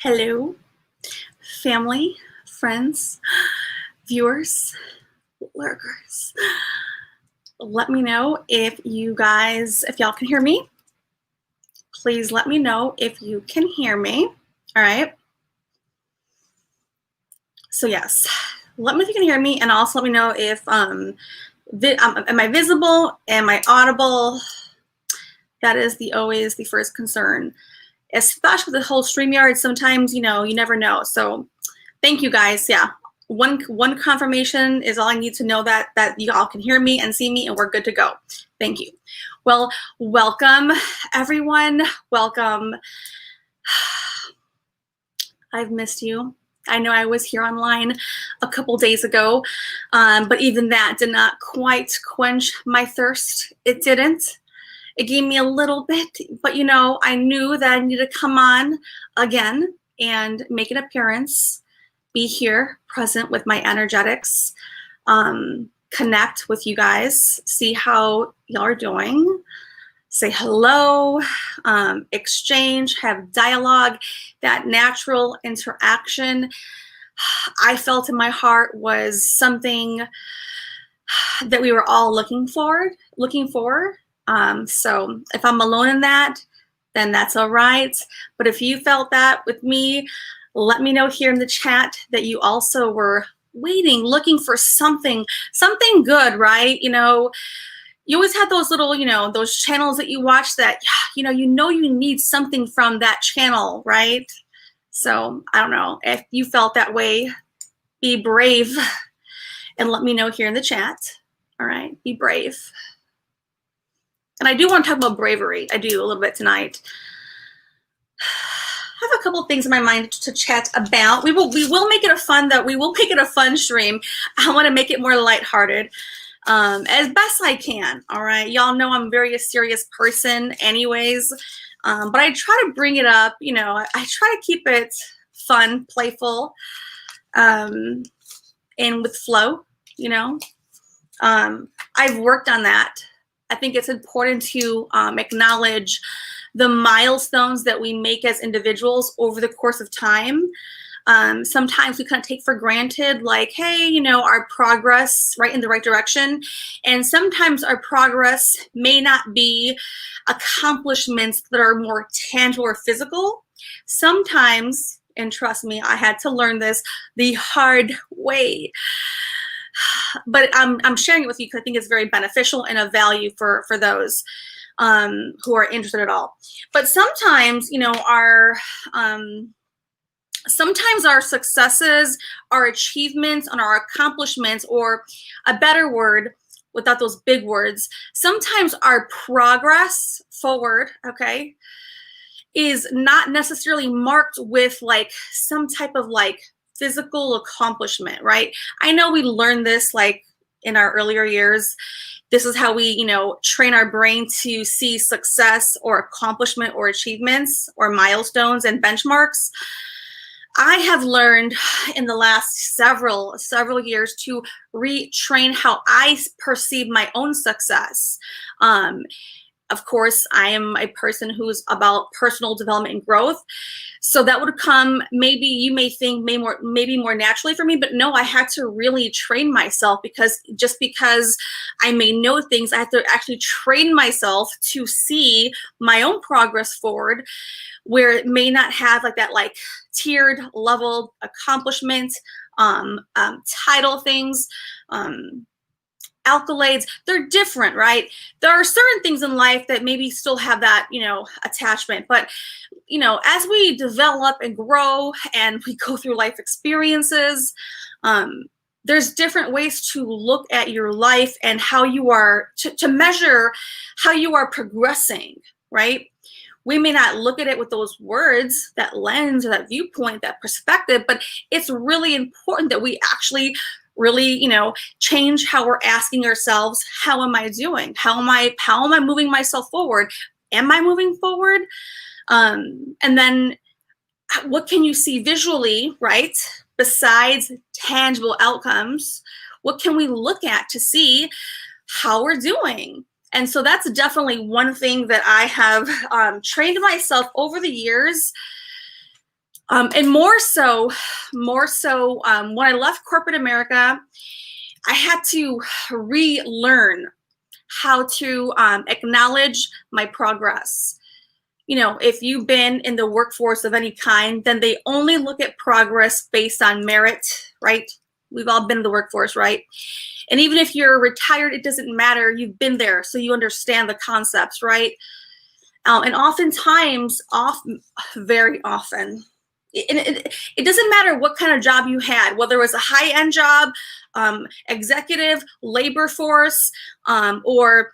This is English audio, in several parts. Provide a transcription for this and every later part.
Hello, family, friends, viewers, lurkers. Let me know if y'all can hear me. Please let me know if you can hear me. All right. So yes, let me know if you can hear me, and also let me know if am I visible? Am I audible? That is always the first concern, especially with the whole StreamYard. Sometimes you never know. So thank you guys. Yeah. One confirmation is all I need to know that you all can hear me and see me, and we're good to go. Thank you. Well, welcome everyone. Welcome. I've missed you. I know I was here online a couple days ago, but even that did not quite quench my thirst. It didn't. It gave me a little bit, but I knew that I needed to come on again and make an appearance. Be here, present with my energetics, connect with you guys, see how y'all are doing, say hello, exchange, have dialogue, that natural interaction. I felt in my heart was something that we were all looking for. So if I'm alone in that, then that's all right. But if you felt that with me, let me know here in the chat that you also were waiting, looking for something good, right? You always have those little, those channels that you watch that, you need something from that channel, right? So I don't know if you felt that way. Be brave and let me know here in the chat. All right, be brave. And I do want to talk about bravery. I do a little bit tonight. I have a couple of things in my mind to chat about. We will make it a fun stream. I want to make it more lighthearted as best I can. All right, y'all know I'm a serious person, anyways. But I try to bring it up. I try to keep it fun, playful, and with flow. I've worked on that. I think it's important to acknowledge the milestones that we make as individuals over the course of time. Sometimes we kind of take for granted, like, hey, our progress right in the right direction. And sometimes our progress may not be accomplishments that are more tangible or physical. Sometimes, and trust me, I had to learn this the hard way. But I'm sharing it with you because I think it's very beneficial and of value for those who are interested at all. But sometimes, sometimes our successes, our achievements, and our accomplishments, or a better word, without those big words, sometimes our progress forward, okay, is not necessarily marked with like some type of like physical accomplishment, right? I know we learned this like in our earlier years. This is how we, train our brain to see success or accomplishment or achievements or milestones and benchmarks. I have learned in the last several years to retrain how I perceive my own success. Of course, I am a person who's about personal development and growth. So that would come, maybe you may think maybe more naturally for me, but no, I had to really train myself, because just because I may know things, I have to actually train myself to see my own progress forward, where it may not have like that like tiered level accomplishment, title things, accolades. They're different, right? There are certain things in life that maybe still have that, attachment, but as we develop and grow and we go through life experiences, there's different ways to look at your life and how you are to measure how you are progressing, right? We may not look at it with those words, that lens or that viewpoint, that perspective, but it's really important that we actually really, change how we're asking ourselves, how am I doing? How am I moving myself forward? Am I moving forward? And then what can you see visually, right? Besides tangible outcomes, what can we look at to see how we're doing? And so that's definitely one thing that I have trained myself over the years. And more so, when I left corporate America, I had to relearn how to acknowledge my progress. You know, if you've been in the workforce of any kind, then they only look at progress based on merit, right? We've all been in the workforce, right? And even if you're retired, it doesn't matter. You've been there, so you understand the concepts, right? And oftentimes, very often, it doesn't matter what kind of job you had, whether it was a high-end job, executive, labor force, or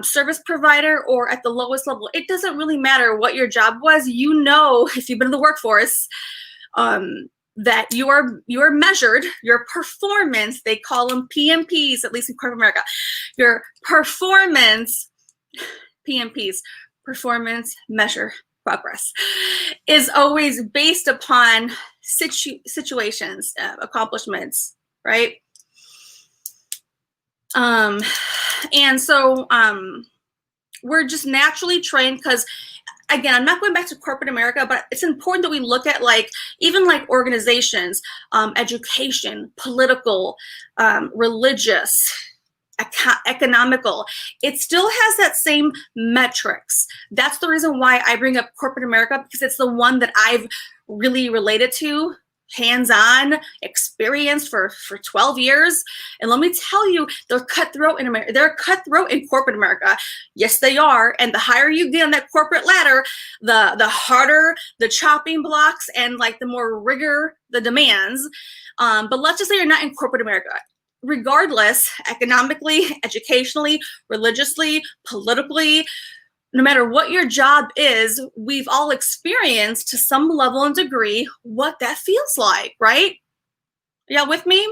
service provider, or at the lowest level. It doesn't really matter what your job was. You know, if you've been in the workforce, that you are measured, your performance, they call them PMPs, at least in corporate America, your performance, PMPs, performance measure progress, is always based upon situations, accomplishments, right? And so we're just naturally trained, because again, I'm not going back to corporate America, but it's important that we look at even organizations, education, political, religious, economical. It still has that same metrics. That's the reason why I bring up corporate America, because it's the one that I've really related to, hands-on experience for 12 years. And let me tell you, they're cutthroat in America. They're cutthroat in corporate America. Yes, they are. And the higher you get on that corporate ladder, the harder the chopping blocks and the more rigor the demands. But let's just say you're not in corporate America. Regardless, economically, educationally, religiously, politically, no matter what your job is, we've all experienced to some level and degree what that feels like, right? Y'all with me?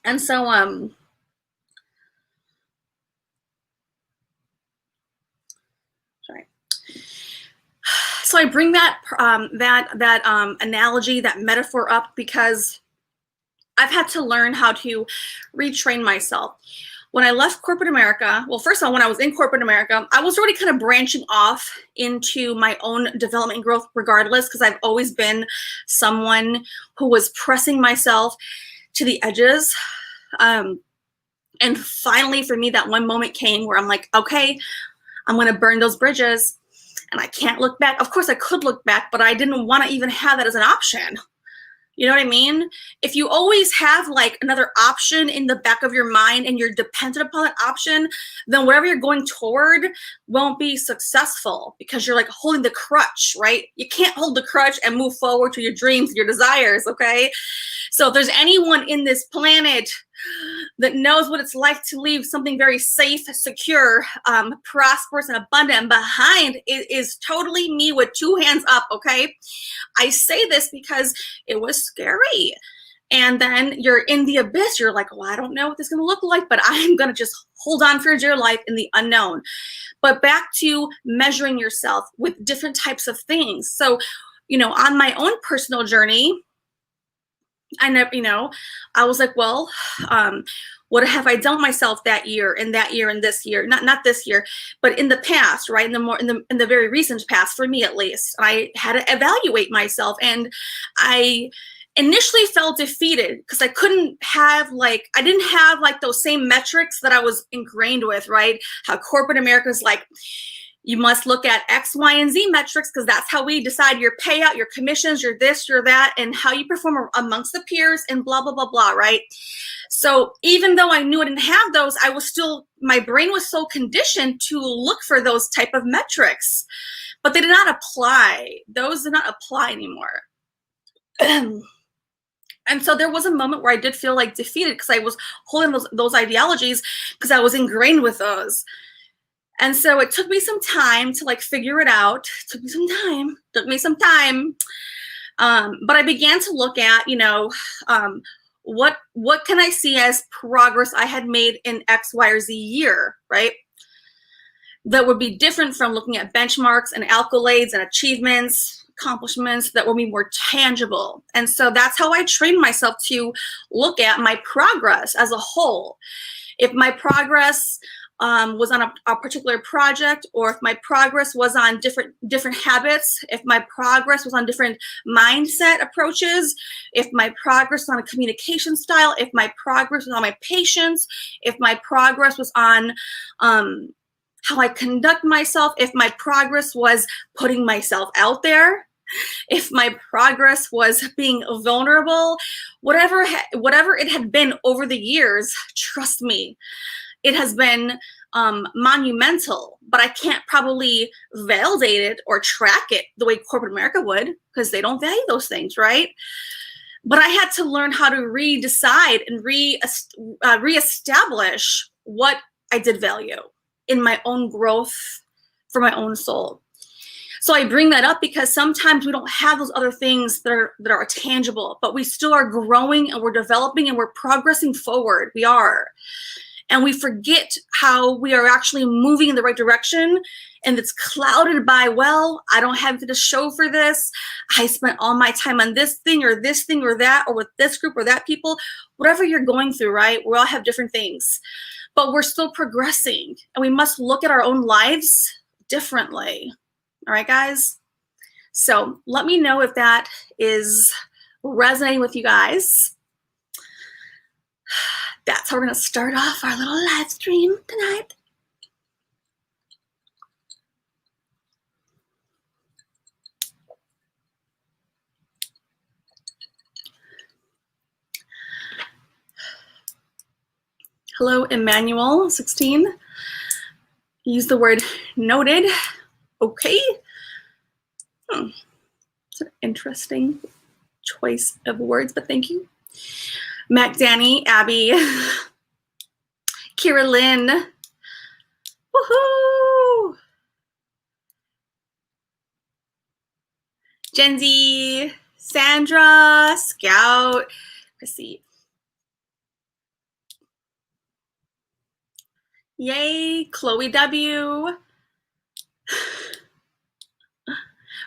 And so, sorry. So I bring that analogy, that metaphor up, because I've had to learn how to retrain myself. When I left corporate America, well, first of all, when I was in corporate America, I was already kind of branching off into my own development and growth regardless, because I've always been someone who was pressing myself to the edges. And finally, for me, that one moment came where I'm like, okay, I'm going to burn those bridges. And I can't look back. Of course, I could look back, but I didn't want to even have that as an option. You know what I mean? If you always have another option in the back of your mind and you're dependent upon that option, then whatever you're going toward won't be successful, because you're holding the crutch, right? You can't hold the crutch and move forward to your dreams, your desires, okay? So if there's anyone in this planet that knows what it's like to leave something very safe, secure, prosperous, and abundant behind, it is totally me with two hands up, okay? I say this because it was scary. And then you're in the abyss. You're like, well, I don't know what this is going to look like, but I'm going to just hold on for dear life in the unknown. But back to measuring yourself with different types of things. So, on my own personal journey, I never, I was like, well, what have I done myself that year and this year? Not this year, but in the past, right? In the very recent past, for me at least. I had to evaluate myself, and I initially felt defeated because I couldn't have I didn't have those same metrics that I was ingrained with, right? How corporate America is you must look at X, Y, and Z metrics, because that's how we decide your payout, your commissions, your this, your that, and how you perform amongst the peers, and blah, blah, blah, blah, right? So even though I knew I didn't have those, my brain was so conditioned to look for those type of metrics, but they did not apply. Those did not apply anymore. And so there was a moment where I did feel defeated, because I was holding those ideologies, because I was ingrained with those. And so it took me some time to figure it out. Took me some time. But I began to look at, what can I see as progress I had made in X, Y, or Z year, right? That would be different from looking at benchmarks and accolades and achievements accomplishments that will be more tangible. And so that's how I train myself to look at my progress as a whole. If my progress was on a particular project, or if my progress was on different habits, if my progress was on different mindset approaches, if my progress was on a communication style, if my progress was on my patience, if my progress was on how I conduct myself, if my progress was putting myself out there, if my progress was being vulnerable, whatever it had been over the years, trust me, it has been monumental, but I can't probably validate it or track it the way corporate America would, because they don't value those things, right? But I had to learn how to redecide and reestablish what I did value in my own growth for my own soul. So I bring that up because sometimes we don't have those other things that are tangible, but we still are growing and we're developing and we're progressing forward. We are. And we forget how we are actually moving in the right direction. And it's clouded by, well, I don't have to show for this. I spent all my time on this thing or that, or with this group or that people, whatever you're going through, right? We all have different things, but we're still progressing, and we must look at our own lives differently. All right, guys? So let me know if that is resonating with you guys. That's how we're going to start off our little live stream tonight. Hello, Emmanuel, 16. Use the word noted. Okay. It's an interesting choice of words, but thank you. Mac, Danny, Abby, Kira Lynn. Woohoo! Jenzy, Sandra, Scout, Chrissy. Yay, Chloe W.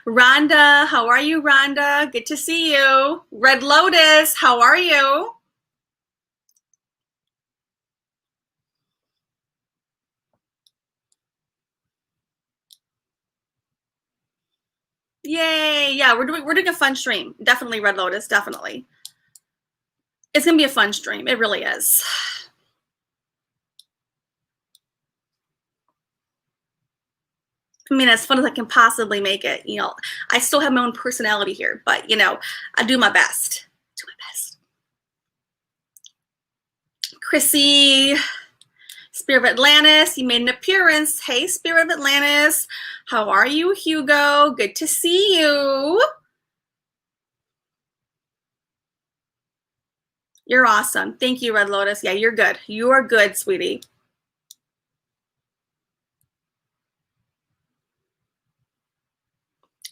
Rhonda, how are you, Rhonda? Good to see you. Red Lotus, how are you? Yay, yeah, we're doing a fun stream. Definitely, Red Lotus, definitely. It's gonna be a fun stream. It really is. I mean, as fun as I can possibly make it. You know, I still have my own personality here, but you know, I do my best. Do my best. Chrissy, Spirit of Atlantis, you made an appearance. Hey, Spirit of Atlantis, how are you, Hugo? Good to see you. You're awesome. Thank you, Red Lotus. Yeah, you're good. You are good, sweetie.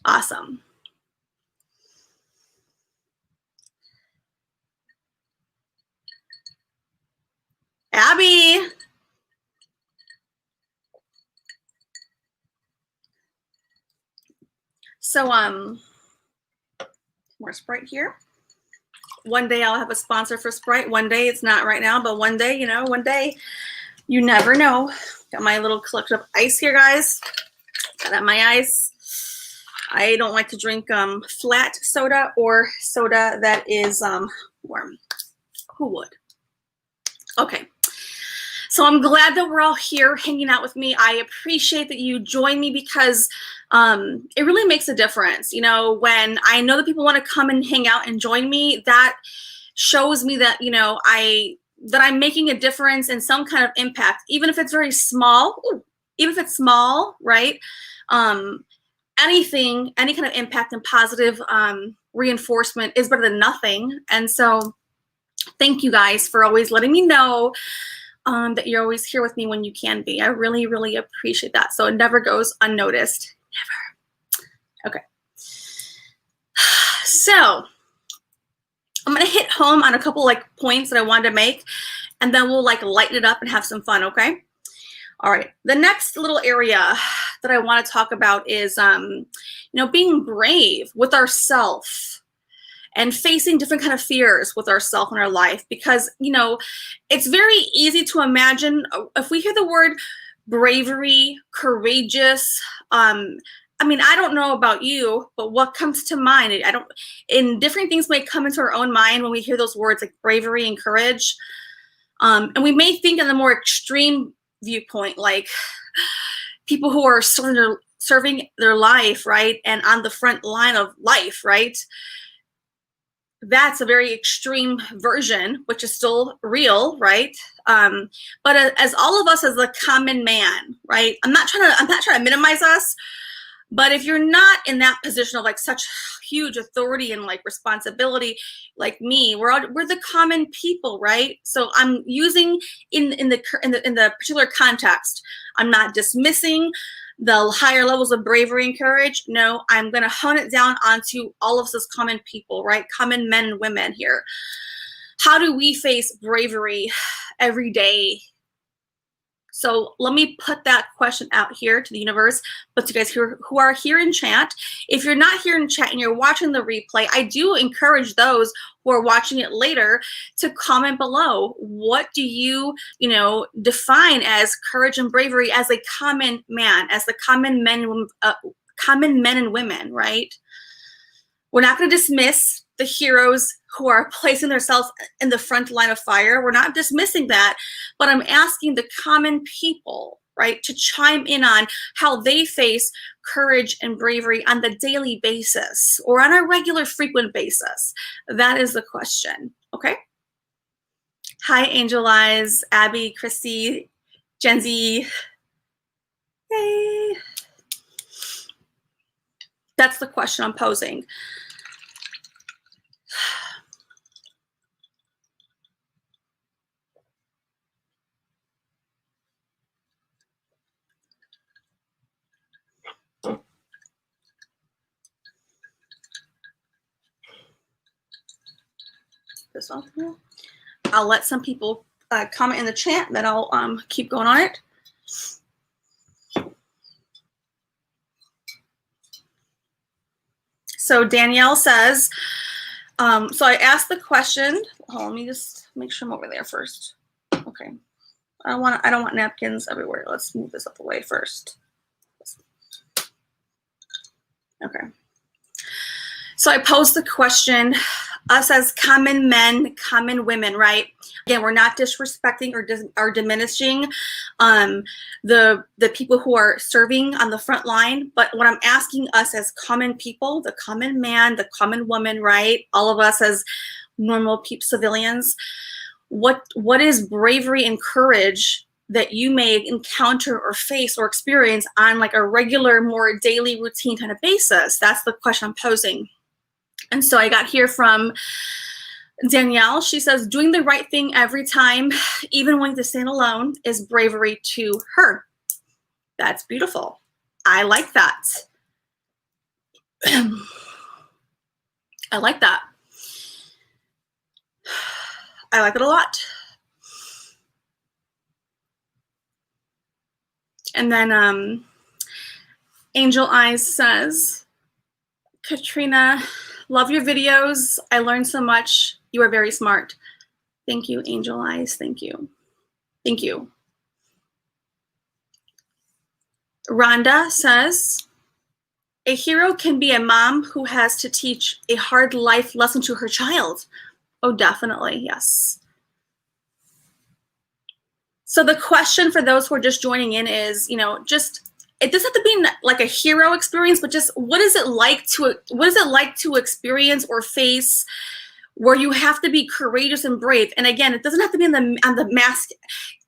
Awesome. Abby. So, more Sprite here. One day I'll have a sponsor for Sprite. One day, it's not right now, but one day, you know, one day, you never know. Got my little collection of ice here, guys. Got my ice. I don't like to drink flat soda or soda that is warm. Who would? Okay. So I'm glad that we're all here hanging out with me. I appreciate that you join me because it really makes a difference. You know, when I know that people want to come and hang out and join me, that shows me that, you know, that I'm making a difference and some kind of impact, even if it's very small. Ooh, even if it's small, right? Anything, any kind of impact and positive reinforcement is better than nothing. And so thank you guys for always letting me know that you're always here with me when you can be. I really, really appreciate that. So it never goes unnoticed. Never. Okay. So I'm going to hit home on a couple like points that I wanted to make, and then we'll like lighten it up and have some fun. Okay. All right. The next little area that I want to talk about is, you know, being brave with ourself and facing different kind of fears with ourselves in our life, because, you know, it's very easy to imagine if we hear the word bravery, courageous, I mean, I don't know about you, but what comes to mind? And different things may come into our own mind when we hear those words like bravery and courage. And we may think in the more extreme viewpoint, like people who are serving their life, right? And on the front line of life, right? That's a very extreme version, which is still real, right? But as all of us as a common man, right? I'm not trying to minimize us, but if you're not in that position of like such huge authority and like responsibility, like me, we're the common people, right? So I'm using in the particular context. I'm not dismissing the higher levels of bravery and courage. No, I'm going to hone it down onto all of us as common people, right? Common men and women here. How do we face bravery every day? So let me put that question out here to the universe, but to you guys who are here in chat, if you're not here in chat and you're watching the replay, I do encourage those who are watching it later to comment below. What do you define as courage and bravery as a common man, as the common men and women, right? We're not going to dismiss the heroes who are placing themselves in the front line of fire. We're not dismissing that, but I'm asking the common people, right, to chime in on how they face courage and bravery on the daily basis or on a regular, frequent basis. That is the question, okay? Hi, Angel Eyes, Abby, Christy, Gen Z. Hey. That's the question I'm posing. This one. I'll let some people comment in the chat, then I'll keep going on it. So Danielle says, so I asked the question. Hold on, let me just make sure I'm over there first. Okay. I don't want napkins everywhere. Let's move this up the way first. Okay. So I posed the question, us as common men, common women, right? Again, we're not disrespecting or diminishing the people who are serving on the front line, but what I'm asking us as common people, the common man, the common woman, right? All of us as normal civilians, what is bravery and courage that you may encounter or face or experience on like a regular, more daily routine kind of basis? That's the question I'm posing. And so I got here from Danielle. She says, doing the right thing every time, even when to stand alone, is bravery to her. That's beautiful. I like that. I like that. I like it a lot. And then Angel Eyes says, Katrina, love your videos. I learned so much. You are very smart. Thank you, Angel Eyes. Thank you. Thank you. Rhonda says, a hero can be a mom who has to teach a hard life lesson to her child. Oh, definitely. Yes. So the question for those who are just joining in is, just, it doesn't have to be like a hero experience, but just what is it like to experience or face where you have to be courageous and brave? And again, it doesn't have to be on the mass.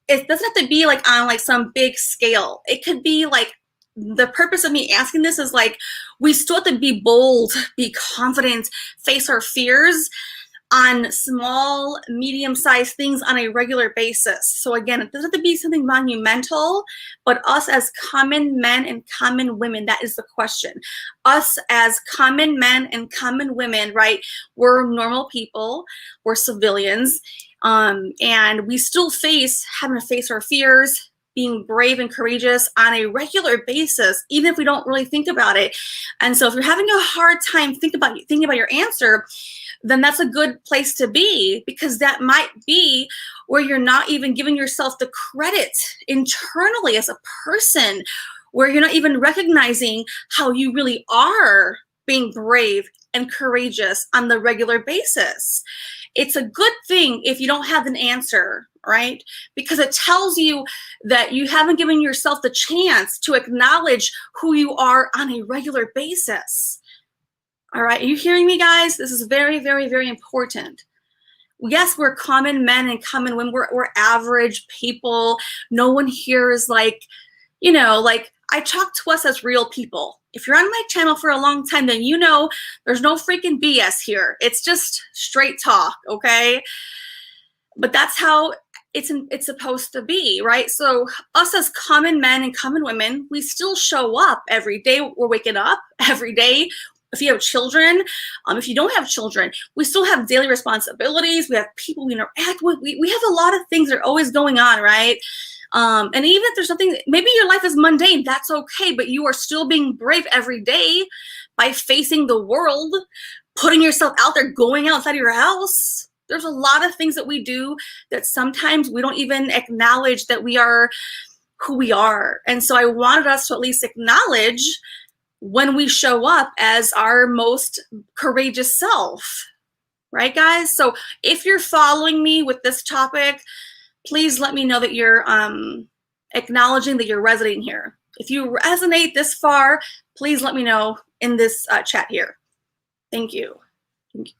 It doesn't have to be like on like some big scale. It could be like, the purpose of me asking this is like, we still have to be bold, be confident, face our fears on small, medium-sized things on a regular basis. So again, it doesn't have to be something monumental, but us as common men and common women, that is the question. Us as common men and common women, right? We're normal people, we're civilians, and we still having to face our fears, being brave and courageous on a regular basis, even if we don't really think about it. And so if you're having a hard time thinking about your answer, then that's a good place to be, because that might be where you're not even giving yourself the credit internally as a person, where you're not even recognizing how you really are being brave and courageous on the regular basis. It's a good thing if you don't have an answer, right? Because it tells you that you haven't given yourself the chance to acknowledge who you are on a regular basis. All right, are you hearing me, guys? This is very, very, very important. Yes, we're common men and common women. We're average people. No one here is like, you know, like, I talk to us as real people. If you're on my channel for a long time, then you know there's no freaking BS here. It's just straight talk, okay? But that's how it's supposed to be, right? So us as common men and common women, we still show up every day. We're waking up every day. If you have children, if you don't have children, we still have daily responsibilities. We have people we interact with. We have a lot of things that are always going on, right? And even if there's something, maybe your life is mundane, that's okay, but you are still being brave every day by facing the world, putting yourself out there, going outside of your house. There's a lot of things that we do that sometimes we don't even acknowledge that we are who we are. And so I wanted us to at least acknowledge when we show up as our most courageous self, right, guys? So if you're following me with this topic, please let me know that you're acknowledging that you're resonating here. If you resonate this far, please let me know in this chat here. Thank you. Thank you.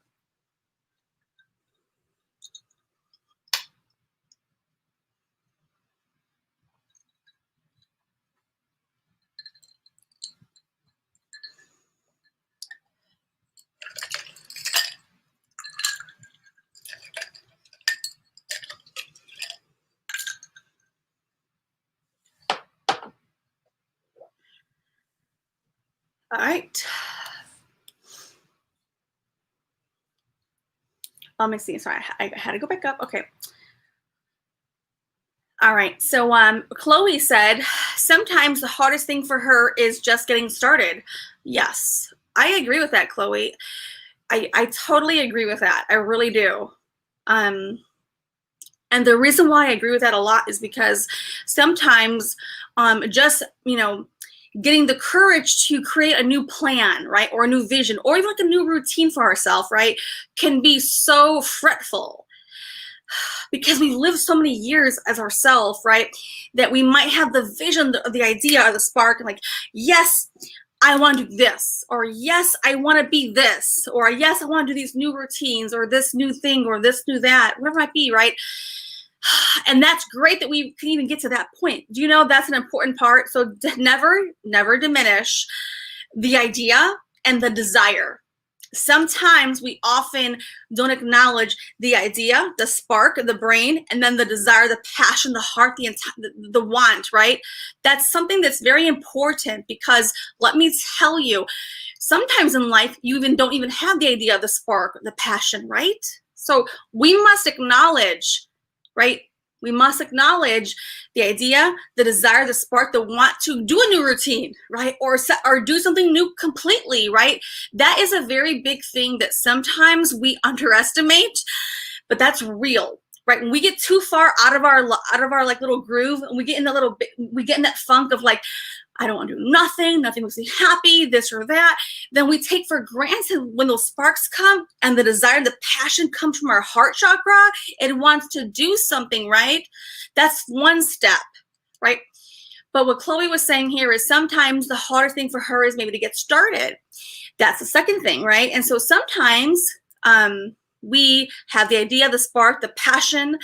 All right. Let me see. Sorry, I had to go back up. Okay. All right. So Chloe said, sometimes the hardest thing for her is just getting started. Yes, I agree with that, Chloe. I totally agree with that. I really do. And the reason why I agree with that a lot is because sometimes just, you know, getting the courage to create a new plan, right, or a new vision, or even like a new routine for ourselves, right, can be so fretful because we've lived so many years as ourselves, right, that we might have the vision, the idea, or the spark, and like, yes, I want to do this, or yes, I want to be this, or yes, I want to do these new routines, or this new thing, or this new that, whatever it might be, right? And that's great that we can even get to that point. Do you know that's an important part? So never diminish the idea and the desire. Sometimes we often don't acknowledge the idea, the spark, the brain, and then the desire, the passion, the heart, the want, right? That's something that's very important, because let me tell you, sometimes in life, you don't even have the idea, the spark, the passion, right? So we must acknowledge, right? We must acknowledge the idea, the desire, the spark, the want to do a new routine, right? Or do something new completely, right? That is a very big thing that sometimes we underestimate, but that's real, right? When we get too far out of our like little groove, and we get in that funk of like, I don't want to do nothing makes me happy, this or that, then we take for granted when those sparks come and the desire, the passion comes from our heart chakra. It wants to do something, right? That's one step, right? But what Chloe was saying here is sometimes the hardest thing for her is maybe to get started. That's the second thing, right? And so sometimes we have the idea, the spark, the passion,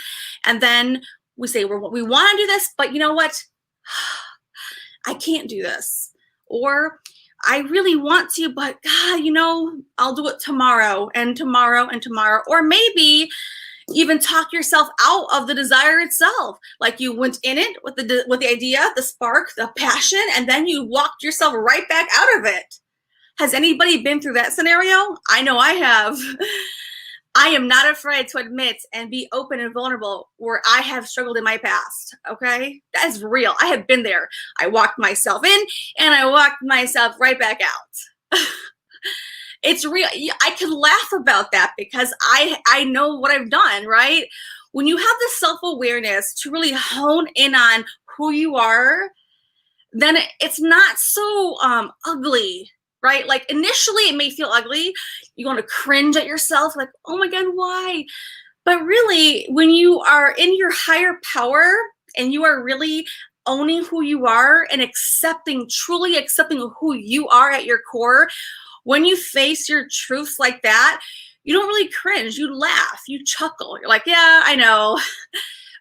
and then we say, we want to do this, but you know what? I can't do this. Or I really want to, but God, you know, I'll do it tomorrow and tomorrow and tomorrow. Or maybe even talk yourself out of the desire itself. Like you went in it with the idea, the spark, the passion, and then you walked yourself right back out of it. Has anybody been through that scenario? I know I have. I am not afraid to admit and be open and vulnerable where I have struggled in my past. Okay. That is real. I have been there. I walked myself in and I walked myself right back out. It's real. I can laugh about that because I know what I've done, right? When you have the self-awareness to really hone in on who you are, then it's not so ugly, right? Like initially it may feel ugly. You want to cringe at yourself, like, oh my God, why? But really, when you are in your higher power and you are really owning who you are and accepting, truly accepting who you are at your core, when you face your truths like that, you don't really cringe. You laugh, you chuckle. You're like, yeah, I know.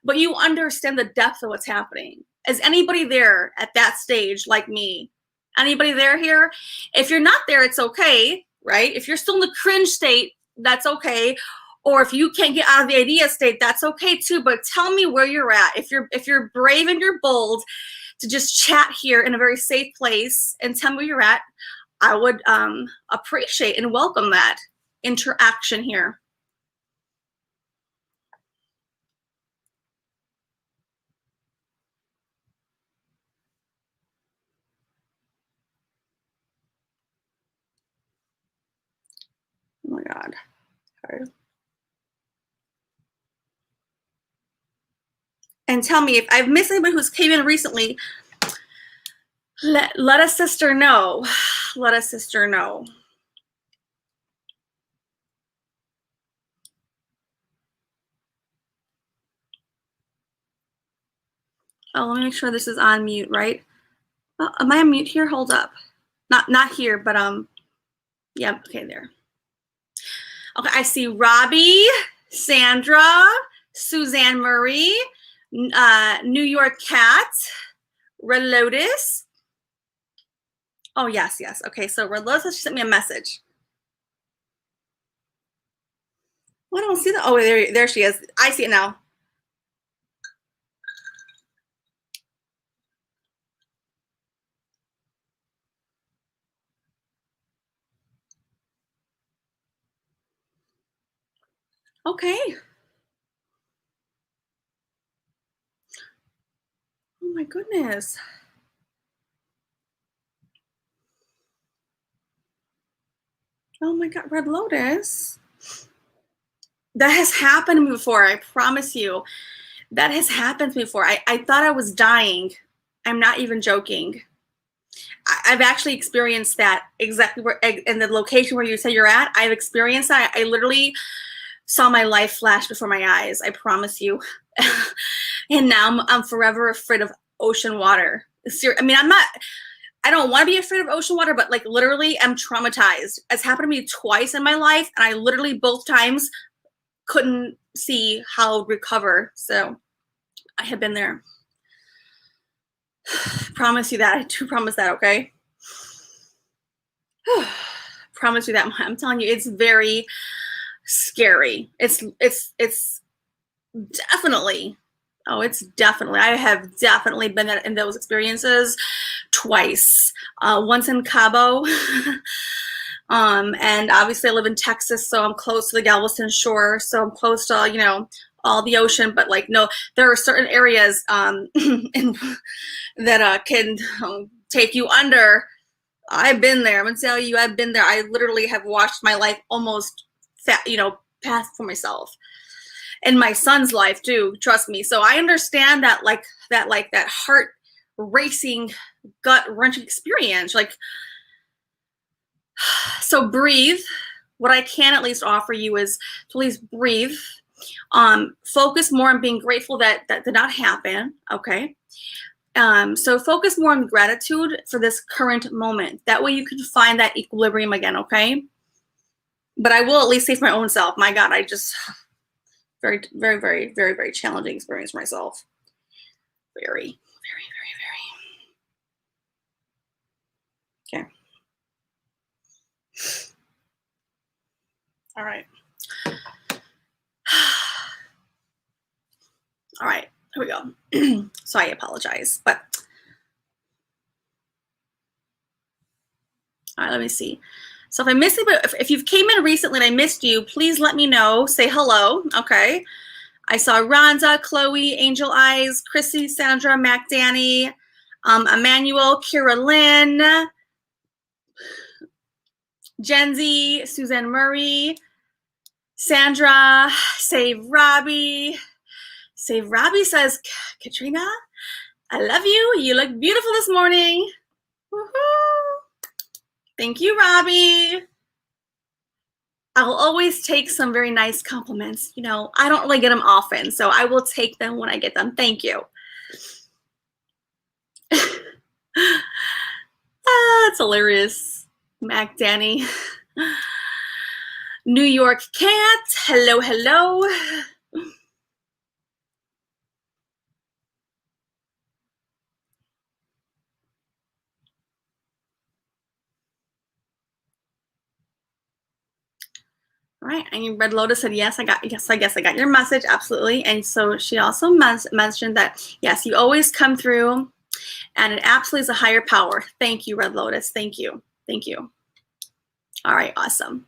But you understand the depth of what's happening. Is anybody there at that stage like me? Anybody there here? If you're not there, it's okay, right? If you're still in the cringe state, that's okay. Or if you can't get out of the idea state, that's okay too. But tell me where you're at. If you're brave and you're bold to just chat here in a very safe place and tell me where you're at, I would appreciate and welcome that interaction here. Oh my God. Sorry. And tell me if I've missed anybody who's came in recently. Let a sister know. Let a sister know. Oh, let me make sure this is on mute, right? Am I on mute here? Hold up. Not here, but yeah, okay, there. Okay, I see Robbie, Sandra, Suzanne Marie, New York Cat, Red Lotus. Oh, yes. Okay, so Red Lotus sent me a message. Well, I don't see that. Oh, there she is. I see it now. Okay. Oh my goodness. Oh my God, Red Lotus. That has happened to me before. I promise you. That has happened to me before. I thought I was dying. I'm not even joking. I've actually experienced that exactly where in the location where you say you're at. I've experienced that. I literally saw my life flash before my eyes. I promise you. And now I'm forever afraid of ocean water. I mean, I don't want to be afraid of ocean water, but like literally I'm traumatized. It's happened to me twice in my life. And I literally both times couldn't see how to recover. So I have been there. Promise you that. I do promise that, okay? Promise you that. I'm telling you, it's very scary. It's definitely, oh, it's definitely, I have definitely been in those experiences twice. Once in Cabo, and obviously I live in Texas, so I'm close to the Galveston shore, so I'm close to, you know, all the ocean, but like, no, there are certain areas that can take you under. I've been there. I'm gonna tell you, I've been there. I literally have watched my life almost, pass for myself, and my son's life too. Trust me. So I understand that, that heart racing, gut wrenching experience. Like, so breathe. What I can at least offer you is to please breathe. Focus more on being grateful that did not happen. Okay. So focus more on gratitude for this current moment. That way you can find that equilibrium again, okay? But I will at least say for my own self, my God, I just, very, very, very, very, very challenging experience for myself. Very, very, very, very. Okay. All right. All right, here we go. So I apologize, but all right, let me see. So if I missed it, but if you've came in recently and I missed you, please let me know. Say hello, okay? I saw Rhonda, Chloe, Angel Eyes, Chrissy, Sandra, Mac, Danny, Emmanuel, Kira Lynn, Jenzy, Suzanne Murray, Sandra, Save Robbie. Save Robbie says, Katrina, I love you. You look beautiful this morning. Woohoo! Thank you, Robbie. I will always take some very nice compliments. You know, I don't really get them often, so I will take them when I get them. Thank you. That's hilarious. Mac, Danny. New York Cat. Hello, hello. All right, and Red Lotus said, yes, I guess I got your message, absolutely. And so she also mentioned that, yes, you always come through, and it absolutely is a higher power. Thank you, Red Lotus. Thank you. Thank you. All right, awesome.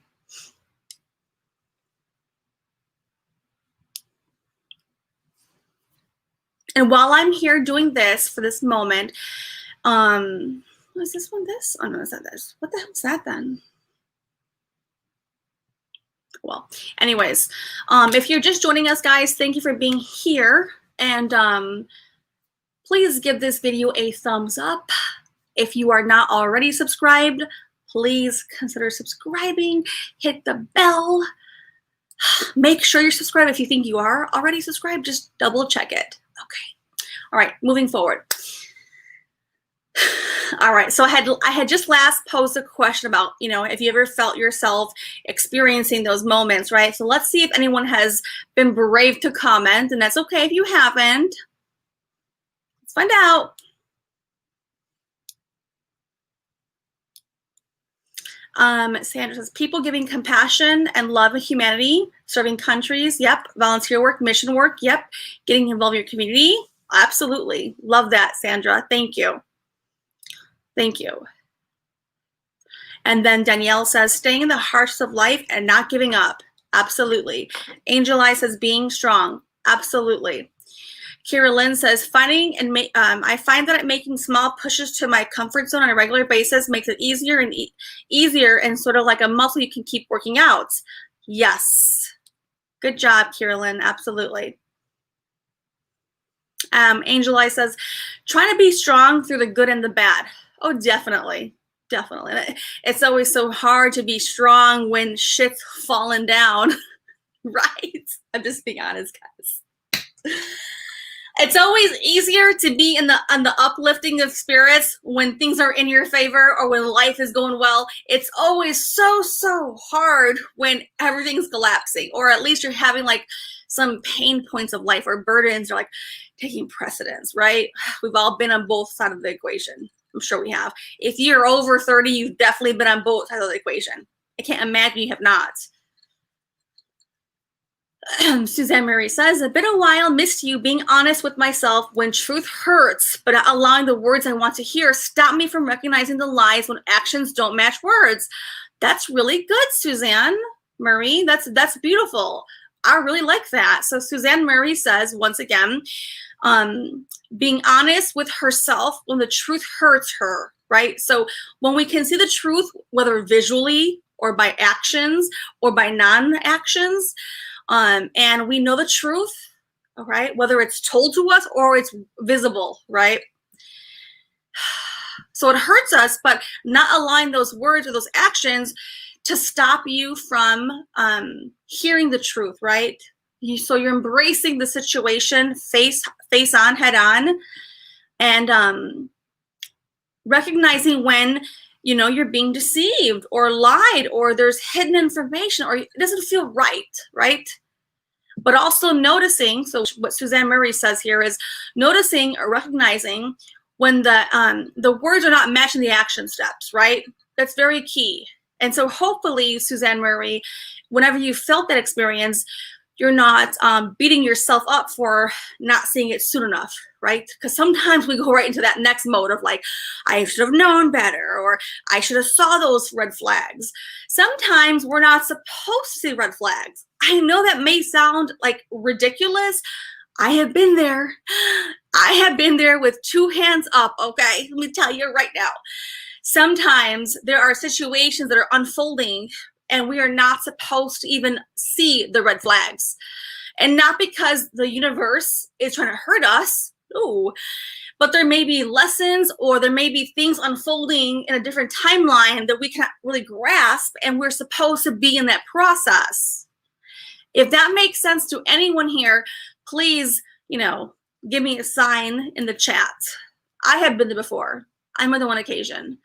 And while I'm here doing this for this moment, is this one this? Oh, no, it's not this. What the hell is that then? Well, anyways, if you're just joining us, guys, thank you for being here. And please give this video a thumbs up. If you are not already subscribed, please consider subscribing. Hit the bell. Make sure you're subscribed. If you think you are already subscribed, just double check it. Okay. All right, moving forward. All right, so I had just last posed a question about, you know, if you ever felt yourself experiencing those moments, right? So let's see if anyone has been brave to comment, and that's okay if you haven't. Let's find out. Sandra says, people giving compassion and love and humanity, serving countries, yep. Volunteer work, mission work, yep. Getting involved in your community, absolutely. Love that, Sandra. Thank you. Thank you. And then Danielle says, staying in the hardships of life and not giving up. Absolutely. Angel Eye says, being strong. Absolutely. Kira Lynn says, I find that making small pushes to my comfort zone on a regular basis makes it easier and sort of like a muscle you can keep working out. Yes. Good job, Kira Lynn. Absolutely. Angel Eye says, trying to be strong through the good and the bad. Oh, definitely. Definitely. It's always so hard to be strong when shit's falling down, right? I'm just being honest, guys. It's always easier to be on the uplifting of spirits when things are in your favor or when life is going well. It's always so hard when everything's collapsing, or at least you're having like some pain points of life or burdens are like taking precedence, right? We've all been on both sides of the equation. I'm sure we have. If you're over 30, you've definitely been on both sides of the equation. I can't imagine you have not. Suzanne Murray says, a been a while, missed you, being honest with myself when truth hurts, but not allowing the words I want to hear stop me from recognizing the lies when actions don't match words. That's really good, Suzanne Murray. That's beautiful. I really like that. So Suzanne Murray says, once again, being honest with herself when the truth hurts her, right? So when we can see the truth, whether visually or by actions or by non-actions, and we know the truth, all right, whether it's told to us or it's visible, right? So it hurts us, but not allowing those words or those actions to stop you from hearing the truth, right? So you're embracing the situation face on, head on, and recognizing when, you know, you're being deceived or lied or there's hidden information or it doesn't feel right? But also noticing, so what Suzanne Murray says here is noticing or recognizing when the words are not matching the action steps, right? That's very key. And so hopefully, Suzanne Murray, whenever you felt that experience, you're not beating yourself up for not seeing it soon enough, right? Because sometimes we go right into that next mode of like, I should have known better, or I should have saw those red flags. Sometimes we're not supposed to see red flags. I know that may sound like ridiculous. I have been there. I have been there with 2 hands up, okay? Let me tell you right now. Sometimes there are situations that are unfolding and we are not supposed to even see the red flags. And not because the universe is trying to hurt us, no, but there may be lessons or there may be things unfolding in a different timeline that we cannot really grasp, and we're supposed to be in that process. If that makes sense to anyone here, please, give me a sign in the chat. I have been there before. I more than one occasion.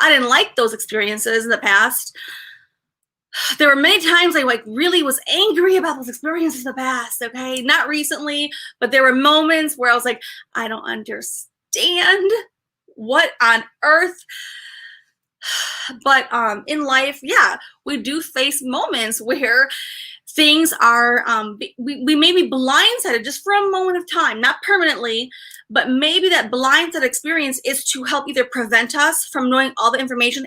I didn't like those experiences in the past. There were many times I really was angry about those experiences in the past, okay? Not recently, but there were moments where I was like, I don't understand what on earth. But in life, yeah, we do face moments where things are, we may be blindsided just for a moment of time, not permanently, but maybe that blindsided experience is to help either prevent us from knowing all the information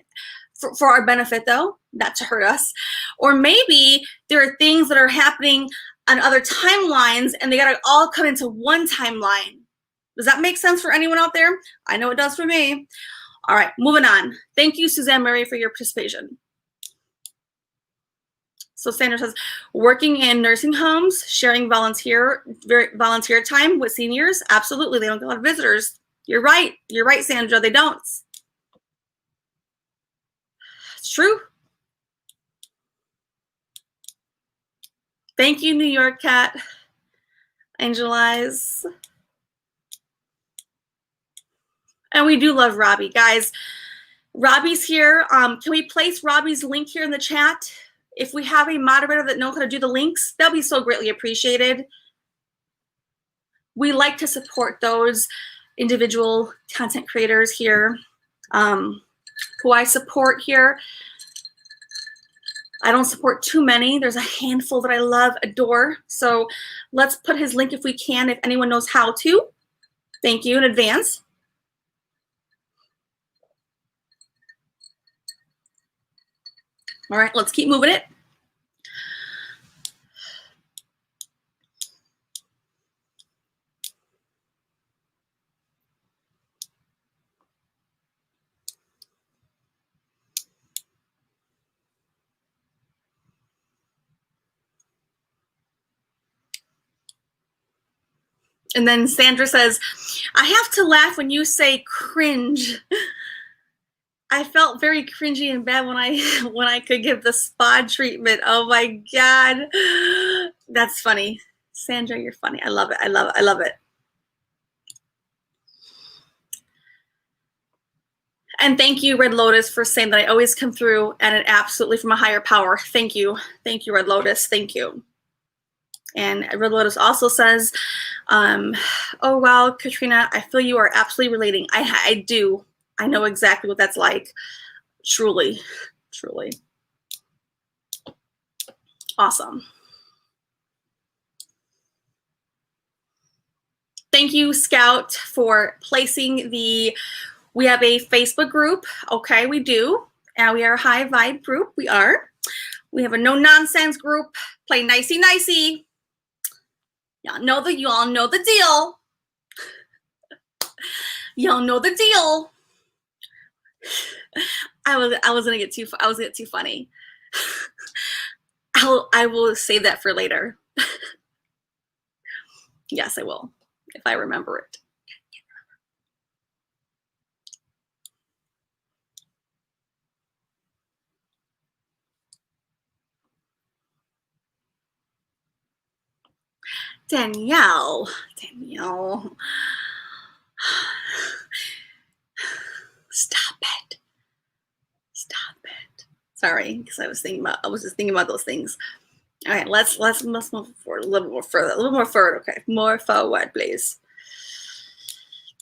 for our benefit, though, not to hurt us. Or maybe there are things that are happening on other timelines and they got to all come into one timeline. Does that make sense for anyone out there? I know it does for me. All right, moving on. Thank you, Suzanne Murray, for your participation. So Sandra says, working in nursing homes, sharing volunteer time with seniors. Absolutely, they don't get a lot of visitors. You're right. You're right, Sandra. They don't. It's true. Thank you, New York Cat. Angel Eyes. And we do love Robbie. Guys, Robbie's here. Can we place Robbie's link here in the chat? If we have a moderator that knows how to do the links, that'll be so greatly appreciated. We like to support those individual content creators here who I support here. I don't support too many. There's a handful that I love, adore. So let's put his link if we can, if anyone knows how to. Thank you in advance. All right, let's keep moving it. And then Sandra says, I have to laugh when you say cringe. I felt very cringy and bad when I could give the spa treatment. Oh my God. That's funny. Sandra, you're funny. I love it. I love it. I love it. And thank you, Red Lotus, for saying that I always come through and it absolutely from a higher power. Thank you. Thank you, Red Lotus. Thank you. And Red Lotus also says, oh, wow, Katrina, I feel you are absolutely relating. I do. I know exactly what that's like. Truly, truly. Awesome. Thank you, Scout, for placing we have a Facebook group. Okay, we do. And we are a high vibe group. We are. We have a no nonsense group. Play nicey nicey. You all know the deal. Y'all know the deal. I was gonna get too funny. I will save that for later. Yes, I will, if I remember it. Danielle. Stop it. Sorry, because I was just thinking about those things. All right, let's move forward a little more further. Okay, more forward, please.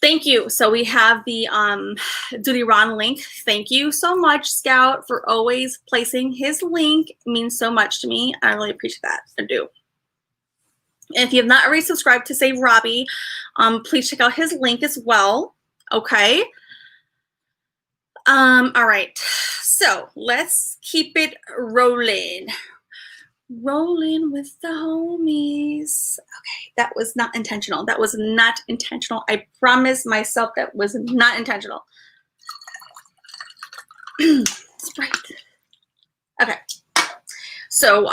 Thank you. So we have the Duty Ron link. Thank you so much, Scout, for always placing his link. It means so much to me. I really appreciate that. I do. And if you have not already subscribed to Save Robbie, please check out his link as well. Okay. All right. So let's keep it rolling. Rolling with the homies. Okay, that was not intentional. That was not intentional. I promise myself that was not intentional. Sprite. Okay. So,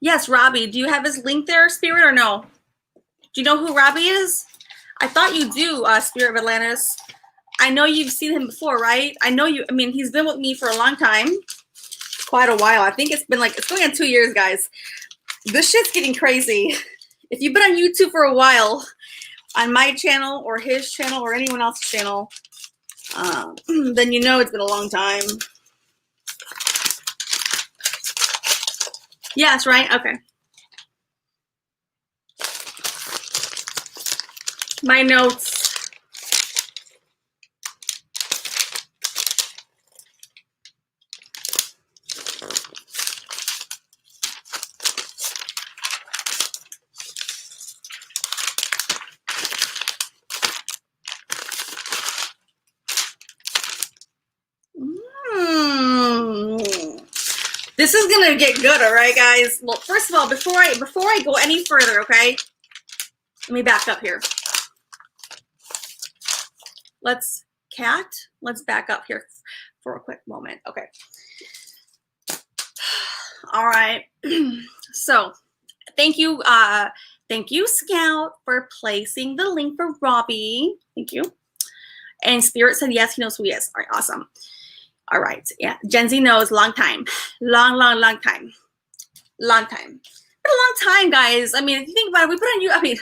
yes, Robbie, do you have his link there, Spirit, or no? Do you know who Robbie is? I thought you do, Spirit of Atlantis. I know you've seen him before, right? I know you, I mean, he's been with me for a long time. Quite a while. I think it's been like, it's going on 2 years, guys. This shit's getting crazy. If you've been on YouTube for a while, on my channel or his channel or anyone else's channel, then you know it's been a long time. Yes, right? Okay. My notes. This is gonna get good, all right, guys. Well, first of all, before I go any further, okay, let me back up here. Let's back up here for a quick moment. Okay. All right. So, thank you, Scout, for placing the link for Robbie. Thank you. And Spirit said yes, he knows who he is. All right, awesome. All right, yeah, Gen Z knows, long time. Long time. Long time. But a long time, guys. I mean, if you think about it, we put on you, I mean,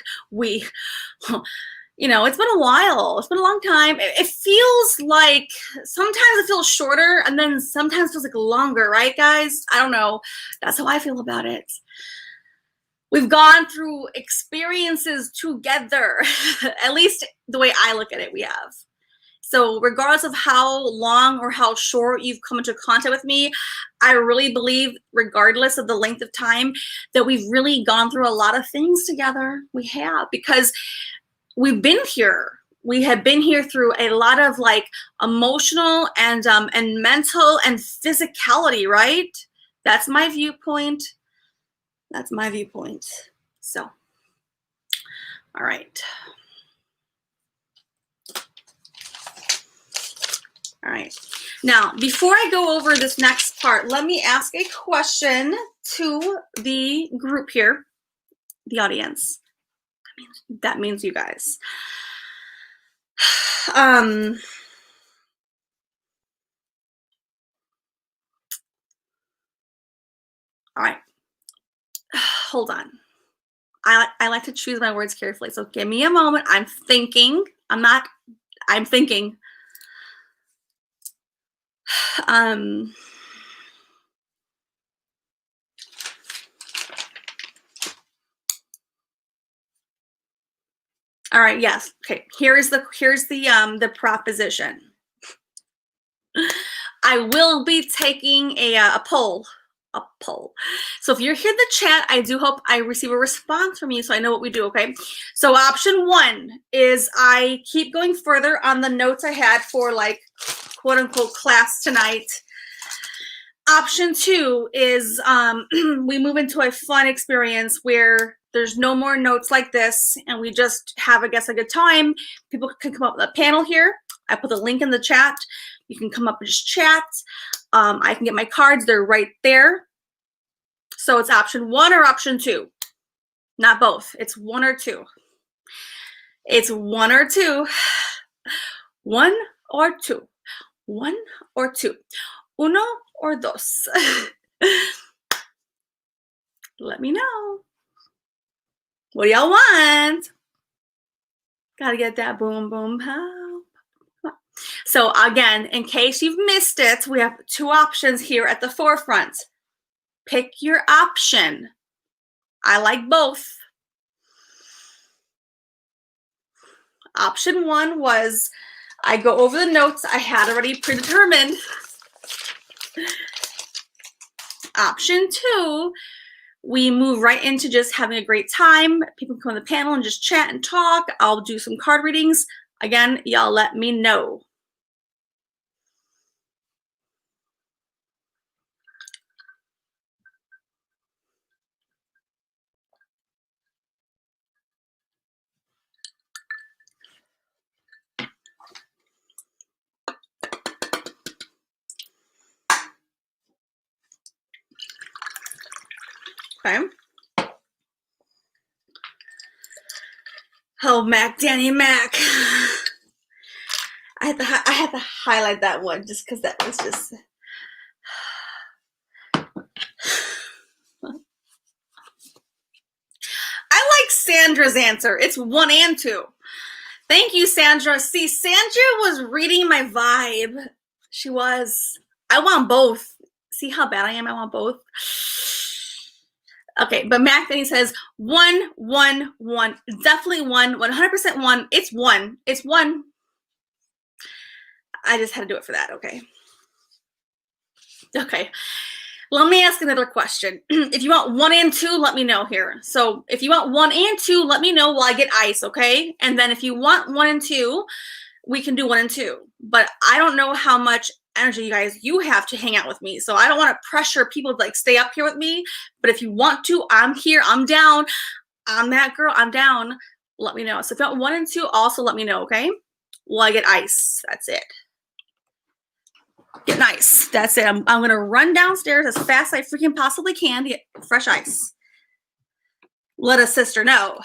you know, it's been a while. It's been a long time. It feels like, sometimes it feels shorter, and then sometimes it feels like longer, right, guys? I don't know. That's how I feel about it. We've gone through experiences together. At least the way I look at it, we have. So regardless of how long or how short you've come into contact with me, I really believe, regardless of the length of time, that we've really gone through a lot of things together. We have, because we've been here. We have been here through a lot of like emotional and mental and physicality, right? That's my viewpoint. That's my viewpoint. So, all right. All right. Now, before I go over this next part, let me ask a question to the group here, the audience. That means you guys. All right. Hold on. I like to choose my words carefully, so give me a moment. I'm thinking. I'm thinking. All right, yes. Okay, here's the proposition. I will be taking a poll. So if you're here in the chat, I do hope I receive a response from you so I know what we do, okay? So option 1 is I keep going further on the notes I had for like quote unquote class tonight. Option 2 is we move into a fun experience where there's no more notes like this and we just have, I guess, a good time. People can come up with a panel here. I put the link in the chat. You can come up and just chat. I can get my cards. They're right there. So it's option 1 or option 2. Not both. It's 1 or 2. It's 1 or 2. 1 or 2. 1 or 2. Uno or dos. Let me know. What do y'all want? Gotta get that boom, boom, pow. So again, in case you've missed it, we have 2 options here at the forefront. Pick your option. I like both. Option 1 was I go over the notes I had already predetermined. Option 2 we move right into just having a great time. People come on the panel and just chat and talk. I'll do some card readings. Again, y'all let me know. Okay. Oh, Mac, Danny Mac. I had to highlight that one just because that was just. I like Sandra's answer. It's 1 and 2. Thank you, Sandra. See, Sandra was reading my vibe. She was. I want both. See how bad I am? I want both. Okay, but Mac then he says 1, 1, 1. Definitely 1. 100% 1. It's 1. It's 1. I just had to do it for that. Okay. Okay. Let me ask another question. If you want 1 and 2, let me know here. So if you want 1 and 2, let me know while I get ice, okay? And then if you want 1 and 2, we can do 1 and 2. But I don't know how much energy you have to hang out with me. So I don't want to pressure people to like stay up here with me. But if you want to, I'm here. I'm down. I'm that girl. I'm down. Let me know. So if you want 1 and 2, also let me know, okay? While I get ice. That's it. Get nice. That's it. I'm going to run downstairs as fast as I freaking possibly can to get fresh ice. Let a sister know.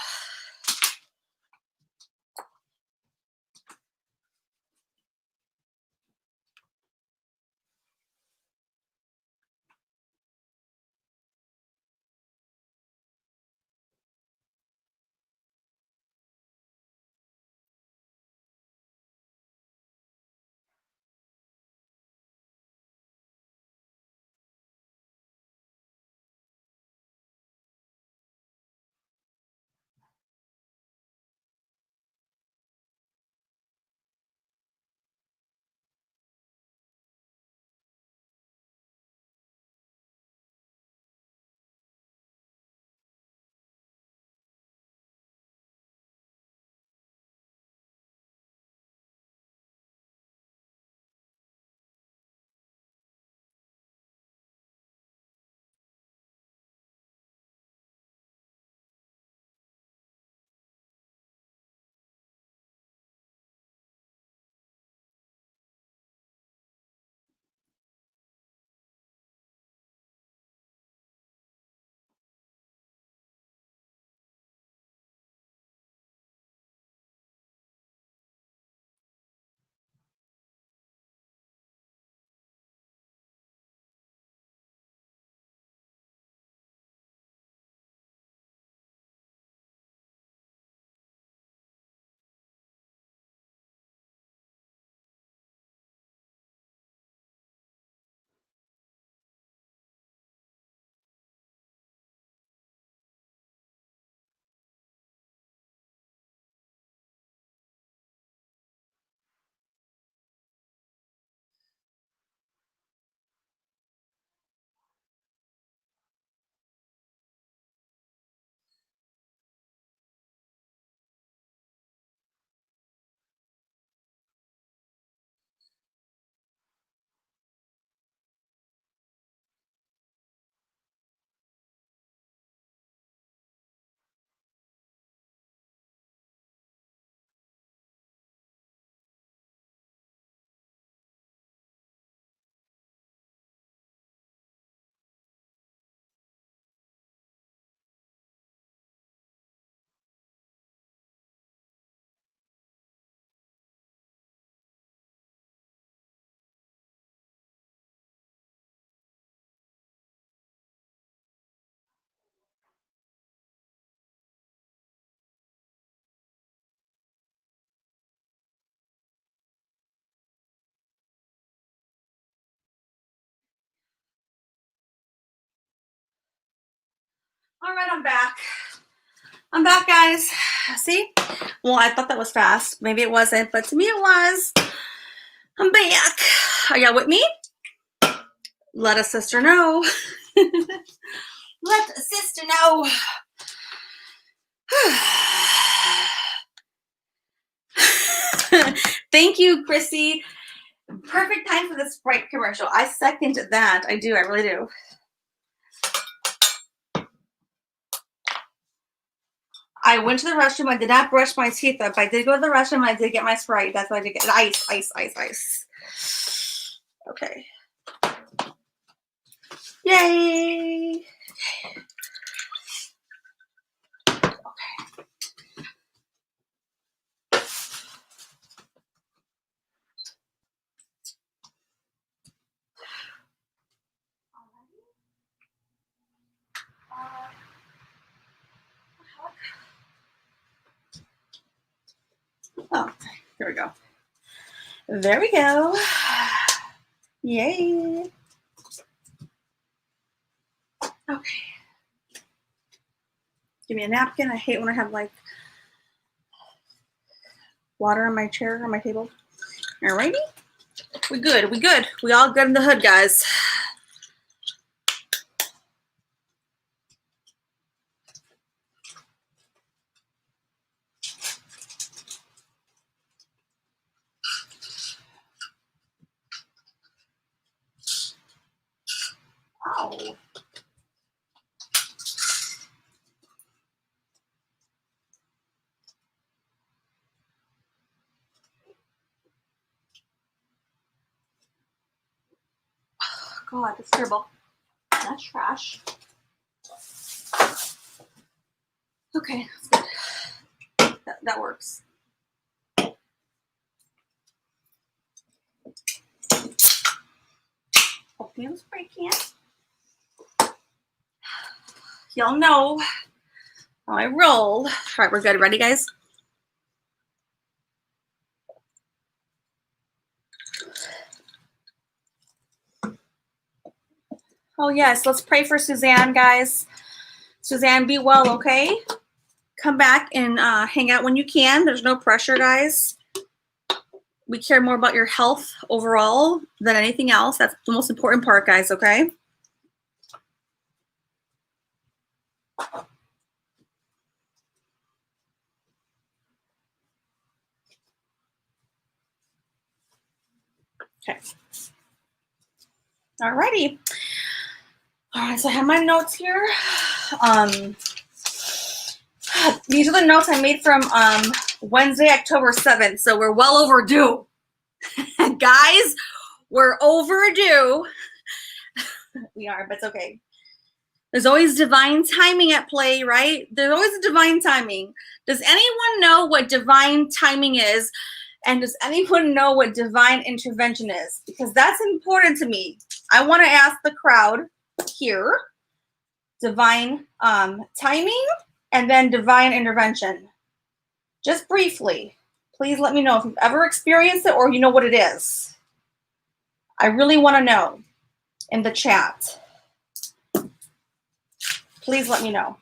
All right, I'm back. I'm back, guys. See? Well, I thought that was fast. Maybe it wasn't, but to me it was. I'm back. Are y'all with me? Let a sister know. Let sister know. Thank you, Chrissy. Perfect time for the Sprite commercial. I second that. I do. I really do. I went to the restroom. I did not brush my teeth up. I did go to the restroom. I did get my Sprite. That's what I did get. Ice, ice, ice, ice. Okay. Yay. Oh, here we go. There we go. Yay. Okay. Give me a napkin. I hate when I have like water on my chair, on my table. Alrighty. We good. We good. We all good in the hood, guys. Ow. God, that's terrible. That's trash. Okay, that's good. That works. Open the spray can. Y'all know how I roll. All right, we're good. Ready, guys? Oh, yes. Let's pray for Suzanne, guys. Suzanne, be well, okay? Come back and hang out when you can. There's no pressure, guys. We care more about your health overall than anything else. That's the most important part, guys, okay? Okay. All righty. All right, so I have my notes here. These are the notes I made from Wednesday, October 7th. So we're well overdue. Guys, we're overdue. We are, but it's okay. There's always divine timing at play, right? There's always a divine timing. Does anyone know what divine timing is? And does anyone know what divine intervention is? Because that's important to me. I want to ask the crowd here, divine timing and then divine intervention. Just briefly, please let me know if you've ever experienced it or you know what it is. I really want to know in the chat. Please let me know.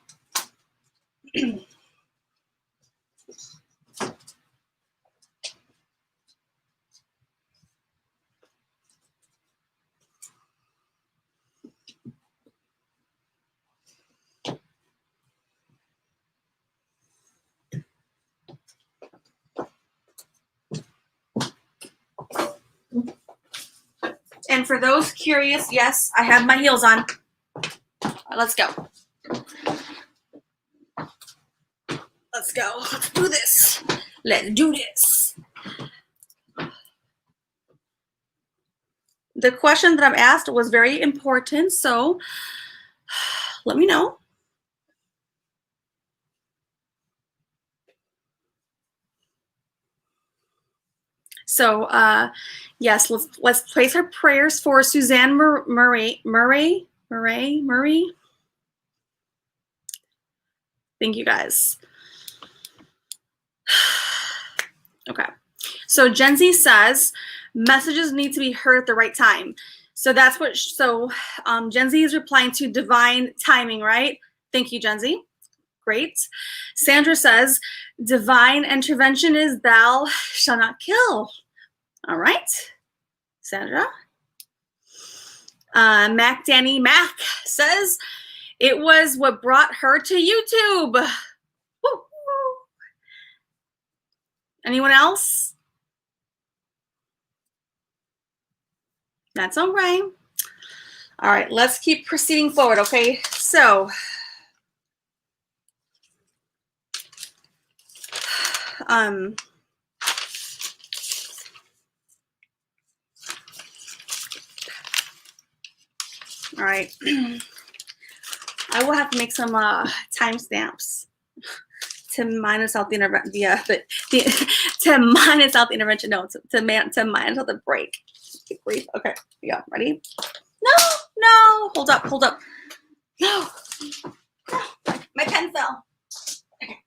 And for those curious, yes, I have my heels on. Let's go. Let's go. Let's do this. Let's do this. The question that I'm asked was very important, so let me know. So, yes, let's place our prayers for Suzanne Murray. Thank you, guys. Okay. So Gen Z says messages need to be heard at the right time. So that's what. So Gen Z is replying to divine timing, right? Thank you, Gen Z. Great. Sandra says divine intervention is thou shall not kill. All right, Sandra. Mac says It was what brought her to YouTube. Woo. Anyone else? That's all right. All right, let's keep proceeding forward, okay? So, all right. I will have to make some timestamps to minus out the to minus out the intervention. No, to minus out the break. Okay, yeah, ready? No, hold up. No, my pen fell. Okay.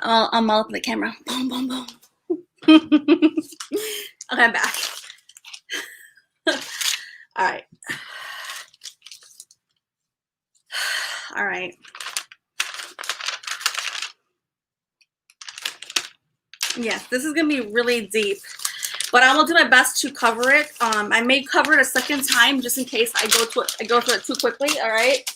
I'll mouth the camera. Boom, boom, boom. Okay, I'm back. All right. Yes, this is gonna be really deep, but I will do my best to cover it. I may cover it a second time just in case I go through it too quickly. All right.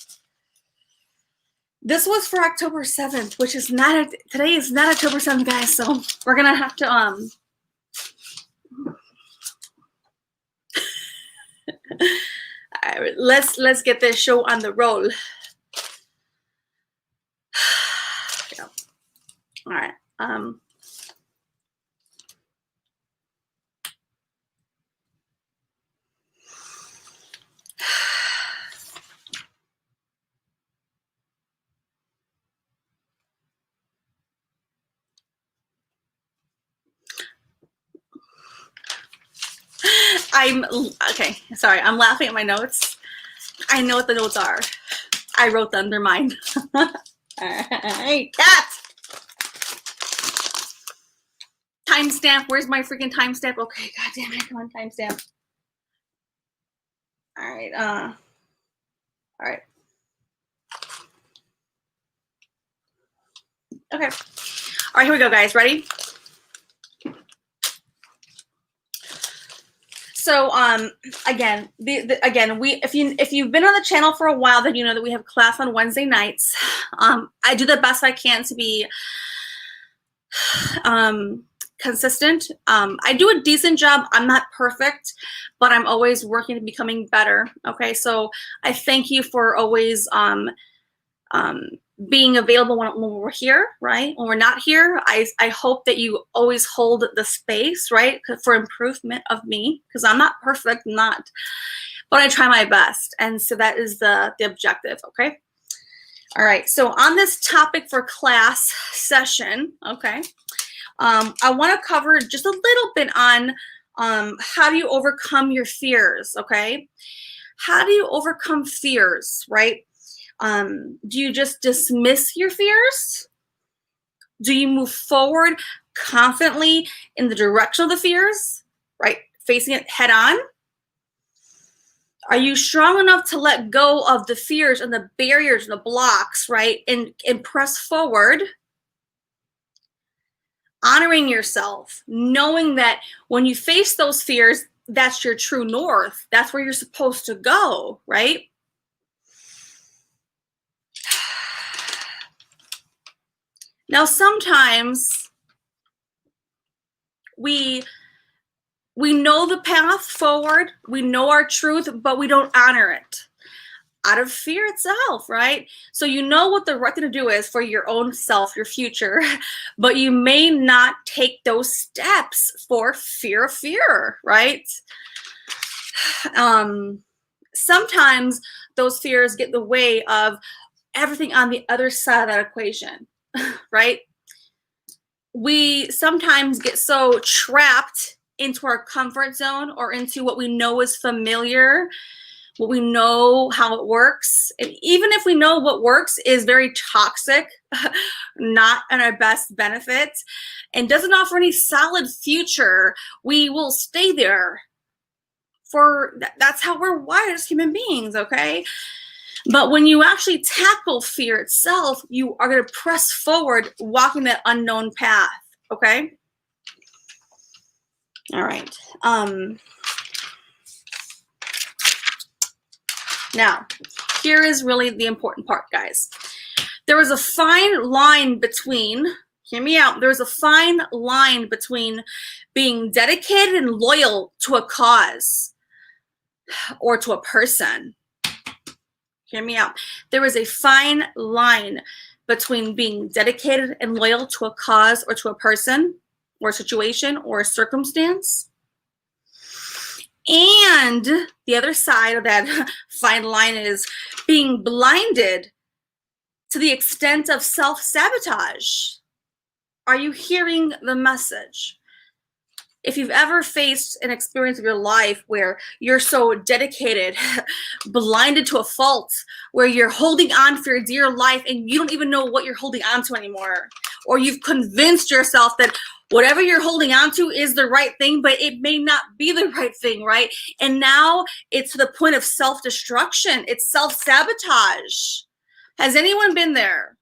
This was for October 7th, which is not today is not October 7th, guys. So we're gonna have to All right, let's get this show on the roll. Yeah. All right. Okay. Sorry, I'm laughing at my notes. I know what the notes are. I wrote them. They're mine. All right, cat. Timestamp. Where's my freaking timestamp? Okay, god damn it. Come on, timestamp. All right. All right. Okay. All right, here we go, guys. Ready? So again, if you've been on the channel for a while, then you know that we have class on Wednesday nights. I do the best I can to be consistent. I do a decent job. I'm not perfect, but I'm always working to becoming better. Okay, so I thank you for always being available when we're here, right? When we're not here, I hope that you always hold the space, right, for improvement of me, because I'm not perfect, but I try my best, and so that is the objective. Okay. All right. So on this topic for class session, okay, I want to cover just a little bit on how do you overcome your fears. Okay, how do you overcome fears, right? Do you just dismiss your fears? Do you move forward confidently in the direction of the fears, right? Facing it head on? Are you strong enough to let go of the fears and the barriers and the blocks, right? And press forward, honoring yourself, knowing that when you face those fears, that's your true north. That's where you're supposed to go, right? Now, sometimes we know the path forward, we know our truth, but we don't honor it out of fear itself, right? So you know what the right thing to do is for your own self, your future, but you may not take those steps for fear of fear, right? Sometimes those fears get in the way of everything on the other side of that equation. Right? We sometimes get so trapped into our comfort zone or into what we know is familiar, what we know how it works. And even if we know what works is very toxic, not in our best benefit, and doesn't offer any solid future, we will stay there. That's how we're wired as human beings, okay? But when you actually tackle fear itself, you are going to press forward, walking that unknown path, okay? All right. Now, here is really the important part, guys. There is a fine line between, hear me out, there's a fine line between being dedicated and loyal to a cause or to a person. Hear me out. There is a fine line between being dedicated and loyal to a cause or to a person or a situation or a circumstance. And the other side of that fine line is being blinded to the extent of self-sabotage. Are you hearing the message? If you've ever faced an experience of your life where you're so dedicated, blinded to a fault, where you're holding on for your dear life and you don't even know what you're holding on to anymore, or you've convinced yourself that whatever you're holding on to is the right thing, but it may not be the right thing, right? And now it's to the point of self-destruction. It's self-sabotage. Has anyone been there?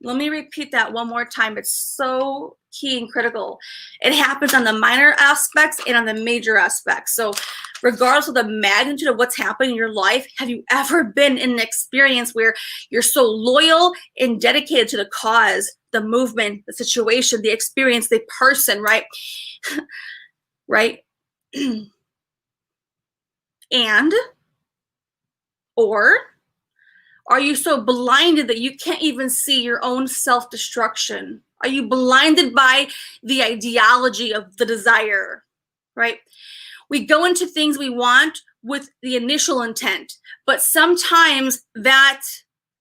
Let me repeat that one more time. It's so key and critical. It happens on the minor aspects and on the major aspects. So regardless of the magnitude of what's happening in your life, have you ever been in an experience where you're so loyal and dedicated to the cause, the movement, the situation, the experience, the person, right? Right? And, or, are you so blinded that you can't even see your own self-destruction? Are you blinded by the ideology of the desire, right? We go into things we want with the initial intent, but sometimes that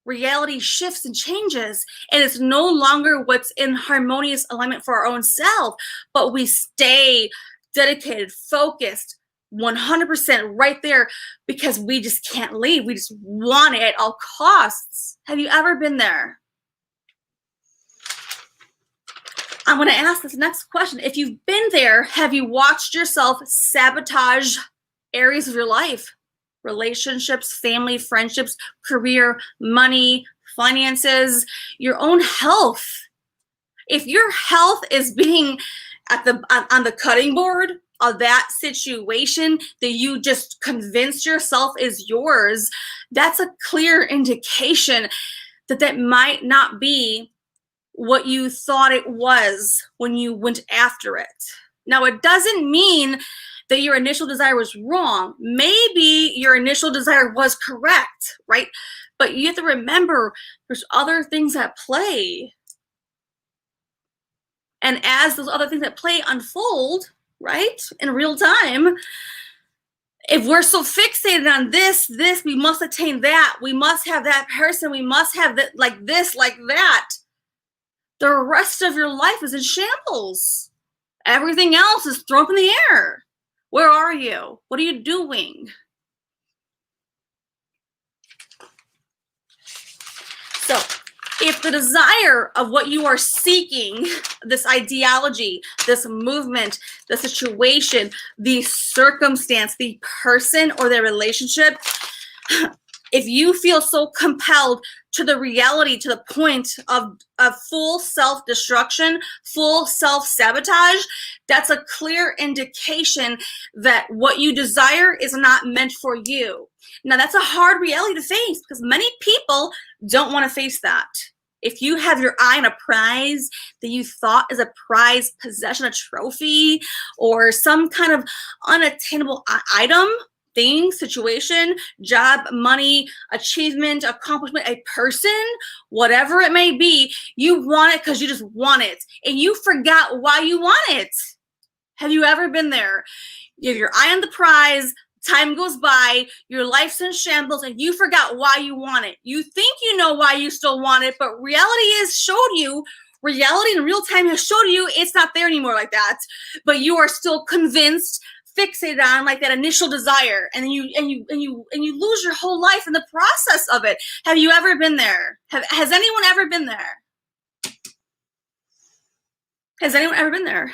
reality shifts and changes, and it's no longer what's in harmonious alignment for our own self, but we stay dedicated, focused, 100% right there because we just can't leave. We just want it at all costs. Have you ever been there? I'm going to ask this next question. If you've been there, have you watched yourself sabotage areas of your life? Relationships, family, friendships, career, money, finances, your own health. If your health is being on the cutting board of that situation that you just convinced yourself is yours, that's a clear indication that that might not be what you thought it was when you went after it. Now, it doesn't mean that your initial desire was wrong. Maybe your initial desire was correct, right? But you have to remember there's other things at play. And as those other things at play unfold, right, in real time, if we're so fixated on this, we must attain that, we must have that person, we must have that, like this, like that, the rest of your life is in shambles. Everything else is thrown up in the air. Where are you? What are you doing? So if the desire of what you are seeking, this ideology, this movement, the situation, the circumstance, the person, or the relationship, if you feel so compelled to the reality, to the point of full self-destruction, full self-sabotage, that's a clear indication that what you desire is not meant for you. Now, that's a hard reality to face because many people don't want to face that. If you have your eye on a prize that you thought is a prize possession, a trophy, or some kind of unattainable item, thing, situation, job, money, achievement, accomplishment, a person, whatever it may be, you want it because you just want it. And you forgot why you want it. Have you ever been there? You have your eye on the prize, time goes by, your life's in shambles, and you forgot why you want it. You think you know why you still want it, but reality reality in real time has showed you it's not there anymore like that. But you are still convinced, fixated on like that initial desire, and then you lose your whole life in the process of it. Have you ever been there? Has anyone ever been there? Has anyone ever been there?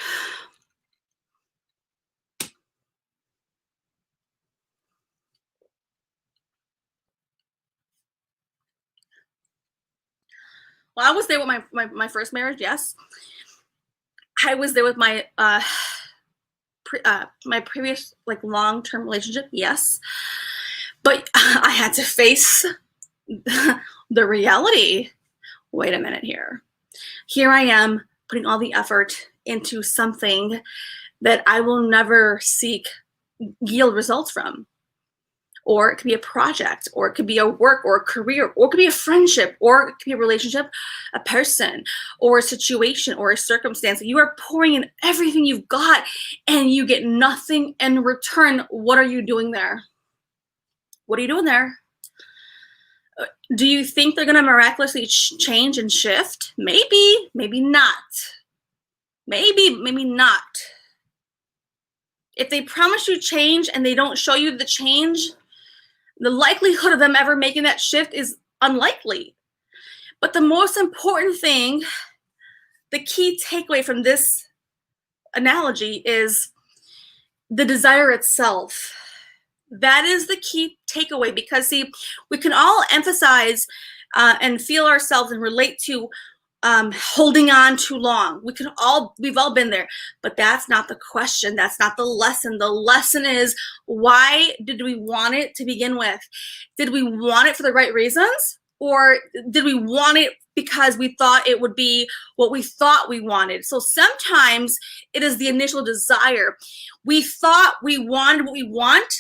Well, I was there with my first marriage, yes. I was there with my my previous like long-term relationship, yes, but I had to face the reality. Wait a minute here. Here I am putting all the effort into something that I will never yield results from. Or it could be a project, or it could be a work or a career, or it could be a friendship, or it could be a relationship, a person, or a situation, or a circumstance. You are pouring in everything you've got and you get nothing in return. What are you doing there? What are you doing there? Do you think they're going to miraculously change and shift? Maybe, maybe not. Maybe, maybe not. If they promise you change and they don't show you the change, the likelihood of them ever making that shift is unlikely. But the most important thing, the key takeaway from this analogy is the desire itself. That is the key takeaway, because see, we can all emphasize and feel ourselves and relate to holding on too long. We've all been there, but that's not the question. That's not the lesson. The lesson is, why did we want it to begin with? Did we want it for the right reasons? Or did we want it because we thought it would be what we thought we wanted? So sometimes it is the initial desire. We thought we wanted what we want,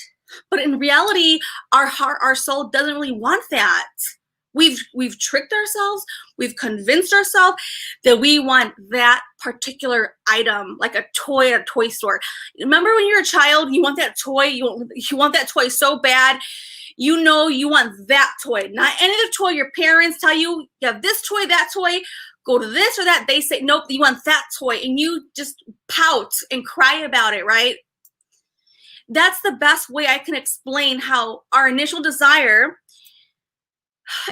but in reality, our heart, our soul doesn't really want that. We've tricked ourselves. We've convinced ourselves that we want that particular item, like a toy at a toy store. Remember when you're a child, you want that toy, you want that toy so bad, you know you want that toy, not any other toy. Your parents tell you, you have this toy, that toy, go to this or that. They say, nope, you want that toy, and you just pout and cry about it, right? That's the best way I can explain how our initial desire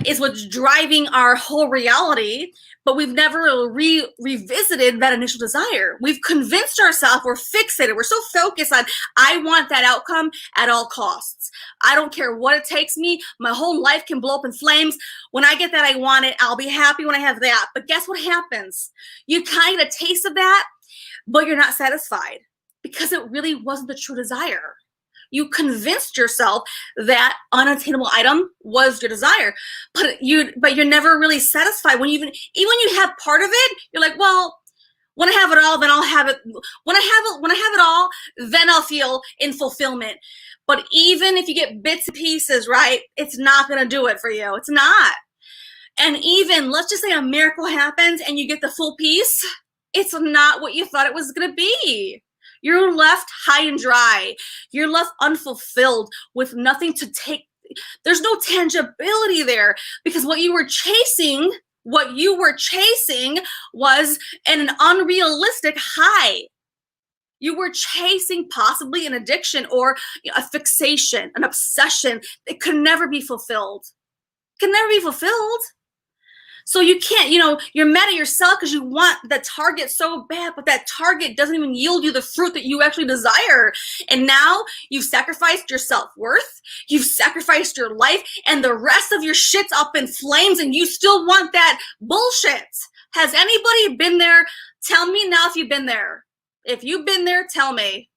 is what's driving our whole reality, but we've never revisited that initial desire. We've convinced ourselves, we're fixated, we're so focused on, I want that outcome at all costs. I don't care what it takes me. My whole life can blow up in flames. When I get that, I want it. I'll be happy when I have that. But guess what happens? You kind of get a taste of that, but you're not satisfied because it really wasn't the true desire. You convinced yourself that unattainable item was your desire, but you're never really satisfied. When even when you have part of it, you're like, well, when I have it all, then I'll have it. When I have it all, then I'll feel in fulfillment. But even if you get bits and pieces, right, it's not going to do it for you. It's not. And even, let's just say a miracle happens and you get the full piece, it's not what you thought it was going to be. You're left high and dry. You're left unfulfilled with nothing to take. There's no tangibility there, because what you were chasing was an unrealistic high. You were chasing possibly an addiction or a fixation, an obsession. It could never be fulfilled. It can never be fulfilled. So you can't, you're mad at yourself because you want the target so bad, but that target doesn't even yield you the fruit that you actually desire. And now you've sacrificed your self-worth, you've sacrificed your life, and the rest of your shit's up in flames, and you still want that bullshit. Has anybody been there? Tell me now if you've been there. If you've been there, tell me.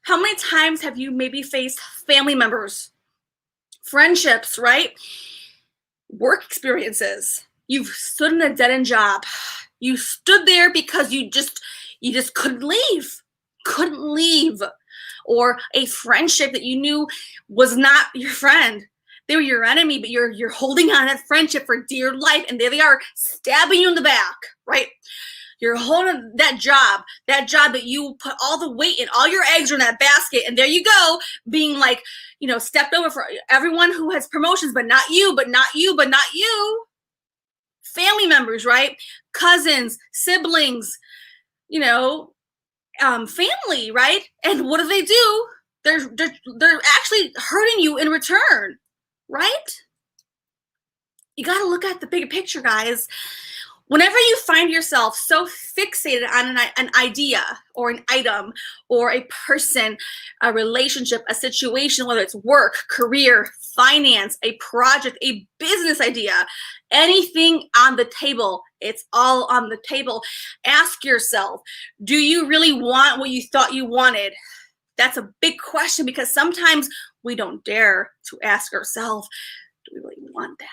How many times have you maybe faced family members, friendships, right? Work experiences. You've stood in a dead-end job. You stood there because you just couldn't leave. Or a friendship that you knew was not your friend. They were your enemy, but you're holding on to that friendship for dear life, and there they are stabbing you in the back, right? You're holding that job that you put all the weight and all your eggs are in that basket, and there you go, being like, stepped over for everyone who has promotions, but not you, but not you, but not you. Family members, right? Cousins, siblings, family, right? And what do? They're actually hurting you in return, right? You got to look at the bigger picture, guys. Whenever you find yourself so fixated on an idea or an item or a person, a relationship, a situation, whether it's work, career, finance, a project, a business idea, anything on the table, it's all on the table. Ask yourself, do you really want what you thought you wanted? That's a big question, because sometimes we don't dare to ask ourselves, do we really want that?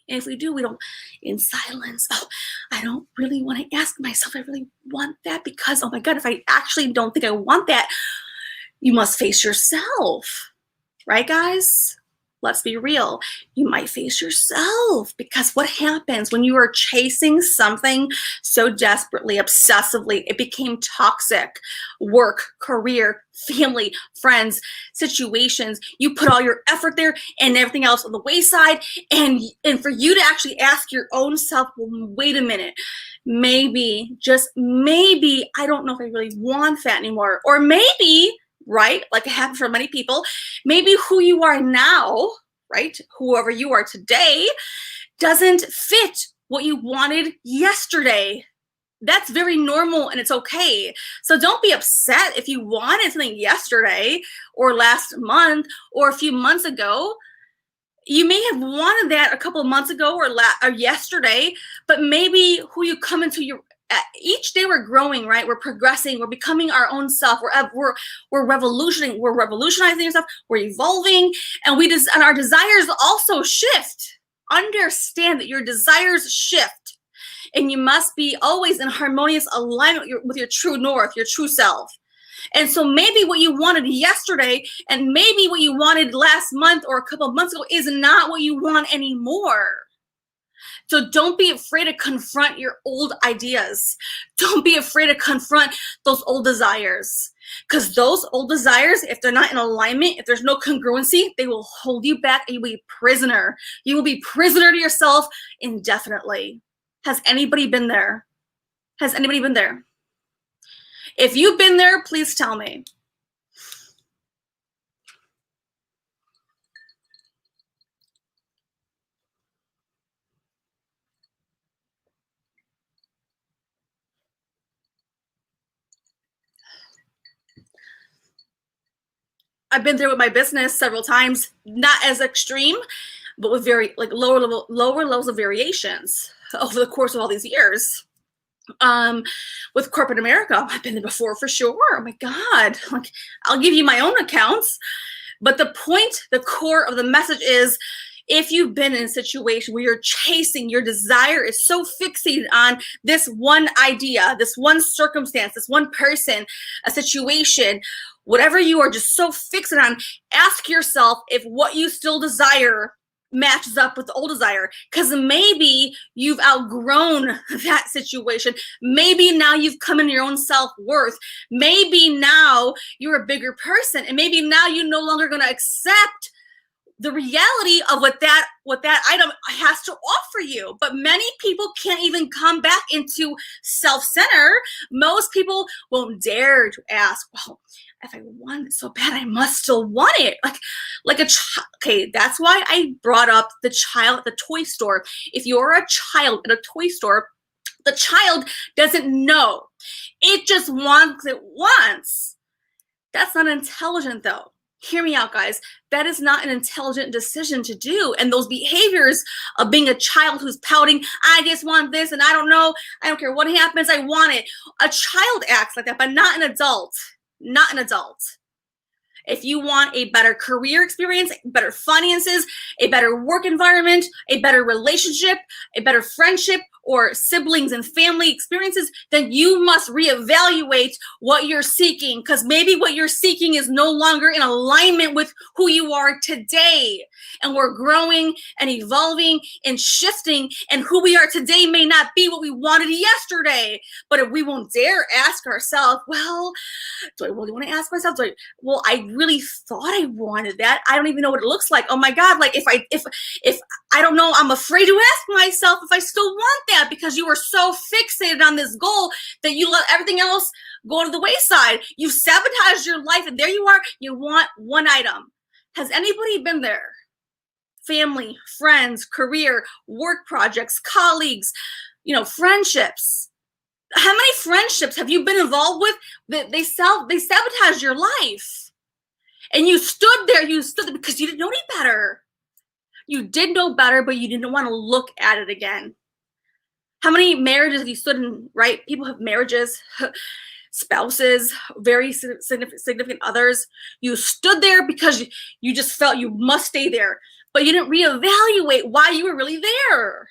And if we do, we don't, in silence. Oh, I don't really want to ask myself, I really want that, because, oh my God, if I actually don't think I want that, you must face yourself. Right, guys? Let's be real. You might face yourself, because what happens when you are chasing something so desperately, obsessively, it became toxic. Work, career, family, friends, situations. You put all your effort there and everything else on the wayside. And for you to actually ask your own self, well, wait a minute, maybe, just maybe, I don't know if I really want that anymore. Or maybe, right? Like it happens for many people. Maybe who you are now, right? Whoever you are today doesn't fit what you wanted yesterday. That's very normal and it's okay. So don't be upset if you wanted something yesterday or last month or a few months ago. You may have wanted that a couple of months ago or yesterday, but maybe who you come into your each day we're growing, right? We're progressing. We're becoming our own self. We're revolutionizing. We're revolutionizing ourselves. We're evolving, and and our desires also shift. Understand that your desires shift, and you must be always in harmonious alignment with your true north, your true self. And so maybe what you wanted yesterday and maybe what you wanted last month or a couple of months ago is not what you want anymore. So don't be afraid to confront your old ideas. Don't be afraid to confront those old desires. Because those old desires, if they're not in alignment, if there's no congruency, they will hold you back and you'll be a prisoner. You will be prisoner to yourself indefinitely. Has anybody been there? Has anybody been there? If you've been there, please tell me. I've been there with my business several times, not as extreme, but with very like lower levels of variations over the course of all these years. With corporate America, I've been there before for sure. Oh my God, like I'll give you my own accounts, but the point, the core of the message is, if you've been in a situation where you're chasing, your desire is so fixated on this one idea, this one circumstance, this one person, a situation, whatever you are just so fixated on, ask yourself if what you still desire matches up with the old desire, because maybe you've outgrown that situation. Maybe now you've come in your own self-worth. Maybe now you're a bigger person, and maybe now you're no longer going to accept the reality of what that item has to offer you. But many people can't even come back into self-center. Most people won't dare to ask, well, if I want it so bad, I must still want it. Like a child. Okay, that's why I brought up the child at the toy store. If you're a child at a toy store, the child doesn't know. It just wants it once. That's not intelligent, though. Hear me out, guys. That is not an intelligent decision to do. And those behaviors of being a child who's pouting, I just want this and I don't know, I don't care what happens, I want it. A child acts like that, but not an adult. Not an adult. If you want a better career experience, better finances, a better work environment, a better relationship, a better friendship, or siblings and family experiences, then you must reevaluate what you're seeking, because maybe what you're seeking is no longer in alignment with who you are today. And we're growing and evolving and shifting, and who we are today may not be what we wanted yesterday. But if we won't dare ask ourselves, well, do I really want to ask myself? Well, I really thought I wanted that. I don't even know what it looks like. Oh my God, like if I don't know, I'm afraid to ask myself if I still want that, because you were so fixated on this goal that you let everything else go to the wayside. You sabotaged your life, and there you are, you want one item. Has anybody been there? family, friends, career, work projects, colleagues, friendships. How many friendships have you been involved with that they sabotage your life? And you stood there because you didn't know any better. You did know better, but you didn't want to look at it again. How many marriages have you stood in, right? People have marriages, spouses, very significant others. You stood there because you just felt you must stay there, but you didn't reevaluate why you were really there.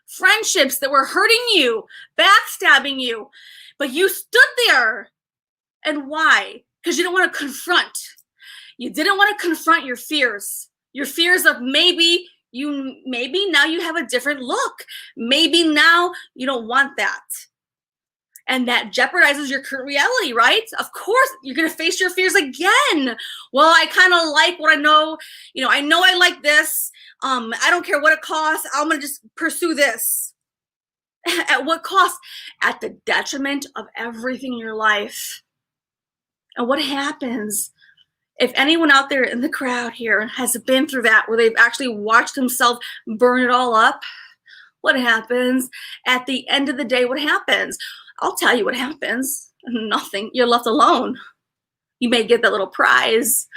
Friendships that were hurting you, backstabbing you, but you stood there. And why? Because you didn't want to confront. You didn't want to confront your fears. Your fears of maybe now you have a different look. Maybe now you don't want that. And that jeopardizes your current reality, right? Of course, you're going to face your fears again. Well, I kind of like what I know. I know I like this. I don't care what it costs. I'm going to just pursue this. At what cost? At the detriment of everything in your life. And what happens if anyone out there in the crowd here has been through that, where they've actually watched themselves burn it all up? What happens at the end of the day? What happens? I'll tell you what happens. Nothing. You're left alone. You may get that little prize.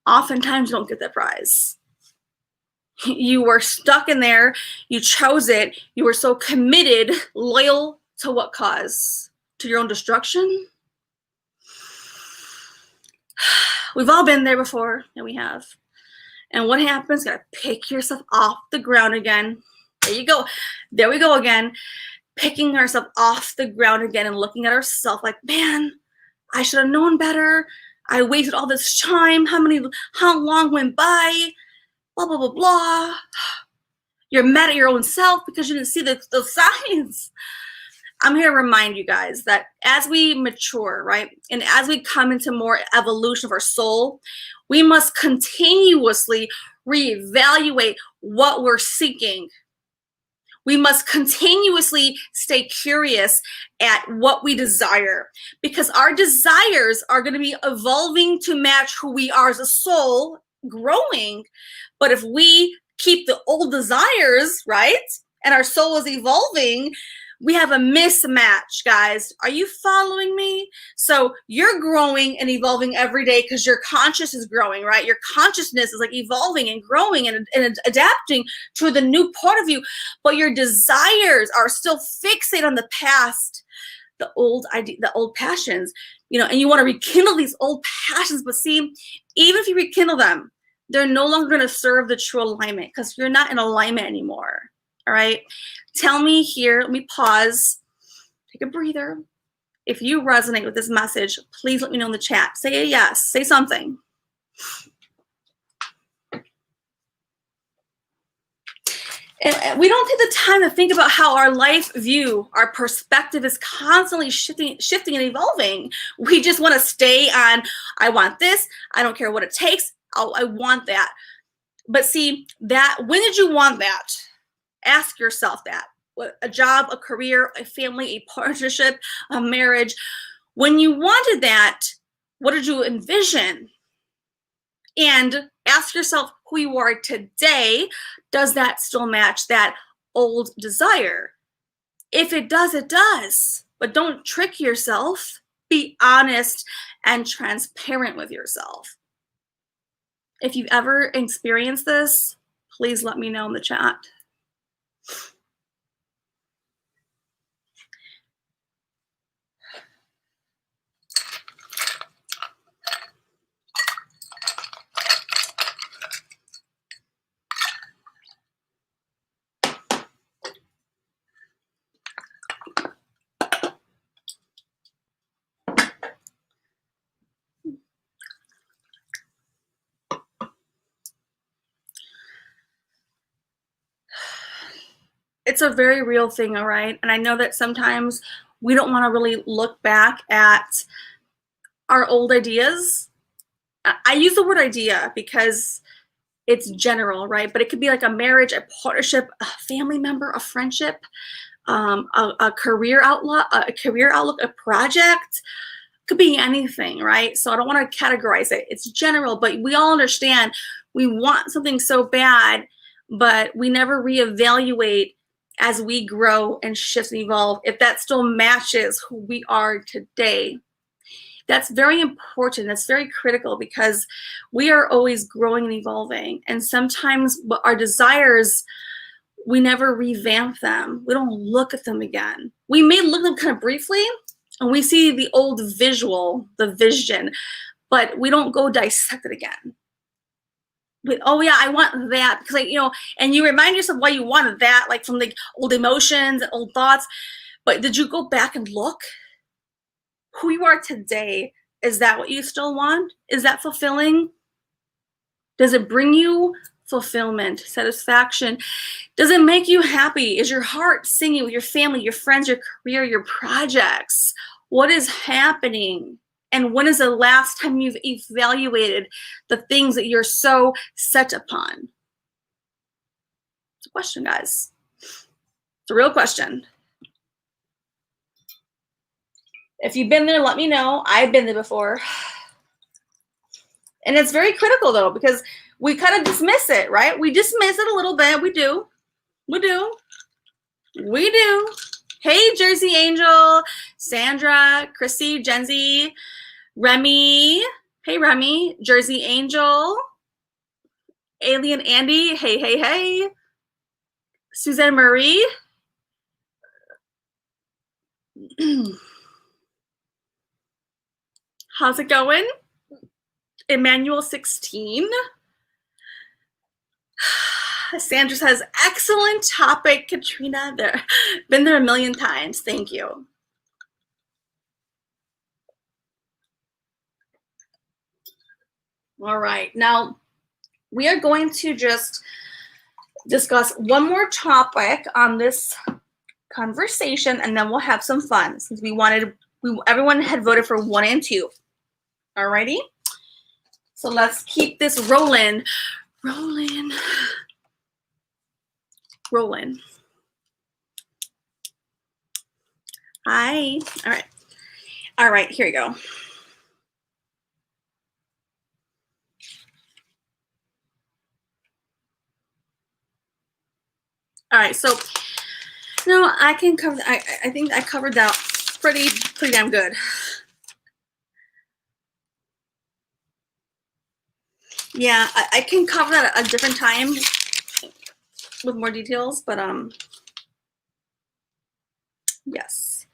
Oftentimes you don't get that prize. You were stuck in there. You chose it. You were so committed, loyal to what cause? To your own destruction? We've all been there before, and we have. And what happens? You gotta pick yourself off the ground again. There you go. There we go again. Picking ourselves off the ground again and looking at ourselves like, man, I should have known better. I wasted all this time. How long went by? Blah, blah, blah, blah. You're mad at your own self because you didn't see those signs. I'm here to remind you guys that as we mature, right, and as we come into more evolution of our soul, we must continuously reevaluate what we're seeking. We must continuously stay curious at what we desire, because our desires are going to be evolving to match who we are as a soul, growing. But if we keep the old desires, right, and our soul is evolving, we have a mismatch, guys. Are you following me? So you're growing and evolving every day because your conscious is growing, right? Your consciousness is like evolving and growing and adapting to the new part of you. But your desires are still fixated on the past, the old idea, the old passions, and you want to rekindle these old passions. But see, even if you rekindle them, they're no longer going to serve the true alignment because you're not in alignment anymore. All right. Tell me here, let me pause, take a breather. If you resonate with this message, please let me know in the chat. Say a yes, say something. And we don't take the time to think about how our life view, our perspective is constantly shifting and evolving. We just want to stay on, I want this, I don't care what it takes, I want that. But see, when did you want that? Ask yourself that. A job, a career, a family, a partnership, a marriage. When you wanted that, what did you envision? And ask yourself who you are today. Does that still match that old desire? If it does, it does. But don't trick yourself. Be honest and transparent with yourself. If you've ever experienced this, please let me know in the chat. It's a very real thing, all right? And I know that sometimes we don't want to really look back at our old ideas. I use the word idea because it's general, right? But it could be like a marriage, a partnership, a family member, a friendship, a career outlook, a project. Could be anything, right? So I don't want to categorize it. It's general, but we all understand We want something so bad, but we never reevaluate as we grow and shift and evolve if that still matches who we are today. That's very important. That's very critical because we are always growing and evolving. And sometimes our desires, we never revamp them. We don't look at them again. We may look at them kind of briefly and we see the old visual, the vision, but we don't go dissect it again. But, oh yeah, I want that because, like, you know, and you remind yourself why you wanted that, like from like old emotions and old thoughts. But did you go back and look? Who you are today, is that what you still want? Is that fulfilling? Does it bring you fulfillment, satisfaction? Does it make you happy? Is your heart singing with your family, your friends, your career, your projects? What is happening? And when is the last time you've evaluated the things that you're so set upon? It's a question, guys. It's a real question. If you've been there, let me know. I've been there before. And it's very critical, though, because we kind of dismiss it, right? We dismiss it a little bit. We do. We do. We do. Hey, Jersey Angel, Sandra, Chrissy, Genzy, Remy. Hey, Remy. Jersey Angel. Alien Andy. Hey, hey, hey. Suzanne Marie. How's it going? Emmanuel 16. Sandra says, excellent topic, Katrina. Been there a million times. Thank you. All right. Now, we are going to just discuss one more topic on this conversation, and then we'll have some fun since everyone had voted for 1 and 2. Alrighty, so let's keep this rolling. Hi. All right, here we go. All right, so no, I can cover. I think I covered that pretty damn good. Yeah, I can cover that at a different time with more details, but yes.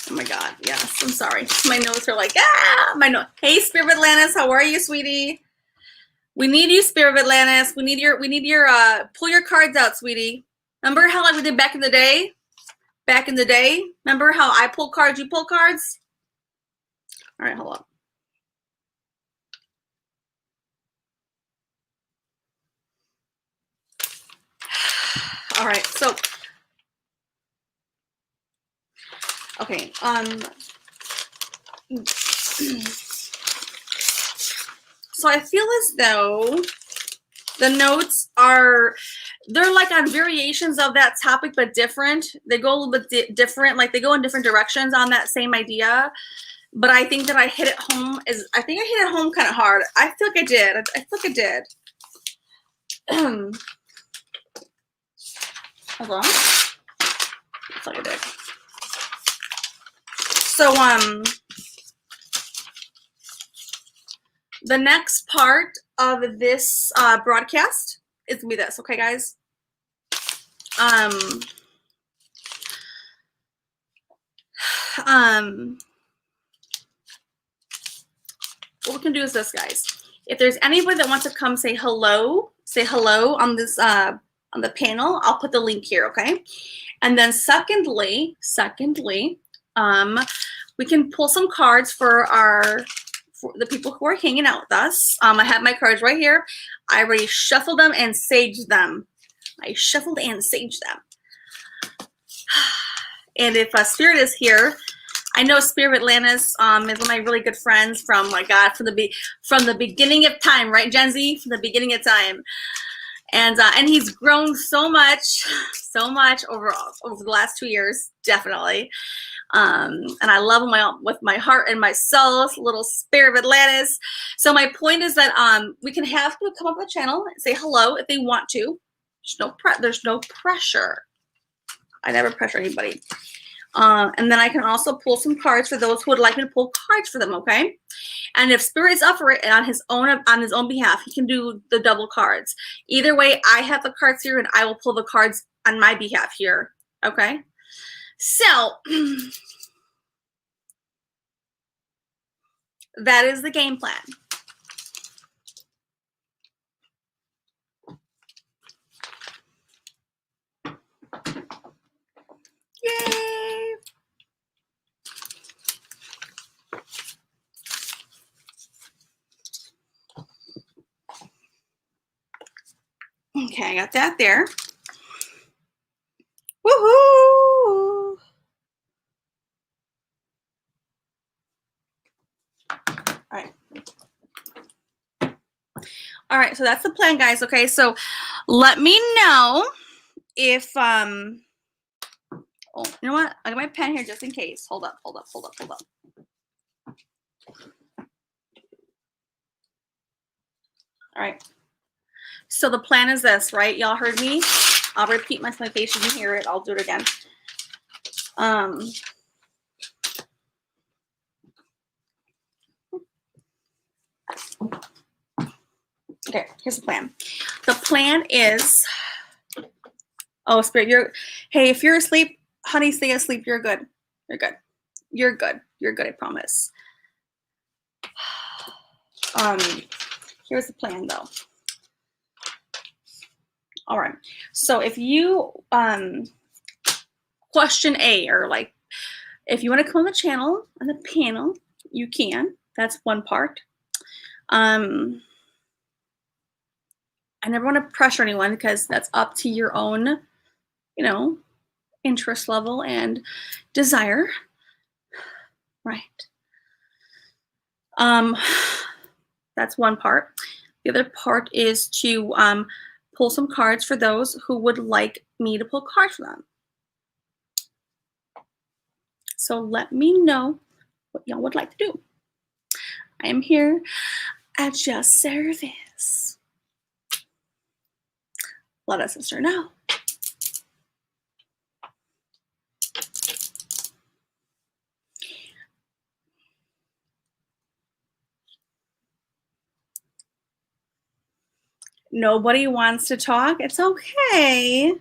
Oh my God, yes, I'm sorry. My notes are like, my note. Hey, Spirit of Atlantis, how are you, sweetie? We need you, Spirit of Atlantis. We need your pull your cards out, sweetie. Remember how like we did back in the day? Remember how I pull cards, you pull cards? All right, hold on. All right, so okay, so I feel as though the notes they're like on variations of that topic, but different. They go a little bit different, like they go in different directions on that same idea. But I think that I hit it home kind of hard. I feel like I did. I feel like I did. Hold on. Looks like I did. So the next part of this broadcast is gonna be this, okay, guys? What we can do is this, guys. If there's anybody that wants to come say hello on this on the panel, I'll put the link here, okay? And then secondly, we can pull some cards for the people who are hanging out with us. I have my cards right here. I already shuffled them and saged them. And if Spirit is here, I know Spirit Atlantis is one of my really good friends from, my God, from the beginning of time, right, Gen Z? From the beginning of time. And he's grown so much over the last 2 years, definitely. And I love them with my heart and my soul, little spirit of Atlantis. So my point is that we can have people come up the channel and say hello if they want to. There's no pressure. I never pressure anybody. And then I can also pull some cards for those who would like me to pull cards for them, okay? And if Spirit's up for it on his own behalf, he can do the double cards. Either way, I have the cards here and I will pull the cards on my behalf here, okay? So that is the game plan. Yay! Okay, I got that there. Woohoo! All right, so that's the plan, guys. Okay, so let me know if oh, you know what? I got my pen here just in case. Hold up. All right. So the plan is this, right? Y'all heard me. I'll repeat myself in case you didn't hear it. I'll do it again. Okay, here's the plan. The plan is, oh, Spirit, hey, if you're asleep, honey, stay asleep. You're good. You're good. You're good. You're good, I promise. Here's the plan, though. All right. So if you, question A, or like, if you want to come on the channel, on the panel, you can. That's one part. I never want to pressure anyone because that's up to your own, you know, interest level and desire. Right. That's one part. The other part is to pull some cards for those who would like me to pull cards for them. So let me know what y'all would like to do. I am here at your service. Let us sister know. Nobody wants to talk? It's okay.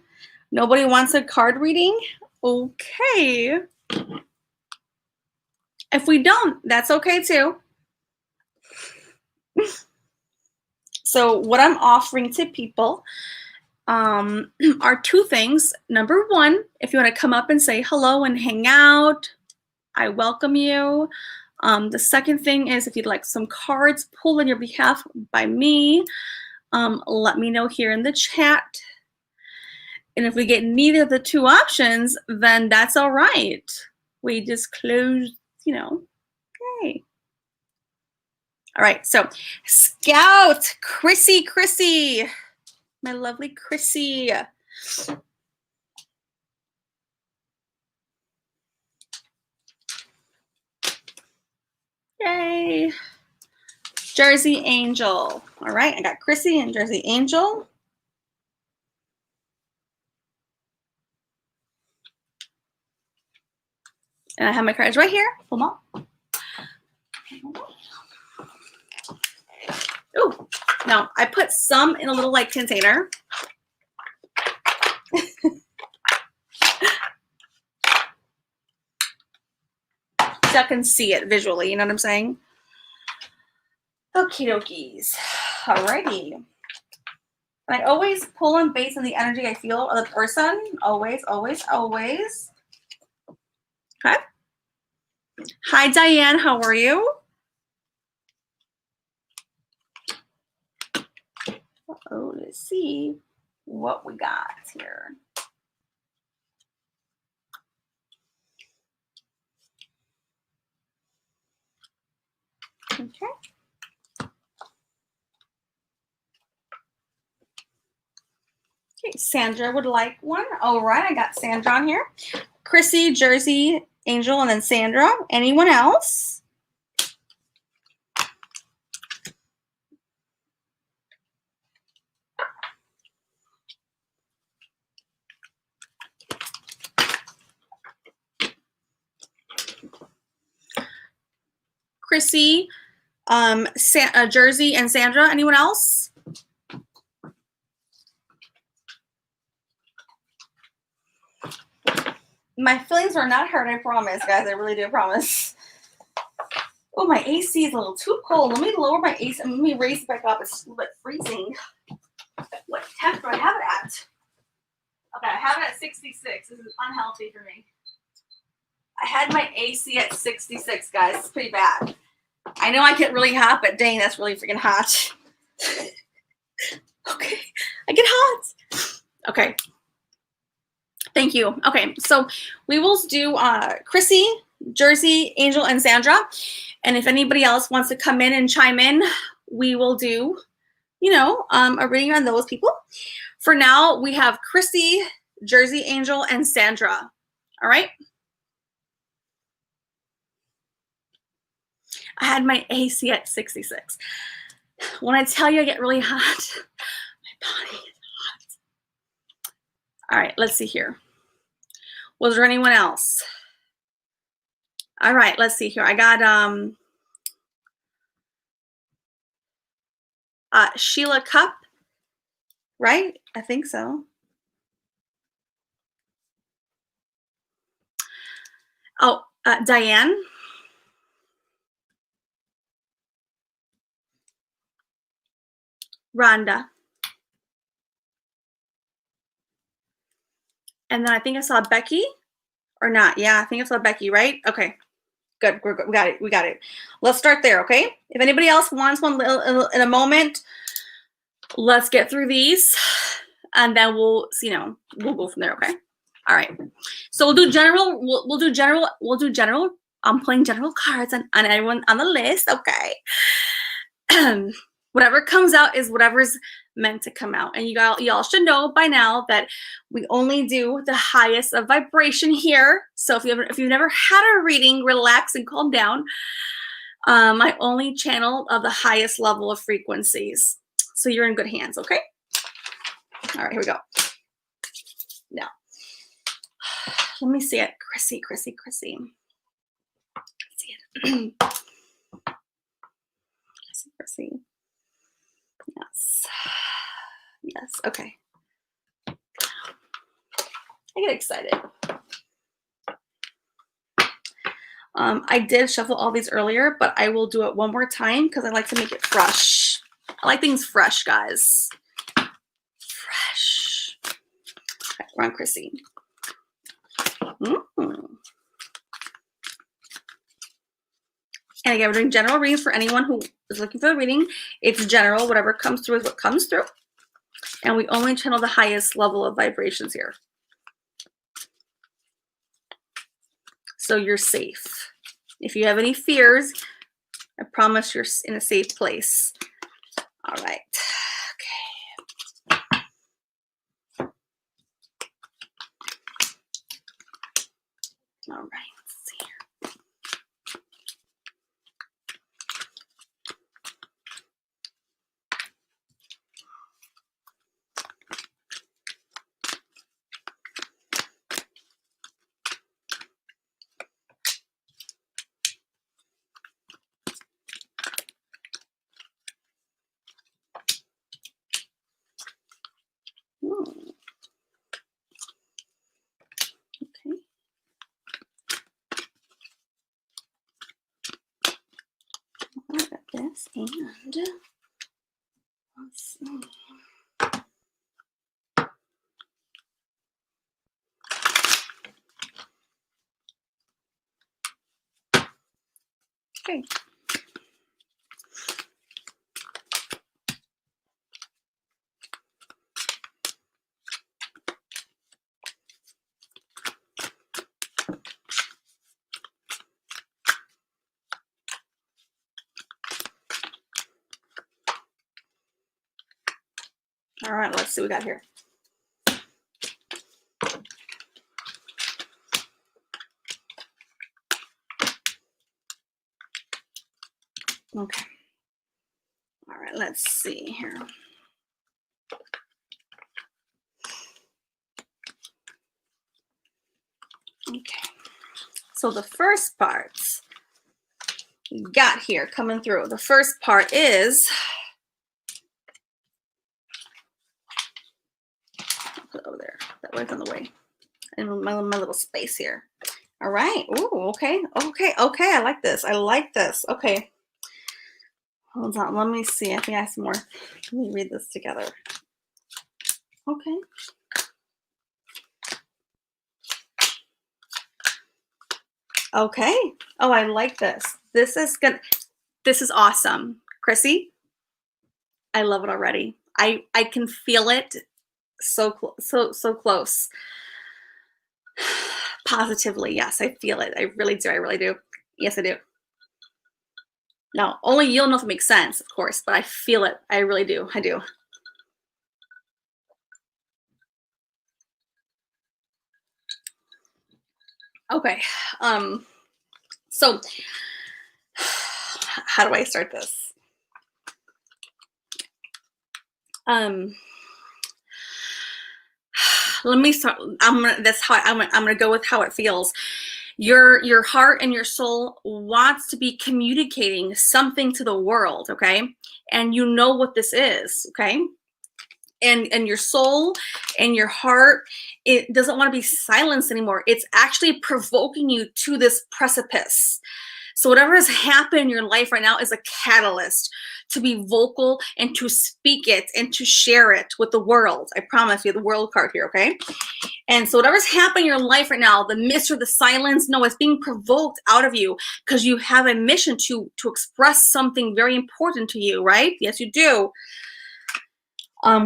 Nobody wants a card reading? Okay. If we don't, that's okay too. So what I'm offering to people are two things. Number one, if you want to come up and say hello and hang out, I welcome you. The second thing is if you'd like some cards pulled on your behalf by me, let me know here in the chat. And if we get neither of the two options, then that's all right. We just close, you know, okay. All right, so Scout, Chrissy, my lovely Chrissy. Yay. Jersey Angel. All right, I got Chrissy and Jersey Angel. And I have my cards right here. Hold on. Ooh, now I put some in a little like container. So I can see it visually, you know what I'm saying? Okie dokies. Alrighty. And I always pull in based on the energy I feel of the person. Always. Okay. Hi, Diane. How are you? Oh, let's see what we got here. Okay. Okay, Sandra would like one. All right, I got Sandra on here. Chrissy, Jersey, Angel, and then Sandra. Anyone else? Chrissy, Jersey, and Sandra. Anyone else? My feelings are not hurt, I promise, guys. I really do promise. Oh, my AC is a little too cold. Let me lower my AC and let me raise it back up. It's a little bit freezing. What temp do I have it at? Okay, I have it at 66. This is unhealthy for me. I had my AC at 66, guys. It's pretty bad. I know I get really hot, but dang, that's really freaking hot. Okay, I get hot. Okay. Thank you. Okay, so we will do Chrissy, Jersey, Angel, and Sandra. And if anybody else wants to come in and chime in, we will do, a reading on those people. For now, we have Chrissy, Jersey, Angel, and Sandra. All right? I had my AC at 66. When I tell you I get really hot, my body is hot. All right, let's see here. Was there anyone else? All right, let's see here. I got Sheila Cup, right? I think so. Oh, Diane. Rhonda. And then I think I saw Becky or not. Yeah, I think I saw Becky, right? Okay, good. We're good. We got it. We got it. Let's start there, okay? If anybody else wants one in a moment, let's get through these and then we'll go from there, okay? All right. So we'll do general. We'll do general. We'll do general. I'm playing general cards on everyone on the list, okay? Whatever comes out is whatever's meant to come out. And y'all should know by now that we only do the highest of vibration here. So if you've never had a reading, relax and calm down. I only channel of the highest level of frequencies. So you're in good hands, okay? All right, here we go. Now, let me see it. Chrissy. See it. Chrissy. Yes. Okay. I get excited. I did shuffle all these earlier, but I will do it one more time because I like to make it fresh. I like things fresh, guys. Fresh. Okay, we're on Chrissy. And again, we're doing general readings for anyone who is looking for the reading. It's general. Whatever comes through is what comes through. And we only channel the highest level of vibrations here. So you're safe. If you have any fears, I promise you're in a safe place. All right. Okay. All right. Let's see here. Okay. I got this and let's see. Okay. All right, let's see what we got here. Okay. All right, let's see here. Okay. So the first part we got here coming through. The first part is, I'll put it over there. That way it's on the way. In my little space here. All right. Ooh, okay. Okay. Okay. I like this. I like this. Okay. Hold on. Let me see. I think I have some more. Let me read this together. Okay. Okay. Oh, I like this. This is good. This is awesome. Chrissy, I love it already. I can feel it so close. Positively, yes, I feel it. I really do. I really do. Yes, I do. No, only you'll know if it makes sense, of course, but I feel it. I really do. I do. Okay. So how do I start this? Let me start. I'm gonna go with how it feels. Your heart and your soul wants to be communicating something to the world, okay? And you know what this is, okay? And your soul and your heart, it doesn't want to be silenced anymore. It's actually provoking you to this precipice. So whatever has happened in your life right now is a catalyst to be vocal and to speak it and to share it with the world. I promise you, the world card here, okay? And so whatever's happening in your life right now, the mist or the silence, no, it's being provoked out of you because you have a mission to express something very important to you, right? Yes, you do.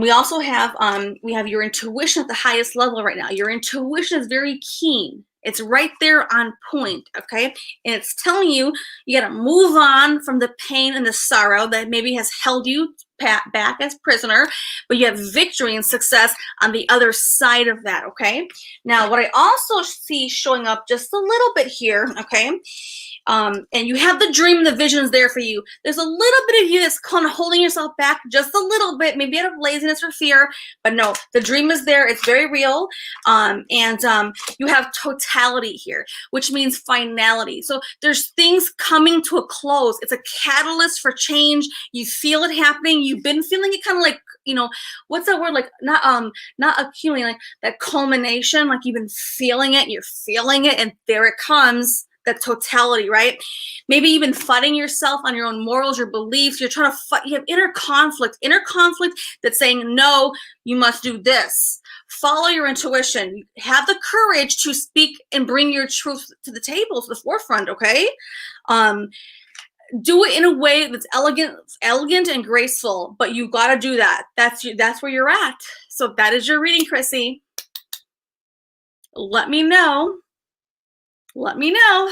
We also have your intuition at the highest level right now. Your intuition is very keen. It's right there on point, okay? And it's telling you you got to move on from the pain and the sorrow that maybe has held you back as prisoner, but you have victory and success on the other side of that, okay? Now, what I also see showing up just a little bit here, okay? And you have the dream and the visions there for you. There's a little bit of you that's kind of holding yourself back just a little bit, maybe out of laziness or fear, but no, the dream is there. It's very real. You have totality here, which means finality. So there's things coming to a close. It's a catalyst for change. You feel it happening. You've been feeling it kind of like, what's that word? Like not accumulating, like that culmination, like you've been feeling it, you're feeling it, and there it comes. That totality, right? Maybe you've been fighting yourself on your own morals, your beliefs. You're trying to fight. You have inner conflict that's saying, no, you must do this. Follow your intuition. Have the courage to speak and bring your truth to the table, to the forefront, okay? Do it in a way that's elegant and graceful, but you got to do that. That's where you're at. So that is your reading, Chrissy. Let me know. Let me know.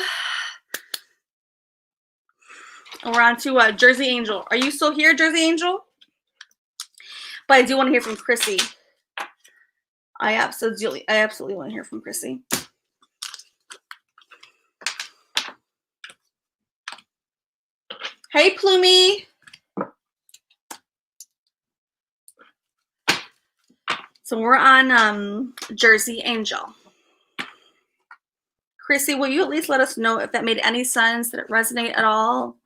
We're on to Jersey Angel. Are you still here, Jersey Angel? But I do want to hear from Chrissy. I absolutely want to hear from Chrissy. Hey, Plumie. So we're on Jersey Angel. Chrissy, will you at least let us know if that made any sense? Did it resonate at all?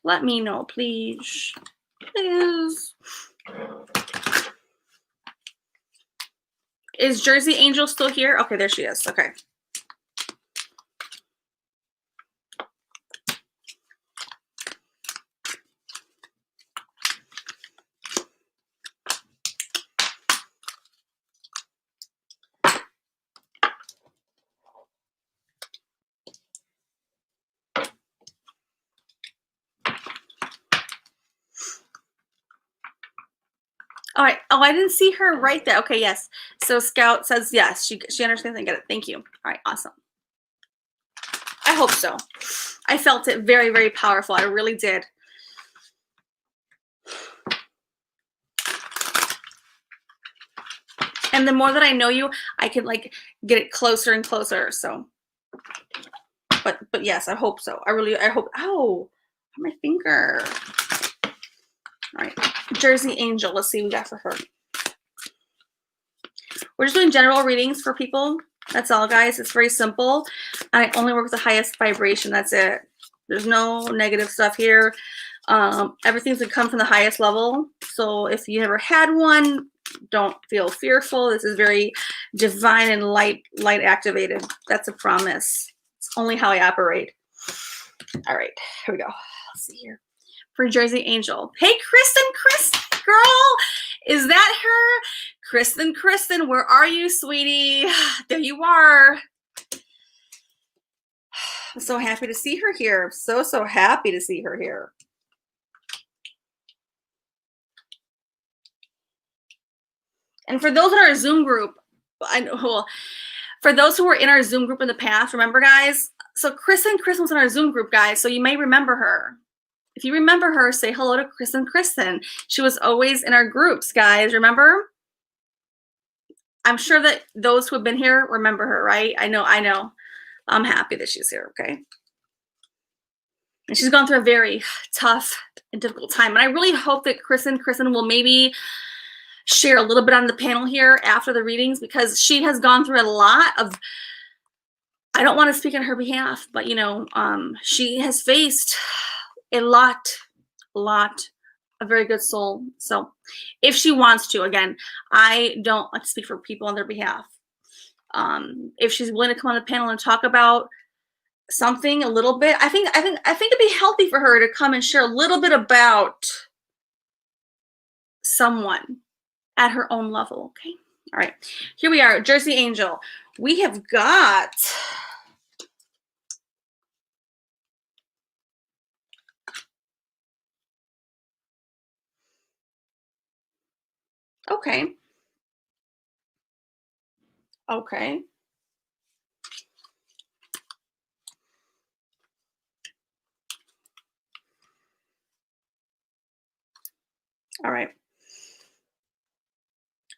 Let me know, please. Please. Is Jersey Angel still here? Okay, there she is. Okay. All right. Oh, I didn't see her right there. Okay, yes. So Scout says yes. She understands and get it. Thank you. All right, awesome. I hope so. I felt it very, very powerful. I really did. And the more that I know you, I can like get it closer and closer. So But yes, I hope so. I hope. Oh, my finger. All right, Jersey Angel. Let's see what we got for her. We're just doing general readings for people. That's all, guys. It's very simple. I only work with the highest vibration. That's it. There's no negative stuff here. Everything's gonna come from the highest level. So if you never had one, don't feel fearful. This is very divine and light activated. That's a promise. It's only how I operate. All right, here we go. Let's see here. For Jersey Angel. Hey, Kristen, girl. Is that her? Kristen, where are you, sweetie? There you are. I'm so happy to see her here. So happy to see her here. And for those in our Zoom group, I know, for those who were in our Zoom group in the past, remember, guys? So Kristen was in our Zoom group, guys, so you may remember her. If you remember her, say hello to Kristen. She was always in our groups, guys, remember? I'm sure that those who have been here remember her, right? I know. I'm happy that she's here, okay? And she's gone through a very tough and difficult time. And I really hope that Kristen will maybe share a little bit on the panel here after the readings, because she has gone through a lot of, I don't want to speak on her behalf, but you know, she has faced a lot, a very good soul. So if she wants to, again, I don't like to speak for people on their behalf. If she's willing to come on the panel and talk about something a little bit, I think it'd be healthy for her to come and share a little bit about someone at her own level. Okay. All right. Here we are, Jersey Angel. We have got okay. All right.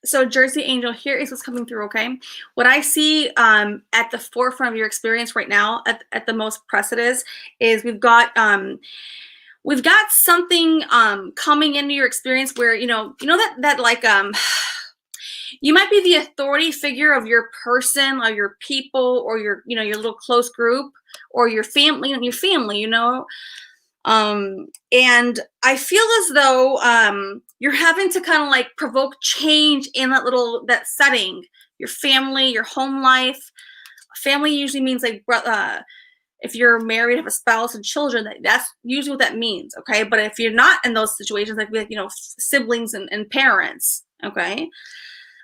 So Jersey Angel, here is what's coming through, okay? What I see at the forefront of your experience right now, at the most precipice, is we've got something coming into your experience where, you know that like you might be the authority figure of your person or your people or your little close group or your family, you know. And I feel as though you're having to kind of like provoke change in that setting, your family, your home life. Family usually means like if you're married, have a spouse and children, that's usually what that means, okay? But if you're not in those situations, like siblings and parents, okay?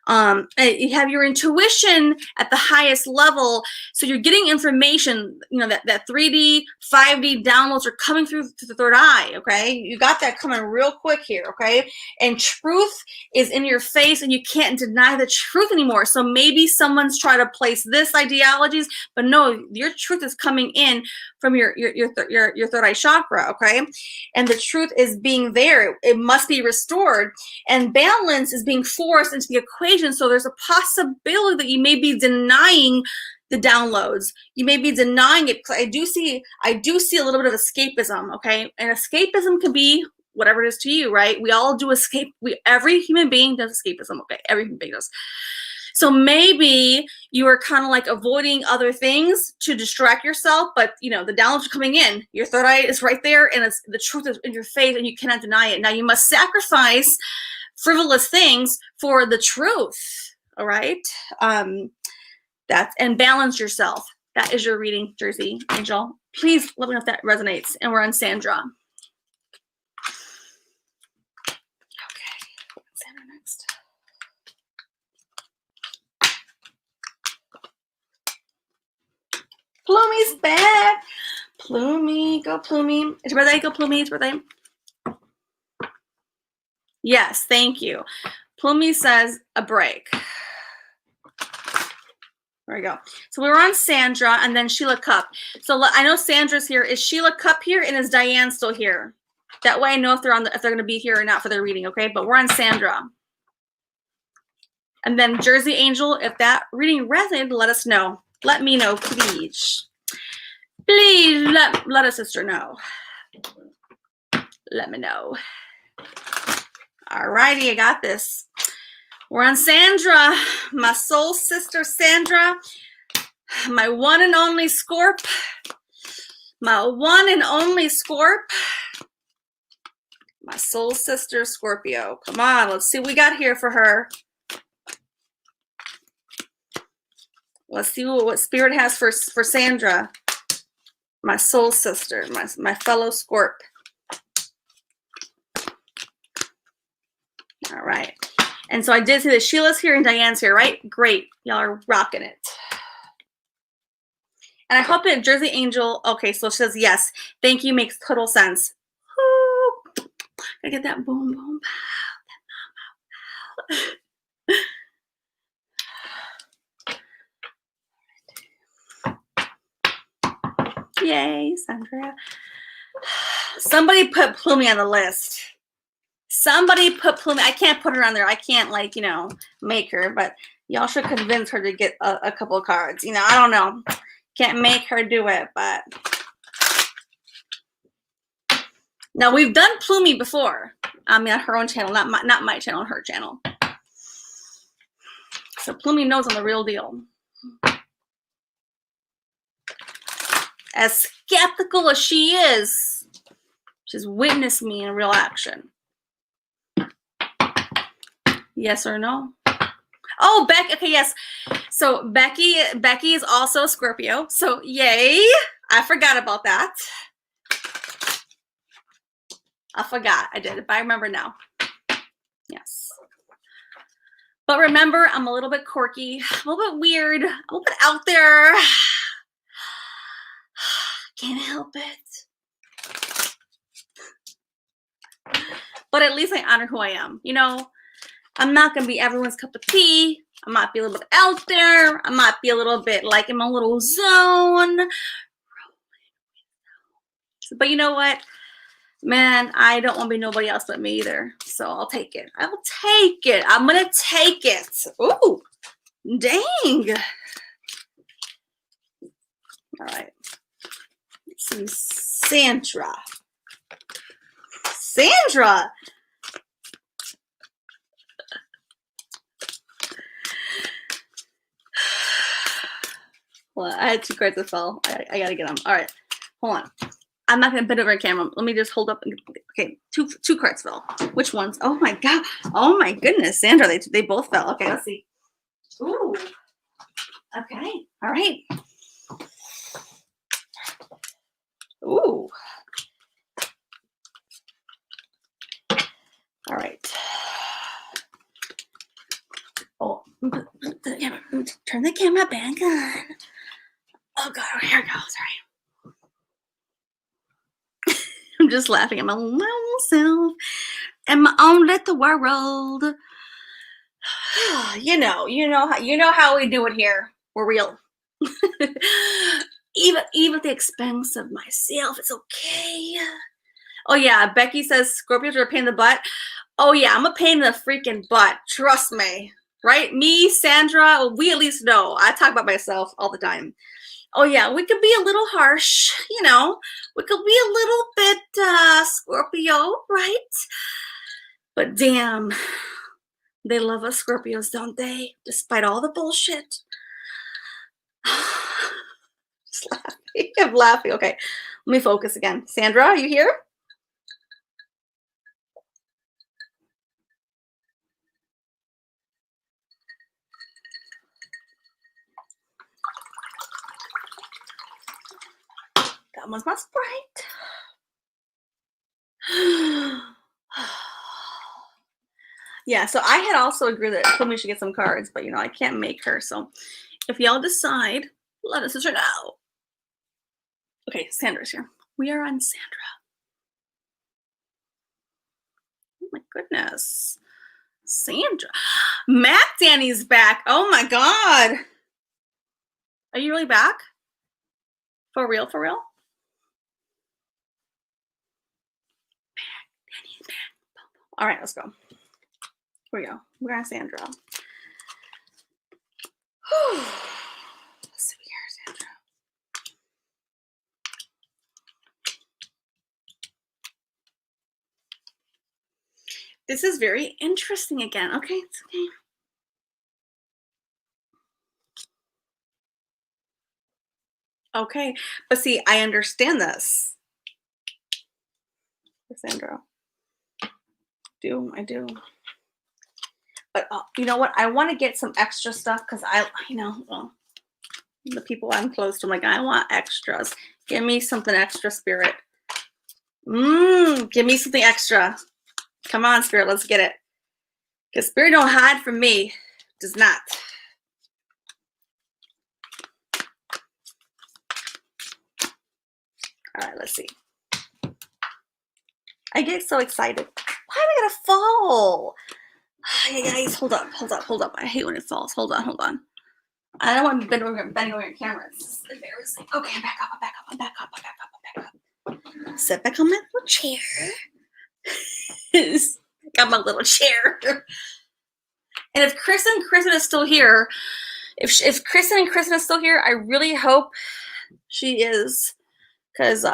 You have your intuition at the highest level, so you're getting information, that 3D 5D downloads are coming through to the third eye, okay? You got that coming real quick here, okay? And truth is in your face and you can't deny the truth anymore. So maybe someone's trying to place this ideologies, but no, your truth is coming in from your third eye chakra, okay? And the truth is being there. It must be restored, and balance is being forced into the equation. So there's a possibility that you may be denying the downloads. You may be denying it. I do see a little bit of escapism, okay? And escapism can be whatever it is to you, right? We all do escape. Every human being does escapism, okay? Every human being does. So maybe you are kind of like avoiding other things to distract yourself, but the downloads are coming in. Your third eye is right there, and the truth is in your face, and you cannot deny it. Now you must sacrifice frivolous things for the truth. All right, and balance yourself. That is your reading, Jersey Angel. Please let me know if that resonates. And we're on Sandra. Okay, Sandra next. Plumy's back. Plumy, go Plumy. It's your birthday, go Plumy, it's your birthday. Yes, thank you. Plumy says a break. There we go. So we were on Sandra and then Sheila Cup. So I know Sandra's here. Is Sheila Cup here, and is Diane still here? That way I know if they're going to be here or not for their reading, okay? But we're on Sandra. And then Jersey Angel, if that reading resonated, let us know. Let me know, please. Please let a sister know. Let me know. Alrighty, I got this. We're on Sandra, my soul sister Sandra, my one and only Scorp, my one and only Scorp, my soul sister Scorpio. Come on, let's see what we got here for her. Let's see what Spirit has for Sandra, my soul sister, my fellow Scorp. All right. And so I did see that Sheila's here and Diane's here, right? Great. Y'all are rocking it. And I hope that Jersey Angel, okay, so she says yes. Thank you, makes total sense. Woo. Gotta get that boom, boom, pow. Yay, Sandra. Somebody put Plumie on the list. Somebody put Plumie. I can't put her on there. I can't, like, you know, make her, but y'all should convince her to get a couple of cards. You know, I don't know. Can't make her do it, but. Now, we've done Plumie before. I mean, on her own channel, not my channel, her channel. So Plumie knows I'm the real deal. As skeptical as she is, she's witnessed me in real action. Yes or no? Oh, Becky. Okay, yes. So Becky is also Scorpio. So yay! I forgot about that. I forgot. I did, but I remember now. Yes. But remember, I'm a little bit quirky, a little bit weird, a little bit out there. Can't help it. But at least I honor who I am. You know, I'm not going to be everyone's cup of tea. I might be a little bit out there. I might be a little bit like in my little zone. But you know what? Man, I don't want to be nobody else but me either. So I'll take it. I'll take it. I'm going to take it. Ooh, dang. All right. Some Sandra. Sandra. Well, I had two cards that fell. I got to get them. All right. Hold on. I'm not going to bend over camera. Let me just hold up. Okay, two cards fell. Which ones? Oh, my God. Oh, my goodness. Sandra, they both fell. Okay, let's see. Ooh. Okay. All right. Ooh. All right. Oh, turn the camera back on. Oh, God. Here it goes. Sorry. I'm just laughing at my little self and my own little world. You know how we do it here. We're real. even at the expense of myself, it's okay. Oh yeah, Becky says Scorpios are a pain in the butt. Oh yeah, I'm a pain in the freaking butt. Trust me. Right? Me, Sandra, we at least know. I talk about myself all the time. Oh yeah, we could be a little harsh, you know. We could be a little bit Scorpio, right? But damn, they love us Scorpios, don't they? Despite all the bullshit. Just laughing. I'm laughing. Okay, let me focus again. Sandra, are you here? That one's my Sprite. Yeah, so I had also agreed that Plumie should get some cards, but you know, I can't make her. So if y'all decide, let us know. Okay, Sandra's here. We are on Sandra. Oh my goodness. Sandra. Mac Danny's back. Oh my God. Are you really back? For real, for real? Danny's back. All right, let's go. Here we go. We're on Sandra. Let's see here. This is very interesting again. Okay, it's okay. Okay, but see, I understand this, Cassandra. I do. But you know what? I want to get some extra stuff because you know, well, the people I'm close to, I'm like, I want extras. Give me something extra, Spirit. Give me something extra. Come on, Spirit, let's get it. Because Spirit don't hide from me. Does not. All right, let's see. I get so excited. Why am I gonna fall? Hey guys, hold up. I hate when it falls. Hold on. I don't want to bend over your camera. It's embarrassing. Okay, I'm back up. Sit back on my little chair. Got my little chair. And if Kristen is still here, if Kristen is still here, I really hope she is, because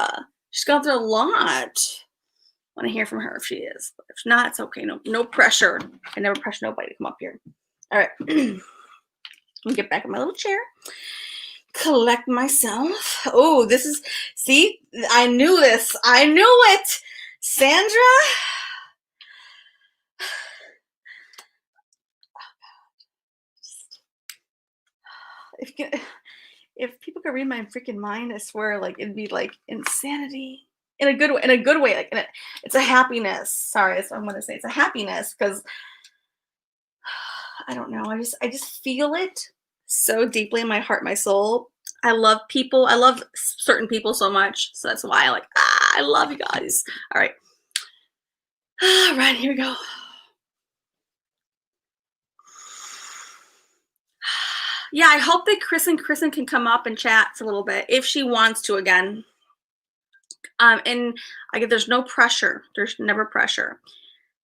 she's gone through a lot. I want to hear from her if she is. But if not, it's okay. No pressure. I never pressure nobody to come up here. All right. Let me get back in my little chair. Collect myself. Oh, this is, see, I knew this. I knew it. Sandra. If people could read my freaking mind, I swear, like, it'd be like insanity in a good way. Like, it's a happiness. Sorry, that's what I'm gonna say. It's a happiness because I don't know. I just feel it so deeply in my heart, my soul. I love people. I love certain people so much. So that's why I love you guys. All right. All right, here we go. Yeah, I hope that Kristen can come up and chat for a little bit if she wants to again. And there's no pressure. There's never pressure.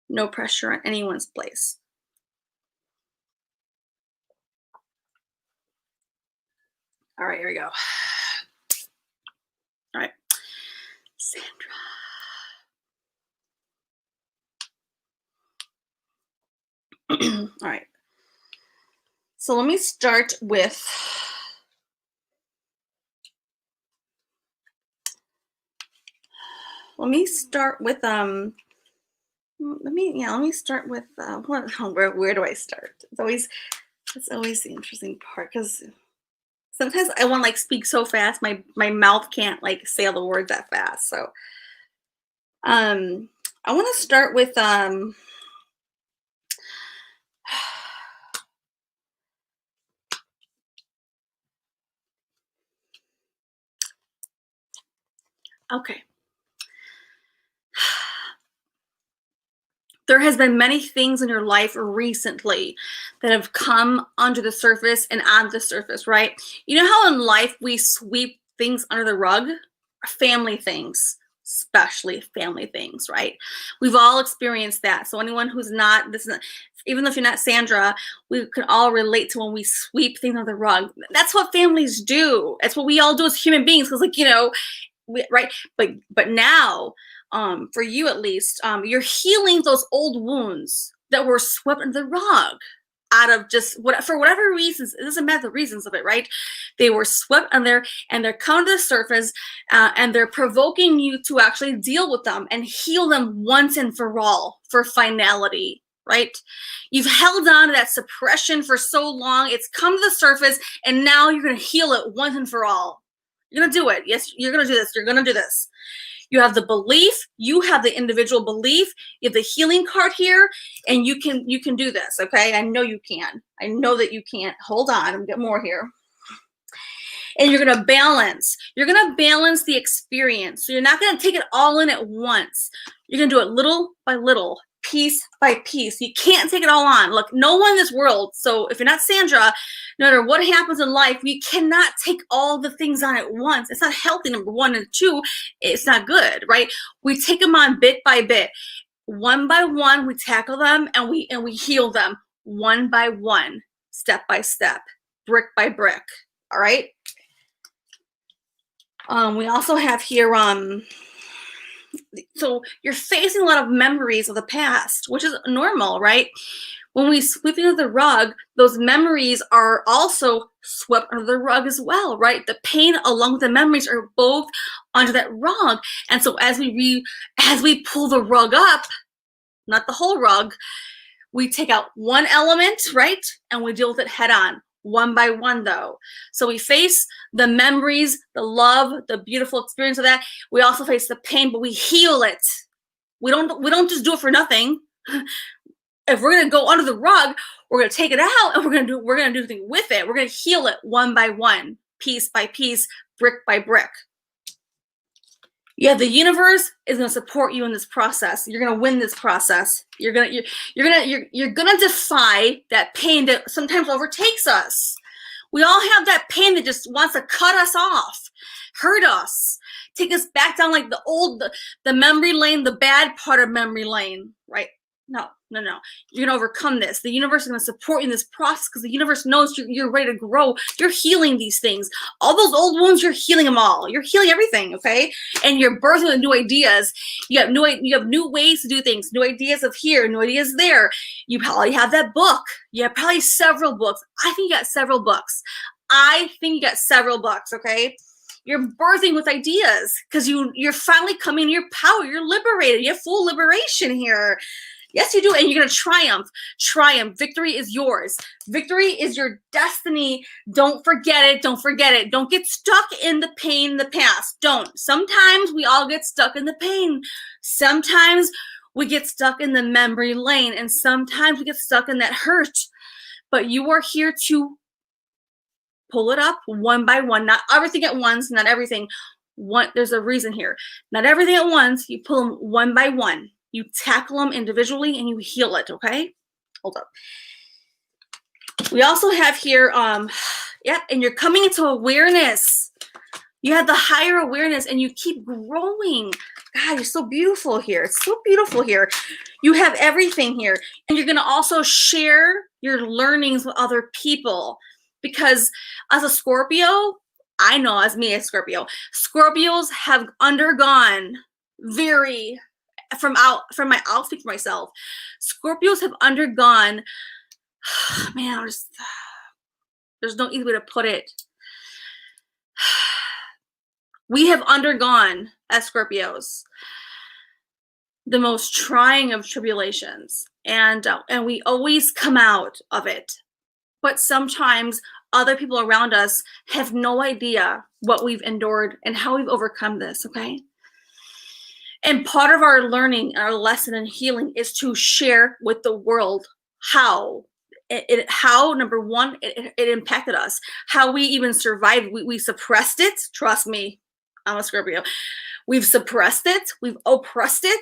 No pressure on anyone's place. All right, here we go. All right, Sandra. All right. So let me start with let me start with where do I start? It's always the interesting part, because sometimes I want to speak so fast my mouth can't say all the words that fast. So I want to start with okay. There has been many things in your life recently that have come under the surface and on the surface, right? You know how in life we sweep things under the rug? Family things, especially family things, right? We've all experienced that. So anyone who's not, even if you're not Sandra, we can all relate to when we sweep things under the rug. That's what families do. That's what we all do as human beings. Because right? But now, for you at least, you're healing those old wounds that were swept under the rug out of just for whatever reasons. It doesn't matter the reasons of it, right? They were swept under, and they're coming to the surface, and they're provoking you to actually deal with them and heal them once and for all, for finality. Right? You've held on to that suppression for so long. It's come to the surface, and now you're going to heal it once and for all. You're going to do it. Yes, you're going to do this. You're going to do this. You have the belief. You have the individual belief. You have the healing card here, and you can do this, okay? I know you can. I know that you can. Hold on. I'm going to get more here. And you're going to balance. You're going to balance the experience. So you're not going to take it all in at once. You're going to do it little by little, piece by piece. You can't take it all on. Look, no one in this world, so if you're not Sandra, no matter what happens in life, you cannot take all the things on at once. It's not healthy, number one, and two, it's not good, right? We take them on bit by bit. One by one, we tackle them, and we heal them one by one, step by step, brick by brick, all right? We also have here, so you're facing a lot of memories of the past, which is normal, right? When we sweep under the rug, those memories are also swept under the rug as well, right? The pain along with the memories are both under that rug. And so as we pull the rug up, not the whole rug, we take out one element, right? And we deal with it head on, one by one though. So we face the memories, the love, the beautiful experience of that. We also face the pain, but we heal it. We don't just do it for nothing. If we're gonna go under the rug, we're gonna take it out and we're gonna do something with it. We're gonna heal it one by one, piece by piece, brick by brick. Yeah, the universe is gonna support you in this process. You're gonna win this process. You're gonna defy that pain that sometimes overtakes us. We all have that pain that just wants to cut us off, hurt us, take us back down like the memory lane, the bad part of memory lane, right? No. You're gonna overcome this. The universe is gonna support you in this process because the universe knows you're ready to grow. You're healing these things. All those old wounds, you're healing them all. You're healing everything, okay? And you're birthing with new ideas. You have new ways to do things, new ideas of here, new ideas there. You probably have that book. You have probably several books. I think you got several books. Okay? You're birthing with ideas because you're finally coming to your power. You're liberated. You have full liberation here. Yes, you do, and you're going to triumph. Triumph. Victory is yours. Victory is your destiny. Don't forget it. Don't get stuck in the pain in the past. Don't. Sometimes we all get stuck in the pain. Sometimes we get stuck in the memory lane, and sometimes we get stuck in that hurt. But you are here to pull it up one by one. Not everything at once, not everything. There's a reason here. Not everything at once. You pull them one by one. You tackle them individually and you heal it, okay? Hold up. We also have here, and you're coming into awareness. You have the higher awareness and you keep growing. God, you're so beautiful here. It's so beautiful here. You have everything here. And you're going to also share your learnings with other people. Because as a Scorpio, I know as me, a Scorpio, Scorpios have undergone I'll speak for myself. Scorpios have undergone, man, there's no easy way to put it. We have undergone, as Scorpios, the most trying of tribulations, and we always come out of it. But sometimes other people around us have no idea what we've endured and how we've overcome this, okay? And part of our learning, our lesson in healing is to share with the world how number one, it impacted us, how we even survived. We suppressed it. Trust me, I'm a Scorpio. We've suppressed it. We've oppressed it,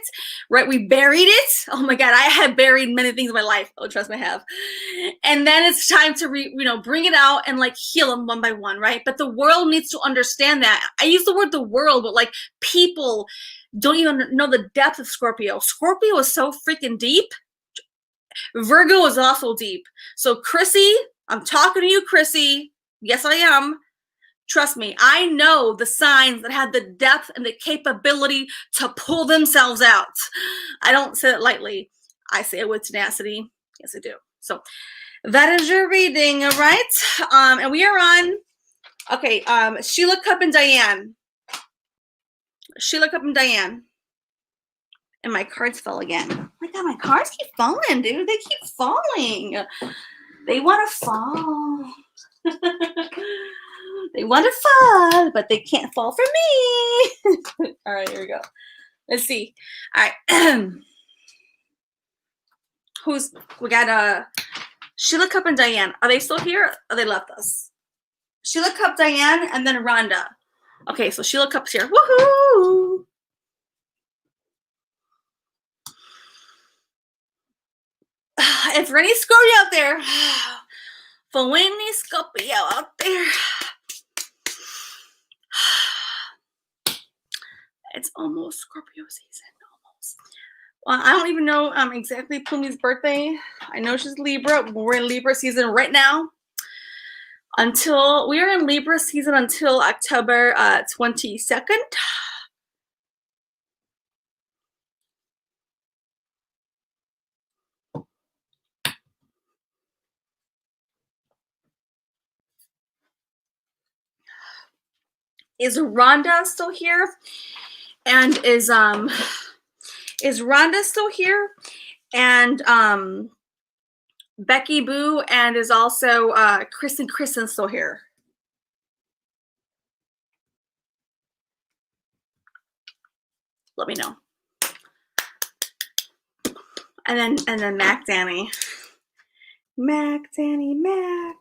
right? We buried it. Oh my God, I have buried many things in my life. Oh, trust me, I have. And then it's time to bring it out and like heal them one by one, right? But the world needs to understand that. I use the word the world, but like people don't even know the depth of Scorpio. Scorpio is so freaking deep. Virgo is also deep. So Chrissy, I'm talking to you, Chrissy. Yes, I am. Trust me, I know the signs that have the depth and the capability to pull themselves out. I don't say it lightly. I say it with tenacity. Yes, I do. So that is your reading, all right? And we are on, okay, Sheila Cup and Diane. Sheila Cup and Diane. And my cards fell again. Oh my God, my cards keep falling, dude. They keep falling. They want to fall. They want to fall, but they can't fall for me. All right, here we go. Let's see. All right. We got Sheila Cup and Diane. Are they still here? Or they left us? Sheila Cup, Diane, and then Rhonda. Okay, so Sheila Cup's here. Woohoo! And for any Scorpio out there, for any Scorpio out there, it's almost Scorpio season, almost. Well, I don't even know exactly Plumi's birthday. I know she's Libra. But we're in Libra season right now. We are in Libra season until October 22nd. Is Rhonda still here? And is Rhonda still here? And Becky Boo, and is also Kristen still here? Let me know. And then Mac Danny. Mac Danny Mac.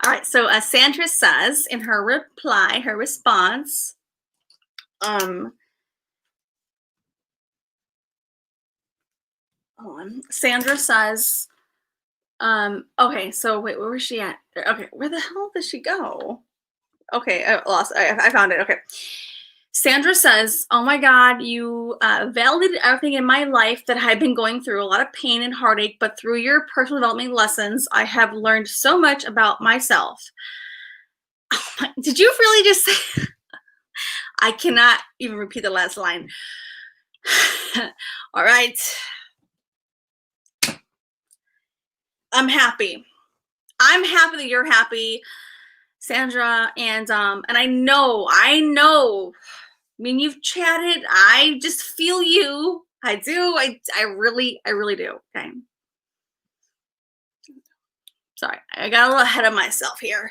All right, so Sandra says in her reply, her response, Sandra says, okay, so wait, where was she at? Okay, where the hell did she go? Okay, I found it. Okay. Sandra says, oh my God, you validated everything in my life that I've been going through, a lot of pain and heartache, but through your personal development lessons, I have learned so much about myself. Oh my, did you really just say? I cannot even repeat the last line. All right. I'm happy. I'm happy that you're happy, Sandra, and I know. I mean, you've chatted. I just feel you. I do. I really do. Okay. Sorry, I got a little ahead of myself here.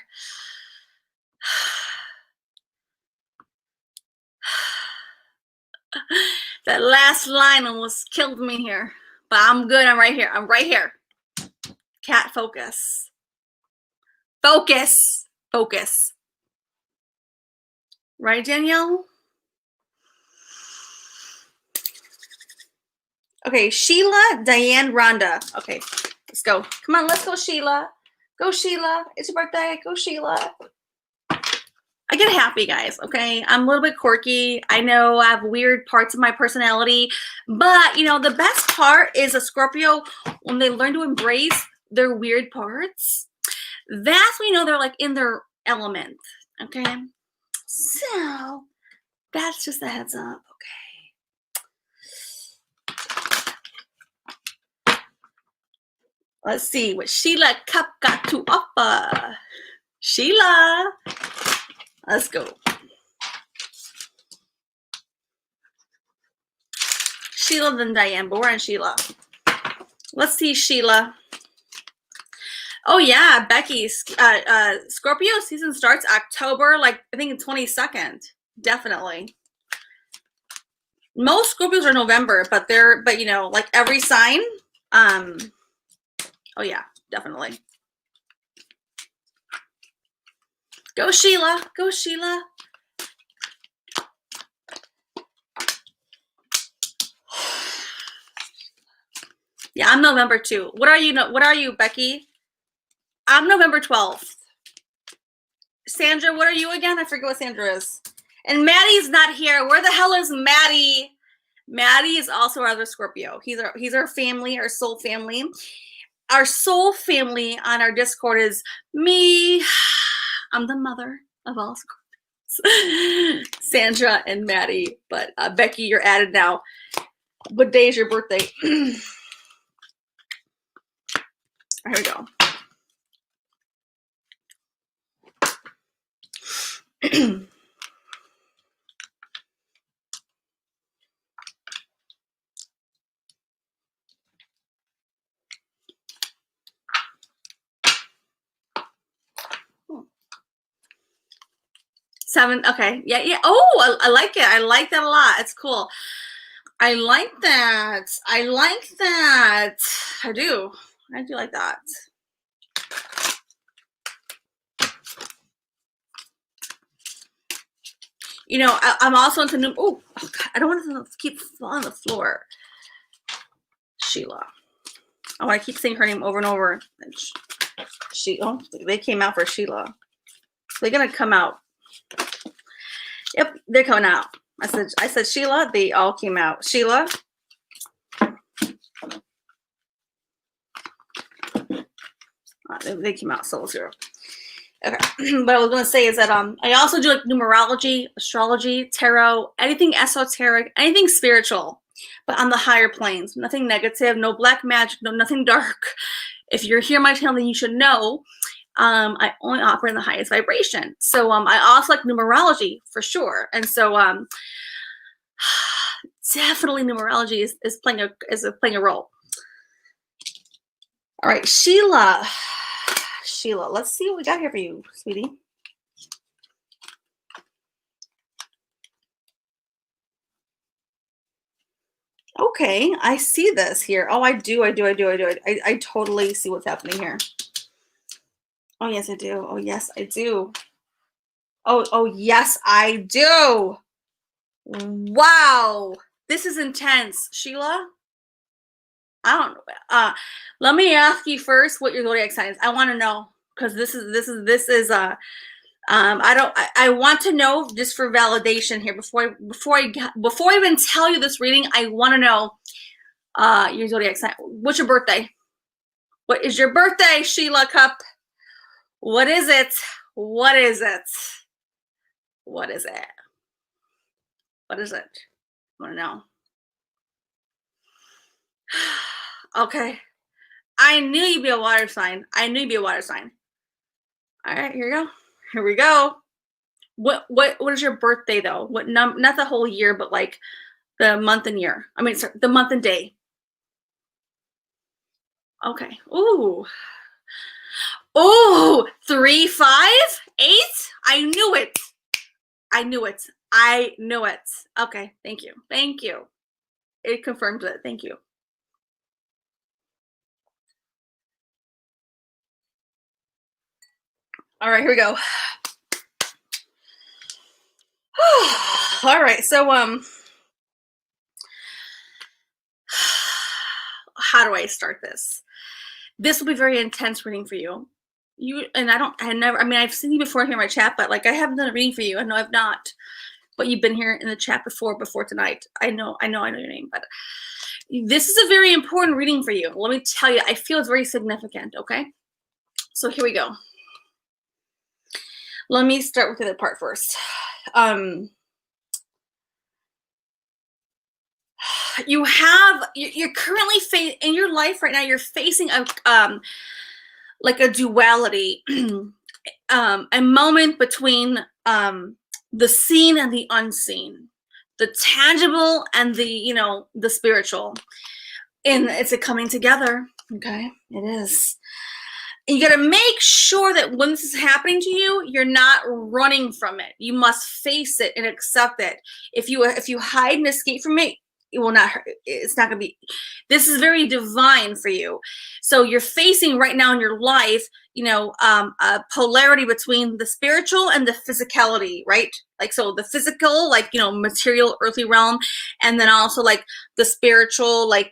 That last line almost killed me here, but I'm good. I'm right here. I'm right here. Cat, focus. Focus. Focus. Right, Danielle? Okay, Sheila, Diane, Rhonda. Okay, let's go. Come on, let's go, Sheila. Go, Sheila. It's your birthday. Go, Sheila. I get happy, guys, okay? I'm a little bit quirky. I know I have weird parts of my personality, but, you know, the best part is a Scorpio, when they learn to embrace their weird parts, that's when you know they're, like, in their element, okay? So, that's just a heads up, okay? Let's see what Sheila Cup got to offer. Sheila. Let's go. Sheila then Diane, but we're on Sheila. Let's see, Sheila. Oh yeah, Becky. Scorpio season starts October, like I think 22nd. Definitely. Most Scorpios are November, but you know, like every sign. Oh yeah, definitely. Go, Sheila. Go, Sheila. Yeah, I'm November too. What are you, Becky? I'm November 12th. Sandra, what are you again? I forget what Sandra is. And Maddie's not here. Where the hell is Maddie? Maddie is also our other Scorpio. He's our family, our soul family. Our soul family on our Discord is me. I'm the mother of all Scorpios. Sandra and Maddie. But Becky, you're added now. What day is your birthday? Here we go. 7. Okay. Yeah. Oh, I like it. I like that a lot. It's cool. I like that. I do. I do like that. You know, I'm also into new. Oh, God, I don't want to keep falling on the floor. Sheila. I want to keep saying her name over and over. They came out for Sheila. They're gonna come out. Yep, they're coming out. I said Sheila. They all came out. Sheila. They came out. So 0. Okay. What I was going to say is that I also do like numerology, astrology, tarot, anything esoteric, anything spiritual, but on the higher planes. Nothing negative, no black magic, nothing dark. If you're here on my channel, then you should know I only operate in the highest vibration. So I also like numerology for sure. And so definitely numerology is playing a role. All right, Sheila, let's see what we got here for you, sweetie. Okay, I see this here. Oh, I do. I totally see what's happening here. Oh, yes, I do. Oh, yes, I do. Oh, yes, I do. Wow. This is intense. Sheila, I don't let me ask you first what your zodiac sign is. I want to know, because this is I want to know, just for validation here, before I even tell you this reading, I want to know your zodiac sign. What's your birthday? What is your birthday, Sheila Cup? What is it? What is it? What is it? What is it? I want to know. Okay. I knew you'd be a water sign. I knew you'd be a water sign. All right, here we go. Here we go. What is your birthday though? What not the whole year, but like the month and year. I mean, sorry, the month and day. Okay. Ooh. Ooh, 3, 5, 8. I knew it. I knew it. I knew it. Okay. Thank you. Thank you. It confirms it. Thank you. All right, here we go. All right, so how do I start this? This will be very intense reading for you. I've seen you before here in my chat, but like I haven't done a reading for you. I know I've not, but you've been here in the chat before tonight. I know your name, but this is a very important reading for you. Let me tell you, I feel it's very significant, okay? So here we go. Let me start with the other part first. You're currently in your life right now, you're facing like a duality, a moment between the seen and the unseen, the tangible and the spiritual, and it's a coming together. Okay, it is. And you got to make sure that when this is happening to you, you're not running from it. You must face it and accept it. If you hide and escape from it, it will not hurt. It's not going to be. This is very divine for you. So you're facing right now in your life, a polarity between the spiritual and the physicality, right? Like, so the physical, like, material, earthly realm, and then also like the spiritual, like,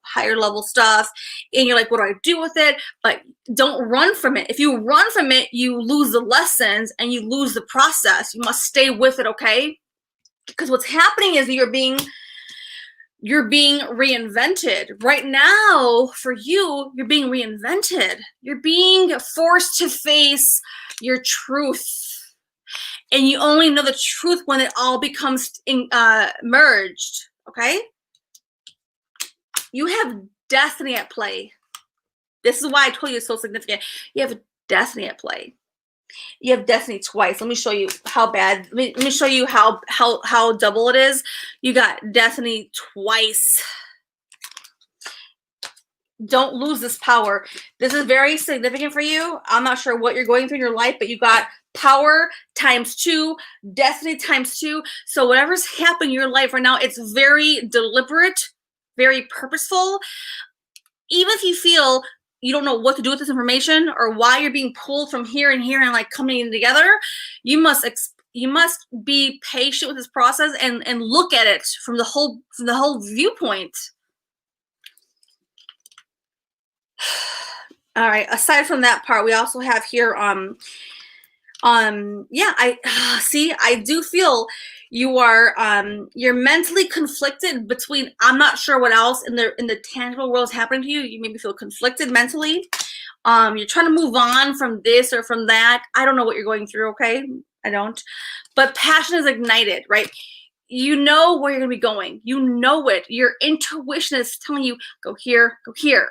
higher level stuff. And you're like, what do I do with it? But don't run from it. If you run from it, you lose the lessons and you lose the process. You must stay with it, okay? Because what's happening is you're being reinvented right now. For you, you're being reinvented. You're being forced to face your truth, and you only know the truth when it all becomes merged. Okay, you have destiny at play. This is why I told you it's so significant. You have destiny at play. You have destiny twice. Let me show you how bad. Let me show you how double it is. You got destiny twice. Don't lose this power. This is very significant for you. I'm not sure what you're going through in your life, but you got power times 2, destiny times 2. So whatever's happening in your life right now, it's very deliberate, very purposeful. Even if you feel you don't know what to do with this information or why you're being pulled from here and here and like coming together, you must be patient with this process and look at it from the whole viewpoint. All right, aside from that part, we also have here I do feel you are you're mentally conflicted between, I'm not sure what else in the tangible world is happening to you. You maybe feel conflicted mentally. You're trying to move on from this or from that. I don't know what you're going through, okay? I don't. But passion is ignited, right? You know where you're going to be going. You know it. Your intuition is telling you, go here, go here.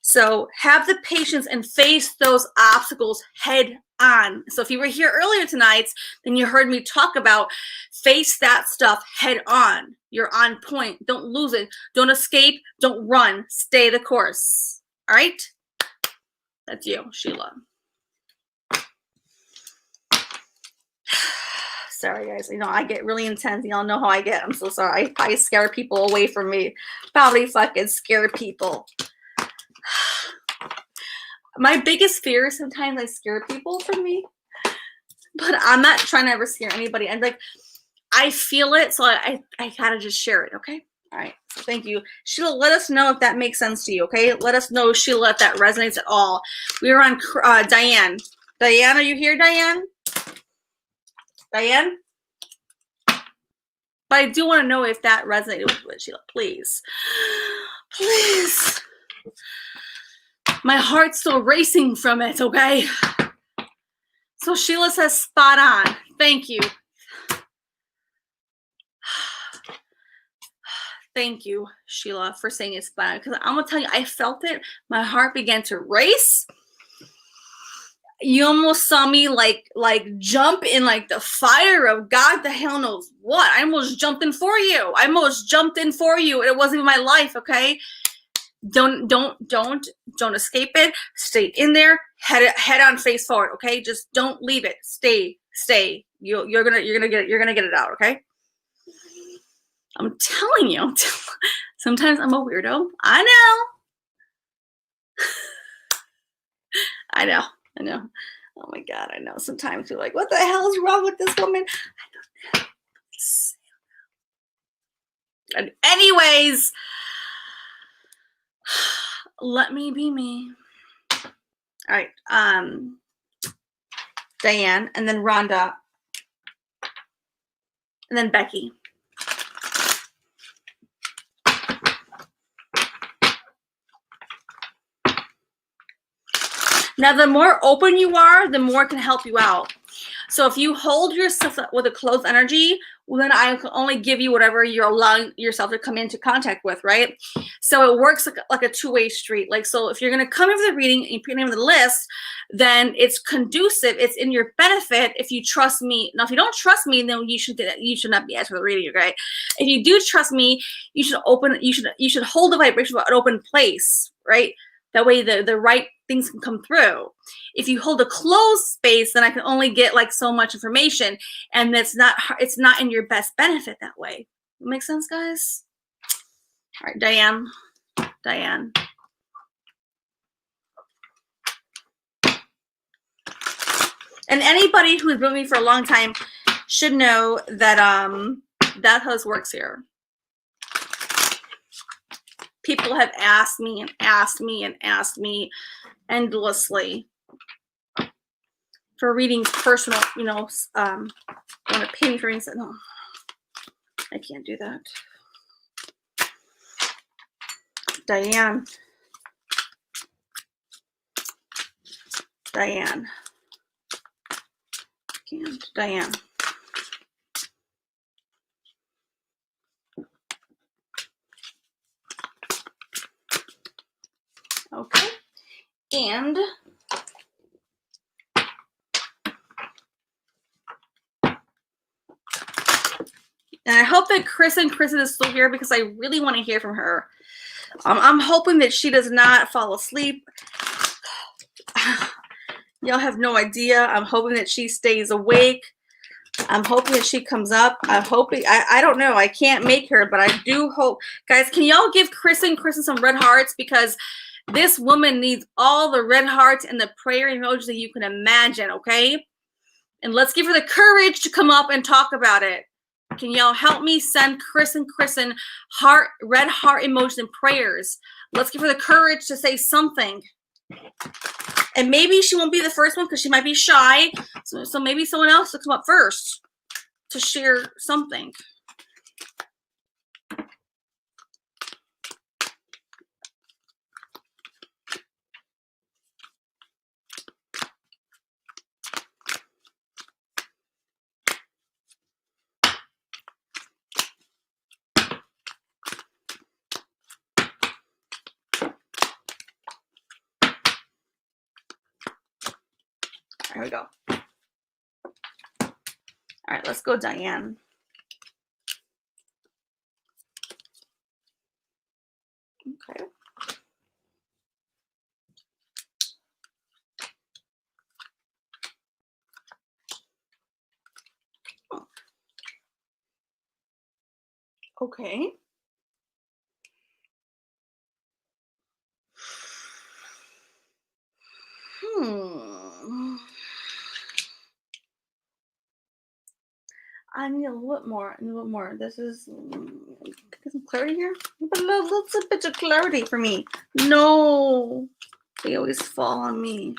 So have the patience and face those obstacles head on. So if you were here earlier tonight, then you heard me talk about face that stuff head on. You're on point. Don't lose it. Don't escape. Don't run. Stay the course. All right? That's you, Sheila. Sorry, guys. You know, I get really intense. Y'all know how I get. I'm so sorry. I scare people away from me. Probably fucking scare people. My biggest fear is sometimes I scare people from me. But I'm not trying to ever scare anybody. I'm like, I feel it, so I gotta just share it, okay? All right. So thank you. Sheila, let us know if that makes sense to you, okay? Let us know, Sheila, if that resonates at all. We are on Diane. Diane, are you here, Diane? Diane? But I do want to know if that resonated with you, Sheila. Please. Please. My heart's still racing from it, okay? So Sheila says spot on. Thank you. Thank you, Sheila, for saying it's spot on. Because I'm going to tell you, I felt it. My heart began to race. You almost saw me like jump in like the fire of God the hell knows what. I almost jumped in for you. It wasn't even my life, okay? Don't escape it. Stay in there. Head on, face forward, okay? Just don't leave it. Stay. You're gonna get it out, okay? I'm telling you. Sometimes I'm a weirdo. I know. Oh my God, I know. Sometimes you're like, what the hell is wrong with this woman? I don't know. And anyways, let me be me. All right. Diane, and then Rhonda, and then Becky. Now, the more open you are, the more it can help you out. So if you hold yourself with a closed energy, well, then I can only give you whatever you're allowing yourself to come into contact with, right? So it works like a two-way street. Like, so if you're going to come into the reading and you put your name on the list, then it's conducive. It's in your benefit if you trust me. Now, if you don't trust me, then you should not be asked for the reading, right? If you do trust me, you should hold the vibration of an open place, right? That way the right things can come through. If you hold a closed space, then I can only get like so much information, and it's not in your best benefit that way. Make sense, guys? All right, Diane. And anybody who's been with me for a long time should know that that's how this works here. People have asked me endlessly for readings, personal, want to pay me for readings. No, I can't do that. Diane. Okay. And I hope that Kristen is still here because I really want to hear from her. I'm hoping that she does not fall asleep. Y'all have no idea. I'm hoping that she stays awake. I'm hoping that she comes up. I'm hoping, I don't know. I can't make her, but I do hope. Guys, can y'all give Kristen some red hearts? Because this woman needs all the red hearts and the prayer emojis that you can imagine, okay? And let's give her the courage to come up and talk about it. Can y'all help me send Kristen red heart emojis and prayers? Let's give her the courage to say something. And maybe she won't be the first one because she might be shy. So maybe someone else will come up first to share something. here we go. All right, let's go, Diane. Okay. Oh. Okay. I need a little bit more. I need a little more. This is get some clarity here. A little bit of clarity for me. No, they always fall on me.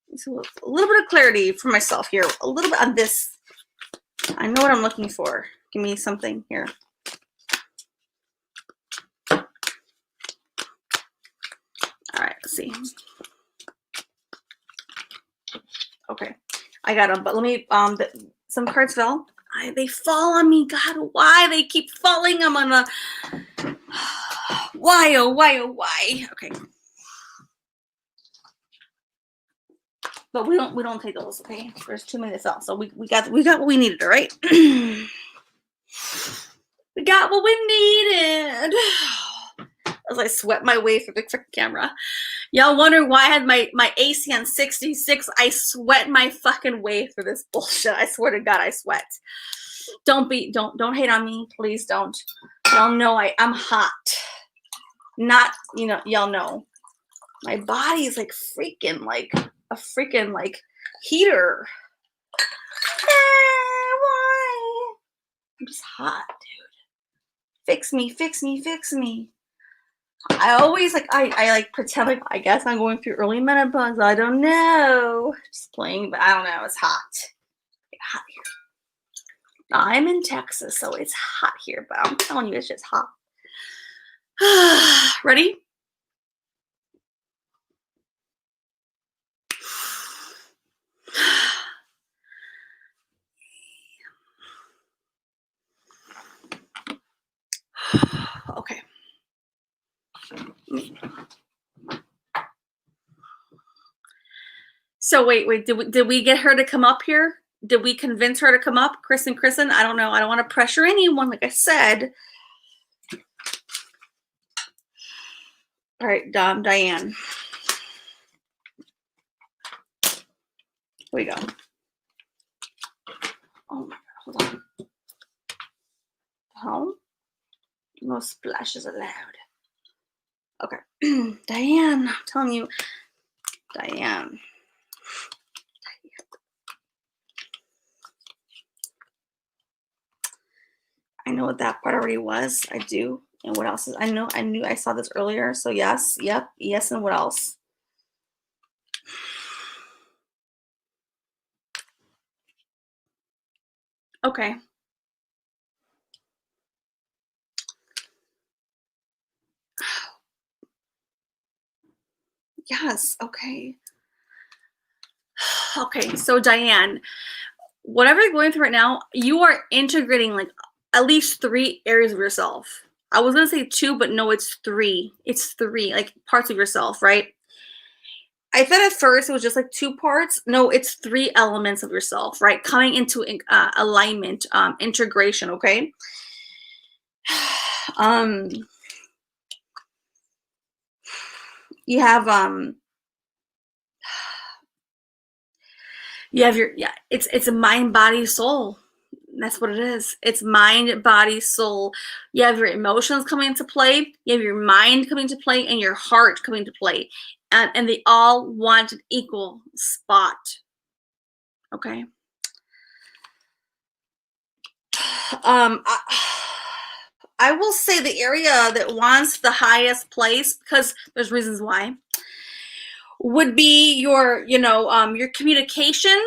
It's a little bit of clarity for myself here. A little bit on this. I know what I'm looking for. Give me something here. All right, let's see. Okay, I got them, but let me, some cards fell. They fall on me. God, why? They keep falling. I'm on a, why, oh, why, oh, why? Okay. But we don't take those, okay? There's too many that fell. So we got what we needed, all right? We got what we needed. As I sweat my way through the freaking camera. Y'all wonder why I had my AC on 66. I sweat my fucking way through this bullshit. I swear to God, I sweat. Don't hate on me. Please don't. Y'all know I'm hot. Not, y'all know. My body is like freaking like a freaking like heater. Why? I'm just hot, dude. Fix me, fix me, fix me. I always I like pretend like I guess I'm going through early menopause. I don't know. Just playing, but I don't know. It's hot. It's hot here. Now, I'm in Texas, so it's hot here, but I'm telling you, it's just hot. Ready? Okay. So wait, did we get her to come up here? Did we convince her to come up? Kristen, I don't know. I don't want to pressure anyone, like I said. All right, Diane. Here we go. Oh my God, hold on. Home? No splashes allowed. Okay. Diane, I'm telling you. Diane. I know what that part already was. I do. And what else is, I knew I saw this earlier. So yes, yep, yes, and what else? Okay. Yes, okay. Okay, so Diane, whatever you're going through right now, you are integrating like at least 3 areas of yourself. I was gonna say 2, but no, it's 3. It's 3, like parts of yourself, right? I thought at first it was just like 2 parts. No, it's 3 elements of yourself, right? Coming into alignment, integration, okay? You have it's a mind, body, soul. That's what it is. It's mind, body, soul. You have your emotions coming into play, you have your mind coming into play, and your heart coming into play. And they all want an equal spot. Okay. I will say the area that wants the highest place, because there's reasons why, would be your, your communication.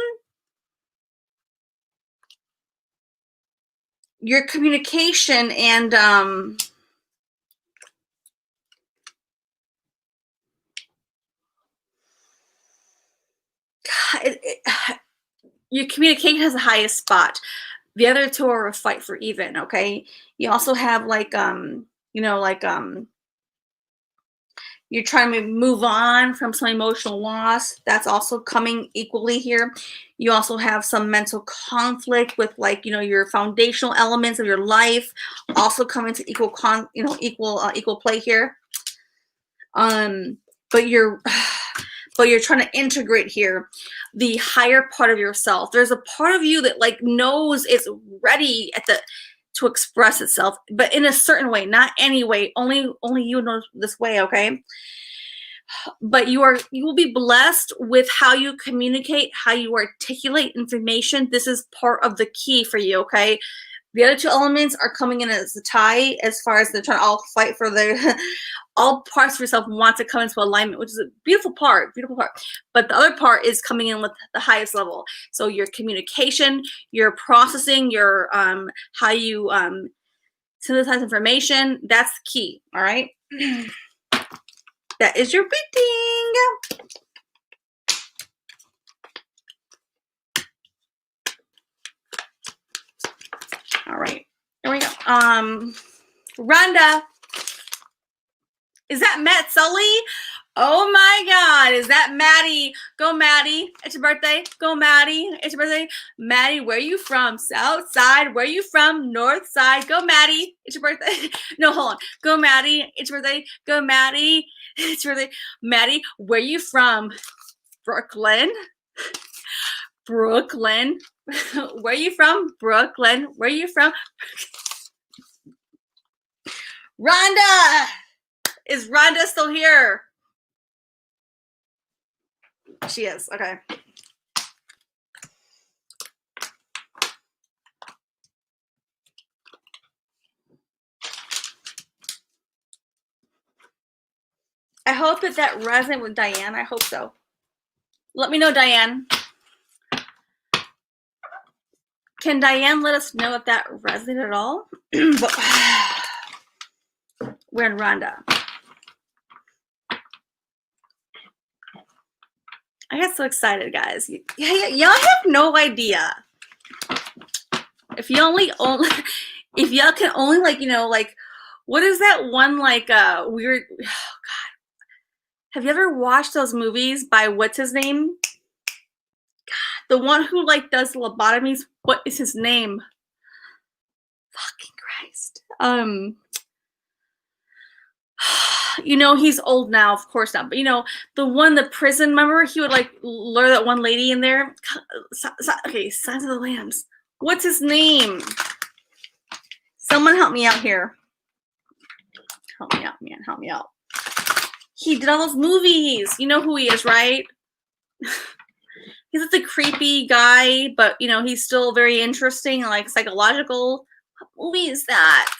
Your communication and your communication has the highest spot. The other 2 are a fight for even, okay? You also have like You're trying to move on from some emotional loss. That's also coming equally here. You also have some mental conflict with, like, you know, your foundational elements of your life also come into equal play here. But you're trying to integrate here the higher part of yourself. There's a part of you that, like, knows it's ready to express itself, but in a certain way, not any way. Only you know this way, okay? But you will be blessed with how you communicate, how you articulate information. This is part of the key for you, okay? The other two elements are coming in as a tie, as far as they're trying to all fight for their all parts of yourself want to come into alignment, which is a beautiful part. But the other part is coming in with the highest level. So your communication, your processing, your how you synthesize information, that's the key. All right. That is your reading. All right. Here we go. Rhonda. Is that Matt Sully? Oh my God. Is that Maddie? Go Maddie. It's your birthday. Go Maddie. It's your birthday. Maddie, where are you from? South side. Where are you from? North side. Go Maddie. It's your birthday. No, hold on. Go Maddie. It's your birthday. Go Maddie. It's your birthday. Maddie, where are you from? Brooklyn. Brooklyn. Where are you from? Brooklyn. Where are you from? Rhonda. Is Rhonda still here? She is. Okay. I hope that resonated with Diane. I hope so. Let me know, Diane. Can Diane let us know if that resonated at all? We're in Rhonda. I got so excited, guys. Y'all have no idea. If y'all can only, like, you know, like, what is that one, like, weird, oh God. Have you ever watched those movies by, what's his name? God, the one who, like, does lobotomies. What is his name? Fucking Christ. You know, he's old now, of course not, but you know, the prison, remember he would, like, lure that one lady in there? Okay, Signs of the Lambs. What's his name? Someone help me out here. Help me out, man. Help me out. He did all those movies. You know who he is, right? He's like the creepy guy, but you know, he's still very interesting, like psychological. What movie is that?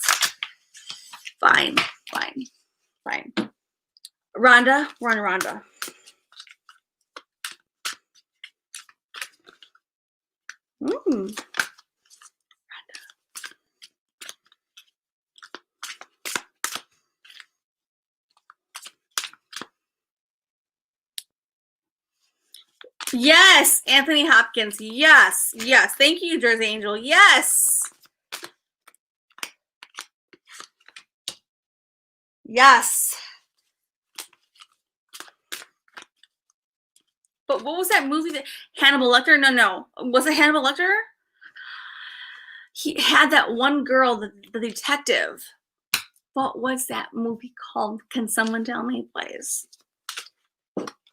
Fine. Rhonda, we're on Rhonda. Rhonda. Yes, Anthony Hopkins. Yes. Thank you, Jersey Angel. Yes. But what was that movie that Hannibal Lecter? No. Was it Hannibal Lecter? He had that one girl, the detective. What was that movie called? Can someone tell me, please?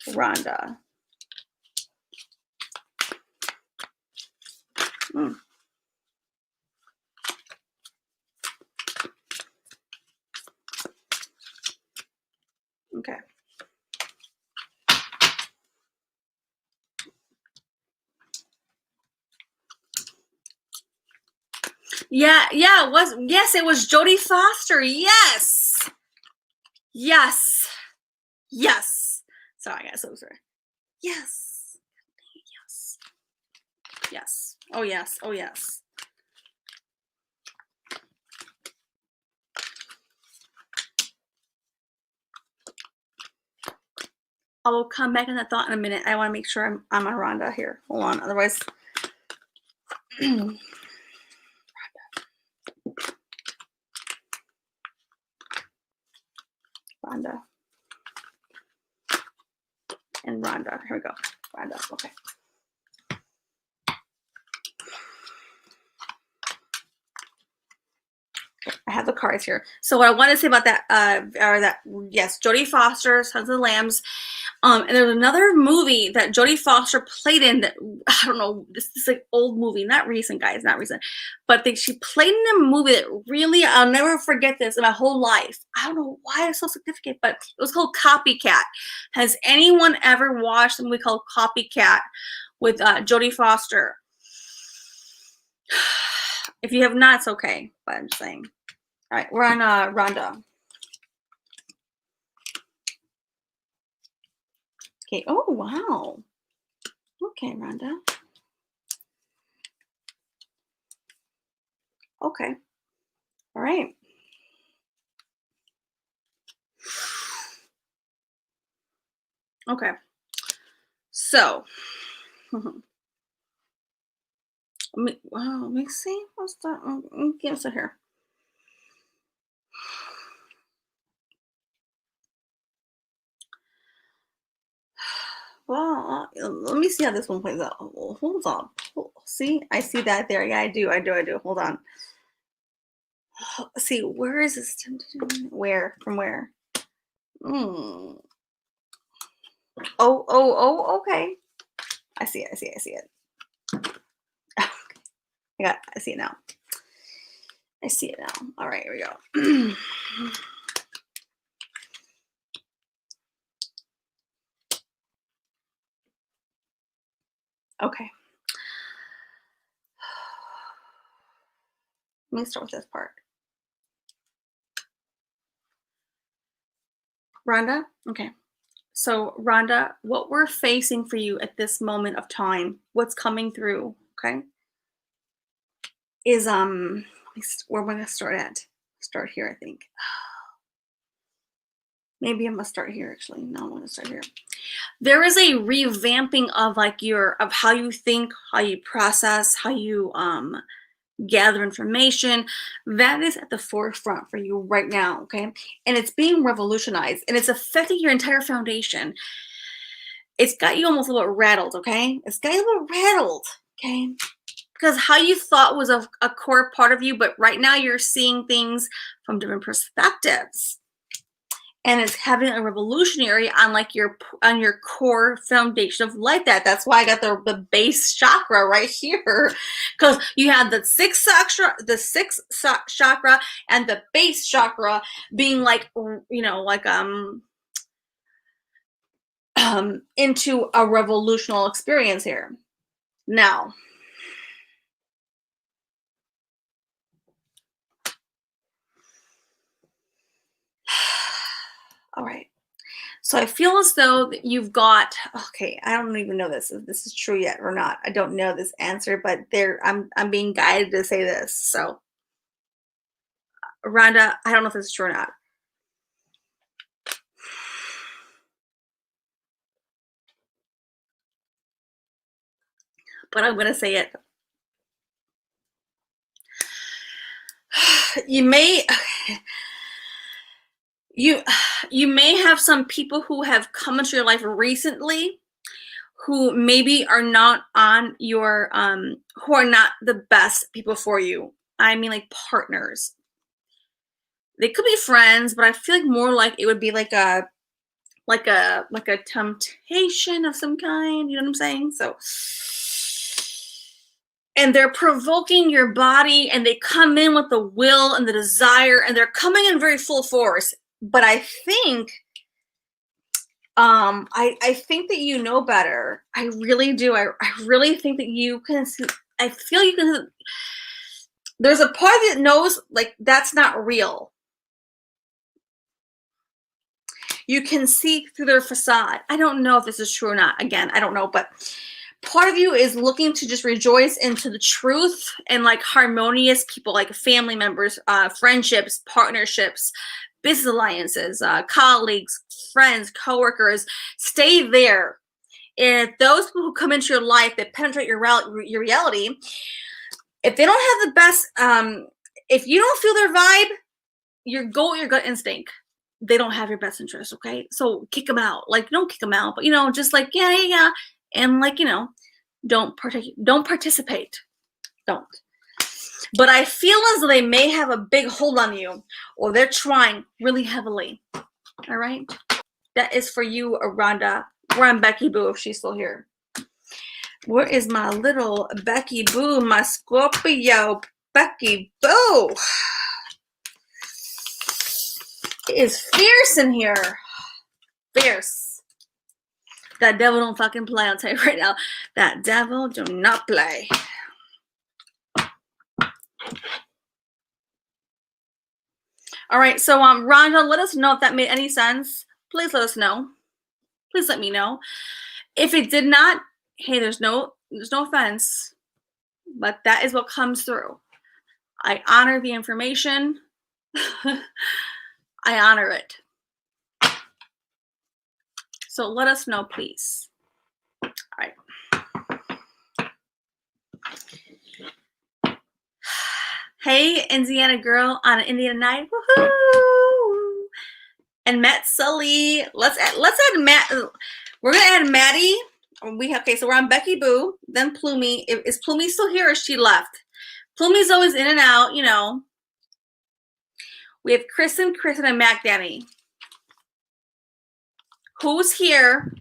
Rhonda. Okay. Yeah, it was. Yes, it was Jodie Foster. Yes. Sorry, guys. I'm sorry. Yes. Oh, yes. I will come back on that thought in a minute. I want to make sure I'm on Rhonda here. Hold on. Otherwise. Rhonda. Here we go. Rhonda. Okay. I have the cards here. So what I want to say about that, yes, Jodie Foster, Sons of the Lambs. And there's another movie that Jodie Foster played in that, I don't know, this is like old movie, not recent, guys, not recent. But she played in a movie that really, I'll never forget this in my whole life. I don't know why it's so significant, but it was called Copycat. Has anyone ever watched a movie called Copycat with Jodie Foster? If you have not, it's okay, but I'm just saying. All right, we're on Rhonda. Okay. Oh, wow. Okay, Rhonda. Okay. All right. Okay. So, let me see. What's that? Give us a here. Well, let me see how this one plays out. Hold on. See, I see that there. Yeah, I do. Hold on. See, where is this? Where? From where? Oh, okay. I see it. I see it now. All right, here we go. Okay. Let me start with this part. Rhonda? Okay. So, Rhonda, what we're facing for you at this moment of time, what's coming through, okay, is, where am I going to start at? Start here, I think. Maybe I'm going to start here, actually. No, I'm going to start here. There is a revamping of of how you think, how you process, how you gather information. That is at the forefront for you right now, okay? And it's being revolutionized, and it's affecting your entire foundation. It's got you almost a little rattled, okay? It's got you a little rattled, okay? Because how you thought was a core part of you, but right now you're seeing things from different perspectives. And it's having a revolutionary on your core foundation of life. That's why I got the base chakra right here, because you have the sixth chakra and the base chakra being into a revolutionary experience here. Now, all right. So I feel as though that you've got, okay, I don't even know if this is true yet or not. I don't know this answer, but I'm being guided to say this. So Rhonda, I don't know if this is true or not. But I'm going to say it. You may have some people who have come into your life recently who maybe are not on your who are not the best people for you. I mean, like partners. They could be friends, but I feel like more like it would be like a temptation of some kind. You know what I'm saying? So, and they're provoking your body, and they come in with the will and the desire, and they're coming in very full force. But I think, I think that you know better. I really do. I really think that you can see. I feel you can. There's a part that knows like that's not real. You can see through their facade. I don't know if this is true or not. Again, I don't know, but part of you is looking to just rejoice into the truth and like harmonious people, like family members, friendships, partnerships, business alliances, colleagues, friends, coworkers. Stay there. And if those people who come into your life that penetrate your reality, if they don't have the best, if you don't feel their vibe, go with your gut instinct. they don't have your best interest, okay? So kick them out. Like, don't kick them out, but, you know, just like, yeah. And like, you know, don't participate. Don't. But I feel as though they may have a big hold on you, or they're trying really heavily. All right? That is for you, Rhonda. We're on Becky Boo if she's still here. Where is my little Becky Boo, my Scorpio Becky Boo? It is fierce in here. Fierce. That devil don't fucking play, I'll tell you right now. That devil do not play. All right, so Rhonda, let us know if that made any sense. Please let us know. Please let me know. If it did not, hey, there's no offense, but that is what comes through. I honor the information. I honor it. So let us know, please. All right. Hey, Indiana girl on an Indiana night. Woohoo! And Matt Sully. Let's add Matt. We're gonna add Maddie. Okay, so we're on Becky Boo, then Plumie. Is Plumie still here or she left? Plumie's always in and out, you know. We have Kristen, and Mac Danny. Who's here?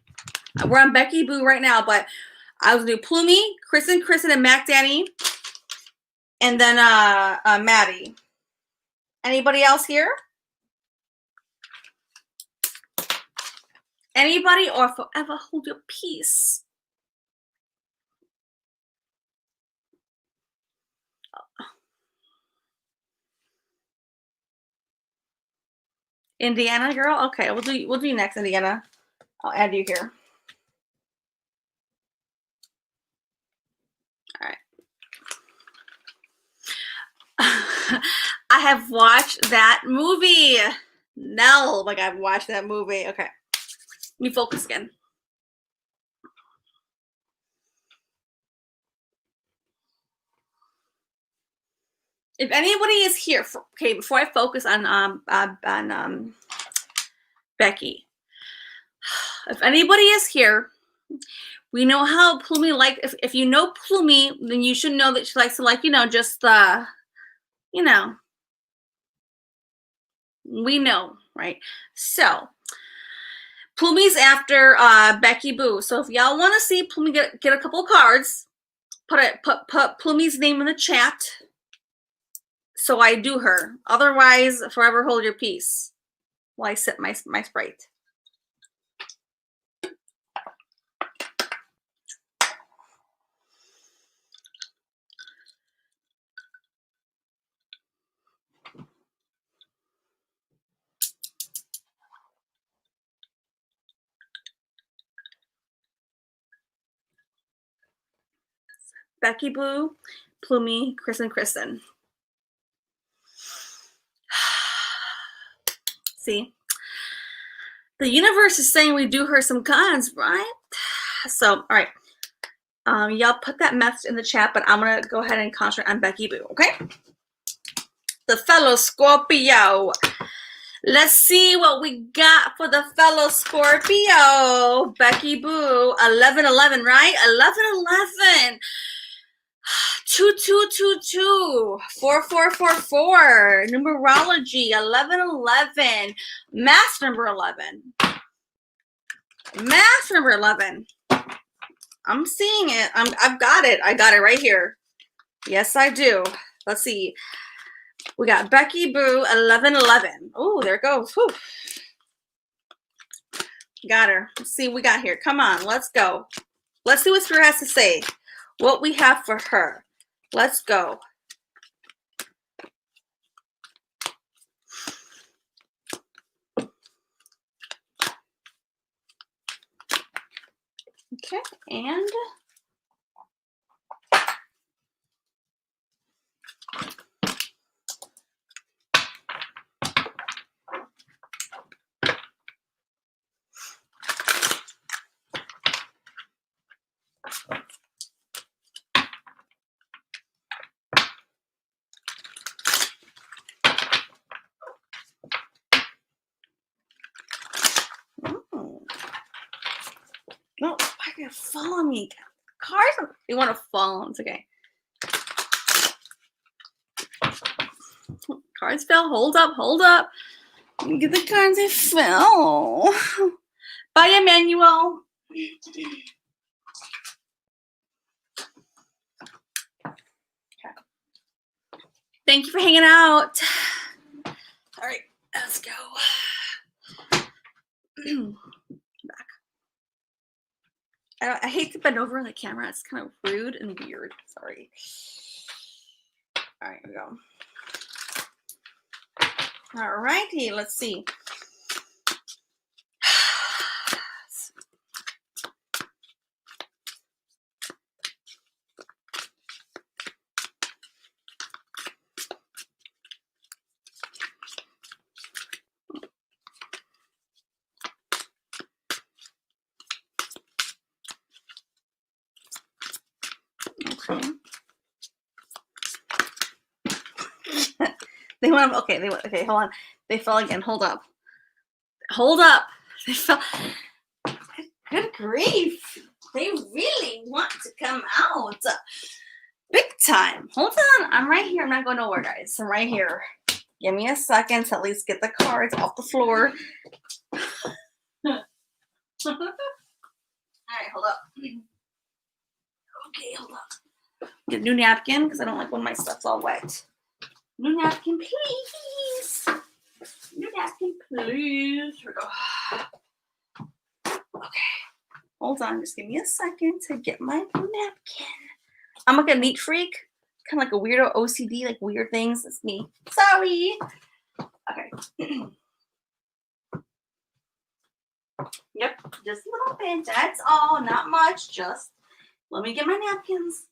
We're on Becky Boo right now, but I was gonna do Plumie, Kristen, and Mac Danny, and then Maddie. Anybody else here? Anybody, or forever hold your peace? Indiana girl? Okay, we'll do you next, Indiana. I'll add you here. All right. I have watched that movie. No, like I've watched that movie. Okay. Let me focus again. If anybody is here, okay, before I focus on Becky, if anybody is here, we know how Plumie like. If you know Plumie, then you should know that she likes to, like, you know, just you know, we know, right? So Plumie's after Becky Boo. So if y'all want to see Plumie get a couple of cards, put Plumie's name in the chat. So I do her. Otherwise, forever hold your peace while I sip my Sprite. Becky Boo, Plumie, Kristen. See? The universe is saying we do her some cons, right? So, all right. Y'all put that message in the chat, but I'm going to go ahead and concentrate on Becky Boo, okay? The fellow Scorpio. Let's see what we got for the fellow Scorpio. Becky Boo, 1111, right? 1111. 2222, 4444, numerology, 1111, math number 11. Math number 11. I'm seeing it. I've got it. I got it right here. Yes, I do. Let's see. We got Becky Boo, 1111. Oh, there it goes. Whew. Got her. Let's see what we got here. Come on, let's go. Let's see what Spirit has to say. What we have for her. Let's go. Okay, and No, why are you following me? Cars, they want to follow. It's okay. Cards fell. Hold up, hold up. Get the cards, they fell. Bye, Emmanuel. Thank you for hanging out. All right, let's go. Back. I hate to bend over the camera. It's kind of rude and weird. Sorry. All right, here we go. All righty, let's see. Okay. They went up. Okay, they went. Okay, hold on. They fell again. Hold up. Hold up. They fell. Good grief. They really want to come out. Big time. Hold on. I'm right here. I'm not going nowhere, guys. I'm right here. Give me a second to at least get the cards off the floor. All right, hold up. Okay, hold up. Get a new napkin because I don't like when my stuff's all wet. New napkin, please. New napkin, please. Here we go. Okay. Hold on. Just give me a second to get my napkin. I'm like a neat freak. Kind of like a weirdo OCD, like weird things. It's me. Sorry. Okay. Yep. Just a little bit. That's all. Not much. Just let me get my napkins.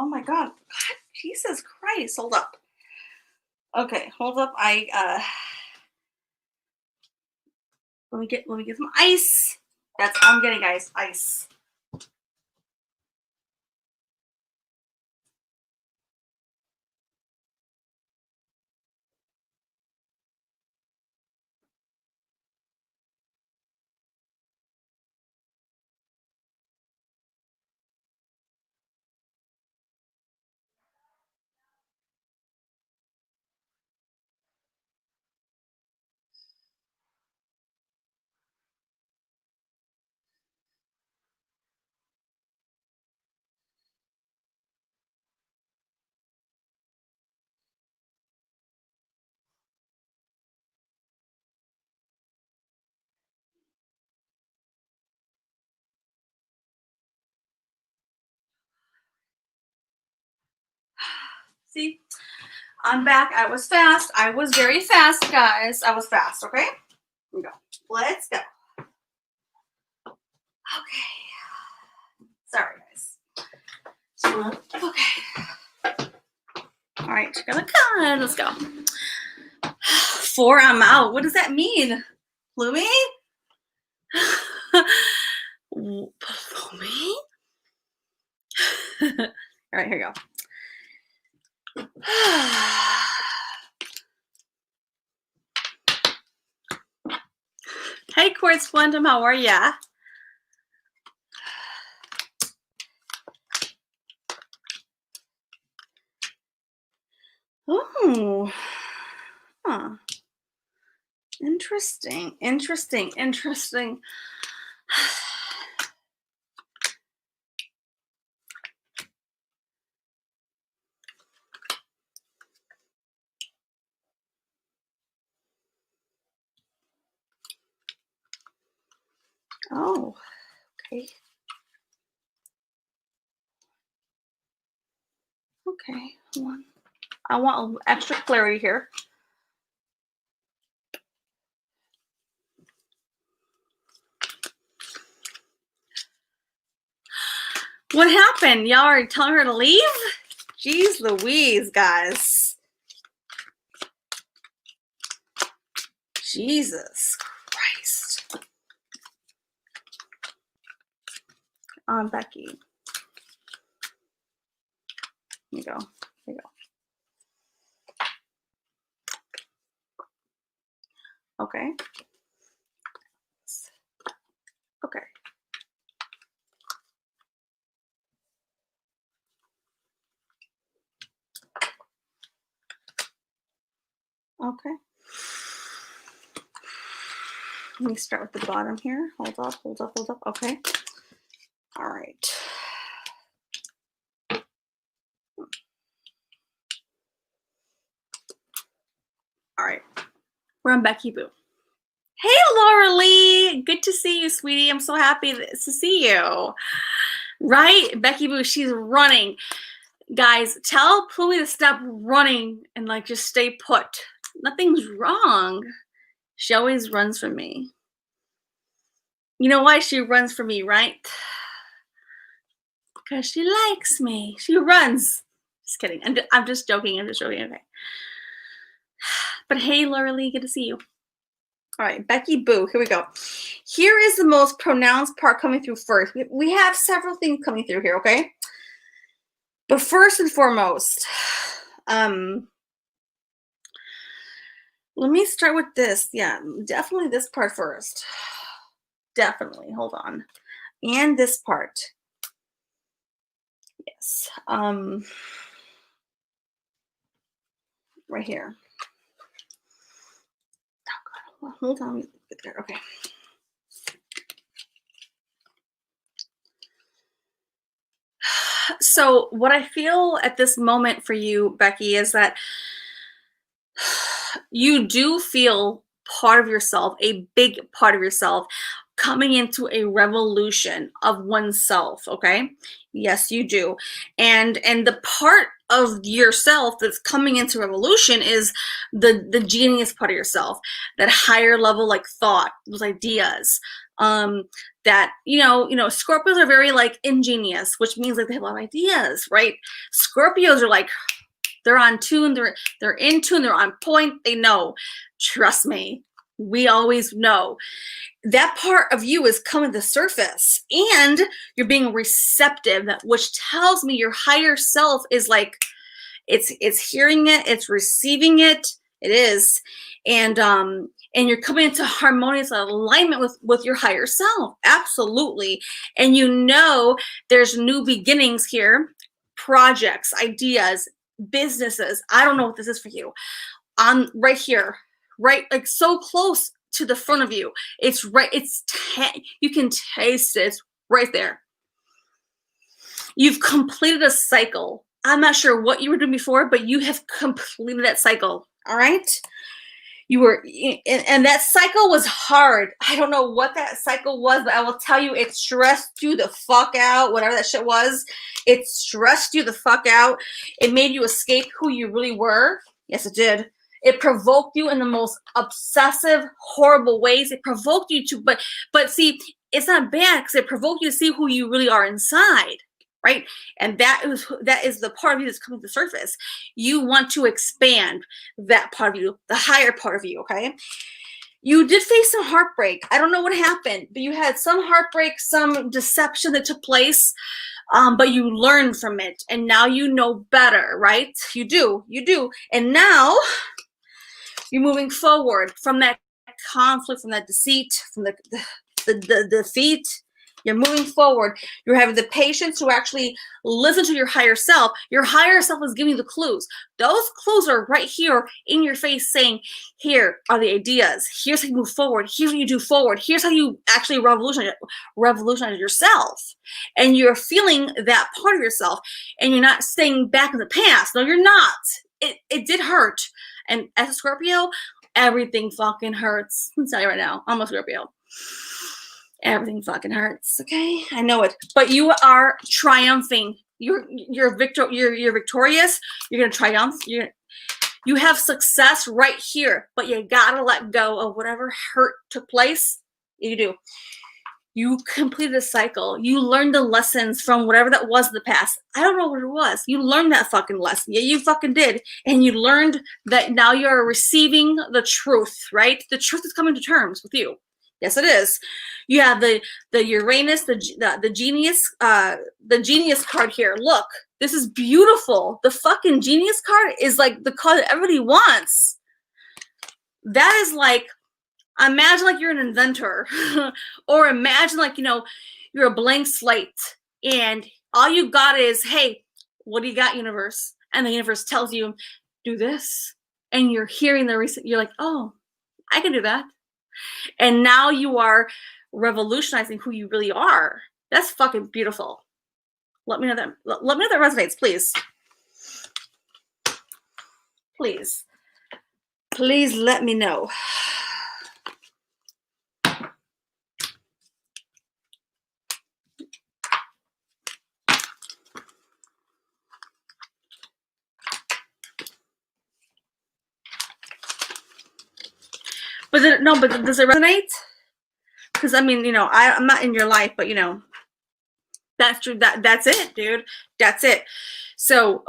Oh my God. God, Jesus Christ. Hold up. Okay, hold up. Let me get some ice. That's all I'm getting, guys. Ice. See, I'm back. I was fast. I was very fast, guys. I was fast, okay? Here we go. Let's go. Okay. Sorry, guys. Okay. All right, check out the card. Let's go. 4, I'm out. What does that mean? Plumie? Plumie? All right, here we go. Hey, Quartz Quantum, how are ya? Oh, huh. Interesting. Oh, okay. Okay, hold on. I want extra clarity here. What happened? Y'all are telling her to leave? Jeez Louise, guys. Jesus Christ. Becky. Here you go. Here you go. Okay. Okay. Okay. Let me start with the bottom here. Hold up, hold up, hold up. Okay. All right. All right. We're on Becky Boo. Hey, Laura Lee. Good to see you, sweetie. I'm so happy to see you. Right? Becky Boo, she's running. Guys, tell Plumi to stop running and like just stay put. Nothing's wrong. She always runs from me. You know why she runs from me, right? Because she likes me. She runs. Just kidding. I'm just joking. I'm just joking. Okay. But hey, Laura Lee, good to see you. All right, Becky Boo, here we go. Here is the most pronounced part coming through first. We have several things coming through here, okay? But first and foremost, let me start with this. Yeah, definitely this part first. Definitely, hold on. And this part. Yes, right here. Oh God, hold on, okay. So what I feel at this moment for you, Becky, is that you do feel part of yourself, a big part of yourself, coming into a revolution of oneself, okay? Yes, you do. And the part of yourself that's coming into revolution is the genius part of yourself, that higher level like thought, those ideas. That you know, Scorpios are very like ingenious, which means like they have a lot of ideas, right? Scorpios are like, they're on tune, they're in tune, they're on point, they know. Trust me, we always know. That part of you is coming to the surface and you're being receptive, which tells me your higher self is like, it's hearing it, it's receiving it, it is. And you're coming into harmonious alignment with your higher self. Absolutely. And you know there's new beginnings here, projects, ideas, businesses. I don't know what this is for you. Right here, right, like so close to the front of you. It's right, you can taste it. It's right there. You've completed a cycle. I'm not sure what you were doing before, but you have completed that cycle. All right. You were, and that cycle was hard. I don't know what that cycle was, but I will tell you, it stressed you the fuck out. Whatever that shit was, it stressed you the fuck out. It made you escape who you really were. Yes, it did. It provoked you in the most obsessive, horrible ways. It provoked you to, but see, it's not bad because it provoked you to see who you really are inside. Right? And that is the part of you that's coming to the surface. You want to expand that part of you, the higher part of you, okay? You did face some heartbreak. I don't know what happened, but you had some heartbreak, some deception that took place, but you learned from it, and now you know better, right? You do. And now you're moving forward from that conflict, from that deceit, from the defeat. You're moving forward. You're having the patience to actually listen to your higher self. Your higher self is giving you the clues. Those clues are right here in your face saying, here are the ideas. Here's how you move forward. Here's what you do forward. Here's how you actually revolutionize yourself. And you're feeling that part of yourself, and you're not staying back in the past. No, you're not. It did hurt. And as a Scorpio, everything fucking hurts. I'm telling you right now, I'm a Scorpio. Everything fucking hurts, okay? I know it. But you are triumphing. You're victorious. You're gonna triumph. You have success right here, but you gotta let go of whatever hurt took place. You do. You completed a cycle. You learned the lessons from whatever that was in the past. I don't know what it was. You learned that fucking lesson. Yeah, you fucking did. And you learned that now you're receiving the truth, right? The truth is coming to terms with you. Yes, it is. You have the Uranus, the genius card here. Look, this is beautiful. The fucking genius card is like the card that everybody wants. That is like, imagine like you're an inventor or imagine like, you know, you're a blank slate and all you got is, hey, what do you got, universe? And the universe tells you, do this. And you're hearing you're like, oh, I can do that. And now you are revolutionizing who you really are. That's fucking beautiful. Let me know that. Let me know that resonates, please. Please. Please let me know. But does it resonate? Because I mean, you know, I'm not in your life, but you know, that's true. That's it, dude. That's it. So,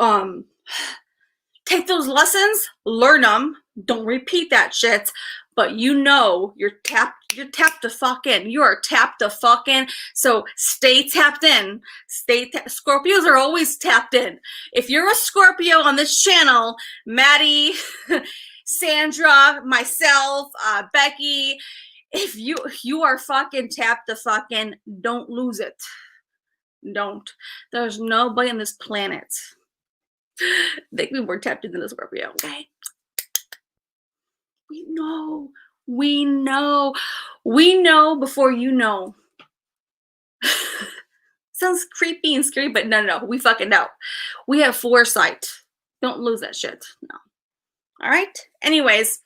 take those lessons, learn them. Don't repeat that shit. But you know, you're tapped the fuck in. You are tapped the fuck in. So stay tapped in. Scorpios are always tapped in. If you're a Scorpio on this channel, Maddie, Sandra, myself, Becky, if you are fucking tapped the fuck in, don't lose it. Don't. There's nobody on this planet that can be more tapped into the Scorpio, okay? We know before you know. Sounds creepy and scary, but no, we fucking know. We have foresight. Don't lose that shit. No. All right? Anyways.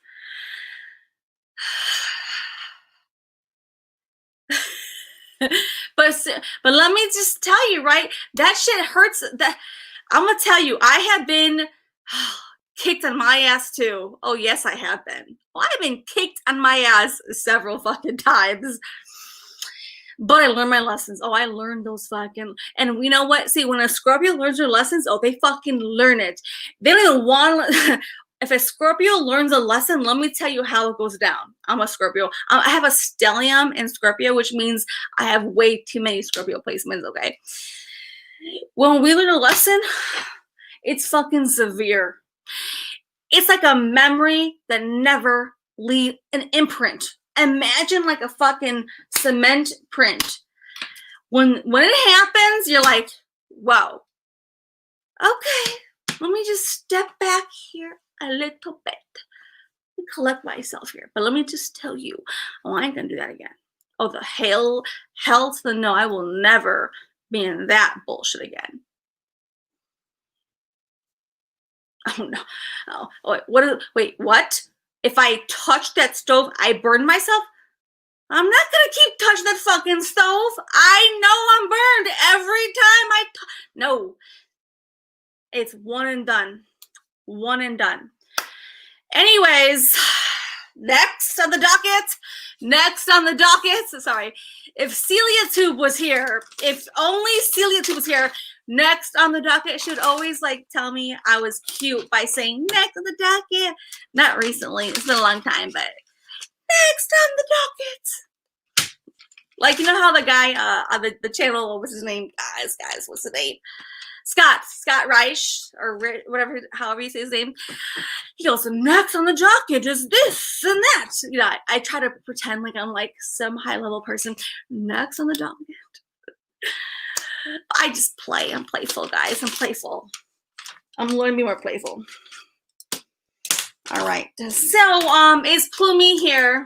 But let me just tell you, right? That shit hurts. That I'm gonna tell you, I have been kicked on my ass too. Oh yes, I have been. Well, I've been kicked on my ass several fucking times. But I learned my lessons. Oh, I learned those fucking, and you know what? See, when a Scorpio learns their lessons, oh, they fucking learn it. They don't even want. If a Scorpio learns a lesson, let me tell you how it goes down. I'm a Scorpio. I have a stellium in Scorpio, which means I have way too many Scorpio placements, okay? When we learn a lesson, it's fucking severe. It's like a memory that never leaves an imprint. Imagine like a fucking cement print. When it happens, you're like, whoa. Okay, let me just step back here a little bit. Collect myself here. But let me just tell you, oh, I ain't gonna do that again. Oh, the hell to the no, I will never be in that bullshit again. Oh no. Oh, wait, what? If I touch that stove, I burn myself? I'm not gonna keep touching that fucking stove. I know I'm burned every time no. It's one and done. One and done. Anyways, next on the docket, sorry, if Celia Tube was here, if only Celia Tube was here, next on the docket should always like tell me I was cute by saying next on the docket. Not recently, it's been a long time, but next on the docket. Like, you know how the guy on the channel, what was his name? Guys, what's the name? Scott Reich, or whatever, however you say his name. He goes, next on the docket is this and that. You know, I try to pretend like I'm like some high level person. Next on the docket. I just play. I'm playful, guys. I'm playful. I'm learning to be more playful. All right. So, is Plumie here?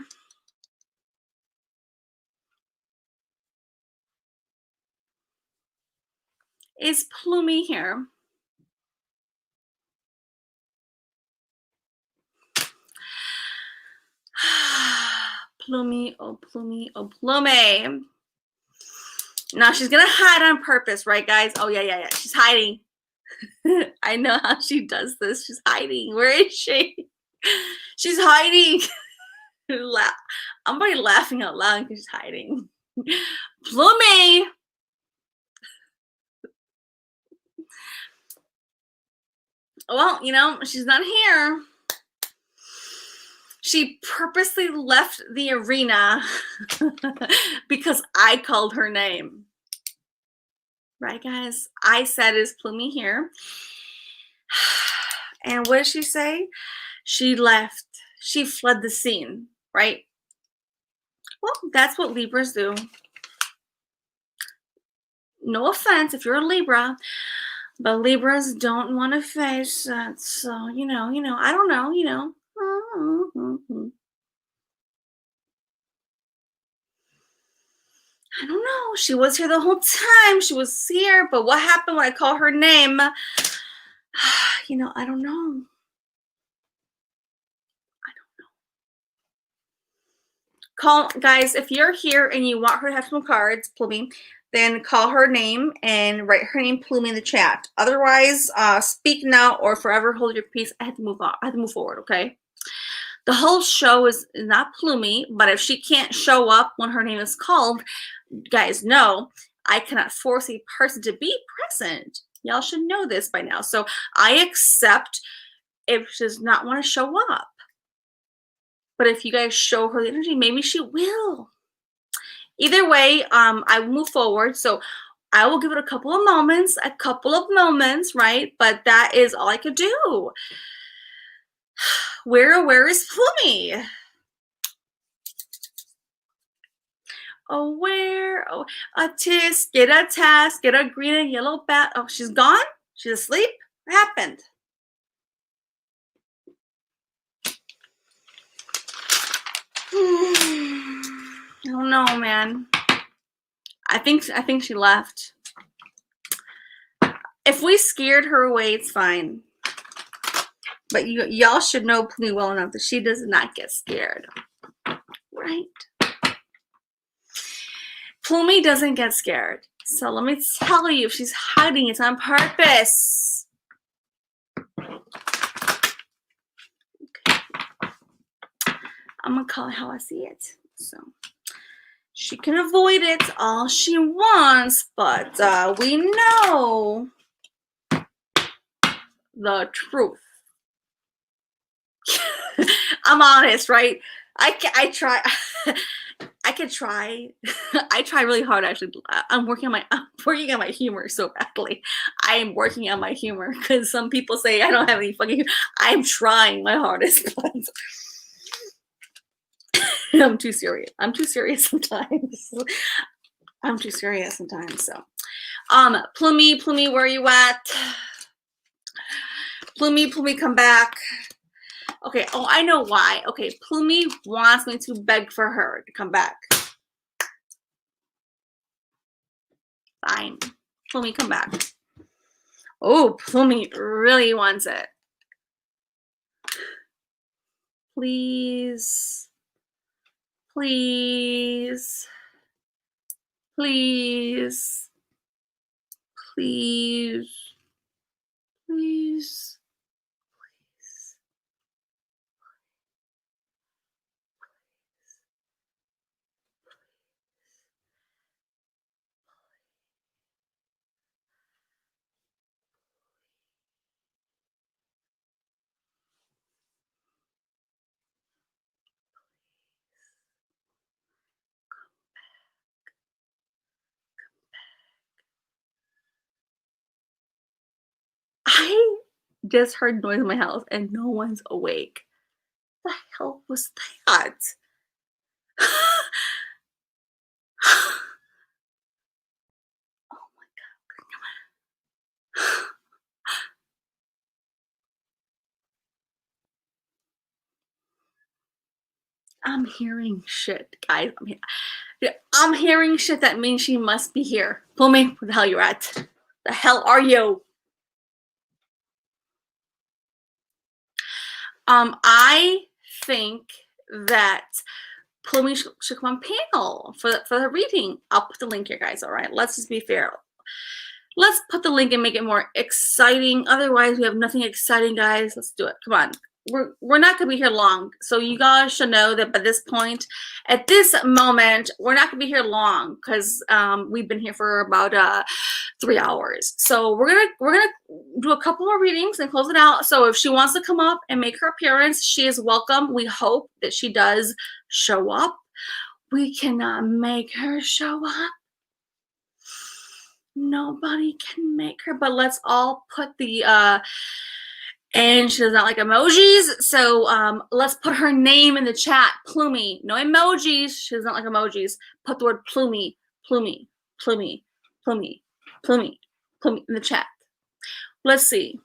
Is Plumie here? Plumie, oh Plumie, oh Plumie. Now she's gonna hide on purpose, right, guys? Oh yeah. She's hiding. I know how she does this. She's hiding. Where is she? She's hiding. I'm already laughing out loud because she's hiding. Plumie. Well, you know, she's not here. She purposely left the arena because I called her name. Right, guys? I said, is Plumie here? And what did she say? She left. She fled the scene, right? Well, that's what Libras do. No offense if you're a Libra, but Libras don't want to face that. So, you know, I don't know, you know. I don't know. She was here the whole time. She was here, but what happened when I call her name? You know, I don't know. Call, guys, if you're here and you want her to have some cards, Plumie, then call her name and write her name Plumie in the chat. Otherwise, speak now or forever hold your peace. I have to move on. I have to move forward, okay? The whole show is not Plumie, but if she can't show up when her name is called, guys know I cannot force a person to be present. Y'all should know this by now. So I accept if she does not want to show up. But if you guys show her the energy, maybe she will. Either way, I will move forward. So I will give it a couple of moments, right? But that is all I could do. Where is Plumie? Oh, where? Oh, a tisk, get a task, get a green and yellow bat. Oh, she's gone? She's asleep? What happened? I don't know, man. I think she left. If we scared her away, it's fine. But y'all should know Plumie well enough that she does not get scared. Right? Plumie doesn't get scared. So let me tell you, if she's hiding, it's on purpose. Okay. I'm going to call it how I see it. So she can avoid it all she wants, but we know the truth. I'm honest, right? I try. I could try. I try really hard, actually. I'm working on my humor so badly. I am working on my humor because some people say I don't have any fucking humor. I'm trying my hardest, but I'm too serious. I'm too serious sometimes. So, Plumie, where are you at? Plumie, come back. Okay, oh, I know why. Okay, Plumie wants me to beg for her to come back. Fine. Plumie, come back. Oh, Plumie really wants it. Please. Please. Please. Please. Please. I just heard noise in my house and no one's awake. What the hell was that? Oh my God. I'm hearing shit, guys. I'm hearing shit that means she must be here. Plumie, where the hell you at? The hell are you? I think that Plumie should come on panel for the reading. I'll put the link here, guys. All right, let's just be fair. Let's put the link and make it more exciting. Otherwise, we have nothing exciting, guys. Let's do it. Come on. We're not going to be here long. So you guys should know that by this point, at this moment, we're not going to be here long because we've been here for about 3 hours. So we're gonna do a couple more readings and close it out. So if she wants to come up and make her appearance, she is welcome. We hope that she does show up. We cannot make her show up. Nobody can make her, but let's all put the and she does not like emojis, so let's put her name in the chat. Plumie. No emojis. She does not like emojis. Put the word Plumie, Plumie, Plumie, Plumie, Plumie, Plumie in the chat. Let's see.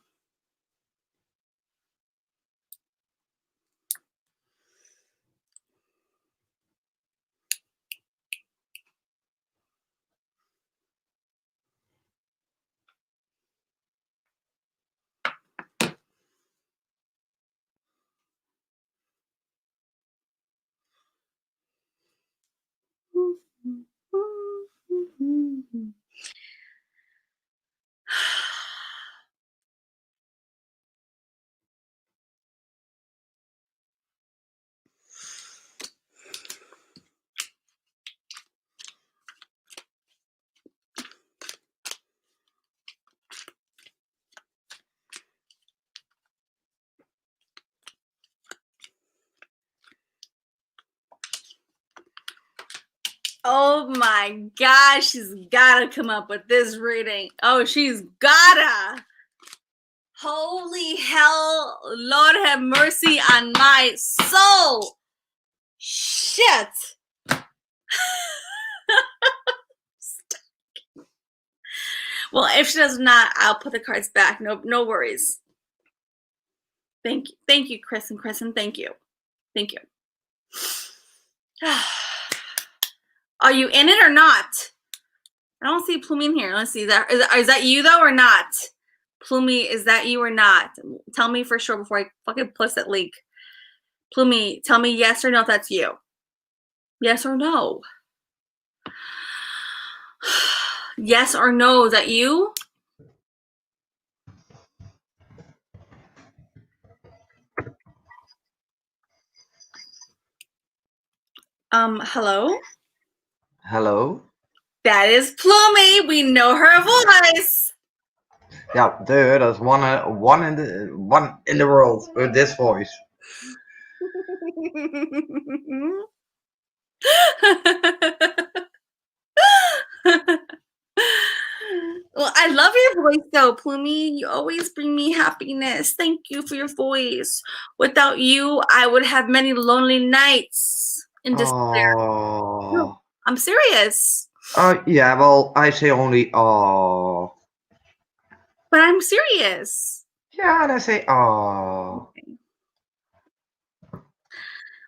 Oh my gosh, she's gotta come up with this reading. Oh, she's gotta. Holy hell, Lord have mercy on my soul. Shit. Well, if she does not, I'll put the cards back. No worries. Thank you, Chris and Kristen. Thank you. Are you in it or not? I don't see Plumie in here. Let's see. Is that you though or not? Plumie, is that you or not? Tell me for sure before I fucking post that link. Plumie, tell me yes or no if that's you. Yes or no? Yes or no, is that you? Hello? Hello? That is Plumie. We know her voice. Yeah, dude, there's one in the world with this voice. Well, I love your voice though, Plumie. You always bring me happiness. Thank you for your voice. Without you, I would have many lonely nights in despair. No, I'm serious. Yeah, well, I say only oh. But I'm serious. Yeah, and I say oh. Okay.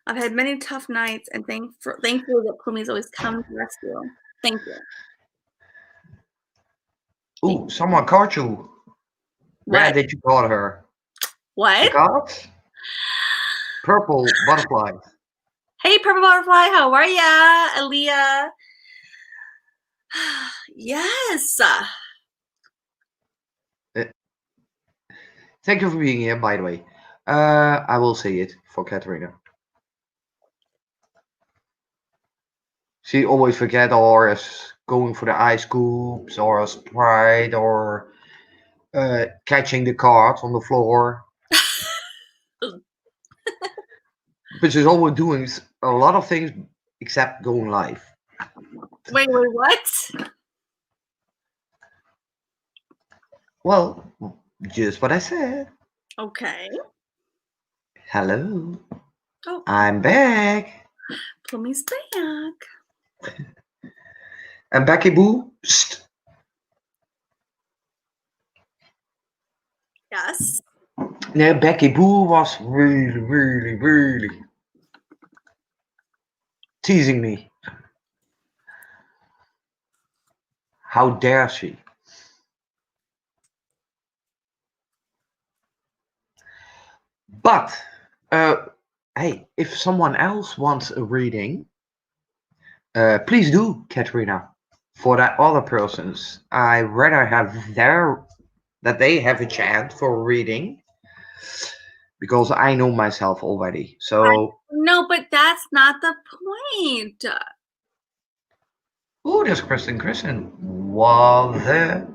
I've had many tough nights, and thankful that Plumie's always come to rescue. Thank you. Ooh, someone caught you. What? Where did you call her? What? Got? Purple butterfly. Hey, Purple Butterfly, how are ya? Aaliyah. Yes. Thank you for being here, by the way. I will say it for Katarina. She always forget or is going for the ice scoops or a Sprite or catching the cards on the floor. But she's always doing a lot of things except going live. Wait, what? Well, just what I said. Okay. Hello. Oh. I'm back. Plumie's back. And Becky Boo. Psst. Yes. Now, Becky Boo was really teasing me. How dare she? But hey, if someone else wants a reading, please do, Katrina. For that other persons, I rather have that they have a chance for a reading because I know myself already. So, No, but that's not the point. oh, there's Kristen. What the?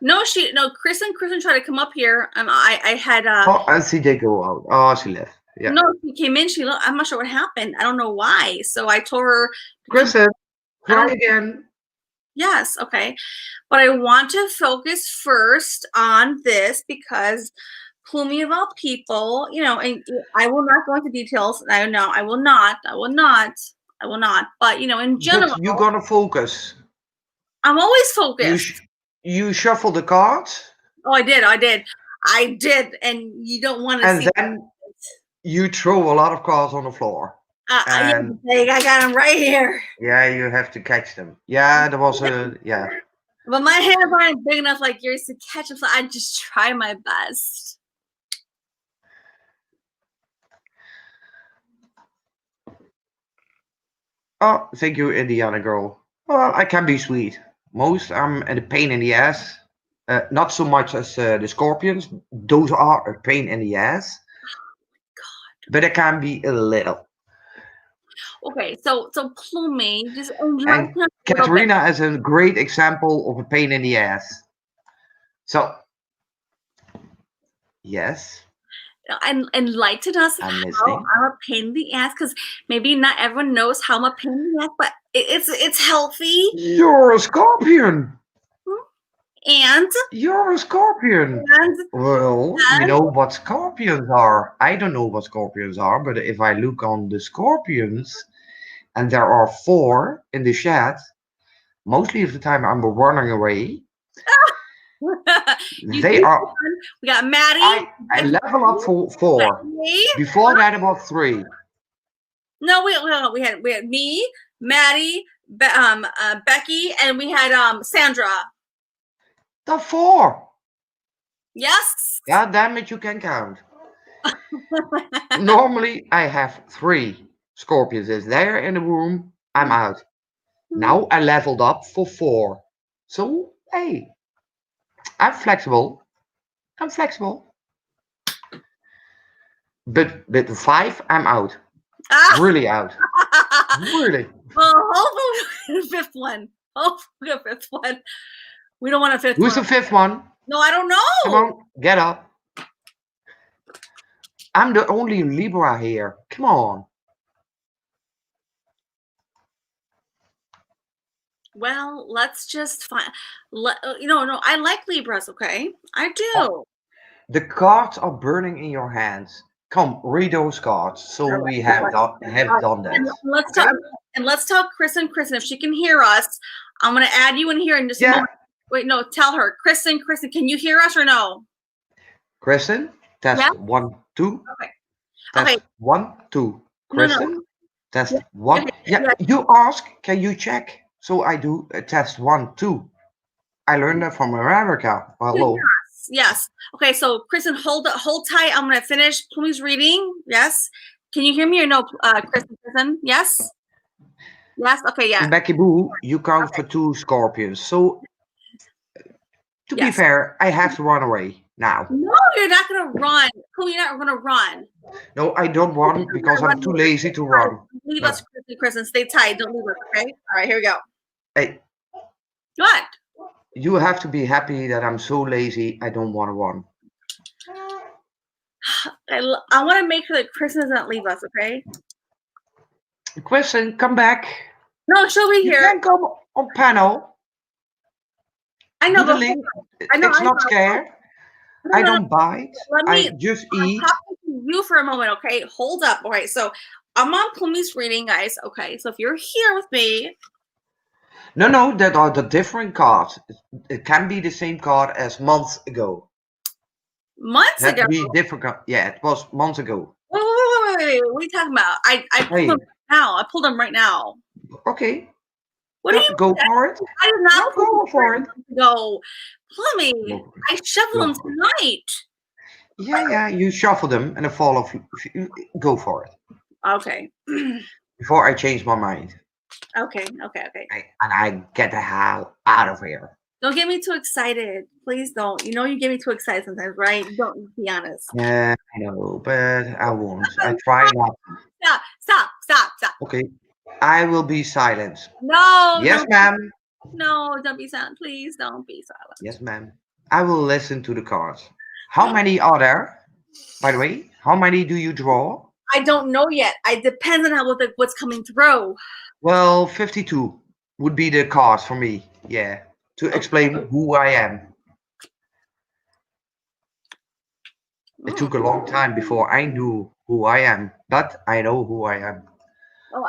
No, Kristen tried to come up here. I had Oh, I see they go out. Oh, she left. Yeah. no, she came in. I'm not sure what happened. I don't know why. So I told her to come. Kristen, I try don't. again. Yes, okay. But I want to focus first on this because Plumi of all people, and I will not go into details. I know I will not. But in But general, you gotta focus. I'm always You focused. you shuffle the cards, Oh, I did, and you don't want to and see. then you throw a lot of cards on the floor. Yeah, And I got them right here. yeah, you have to catch them. Yeah, there was a yeah. But my hands aren't big enough like yours to catch them, so I just try my best. Oh, thank you, Indiana girl. Well, I can be sweet. Most I'm a pain in the ass. Not so much as the scorpions. Those are a pain in the ass. But I can be a little. Okay, so Plumi, just enlighten And us a little bit. Katerina is a great example of a pain in the ass. So, yes, And enlighten us I'm how listening. I'm a pain in the ass, because maybe not everyone knows how I'm a pain in the ass, but it's healthy. You're a scorpion. And You're a scorpion. and Well, you and know what scorpions are. I don't know what scorpions are, but if I look on the scorpions, and there are 4 in the chat, mostly of the time I'm running away. you They keep are. going. We got Maddie. I level up for We got 4. me. Before that, it was 3. No, we had me, Maddie, Becky, and we had Sandra. The 4. Yes. God damn it, you can count. Normally, I have 3 scorpions. Is there in the room? I'm out. Now I leveled up for 4. So, hey, I'm flexible. I'm flexible. But with 5, I'm out. Really out. Really. Well, hopefully fifth one. Hopefully a fifth one. We don't want a fifth Who's one. the 5th one? No, I don't know. Come on, get up. I'm the only Libra here. Come on. Well, let's just find. No, I like Libras. Okay, I do. The cards are burning in your hands. Come, read those cards. So All we right. have done that. And let's Okay? talk. And let's talk, Kristen. If she can hear us, I'm gonna add you in here in just a Yeah. moment. Wait, no, tell her, Kristen. Can you hear us or no? Kristen, test Yeah. 1, 2. Okay. Test Okay. 1, 2. No. Kristen, test Yeah. 1. Okay. Yeah, Yeah. you ask, can you check? So I do test 1, 2. I learned that from America. Hello. Yes. Okay. So, Kristen, hold tight. I'm gonna finish Plumi's reading. Yes. Can you hear me or no, Kristen? Yes. Yes. Okay. Yeah. Becky Boo, you count Okay. for 2 scorpions. So to be Yes. fair, I have to run away now. No, you're not gonna run. Plumi, you're not gonna run. No, I don't run because I'm too lazy to run. Leave No. us, Kristen. Stay tight. Don't leave us. Okay. All right. Here we go. Hey, What? you have to be happy that I'm so lazy. I don't want to run. I want to make sure that Kristen does not leave us. Okay. Kristen, come back. No, she'll be You here. can come on panel. I know. Do the But link. I know. It's not scared. I don't bite. I just eat. I'm talking to you for a moment, okay? Hold up. All right, so I'm on Plumi's reading, guys. Okay, so if you're here with me. No, that are the different cards. It can be the same card as months ago. Months ago? Be different. Yeah, it was months ago. Wait. What are you talking about? I pulled them now. I pulled them right now. Okay. What do you go for it? I did not go for it. Go. Plummy, No. I shuffled them tonight. Yeah, you shuffle them and then fall off. Go for it. Okay. Before I change my mind. Okay. And I get the hell out of here. Don't get me too excited. Please don't. You know you get me too excited sometimes, right? Don't be honest. Yeah, I know, but I won't. I try not. Stop. Okay, I will be silent. No, Yes, ma'am. no, don't be silent. Please don't be silent. Yes, ma'am. I will listen to the cards. How many are there? By the way, how many do you draw? I don't know yet. It depends on what's coming through. Well, 52 would be the cards for me. Yeah, to explain who I am. It took a long time before I knew who I am, but I know who I am. Oh,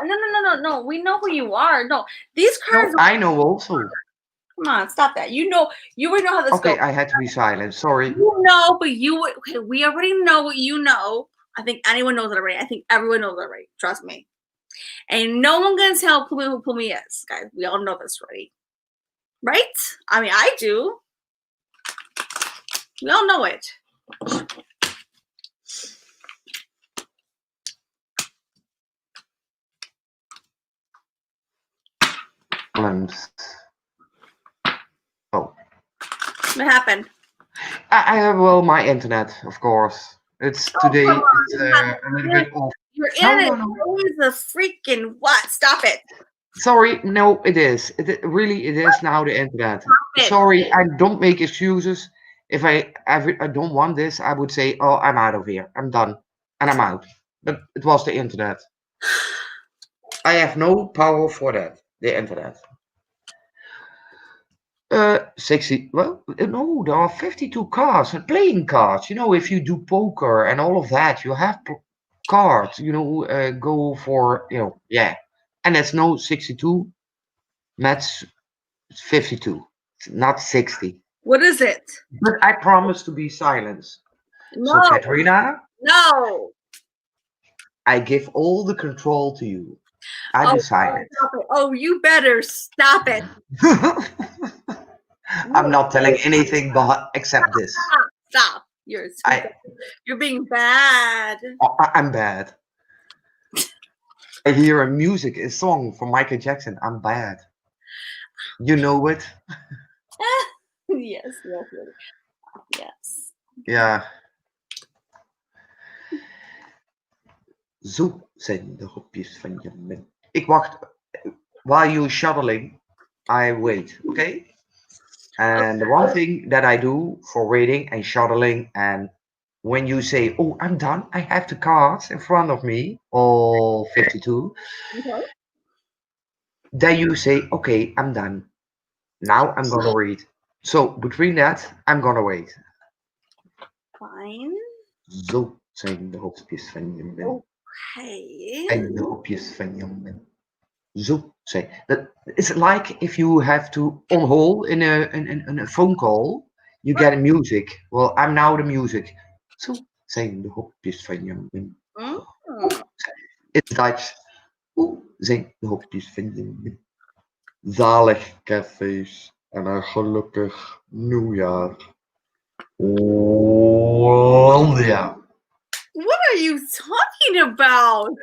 no. We know who you are. No, these cards. No, I know also. Come on, stop that. You already know how this Okay, goes. I had to be silent. Sorry. You know, but okay, we already know what you know. I think anyone knows it already. I think everyone knows it already. Trust me. And no one can tell who Pumi is, guys. We all know this already. Right? I mean, I do. We all know it. Oh. What happened? I have, well, my internet, of course. It's today. It's a little bit off. Your internet is always a freaking what? Stop it. Sorry, no, it is. It really it is now the internet. Sorry, I don't make excuses. If I don't want this, I would say, oh, I'm out of here. I'm done, and I'm out. But it was the internet. I have no power for that. The internet. 60. Well, no, there are 52 cards and playing cards. You know, if you do poker and all of that, you have cards. You know, go for yeah, and that's no 62. That's 52, not 60. What is it? But I promise to be silent. No. So, Katrina, no. I give all the control to you. I be silent. Oh, you better stop it. I'm not telling anything but except this. Stop. You're being bad. I'm bad. I hear a song from Michael Jackson. I'm bad. You know it? Yes. Ja. Zo zijn de hopjes van je mens. Ik wacht. While you're shuttling, I wait. Okay? And the one thing that I do for waiting and shuttling, and when you say, oh, I'm done, I have the cards in front of me, all 52, then you say, okay, I'm done. Now I'm gonna read. So between that, I'm gonna wait. Fine. Zo zijn de hopjes van je mens. Okay. En de hopjes van je mens. Zo zijn. It's like if you have to on hold in a phone call, you get a music. Well, I'm now the music. Zo zijn de hopjes van je mens. It's Dutch. Hoe zijn de hopjes van je mens? Zalig cafés en een gelukkig nieuwjaar. Oh, yeah. What are you talking about?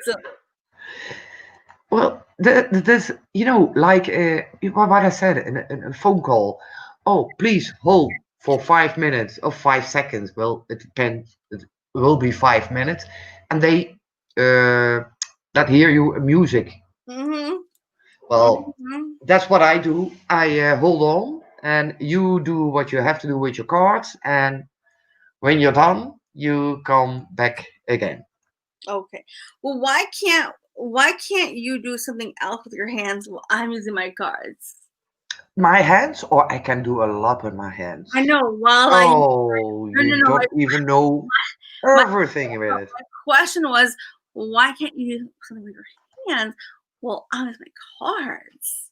Well, this, like what I said in a phone call. Oh, please hold for 5 minutes or 5 seconds. Well, it depends. It will be 5 minutes, and they that hear you music. Well, that's what I do. I hold on, and you do what you have to do with your cards, and when you're done, you come back again. Okay. Well, why can't you do something else with your hands while I'm using my cards? My hands, or I can do a lot with my hands. I know. You don't even know everything with it. My question was, why can't you do something with your hands while I'm using my cards?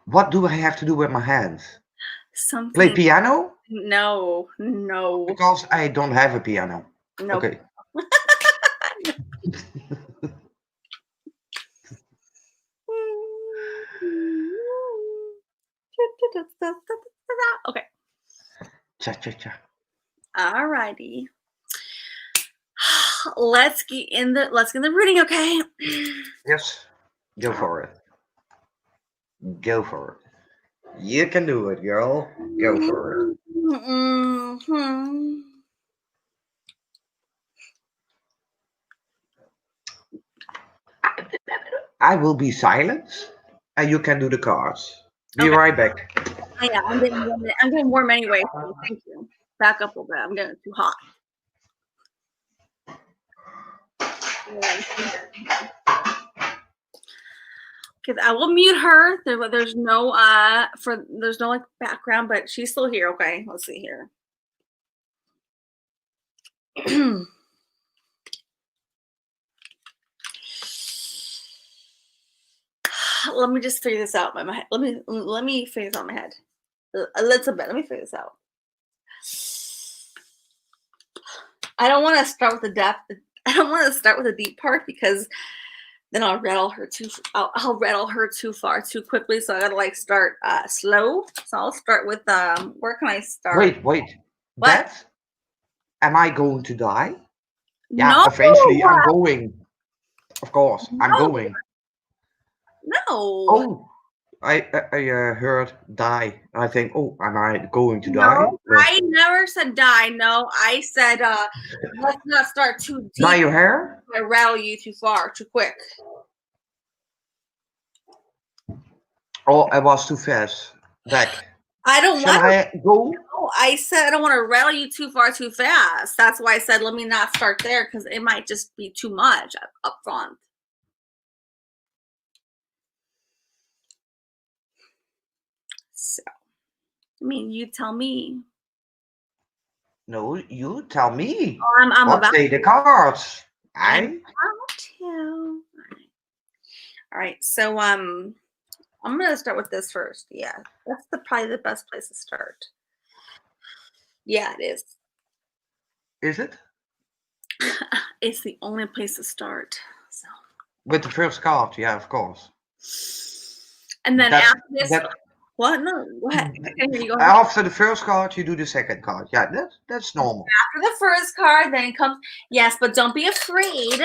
What do I have to do with my hands? Something. Play piano? No. Because I don't have a piano. No. Okay. Okay. Cha-cha-cha. Alrighty. Let's get in the reading, okay? Yes. Go for it. Go for it. You can do it, girl. Go for it. Mm-hmm. I will be silent, and you can do the cards. Be Okay. right back. Oh, yeah, I'm getting warm anyway. So thank you. Back up a little bit. I'm getting too hot. Okay, I will mute her. There's no like background, but she's still here. Okay, let's see here. Let me just figure this out in my head. Let me figure this out in my head. A little bit. Let me figure this out. I don't want to start with the depth. I don't want to start with the deep part because then I'll rattle her too. I'll rattle her too far too quickly. So I gotta like start slow. So I'll start with where can I start? Wait. What? That? Am I going to die? Yeah, No. eventually I'm going. Of course, I'm going. No. Oh, I heard die. I think, oh, am I going to die? No, I never said die. No, I said let's not start too deep. Dye your hair? I rattle you too far, too quick. Oh, I was too fast. Back. I don't Shall want I go? No, I said I don't want to rattle you too far, too fast. That's why I said let me not start there because it might just be too much up front. So, I mean, you tell me. No, you tell me. Oh, I'm what about say the cards? I'm about to. All right, so I'm gonna start with this first. Yeah, that's probably the best place to start. Yeah, it is. Is it? It's the only place to start. So. With the first card, yeah, of course. And then after this, what? No, what? After the first card, you do the second card. Yeah, that's normal. After the first card, then comes yes, but don't be afraid.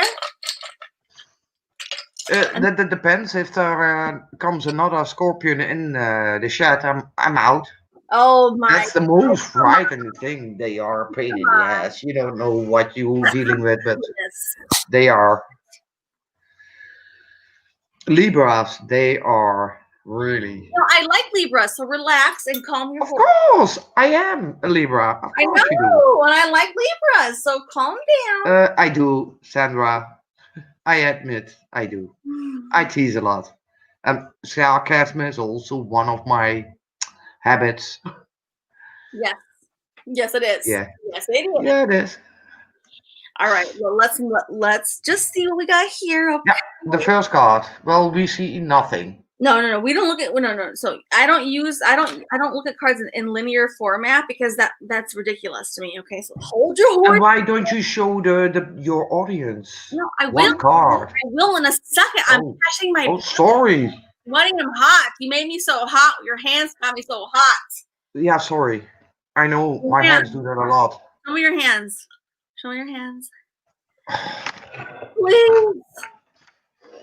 That depends. If there comes another scorpion in the chat, I'm out. Oh my! That's the most frightening thing. They are a pain in the ass. You don't know what you're dealing with, but they are. Libras, they are really. No, I like Libra, so relax and calm your horse. Of course, I am a Libra. Of I course know, you do. and I like Libras, so calm down. I do, Sandra. I admit, I do. I tease a lot. Sarcasm is also one of my habits. Yes, it is. Yeah. Yes, it is. Yeah, it is. All right. Well, let's just see what we got here. Okay. Yeah, the first card. Well, we see nothing. No. We don't look at no. So I don't look at cards in linear format because that's ridiculous to me. Okay, so hold your horse. And why don't you show your audience? No, I will. One card. I will in a second. I'm catching my. Oh, sorry. Wanting them hot. You made me so hot. Your hands got me so hot. Yeah, sorry. I know my hands do that a lot. Show me your hands. Show me your hands. Please.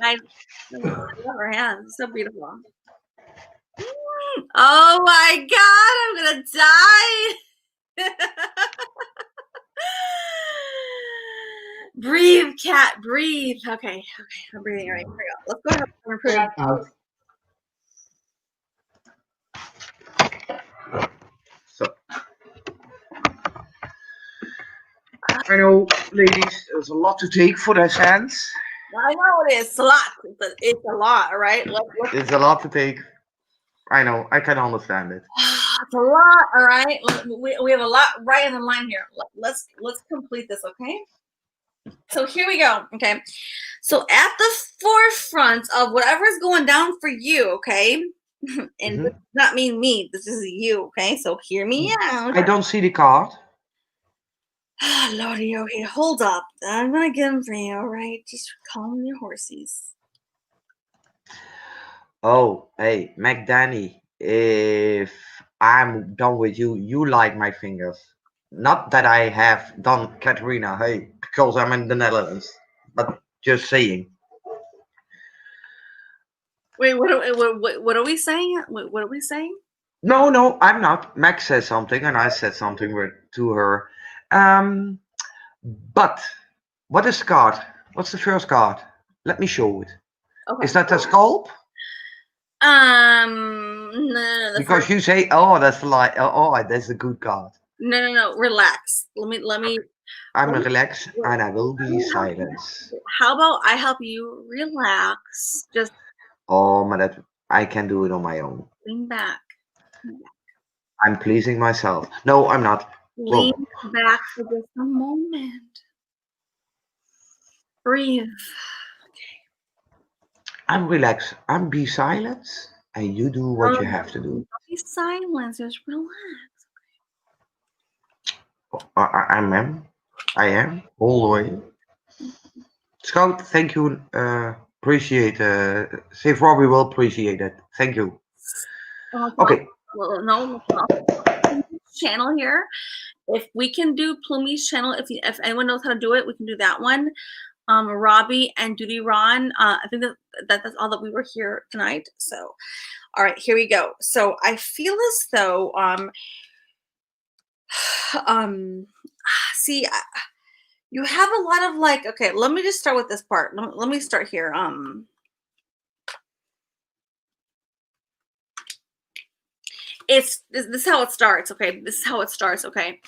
I love her hands. So beautiful. Oh my God, I'm gonna die. Breathe, cat, breathe. Okay, I'm breathing. All right, here we go. Let's go ahead and prove. So, I know, ladies, there's a lot to take for those hands. I know it is. It's a lot. It's a lot, all right? It's a lot to take. I know. I can understand it. It's a lot, all right? We have a lot right in the line here. Let's complete this, okay? So here we go, okay? So at the forefront of whatever's going down for you, okay? And this does not mean me. This is you, okay? So hear me out. I don't see the card. Lordy, okay, hold up. I'm gonna get them for you, all right? Just calm your horsies. Oh, hey, McDanny, if I'm done with you. You like my fingers. Not that I have done Katerina, hey, because I'm in the Netherlands. But just saying. Wait, what are we saying? What are we saying? No, I'm not. Max said something, and I said something to her. Um, but what is the card? What's the first card? Let me show it. Okay. Is that the scalp? No, Because you say, oh, that's like, oh, that's a good card. no. Relax. Let me. I'm Let me relaxed, and I will let be me help silent. you. How about I help you relax? Just Oh, but that I can do it on my own. lean back. I'm pleasing myself. No, I'm not. Lean Whoa. back for just a moment. Breathe. I'm relaxed. I'm be silent, and you do what you have to do. Don't be silent. Just relax. I am. I am all the way. Scout, thank you. Appreciate. Safe Robbie will appreciate it. Thank you. Okay. Well, no, channel here. If we can do Plumie's channel, if anyone knows how to do it, we can do that one. Robbie and Duty Ron. I think that's all that we were here tonight. So, all right, here we go. So I feel as though see, you have a lot of like. Okay, let me just start with this part. Let me start here. This is how it starts. Okay, this is how it starts. Okay.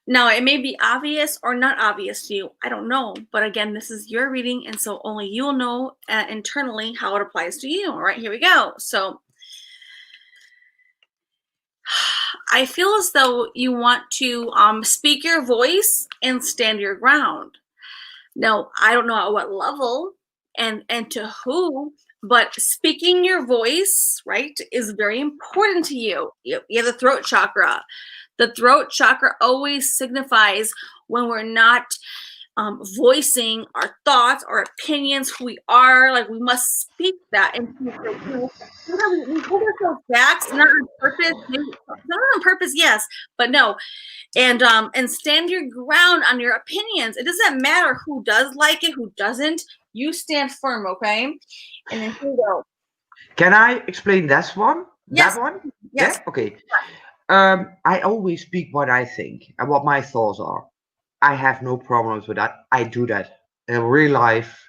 Now, it may be obvious or not obvious to you. I don't know. But again, this is your reading. And so only you'll know internally how it applies to you. All right, here we go. So I feel as though you want to speak your voice and stand your ground. Now, I don't know at what level and to who, but speaking your voice, right, is very important to you. You have the throat chakra. The throat chakra always signifies when we're not voicing our thoughts, our opinions, who we are. Like we must speak that. And we hold ourselves back, not on purpose. Not on purpose, yes, but no. And stand your ground on your opinions. It doesn't matter who does like it, who doesn't. You stand firm, okay? And then here we go. Can I explain that one? Yes. That one? Yes. Yeah. Okay. I always speak what I think and what my thoughts are. I have no problems with that. I do that in real life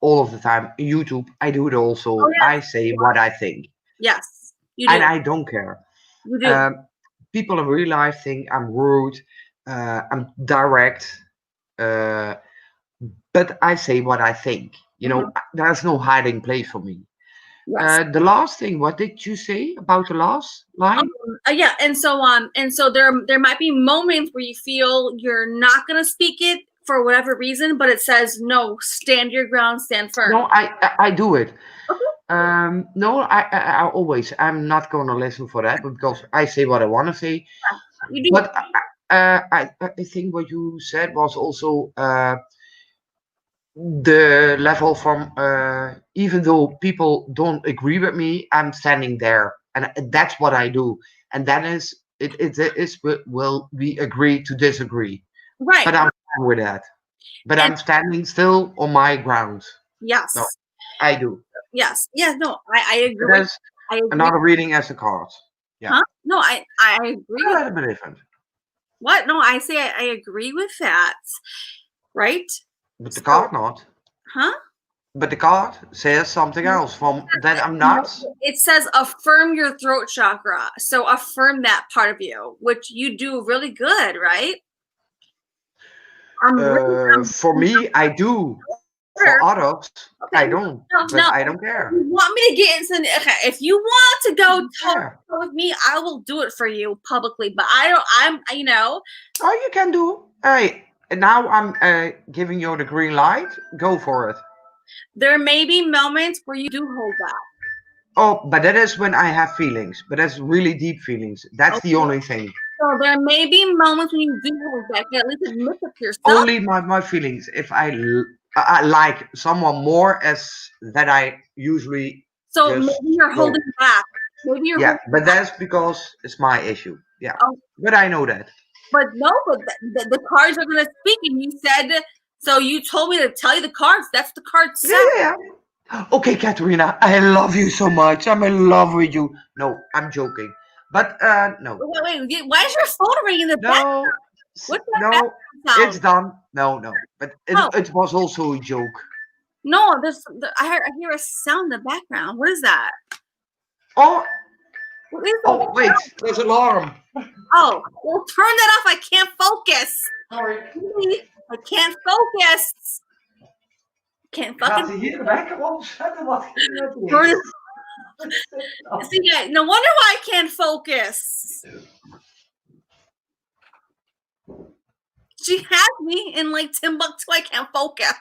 all of the time. YouTube, I do it also. Oh, yes. I say what I think. Yes, you do. And I don't care. You do. People in real life think I'm rude, I'm direct, but I say what I think. You know, there's no hiding place for me. Yes. The last thing, what did you say about the last line? Yeah, and so there might be moments where you feel you're not gonna speak it for whatever reason, but it says no, stand your ground, stand firm. No, I do it. Okay. No, I always I'm not going to listen for that because I say what I want to say. You do. But I think what you said was also the level from even though people don't agree with me, I'm standing there, and that's what I do. And that is it is will we agree to disagree, Right. but I'm fine with that. But I'm standing still on my ground. Yes. No, I do. Yes. Yeah. No, I agree. That's I agree. another reading as a card. Yeah. Huh? No, I agree. A little bit different. What? No, I say I agree with that. Right? But the card not. Huh? But the card says something else from that I'm not. It says affirm your throat chakra. So affirm that part of you, which you do really good, right? For me, I do. For others, okay. I don't. But I don't care. You want me to get into? Okay, if you want to go talk with me, I will do it for you publicly. But I don't. You know. Oh, you can do. Hey, now I'm giving you the green light. Go for it. There may be moments where you do hold back. Oh, but that is when I have feelings. But that's really deep feelings. That's the only thing. So there may be moments when you do hold back. At least admit it to yourself. Only my feelings. If I like someone more as that I usually. So maybe you're holding back. Maybe you're Yeah, holding but back. that's because it's my issue. Yeah, Oh, but I know that. but no, but the cards are gonna speak, and you said so. You told me to tell you the cards. That's the card Yeah, set. yeah, yeah. Okay, Katerina, I love you so much. I'm in love with you. No, I'm joking. But no, Wait, why is your phone ringing in the back? no, What's that no. background It's sound? done. No, no. But Oh, it was also a joke. no, I hear a sound in the background. What is that? Oh, What is that? oh, wait. There's alarm. Oh, well, turn that off. I can't focus. Sorry. I can't focus. Can't Gaat fucking hij hier de wekker omzetten? Wat ging dat turn. niet? See, no wonder why I can't focus. She has me in like Timbuktu. I can't focus.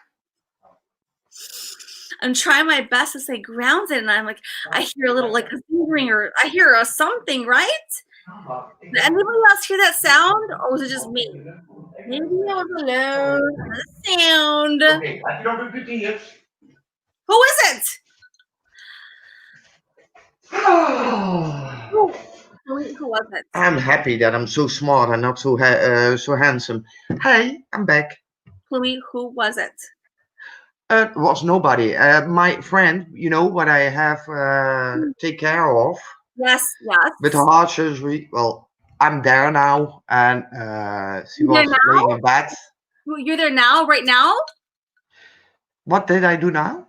I'm trying my best to stay grounded, and I'm like, I hear a little like a zingering, or I hear a something, right? Did anybody else hear that sound, or was it just me? Maybe I was alone. The sound. Oké, heb je nog een kwartier? Who is it? Who was it? I'm happy that I'm so smart and not so so handsome. Hey, I'm back. Chloe, who was it? It was nobody. My friend, you know what I have take care of Yes, yes. with her heart surgery. Well, I'm there now, and she You're there was laying now? in bed. You're there now, right now? What did I do now?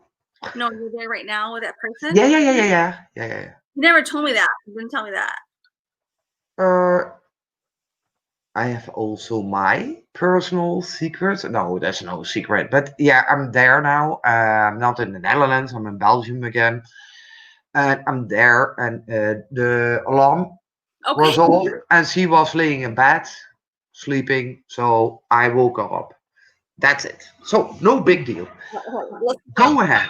No, you're there right now with that person? Yeah, yeah, yeah, yeah, yeah, yeah, yeah. You never told me that. You didn't tell me that. I have also my personal secret. No, there's no secret. But yeah, I'm there now. I'm not in the Netherlands. I'm in Belgium again. And I'm there, and the alarm Okay. was off, and she was laying in bed, sleeping. So I woke her up. That's it. So no big deal. Let's Go ahead.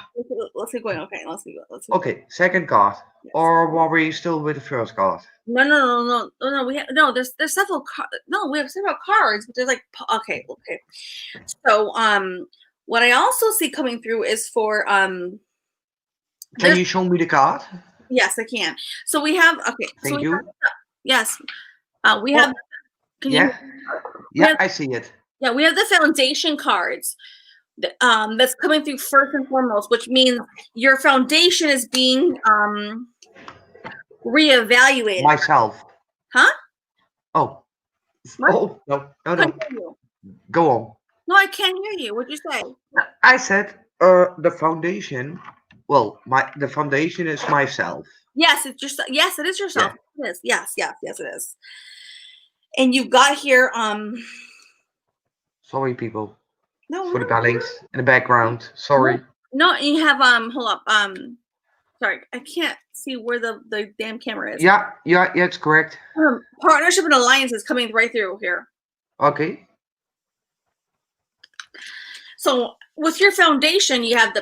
keep going. Okay, let's keep going. Okay, second card. Yes. Or were we still with the first card? No. We have no. There's several. No, we have several cards, but there's like okay. So what I also see coming through is for Can you show me the card? Yes, I can. So we have okay. So Thank we you. have, yes, we have. Can you? Yeah, yeah, I see it. Yeah, we have the foundation cards. That's coming through first and foremost, which means your foundation is being reevaluated. Myself. Huh? Oh. What? Oh, no. Couldn't hear you. Go on. No, I can't hear you. What'd you say? I said the foundation. Well, the foundation is myself. Yes, it's just yes, it is yourself. Yeah. It is. Yes, it is. And you've got here Sorry, people, no for the bellings in the background. Sorry. No, you have hold up. Sorry, I can't see where the damn camera is. Yeah, it's correct. Partnership and alliance is coming right through here. Okay. So with your foundation, you have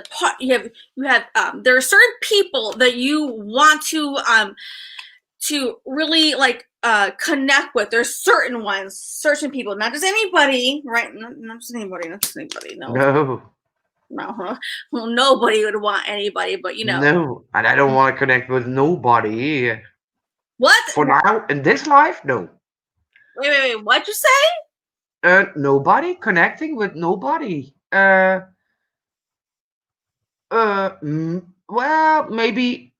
there are certain people that you want to really like connect with. There's certain ones, certain people, not just anybody, right? Not just anybody, no. No, well, nobody would want anybody, but you know. No, and I don't want to connect with nobody. What? For now, in this life, no. Wait, what'd you say? Nobody connecting with nobody. Well, maybe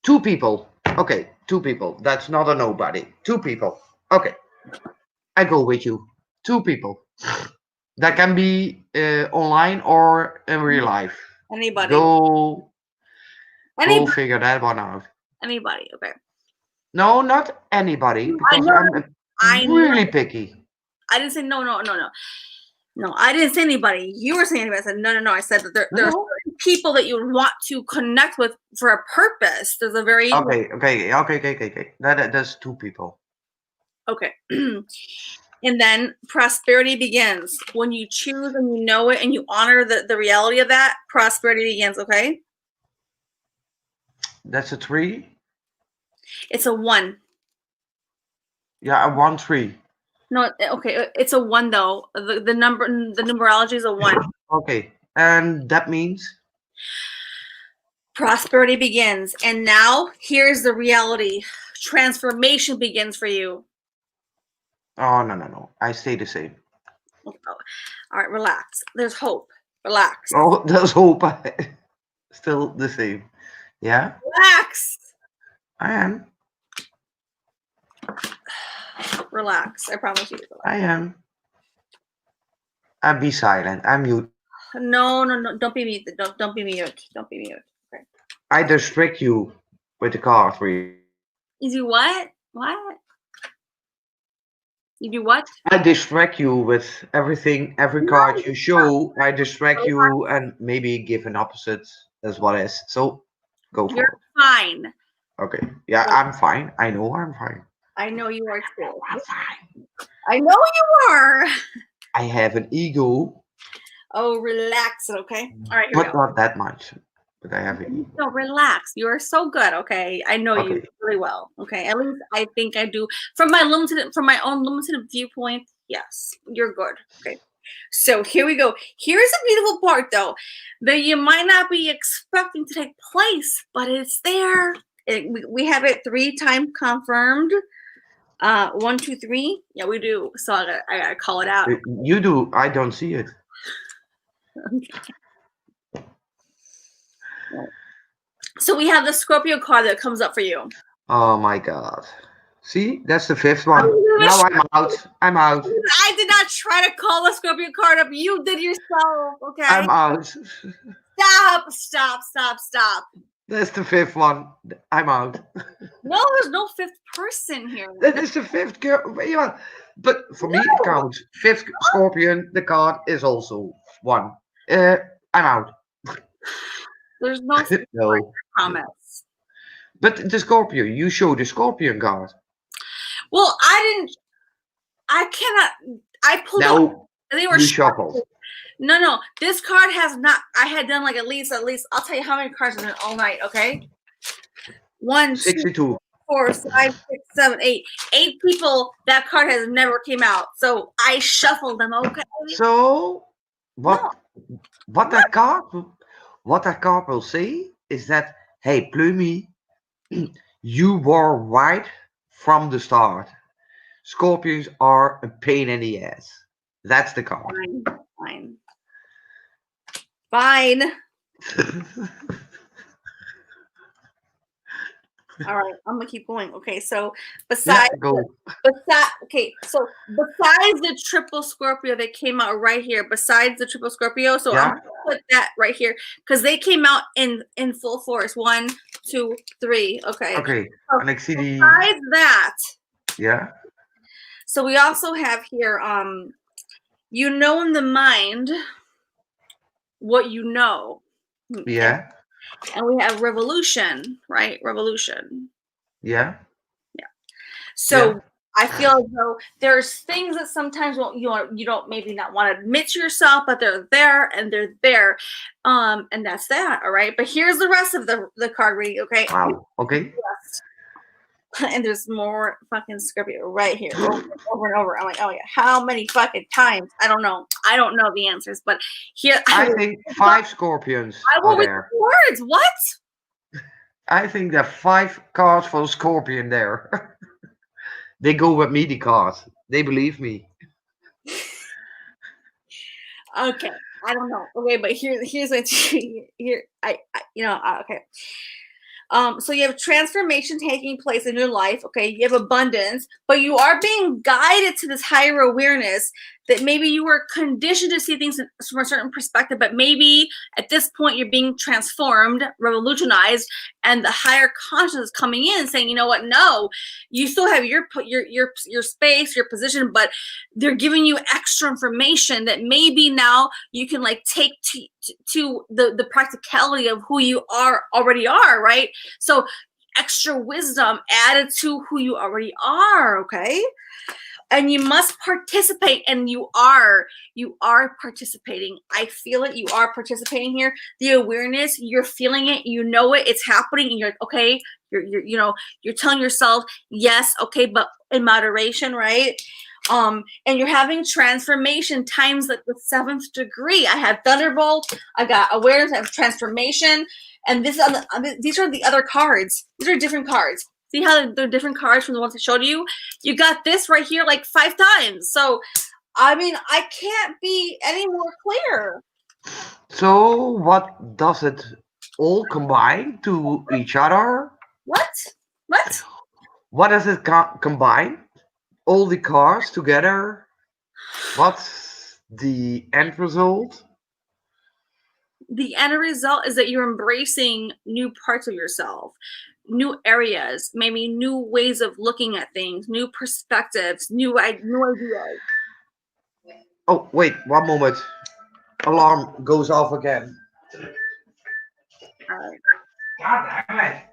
two people. Okay, two people. That's not a nobody. Two people. Okay, I go with you. Two people. That can be online or in real life. Anybody. Go figure that one out. Anybody, okay. No, not anybody, because I'm really picky. I didn't say no. No, I didn't say anybody. You were saying anybody. I said no. I said that there are certain people that you want to connect with for a purpose. There's a very Okay. That's two people. Okay. And then prosperity begins. When you choose and you know it and you honor the reality of that, prosperity begins, okay? That's a 3? It's a 1. Yeah, a 1, 3. No, okay, it's a 1 though. The numerology is a 1. Okay, and that means? Prosperity begins. And now here's the reality. Transformation begins for you. Oh, no. I stay the same. Oh, all right, relax. There's hope. Relax. Oh, that's hope. Still the same. Yeah, Relax. I am. Relax. I promise you. Relax. I am. I'll be silent. I'm mute. No. Don't be mute. Don't be mute. Don't be mute. Okay. I distract you with the card reading. You do what? What? You do what? I distract you with everything, every card you show. I distract you and maybe give an opposite as well as. So go for You're it. fine. Okay. Yeah, I'm fine. I know I'm fine. I know you are too. I'm fine. I know you are. I have an ego. Oh, relax, okay? All right, here we But go. not that much. But I have an ego. No, relax. You are so good, okay? I know you Okay. really well, okay? At least I think I do. From my own limited viewpoint, yes, you're good, okay? So here we go. Here's a beautiful part, though, that you might not be expecting to take place, but it's there. We have it 3 times confirmed. 1, 2, 3. Yeah, we do. So I gotta call it out. You do. I don't see it. So we have the Scorpio card that comes up for you. Oh my god. See, that's the 5th one. Now I'm out. I'm out. I did not try to call the Scorpio card up. You did yourself, okay? I'm out. Stop. That's the 5th one. I'm out. No, there's no 5th person here. That is the 5th girl. Yeah. But for me, it counts. 5th Scorpion, the card is also 1. I'm out. There's no No. promise. But the Scorpio, you show the Scorpion card. Well, I cannot. I pulled out. No, They were you shuffled. No. This card has not. I had done like at least. I'll tell you how many cards I've done all night. Okay. 1, 2, 62. 4, 5, 6, 7, 8. 8 people. That card has never came out. So I shuffled them. Okay. So what that card will say is that, hey, Plumie, you were right from the start. Scorpions are a pain in the ass. That's the card. Fine. All right, I'm gonna keep going. Okay, so besides the triple Scorpio that came out right here, besides the triple Scorpio, so I'm gonna put that right here because they came out in full force. 1, 2, 3. Okay. Okay. So And I see besides that, yeah. so we also have here, you know in the mind what you know. Yeah. And we have revolution, right? Revolution. Yeah. So I feel as though there's things that sometimes you don't maybe not want to admit to yourself, but they're there and they're there. And that's that, all right? But here's the rest of the card reading, okay? Wow. Okay. And there's more fucking Scorpio right here, over and over. I'm like, oh yeah, how many fucking times? I don't know the answers, but here I think 5 Scorpions are there. Words, what? I think there are 5 cards for Scorpion there. They go with me, the cards. They believe me. Okay, I don't know. Okay, but here's what here okay. So you have transformation taking place in your life. Okay, you have abundance, but you are being guided to this higher awareness that maybe you were conditioned to see things from a certain perspective, but maybe at this point you're being transformed, revolutionized, and the higher consciousness is coming in saying, you know what? No, you still have your space, your position, but they're giving you extra information that maybe now you can like take to the practicality of who you already are, right? So extra wisdom added to who you already are, okay? And you must participate, and you are participating. I feel it. You are participating here. The awareness, you're feeling it, you know it, it's happening, and you're like, okay, you're telling yourself, yes, okay, but in moderation, right? And you're having transformation times like the 7th degree. I have Thunderbolt, I got awareness, I have transformation, and these are the other cards. These are different cards. See how they're different cards from the ones I showed you? You got this right here like 5 times. So, I mean, I can't be any more clear. So what does it all combine to each other? What? What? What does it combine? All the cards together? What's the end result? The end result is that you're embracing new parts of yourself, new areas, maybe new ways of looking at things, new perspectives, new ideas. Oh, wait, one moment. Alarm goes off again. All right. God damn it.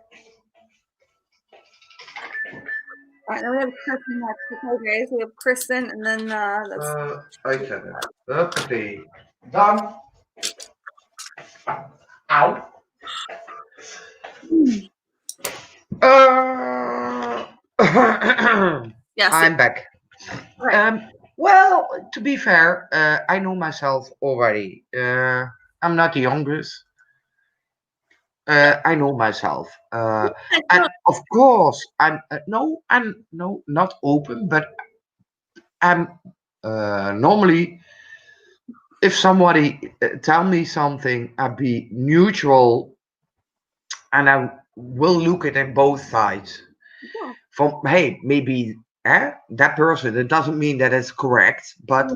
All right, now we have Kristen next. Okay, guys, we have Kristen, and then Uitzetten. Huppatee. Done. Ow. yes. I'm back. Right. Well, to be fair, I know myself already. I'm not the youngest. I know myself. And of course, I'm not open, but I'm normally, if somebody tell me something, I'd be neutral, and I will look at it both sides. Yeah. From hey, maybe that person. It doesn't mean that it's correct, but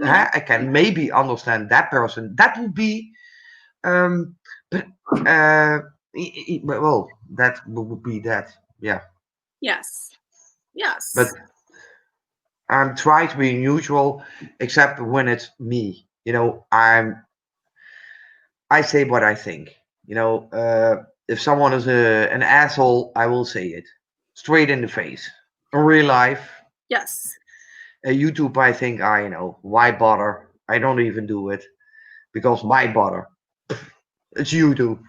I can maybe understand that person. That would be, but well, that would be that. Yeah. Yes. Yes. But I'm trying to be neutral, except when it's me. You know, I say what I think. You know, if someone is an asshole, I will say it straight in the face. In real life, yes. YouTube, I think I know why bother. I don't even do it because why bother? It's YouTube.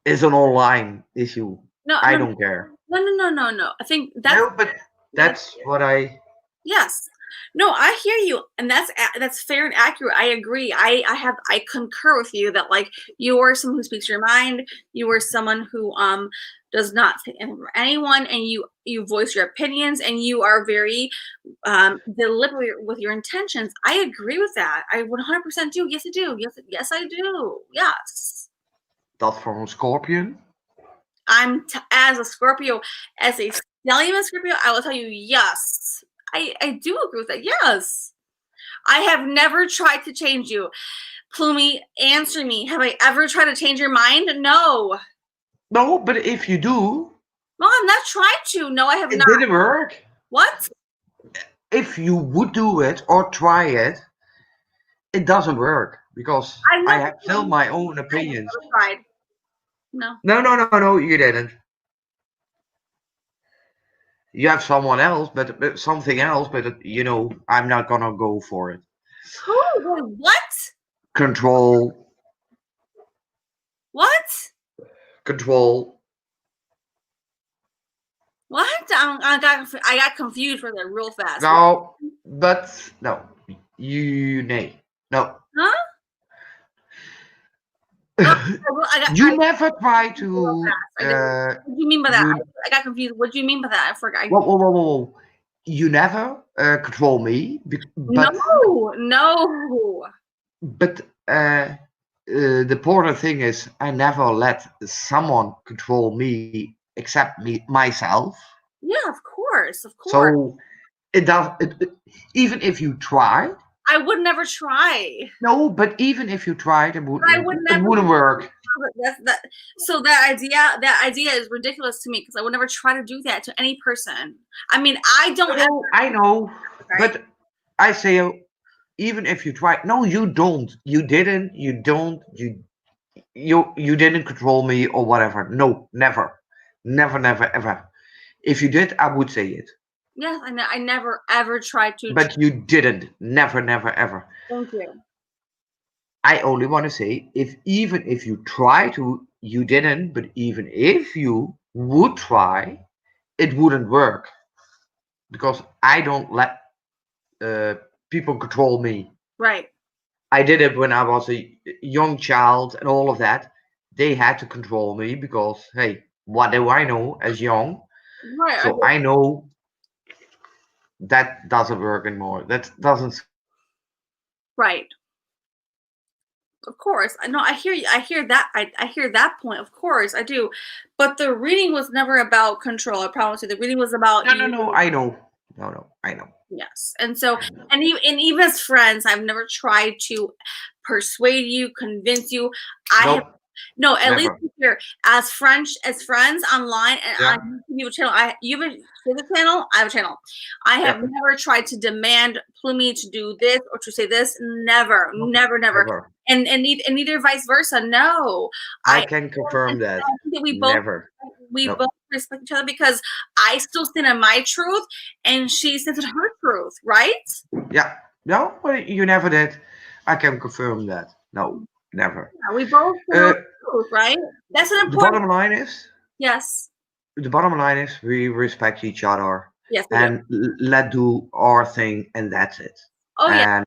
It's an online issue. No, I don't care. No. I think that's No, but that's what I. Yes. No, I hear you, and that's fair and accurate. I agree. I concur with you that like you are someone who speaks your mind. You are someone who does not take anything from anyone, and you voice your opinions, and you are very deliberate with your intentions. I agree with that. I 100% do. Yes, I do. Yes, I do. Yes. Dat from Scorpion. As a Scorpio, as a stellium Scorpio, I will tell you yes. I do agree with that. Yes. I have never tried to change you. Plumie, answer me. Have I ever tried to change your mind? No. No, but if you do. No, I'm not trying to. No, I have not. It didn't work. What? If you would do it or try it, it doesn't work because I have still my own opinions. I never tried. No. No, you didn't. You have someone else, but something else, but you know, I'm not gonna go for it. Who? What? Control. What? Control. What? I got confused with it real fast. No, but no. Nay. No. Huh? You never try to. What do you mean by that? I got confused. What do you mean by that? I forgot. Whoa. You never control me. But, no. But the important thing is, I never let someone control me except myself. Yeah, of course. So it does. Even if you try. I would never try. No, but even if you tried, it wouldn't work. So that idea is ridiculous to me because I would never try to do that to any person. I mean, I don't. I know, but I say, even if you try, no, you don't. You didn't. You don't. You didn't control me or whatever. No, never, ever. If you did, I would say it. Yes, I never ever tried to. But you didn't. Never, ever. Thank you. I only want to say, even if you try to, you didn't. But even if you would try, it wouldn't work. because I don't let people control me. Right. I did it when I was a young child and all of that. They had to control me because, hey, what do I know as young? Right. So I know that doesn't work anymore. That doesn't. Right. Of course. I know I hear you. I hear that. I hear that point. Of course, I do. But the reading was never about control. I promise you. The reading was about No, no, you. no. I know. No, no. I know. Yes. And so, I know. and even as friends, I've never tried to persuade you, convince you. I have Nope. no, at least Never. here as friends online and on Yeah. YouTube you have a channel. You have a channel, I have a channel. I have Yep. never tried to demand Plumie to do this or to say this. Never, Nope. never, never. Never. And neither vice versa. No. I I can confirm that. I think that Never. we Nope. both respect each other because I still stand in my truth and she stands in her truth, right? Yeah. No, but you never did. I can confirm that. No, never. Yeah, we both stand on Uh, our truth, right? That's an the important. bottom line is, Yes, we respect each other yes, we do. and let do our thing, and that's it. Oh yeah.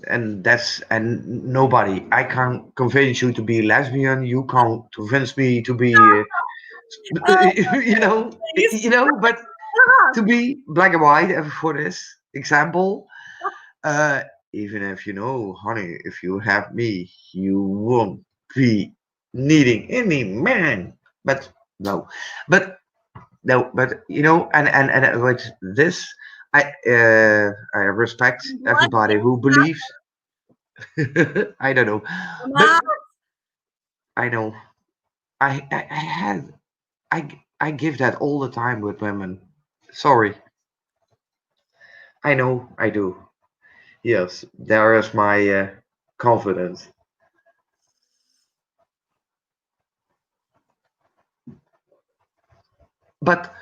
And that's and nobody. I can't convince you to be lesbian. You can't convince me to be, Oh, please. you know. But to be black and white, for this example, uh, even if you know, honey, if you have me, you won't be needing any man. But no, but no, but and with this, I respect What? everybody who believes. I don't know, but Not. I know I had I give that all the time with women. Sorry, I know I do. Yes, there is my confidence. But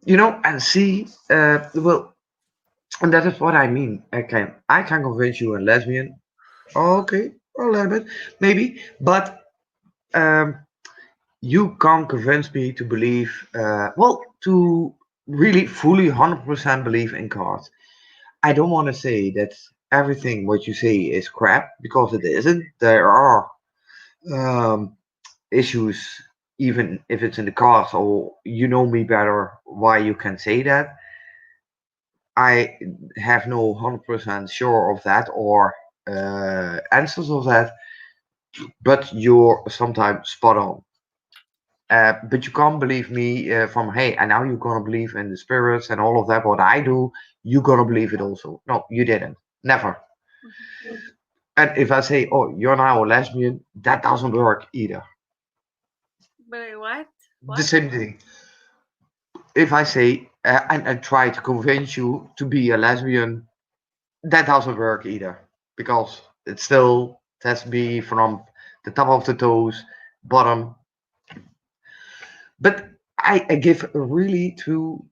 and see, well, and that is what I mean. I can convince you a lesbian. Okay, a little bit, maybe, but um, you can't convince me to believe. To really fully 100% believe in God. I don't want to say that everything what you say is crap because it isn't. There are um, issues, even if it's in the cards, or you know me better, why you can say that. I have no 100% sure of that or answers of that, but you're sometimes spot on. But you can't believe me from hey, and now you're gonna believe in the spirits and all of that. What I do, you're gonna believe it also. No, you didn't. Never. And if I say, oh, you're now a lesbian, that doesn't work either. Wait, what? The What? same thing. If I say and I try to convince you to be a lesbian, that doesn't work either because it still has to be from the top of the toes, bottom. But I give really two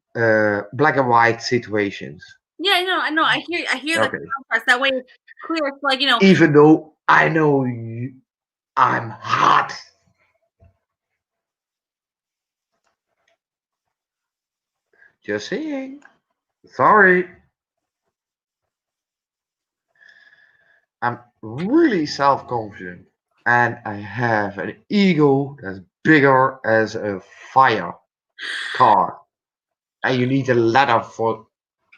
black and white situations. Yeah, I know. I hear the Okay. contrast. That way it's clear. It's like, Even though I know I'm hot. Just saying. Sorry. I'm really self-confident. And I have an ego that's bigger as a fire car. And you need a ladder for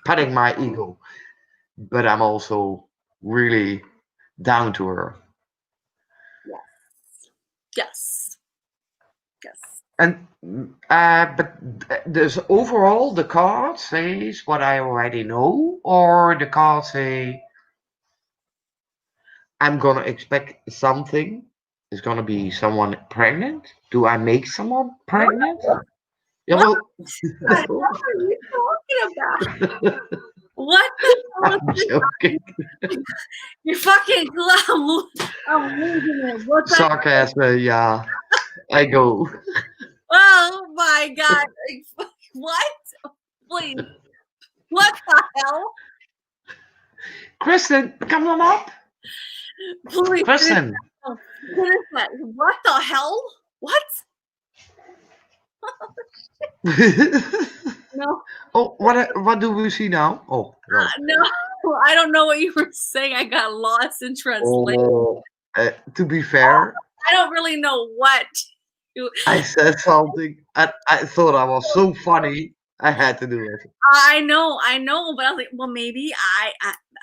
patting my ego. But I'm also really down to earth. yes. Yes. And but does overall the card says what I already know, or the card say I'm gonna expect something? Is gonna be someone pregnant? Do I make someone What? pregnant? Yeah, What well, the no, hell are you talking about? What the hell is I'm this? joking. You're fucking I'm losing it. What the Sarcasm, yeah. I go. Oh my god. What? Please. What the hell? Kristen, come on up. Please finish Kristen. that. Finish that. What the hell? What? No, Oh, what do we see now? Oh, no. no, I don't know what you were saying. I got lost in translation. Oh, to be fair, I don't really know what. I said something and I thought I was so funny. I had to do it. I know, but I was like, well, maybe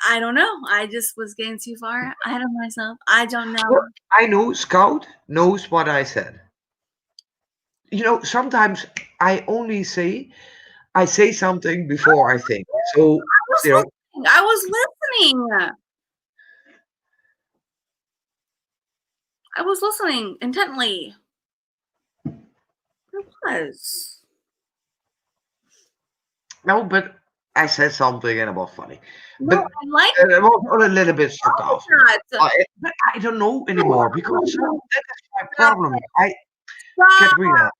I don't know. I just was getting too far ahead of myself. I don't know. Well, I know Scout knows what I said. Sometimes I say something before I think. So, I was you know, listening. I was listening. I was listening intently. I was. no, but I said something and it was funny. No, But I like it was a little bit sarcastic. that. But I don't know anymore because that is my Stop problem. it. Stop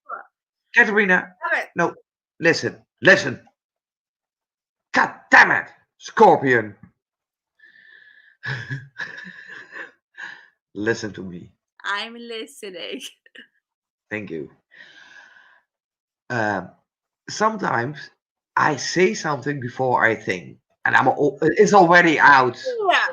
Katerina, it. no, listen. God damn it, Scorpion. Listen to me. I'm listening. Thank you. Sometimes I say something before I think, and it's already out. Yeah.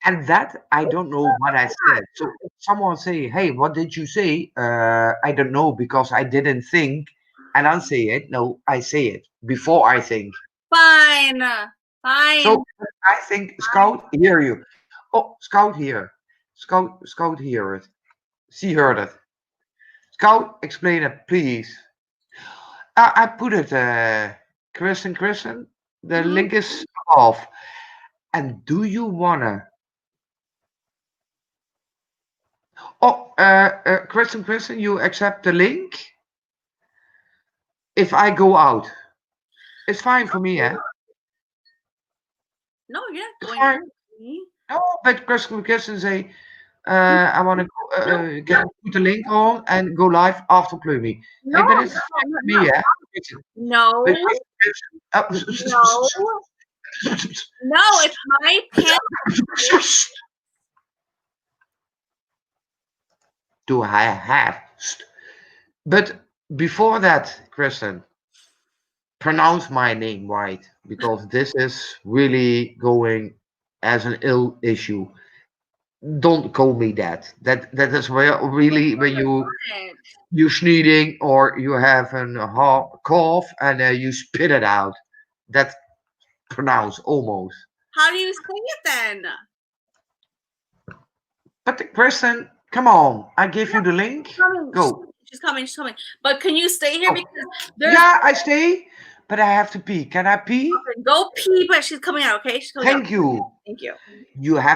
And that I don't know what I said. So if someone say, "Hey, what did you say?" I don't know because I didn't think, and I say it. No, I say it before I think. Fine. Fine. So I think Scout hear you. Oh, Scout here. Scout hear it. She heard it. Scout, explain it, please. I put it, Kristen. The Mhm. link is off. And do you wanna? Oh, Kristen, you accept the link? If I go out, it's fine for me, eh? No, you're not It's going fine. out with me. No, but Kristen say, I wanna put the link on and go live after Plumie. No, Hey, but it's fine no, for me, no, eh? But no, no, no. It's my panel. Do I have? But before that, Kristen, pronounce my name right because this is really going as an ill issue. Don't call me that. That is really when you sneezing or you have a cough and you spit it out. That's pronounced almost. How do you say it then? But Kristen, come on! I give you the link. Coming. Go. She's coming. She's coming. But can you stay here Oh, because there's yeah, I stay, but I have to pee. Can I pee? go pee, but she's coming out. Okay, she's coming out. Thank you. Thank you.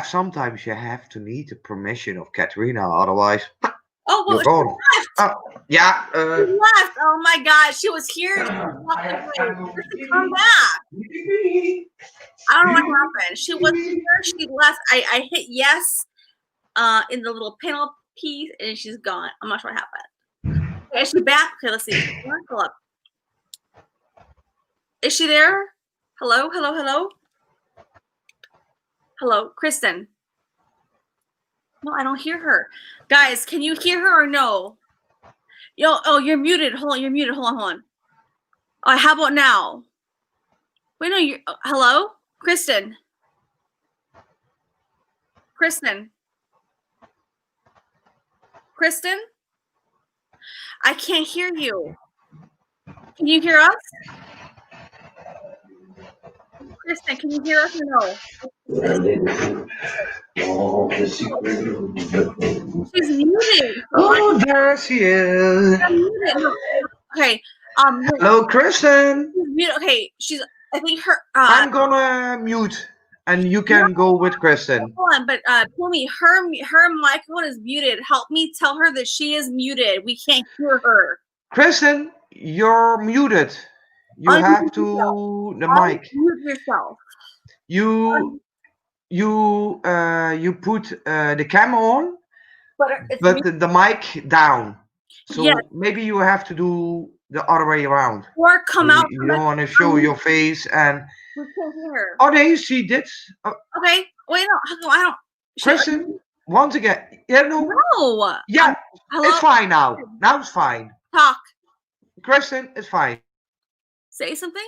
Sometimes you have to need the permission of Katerina, otherwise Oh, you're well, she gone. left. Yeah. She left. Oh my God, she was here. She walked away. Come back. I don't know what happened. She was here. She left. I hit yes in the little panel piece, and she's gone. I'm not sure what happened. Okay, is she back? Okay, let's see. Hold up. Is she there? Hello, hello, hello, hello, Kristen. No, I don't hear her. Guys, can you hear her or no? Yo, oh, you're muted. Hold on, you're muted. Hold on. How about now? Wait, no, you. Hello, Kristen. Kristen. Kristen. I can't hear you. Can you hear us? Kristen, can you hear us or no? She's muted. Oh, there she is. Muted. No. Okay. Hello, Kristen. She's muted. Okay. I think her. I'm gonna mute, and you can go with Kristen. Hold on, but Plumi, her microphone is muted. Help me tell her that she is muted. We can't hear her. Kristen, you're muted. You have to the mic. Mute yourself. You put the camera on, but the mic down. So yes. maybe you have to do the other way around. Or come out. You don't want to show your face and. We can't hear her. Oh, there you see this. Okay. Wait, no, I don't. Kristen, once again, no. Yeah, hello? it's fine now. Now it's fine. Talk. Kristen, it's fine. Say something.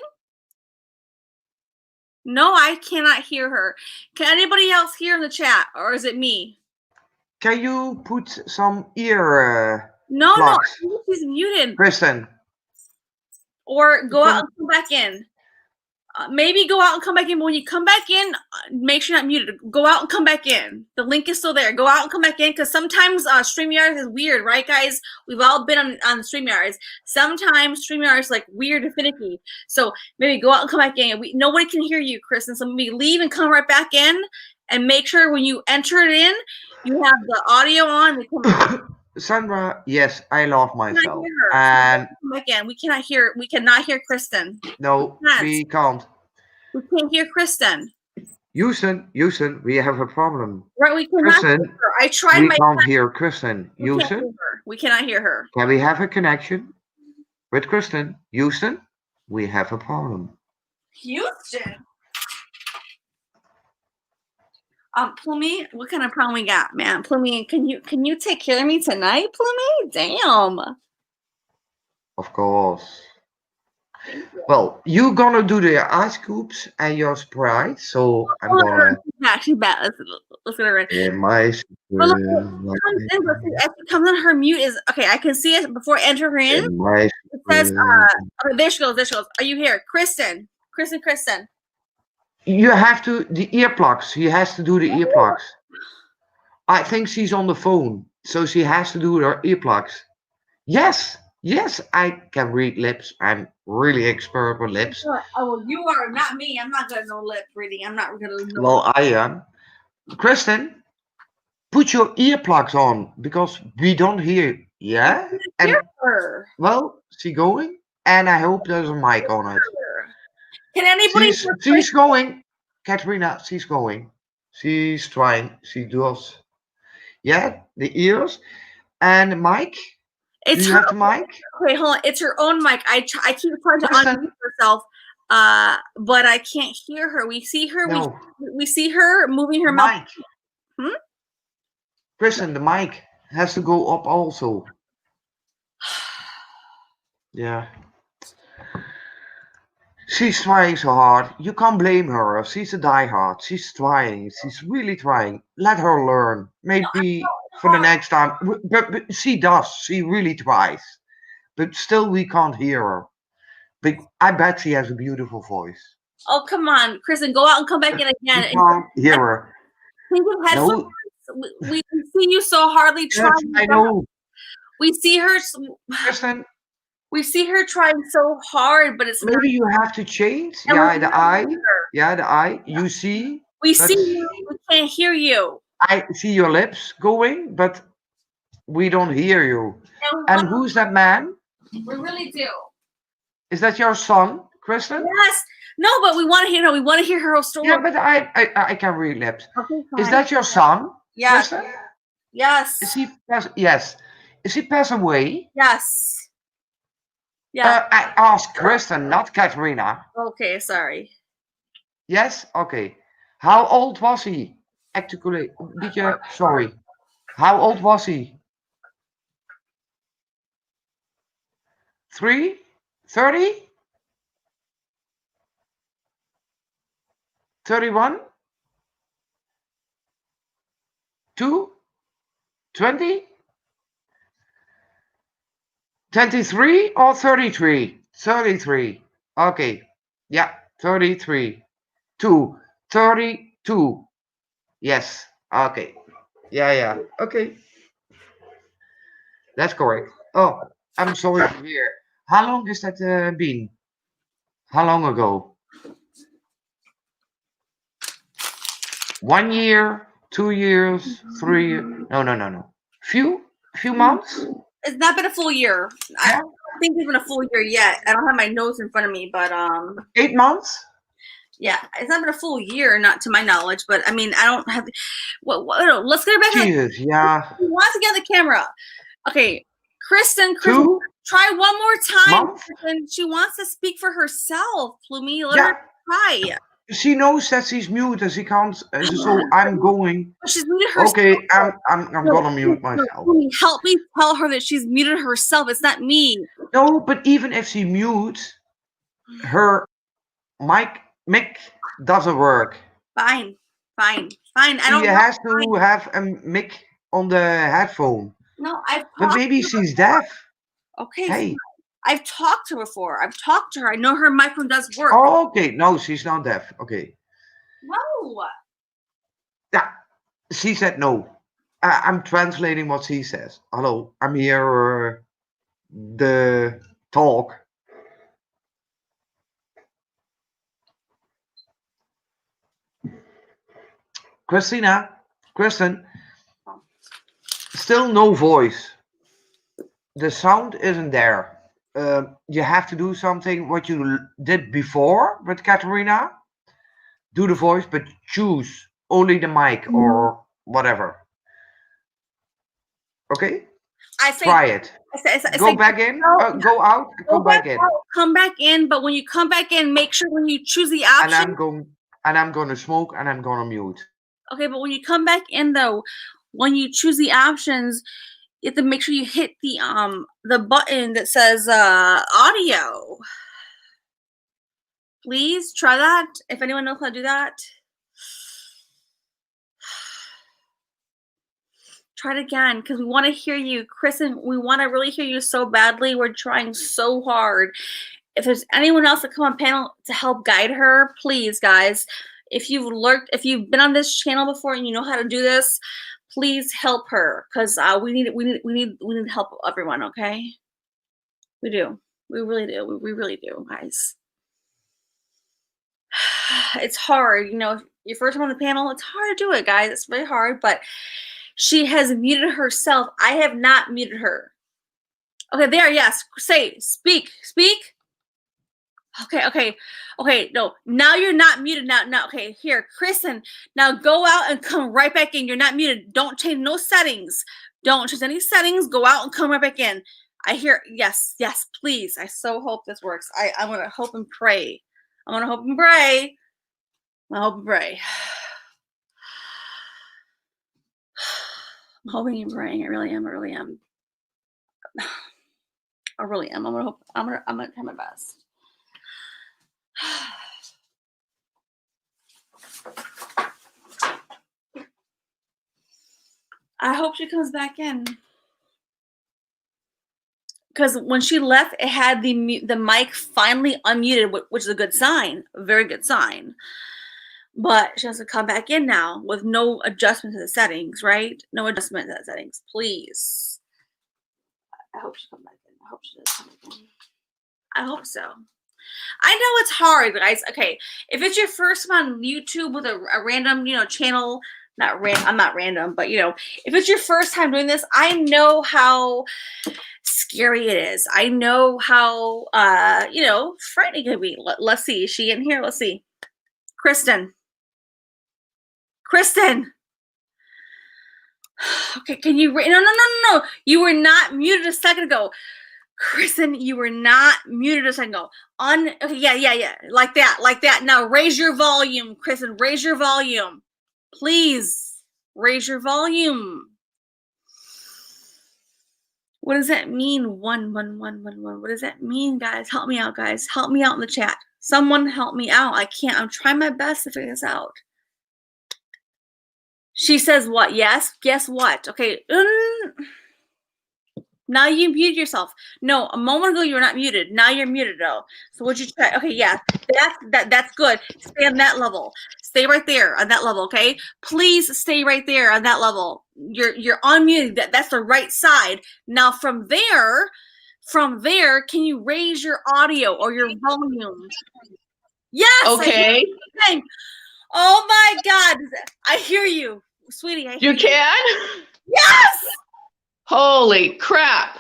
No, I cannot hear her. Can anybody else hear in the chat, or is it me? Can you put some ear No, plugs? I think she's muted. Kristen. Or go out and come back in. Maybe go out and come back in. But when you come back in, make sure you're not muted. Go out and come back in. The link is still there. Go out and come back in, because sometimes StreamYard is weird, right, guys? We've all been on StreamYards. Sometimes StreamYard is like weird and finicky. So maybe go out and come back in. Nobody can hear you, Kristen. So maybe leave and come right back in, and make sure when you enter it in, you have the audio on. Sandra, yes, I love myself. And again, we cannot hear Kristen. No, we can't. We can't hear Kristen. Houston, we have a problem. Right, we cannot hear her. I tried. We can't hear Kristen. Houston, we cannot hear her. Can we have a connection with Kristen? Houston, we have a problem. Houston. Plummy, what kind of problem we got, man? Plummy, can you take care of me tonight, Plummy? Damn. Of course. Well, you're gonna do the ice scoops and your Sprite, so I'm gonna. She's bad. Let's get her in. Yeah, my. Comes in. Her mute is okay. I can see it before I enter her in. It says, okay, there she goes. Are you here, Kristen? Kristen. You have to the earplugs. She has to do the earplugs. I think she's on the phone, so she has to do her earplugs. Yes, I can read lips. I'm really expert with lips. Oh, well, you are, not me. I'm not gonna know lip reading. I'm not gonna know. Well, I am. Kristen, put your earplugs on because we don't hear. Yeah. And hear her. Well, she going, and I hope there's a mic on it. Can anybody? She's going, Katrina. She's going. She's trying. She does. Yeah, the ears and the mic. Do you have the mic? Wait, hold on. It's her own mic. I keep trying to unmute herself, but I can't hear her. We see her. No. We see her moving her mouth. Kristen, the mic has to go up also. Yeah. She's trying so hard. You can't blame her. She's a diehard. She's trying. She's really trying. Let her learn. Maybe for the next time. But she does. She really tries. But still, we can't hear her. But I bet she has a beautiful voice. Oh, come on, Kristen. Go out and come back in again. You can't hear her. No. We see you so hardly trying. Yes, I know. We see her. Kristen. We see her trying so hard, but it's maybe you have to change. Yeah, the eye. Yeah, the eye. You see. We see you. We can't hear you. I see your lips going, but we don't hear you. And who's that man? We really do. Is that your son, Kristen? Yes. No, but we want to hear. No, we want to hear her story. Yeah, but I can read lips. Okay, is that your son? Yes. Kristen? Yes. Is he yes? Is he passed away? Yes. Yeah. I asked Kristen, not Katrina. Okay, sorry. Yes. Okay. How old was he? Actually, sorry. How old was he? 3? 30? 31? 2? 20? 23 or 33? 33. Okay. Yeah, 33. 32. Yes. Okay. Yeah. Okay. That's correct. Oh, I'm sorry to hear. How long has that been? How long ago? 1 year, 2 years, 3 years? No. Few months? It's not been a full year. I don't think it's been a full year yet. I don't have my notes in front of me, but 8 months? Yeah, it's not been a full year, not to my knowledge, but I mean, I don't have. Let's get her back. Jesus, yeah. She wants to get on the camera. Okay, Kristen, try one more time. Kristen, she wants to speak for herself. Plumi, let her try. She knows that she's muted. She can't. So I'm going. She's muted herself. Okay, I'm gonna mute myself. Help me tell her that she's muted herself. It's not me. No, but even if she mutes, her mic doesn't work. Fine. I She don't know. has to have a mic on the headphone. No, I've But talked maybe to her. she's deaf. Okay, Hey. I've talked to her before. I've talked to her. I know her microphone does work. Oh, okay. No, she's not deaf. Okay. No. Yeah. She said no. I'm translating what she says. Hello, I'm here. The talk. Kristen, still no voice. The sound isn't there. You have to do something what you did before with Katarina. Do the voice, but choose only the mic or whatever. Okay? I say, Try it. I Go say, back in. no, Go out. Come back in. out, come back in. But when you come back in, make sure when you choose the And option. I'm going to smoke and I'm going to mute. Okay, but when you come back in though, when you choose the options, you have to make sure you hit the button that says audio. Please try that. If anyone knows how to do that, try it again because we want to hear you, Chris, and we want to really hear you so badly. We're trying so hard. If there's anyone else that come on panel to help guide her, please, guys. If you've been on this channel before and you know how to do this, please help her because we need help everyone. Okay, we do. We really do. We really do, guys. It's hard, you know. Your first time on the panel, it's hard to do it, guys. It's very hard, but she has muted herself. I have not muted her. Okay, there, yes. Speak. Okay. No, now you're not muted. Now, okay, here, Kristen. Now go out and come right back in. You're not muted. Don't change no settings. Don't change any settings. Go out and come right back in. I hear, yes, please. I so hope this works. I'm going to hope and pray. I'm going to hope and pray. I'm hoping and praying. I really am. I'm gonna try my best. I hope she comes back in. Because when she left, it had the mic finally unmuted, which is a good sign, a very good sign. But she has to come back in now with no adjustment to the settings, right? No adjustment to the settings, please. I hope she comes back in. I hope she does come back in. I hope so. I know it's hard, guys. Okay, if it's your first time on YouTube with a random, channel, I'm not random, but if it's your first time doing this, I know how scary it is. I know how frightening it can be. Let's see. Is she in here? Let's see. Kristen. Okay, can you no. You were not muted a second ago. Kristen, you were not muted a second ago. Okay, yeah. Like that. Now raise your volume, Kristen. Raise your volume. Please raise your volume. What does that mean? 11111. What does that mean, guys? Help me out, guys. Help me out in the chat. Someone help me out. I can't. I'm trying my best to figure this out. She says what? Yes. Guess what? Okay. Now you muted yourself. No, a moment ago you were not muted. Now you're muted though. So what'd you try? Okay, yeah, that's good. Stay on that level. Stay right there on that level, okay? Please stay right there on that level. You're unmuted. That's the right side. Now from there, can you raise your audio or your volume? Yes. Okay. Oh my God. I hear you, sweetie. You can? Yes. Holy crap.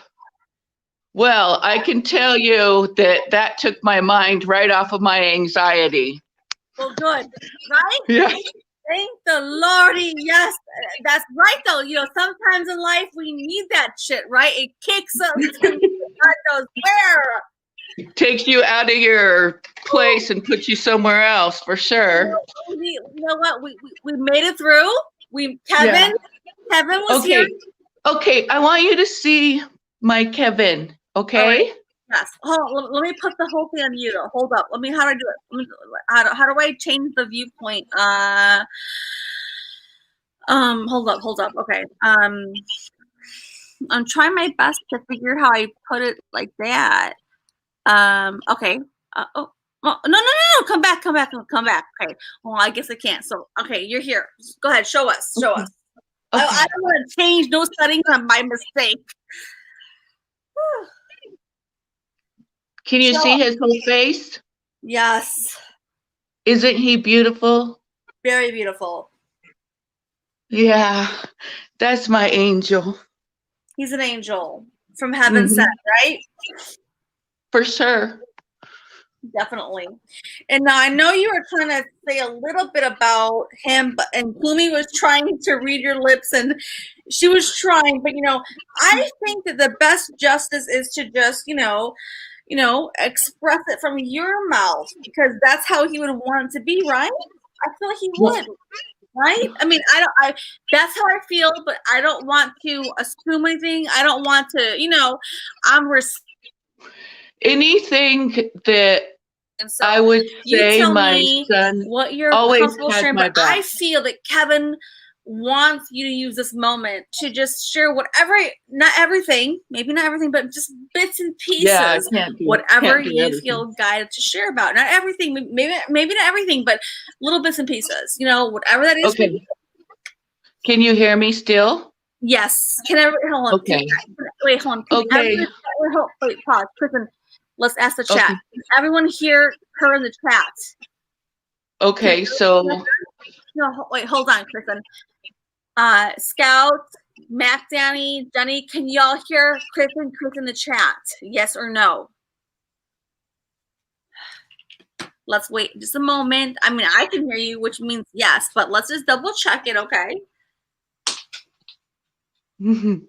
Well, I can tell you that took my mind right off of my anxiety. Well, good, right? Yeah. Thank the Lordy. Yes, that's right, though. Sometimes in life we need that shit, right? It kicks us to God knows where. It takes you out of your place and puts you somewhere else, for sure. You know what? We made it through. Kevin was here. Okay, I want you to see my Kevin, okay? Yes. Hold on. Let me put the whole thing on you. Hold up. Let me. How do I do it? How do I change the viewpoint? Hold up. Okay. I'm trying my best to figure how I put it like that. Okay. Oh. Well, no. Come back. Okay. Well, I guess I can't. So, okay, you're here. Go ahead. Show us. Okay. I don't want to change no settings on my mistake. Can you see his whole face? Yes. Isn't he beautiful? Very beautiful. Yeah, that's my angel. He's an angel from heaven sent, right? For sure. Definitely. And now I know you were trying to say a little bit about him, and Gloomy was trying to read your lips, and she was trying, but I think that the best justice is to just, express it from your mouth, because that's how he would want it to be, right? I feel like he would, right? I mean, that's how I feel, but I don't want to assume anything. I don't want to, I'm anything that so I would say my son what you're always comfortable has sharing, my but back. I feel that Kevin wants you to use this moment to just share whatever, not everything, maybe not everything, but just bits and pieces. Yeah, whatever you feel guided to share about. Not everything, maybe not everything, but little bits and pieces. Whatever that is. Okay. Can you hear me still? Yes. Can everybody hold on? Okay. Wait, hold on. Wait, pause. Kristen, let's ask the chat. Okay. Can everyone hear her in the chat? Okay, so no, wait, hold on, Kristen. Scout, Mac, Danny, Jenny, can y'all hear Kristen in the chat? Yes or no? Let's wait just a moment. I mean, I can hear you, which means yes, but let's just double check it, okay? Give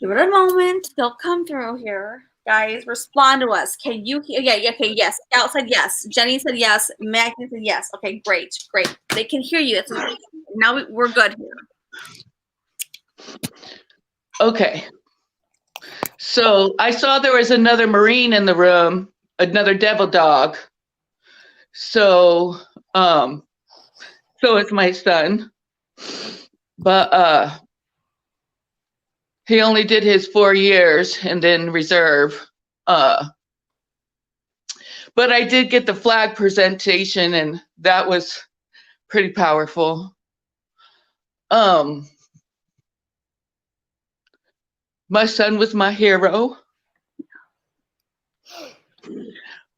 it a moment. They'll come through here. Guys, respond to us. Can you hear? Yeah, okay, yes. Scout said yes. Jenny said yes. Maggie said yes. Okay, great. They can hear you. Now we're good here. okay. So I saw there was another Marine in the room, another devil dog. So it's my son. But he only did his 4 years and then reserve. But I did get the flag presentation, and that was pretty powerful. My son was my hero.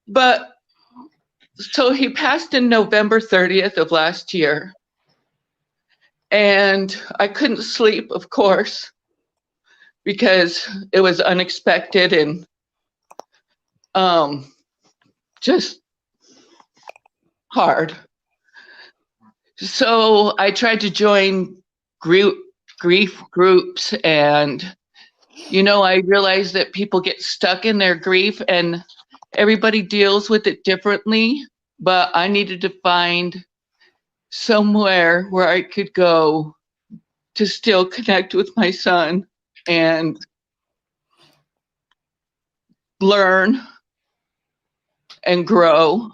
But so he passed in November 30th of last year. And I couldn't sleep, of course, because it was unexpected and just hard. So I tried to join grief groups, and I realized that people get stuck in their grief and everybody deals with it differently, but I needed to find somewhere where I could go to still connect with my son and learn and grow.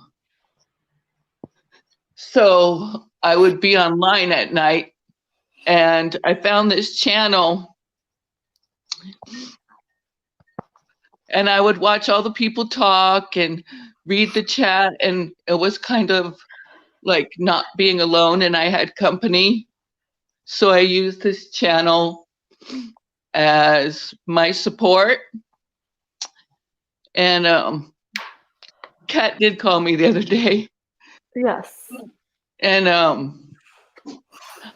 So I would be online at night, and I found this channel, and I would watch all the people talk and read the chat, and it was kind of like not being alone, and I had company. So I used this channel as my support. And Kat did call me the other day. Yes. And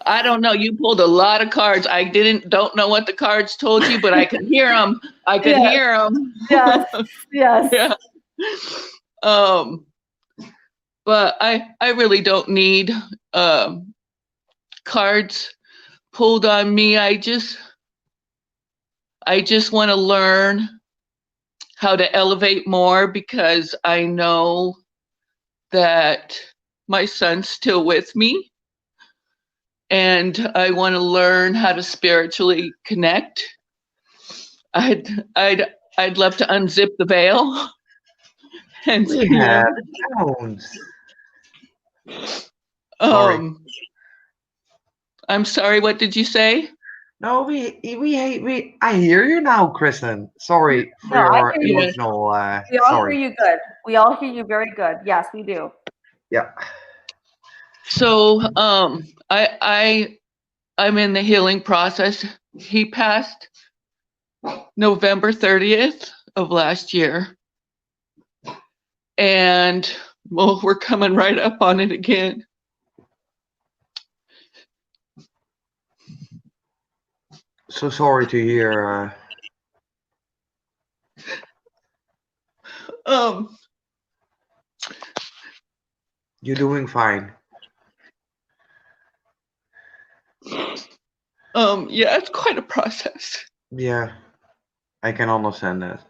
I don't know, you pulled a lot of cards. I don't know what the cards told you, but I could hear them. Hear them. Yes. Yeah. But I really don't need cards pulled on me. I just want to learn how to elevate more, because I know that my son's still with me, and I want to learn how to spiritually connect. I'd I'd love to unzip the veil and Yeah, don't. Sorry. I'm sorry, what did you say? No, I hear you now, Kristen. Sorry for No, I your hear you. emotional. We all Sorry. hear you good. We all hear you very good. Yes, we do. Yeah. So I'm in the healing process. He passed November 30th of last year. And well, we're coming right up on it again. So sorry to hear. You're doing fine. Yeah, it's quite a process. Yeah, I can understand that.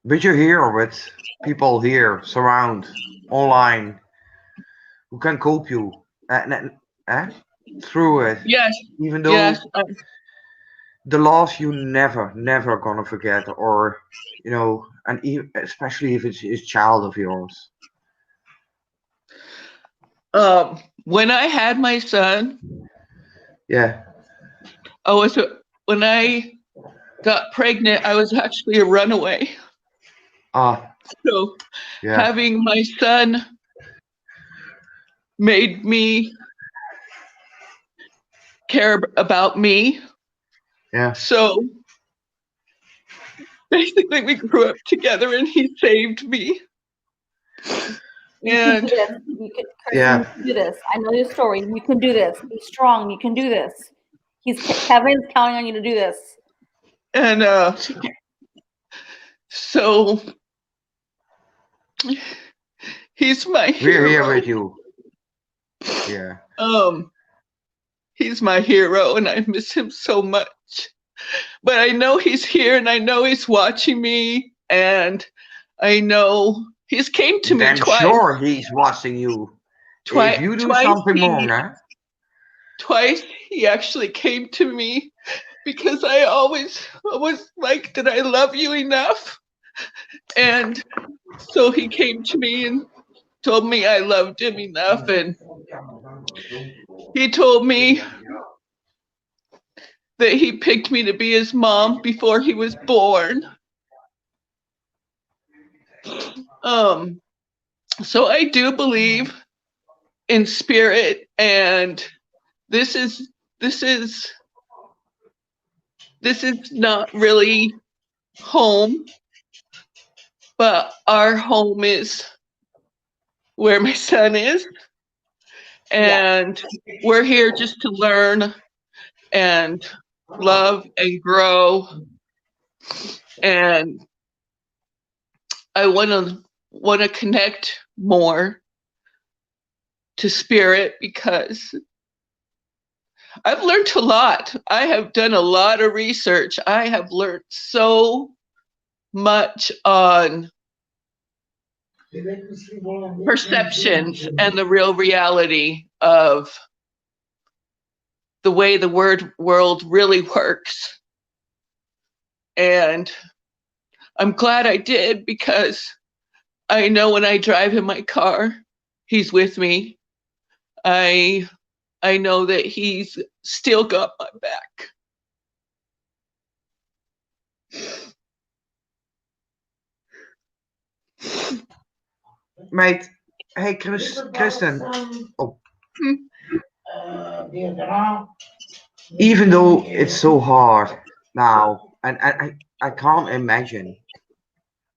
But you're here with people here, surround, online, who can cope you through it. Yes. Even though Yes. the loss you never gonna forget, or and especially if it's a child of yours. When I had my son, Yeah. When I got pregnant, I was actually a runaway. So Yeah. having my son made me care about me. Yeah. So basically we grew up together and he saved me. You can do this. You can do this. I know your story. You can do this. Be strong. You can do this. Kevin's counting on you to do this. And so he's my hero. We're here with you. Yeah. He's my hero and I miss him so much. But I know he's here and I know he's watching me and I know he's came to me twice. I'm sure he's watching you. If you do something wrong, huh? Twice he actually came to me because I always like, did I love you enough? And so he came to me and told me I loved him enough, and he told me that he picked me to be his mom before he was born. So I do believe in spirit, and this is not really home, but our home is where my son is, and we're here just to learn and love and grow. And I want to connect more to spirit because I've learned a lot. I have done a lot of research. I have learned so much on perceptions and the real reality of the way the world really works. And I'm glad I did because I know when I drive in my car, he's with me. I know that he's still got my back. Mate, hey, Kristen. Oh. Even though it's so hard now, and I can't imagine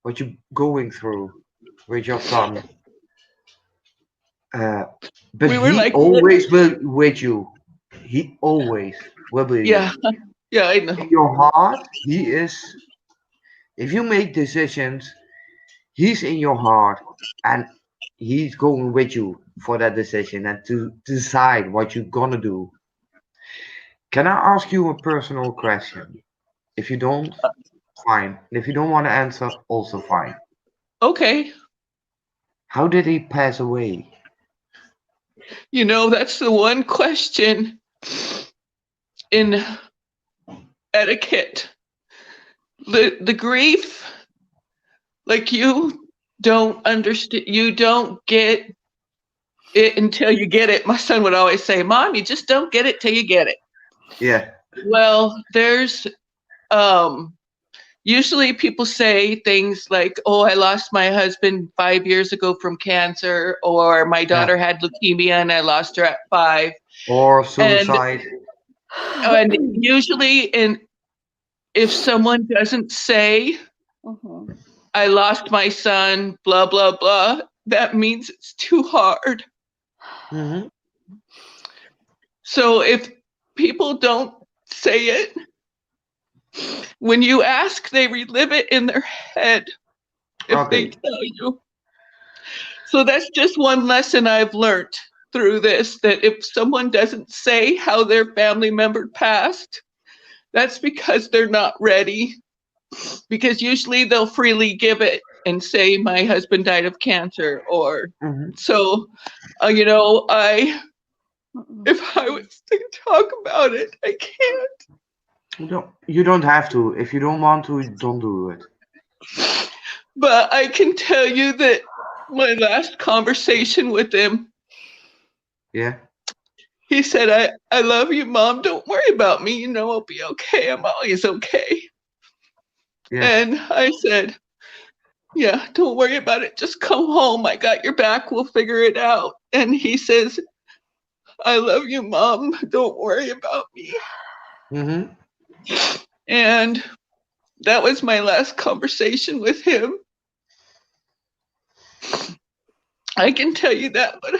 what you're going through with your son. But he always will with you. He always will be. Yeah, yeah, I know. In your heart, he is. If you make decisions, he's in your heart, and he's going with you for that decision and to decide what you're gonna do. Can I ask you a personal question? If you don't, fine. If you don't want to answer, also fine. Okay. How did he pass away? You know, that's the one question in etiquette. The grief, like you don't understand, you don't get it until you get it. My son would always say, Mom, you just don't get it till you get it. Yeah. Well, there's usually people say things like, oh, I lost my husband 5 years ago from cancer, or my daughter had leukemia and I lost her at 5. Or And suicide. usually if someone doesn't say, I lost my son, blah, blah, blah, that means it's too hard. Mm-hmm. So if people don't say it, when you ask, they relive it in their head if they tell you. So that's just one lesson I've learned through this, that if someone doesn't say how their family member passed, that's because they're not ready. Because usually they'll freely give it and say, my husband died of cancer, or so, you know, if I was to talk about it, I can't. You don't have to. If you don't want to, don't do it. But I can tell you that my last conversation with him, he said, I love you, Mom. Don't worry about me. You know, I'll be okay. I'm always okay. Yeah. And I said, yeah, don't worry about it. Just come home. I got your back. We'll figure it out. And he says, I love you, Mom. Don't worry about me. And that was my last conversation with him. I can tell you that, but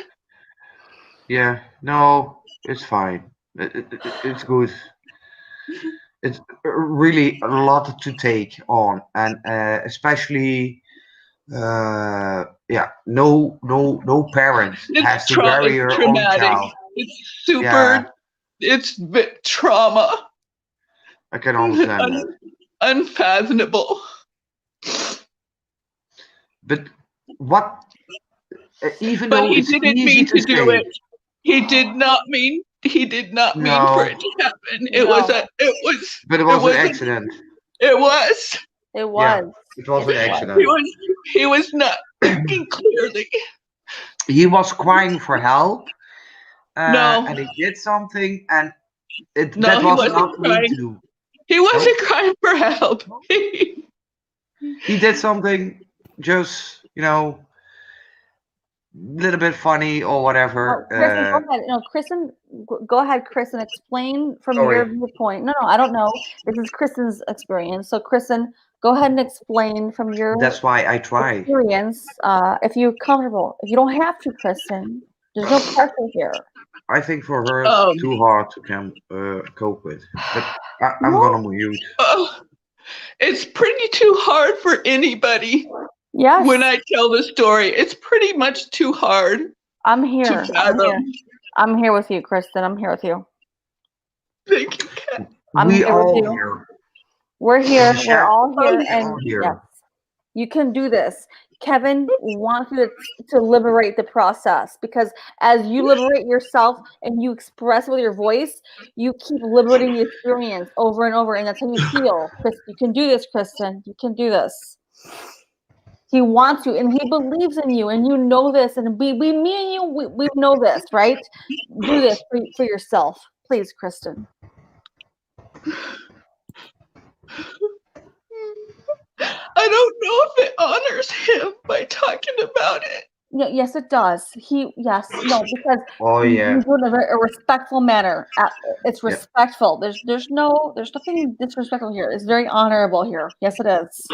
yeah, no, it's fine. It's good. It's really a lot to take on, and especially, yeah, no parent has to bury your own child. It's super. It's trauma. I can understand that. Unfathomable. But what? Even but though he it's didn't easy mean to say, do it. He did not mean. He did not mean for it to happen. It was a. It was. But it was an accident. It was. It was. Yeah, it was an accident. He was not thinking clearly. He was crying for help. No. And he did something, and that he was wasn't not crying. me to do. He wasn't crying for help. He did something just, you know, little bit funny or whatever. Kristen, go ahead. No, Kristen, go ahead, Kristen. Explain from your viewpoint. No, I don't know. This is Kristen's experience. So, Kristen, go ahead and explain from your. That's why I try. Experience. If you're comfortable. If you don't have to, Kristen. There's no pressure here. I think for her it's too hard to cope with. But I'm gonna mute. It's pretty too hard for anybody. Yes. When I tell the story, it's pretty much too hard. I'm here. I'm here with you, Kristen. I'm here with you. Thank you, Kat. I'm here with you. We're here. We're all here. And yes, you can do this. Kevin wants you to liberate the process, because as you liberate yourself and you express with your voice, you keep liberating the experience over and over, and that's how you heal. You can do this, Kristen. You can do this. He wants you, and he believes in you, and you know this, and me and you, we know this, right? Do this for yourself, please, Kristen. I don't know if it honors him by talking about it. Yeah, yes, it does. Because you do it in a respectful manner. It's respectful. There's nothing disrespectful here. It's very honorable here. Yes, it is.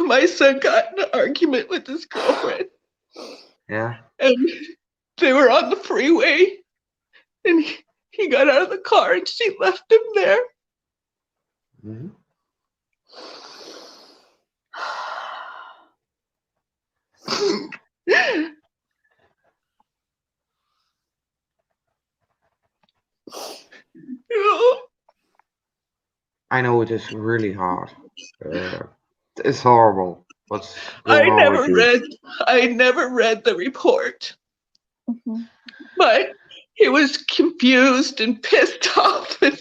My son got in an argument with his girlfriend. Yeah. And they were on the freeway, and he got out of the car and she left him there. Mm-hmm. I know it is really hard. It's horrible. I never read the report. Mm-hmm. But he was confused and pissed off and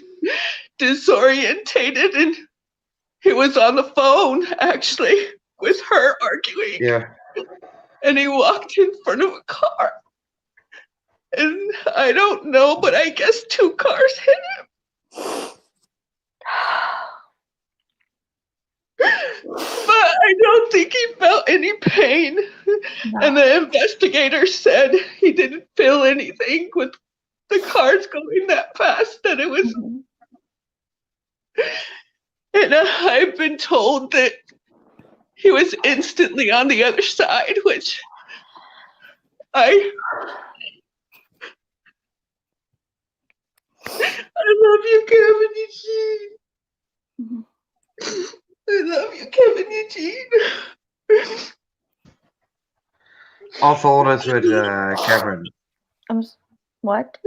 disorientated, and he was on the phone actually with her arguing. Yeah. And he walked in front of a car. And I don't know, but I guess 2 cars hit him. But I don't think he felt any pain. No. And the investigator said he didn't feel anything with the cars going that fast, that it was. And I've been told that he was instantly on the other side, which I love you, Kevin Eugene. I love you, Kevin Eugene. All thoughts with Kevin. What?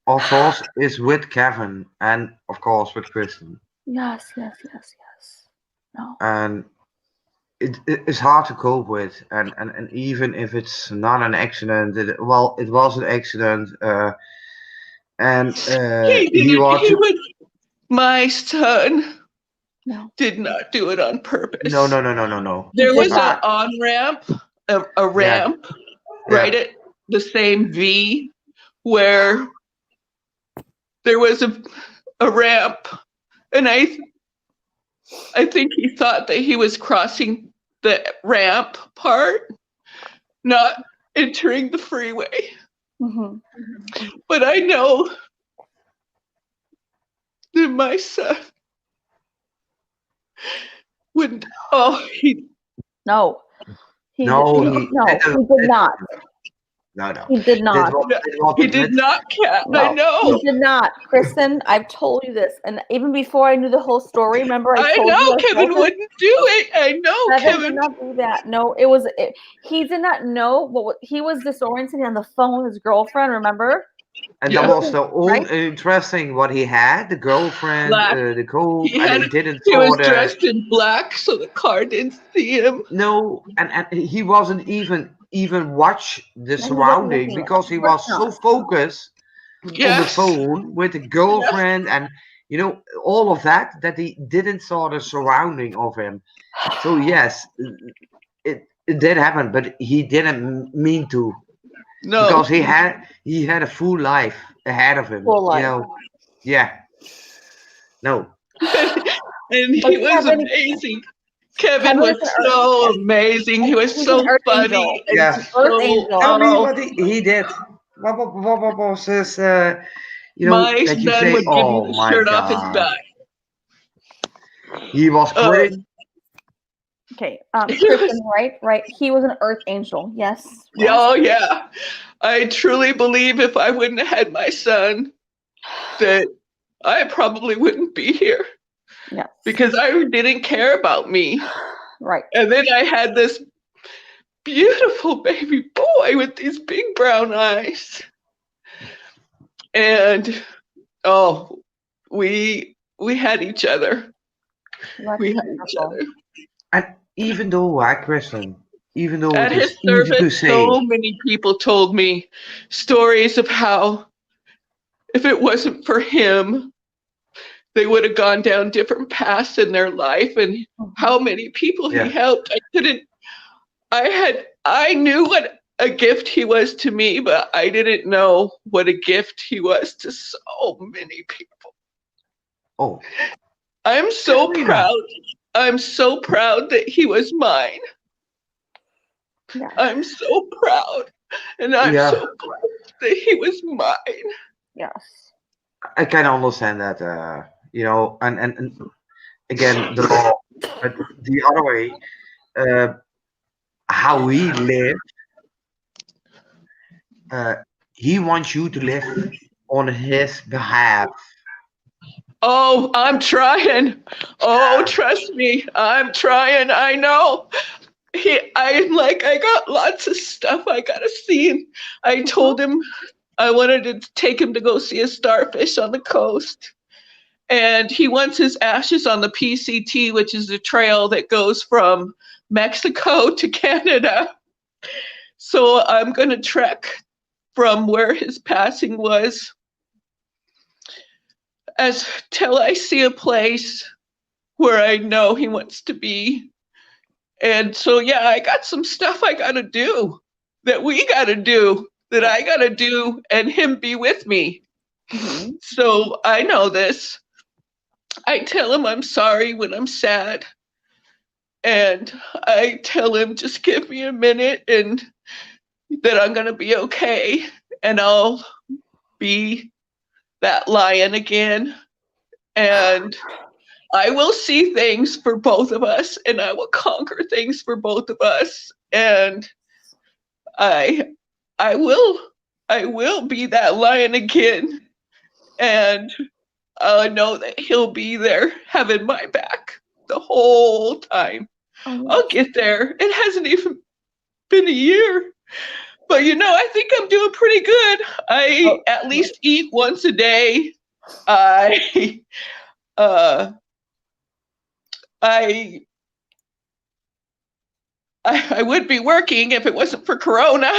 All thoughts is with Kevin and of course with Kristen. Yes. No. And it's hard to cope with, and even if it's not an accident, it was an accident, and he was my son. No. Did not do it on purpose. No. There was an on-ramp, a ramp, right at the same V, where there was a ramp, and I think he thought that he was crossing the ramp part, not entering the freeway. Mm-hmm. But I know that my son wouldn't. Oh, he. No. He did not. No. He did not. He did not, Kat. No, I know. He did not. Kristen, I've told you this. And even before I knew the whole story, remember I told know you. Kevin wouldn't do it. I know Kevin Kevin did not do that. No, he did not know what he was disoriented on the phone with his girlfriend, remember? And that was the interesting what he had, the girlfriend, the coat, and he didn't. He was dressed in black, so the car didn't see him. No, and he wasn't even watch the surrounding because he was so focused on the phone with the girlfriend and all of that he didn't saw the surrounding of him. So yes, it did happen, but he didn't mean to. No, because he had a full life ahead of him. Full life. Yeah. No. And he was amazing. Kevin was so amazing. He was so funny. Yeah. Tell me what he did. What was his, my son would give you the shirt off his back. He was great. Okay, Kristen, right. He was an earth angel. Yes. Oh yeah, I truly believe if I wouldn't have had my son, that I probably wouldn't be here. Yeah. Because I didn't care about me. Right. And then I had this beautiful baby boy with these big brown eyes, and we had each other. We had each other. And even though Kristen, at his service, so many people told me stories of how if it wasn't for him, they would have gone down different paths in their life, and how many people he helped. I knew what a gift he was to me, but I didn't know what a gift he was to so many people. Oh, I'm so proud. I'm so proud that he was mine. Yeah. I'm so proud. And I'm so proud that he was mine. Yes. I can understand that, and again, the law, but the other way, how he lived, he wants you to live on his behalf. Oh, I'm trying. Oh, trust me, I'm trying. I know. I got lots of stuff I gotta see. I told him I wanted to take him to go see a starfish on the coast. And he wants his ashes on the PCT, which is the trail that goes from Mexico to Canada. So I'm gonna trek from where his passing was, as till I see a place where I know he wants to be. And so, yeah, I got some stuff I got to do, that we got to do, that I got to do, and him be with me. Mm-hmm. So I know this. I tell him I'm sorry when I'm sad. And I tell him, just give me a minute and that I'm going to be okay. And I'll be that lion again. And I will see things for both of us, and I will conquer things for both of us. And I will be that lion again. And I know that he'll be there having my back the whole time. Oh, I'll get there. It hasn't even been a year. But you know, I think I'm doing pretty good. I at least eat once a day. I would be working if it wasn't for Corona.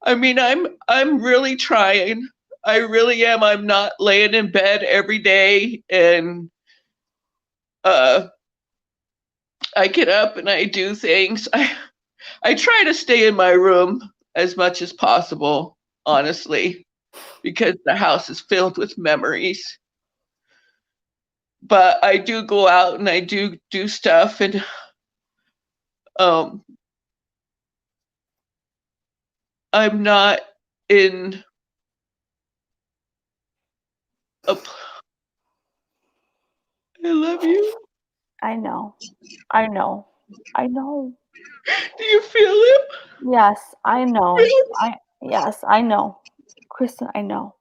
I mean, I'm really trying. I really am. I'm not laying in bed every day, and I get up and I do things. I try to stay in my room as much as possible, honestly, because the house is filled with memories. But I do go out and I do stuff, and I'm not in a. I love you. I know. I know. I know. Do you feel it? Yes, I know. Yes, I know. Kristen, I know.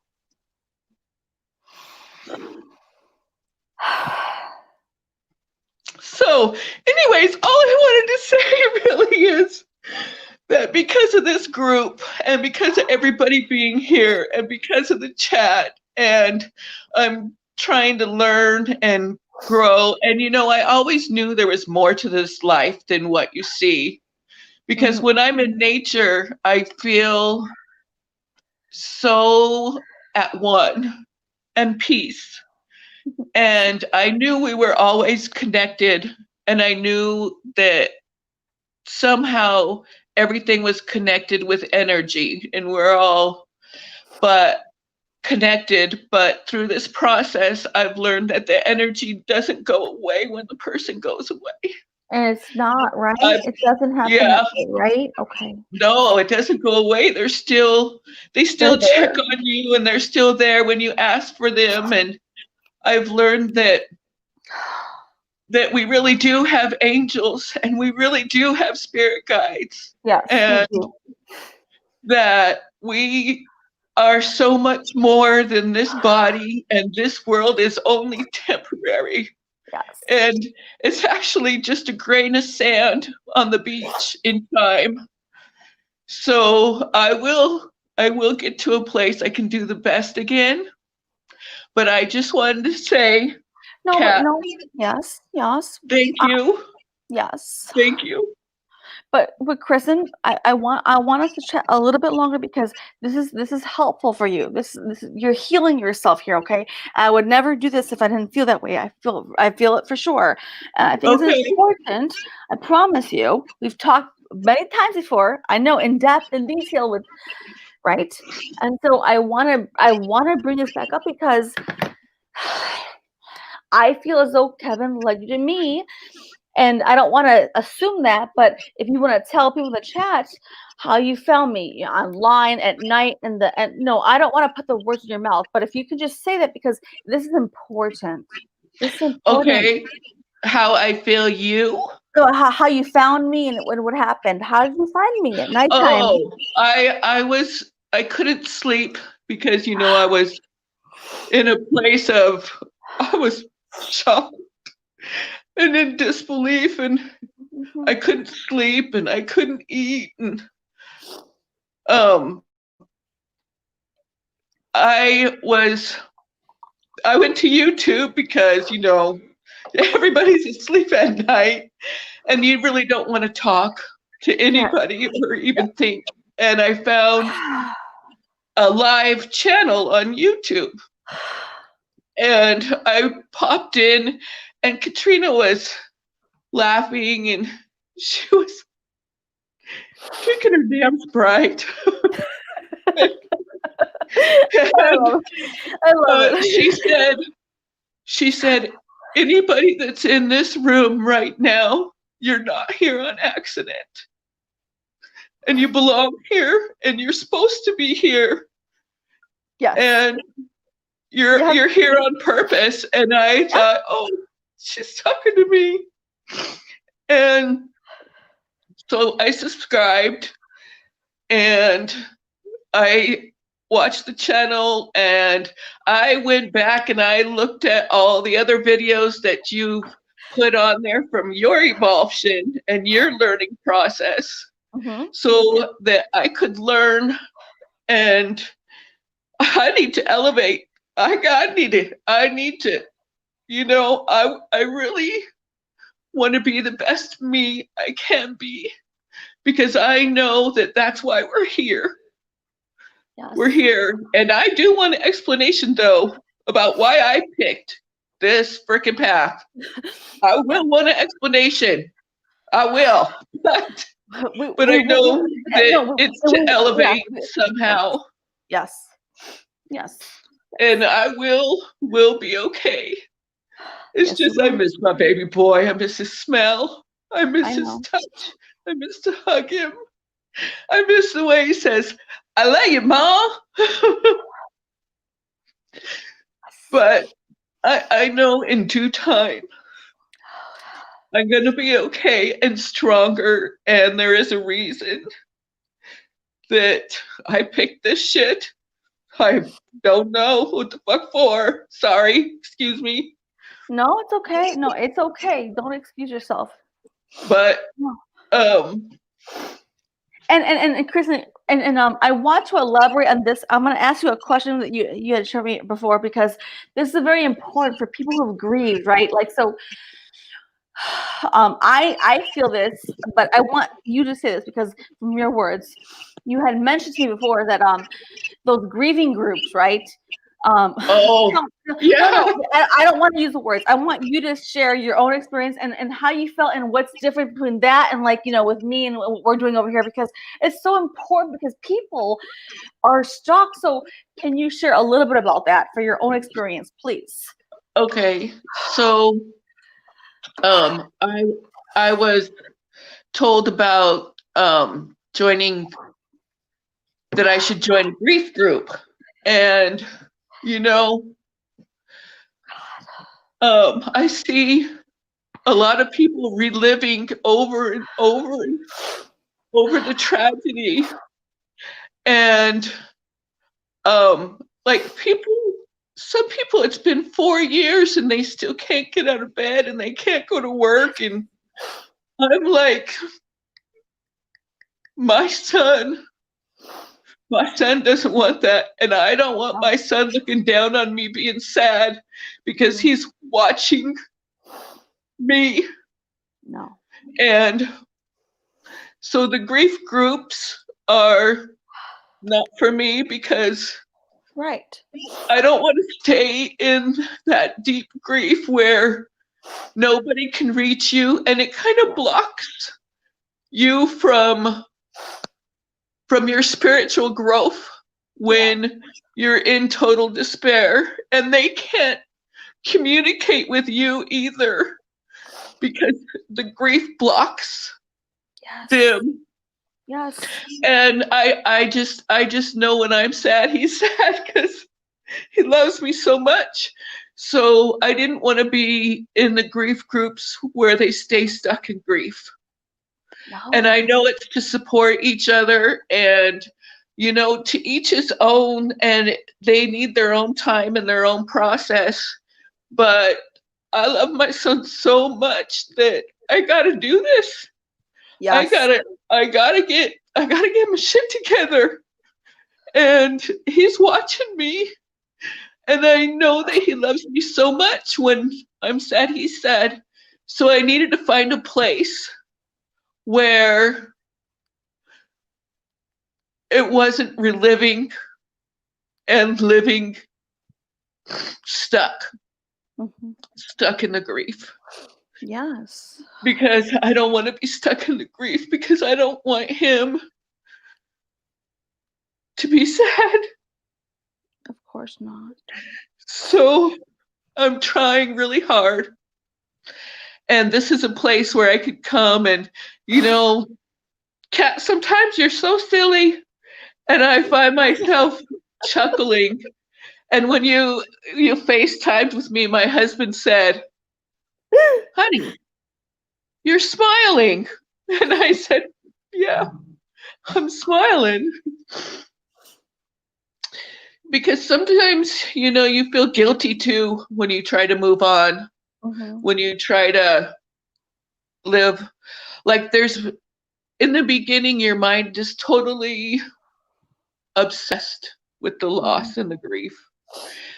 So, anyways, all I wanted to say really is that because of this group and because of everybody being here and because of the chat, and I'm trying to learn and grow. And, you know, I always knew there was more to this life than what you see. Because when I'm in nature, I feel so at one and peace. And I knew we were always connected. And I knew that somehow everything was connected with energy, and we're all but connected. But through this process, I've learned that the energy doesn't go away when the person goes away. And it's not, right? It doesn't happen that way, right? Okay. No, it doesn't go away. They still check on you, and they're still there when you ask for them. And I've learned that we really do have angels, and we really do have spirit guides. Yes. And that we are so much more than this body, and this world is only temporary. Yes. And it's actually just a grain of sand on the beach in time. So I will get to a place I can do the best again. But I just wanted to say, Kat, yes. Thank you. Yes. Thank you. But Kristen, I want us to chat a little bit longer, because this is helpful for you. This you're healing yourself here, okay? I would never do this if I didn't feel that way. I feel it for sure. And I think it's important. I promise you. We've talked many times before. I know, in depth and detail with, right? And so I want to bring this back up, because I feel as though Kevin led you to me. And I don't want to assume that, but if you want to tell people in the chat how you found me online at night, and no, I don't want to put the words in your mouth, but if you can just say that, because this is important. This is important. Okay. How I feel you? So how you found me and what happened? How did you find me at nighttime? Oh, I couldn't sleep because, you know, I was in a place of, I was shocked and in disbelief, and I couldn't sleep and I couldn't eat, and I went to YouTube because, you know, everybody's asleep at night and you really don't want to talk to anybody or even think. And I found a live channel on YouTube. And I popped in, and Katrina was laughing, and she was drinking her damn Sprite. I love it. She said, anybody that's in this room right now, you're not here on accident. And you belong here, and you're supposed to be here. Yes. And you're here on purpose. And I thought, oh, she's talking to me. And so I subscribed, and I watched the channel, and I went back and I looked at all the other videos that you put on there from your evolution and your learning process, so that I could learn. And I need to elevate. I need to, you know, I really want to be the best me I can be, because I know that that's why we're here. Yes. We're here. And I do want an explanation, though, about why I picked this freaking path. I will want an explanation. I will. But I know that it's to elevate somehow. Yes. Yes. And I will be okay. It's just I miss my baby boy. I miss his smell. I miss his touch. I miss to hug him. I miss the way he says, I love you, Mom. But I know in due time, I'm going to be okay and stronger. And there is a reason that I picked this shit. I don't know what the fuck for. Sorry. Excuse me. No, it's okay. No, it's okay. Don't excuse yourself. But, And Kristen, and I want to elaborate on this. I'm going to ask you a question that you had shown me before, because this is very important for people who have grieved, right? Like, so I feel this, but I want you to say this, because from your words, you had mentioned to me before that those grieving groups, right? Yeah. No, I don't want to use the words. I want you to share your own experience and how you felt and what's different between that and, like, you know, with me and what we're doing over here, because it's so important, because people are stuck. So can you share a little bit about that for your own experience, please? Okay. So I was told about joining, that I should join a grief group. And you know, I see a lot of people reliving over and over and over the tragedy. And like some people, it's been 4 years and they still can't get out of bed and they can't go to work. And I'm like, my son doesn't want that, and I don't want my son looking down on me being sad because he's watching me. No. And so the grief groups are not for me, because I don't want to stay in that deep grief where nobody can reach you, and it kind of blocks you from your spiritual growth when you're in total despair, and they can't communicate with you either, because the grief blocks them. Yes. And I just know when I'm sad, he's sad, because he loves me so much. So I didn't want to be in the grief groups where they stay stuck in grief. No. And I know it's to support each other, and, you know, to each his own, and they need their own time and their own process. But I love my son so much that I gotta do this. Yes. I gotta get my shit together. And he's watching me, and I know that he loves me so much. When I'm sad, he's sad. So I needed to find a place where it wasn't reliving and living stuck in the grief. Yes. Because I don't want to be stuck in the grief, because I don't want him to be sad. Of course not. So I'm trying really hard. And this is a place where I could come and, Kat, sometimes you're so silly. And I find myself chuckling. And when you FaceTimed with me, my husband said, honey, you're smiling. And I said, yeah, I'm smiling. Because sometimes, you feel guilty too when you try to move on, when you try to live. Like in the beginning, your mind is totally obsessed with the loss and the grief.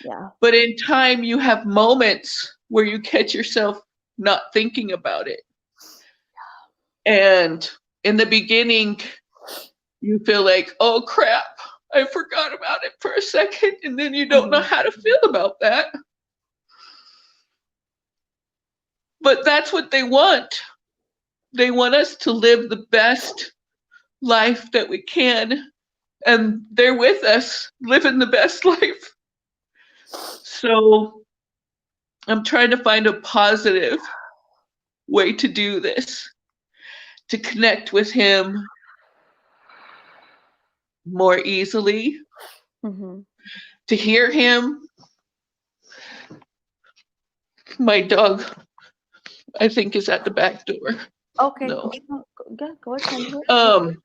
Yeah. But in time, you have moments where you catch yourself not thinking about it. And in the beginning, you feel like, oh crap, I forgot about it for a second. And then you don't know how to feel about that. But that's what they want. They want us to live the best life that we can. And they're with us living the best life. So I'm trying to find a positive way to do this, to connect with him more easily, to hear him. My dog, I think, is at the back door. Okay. No. Go ahead.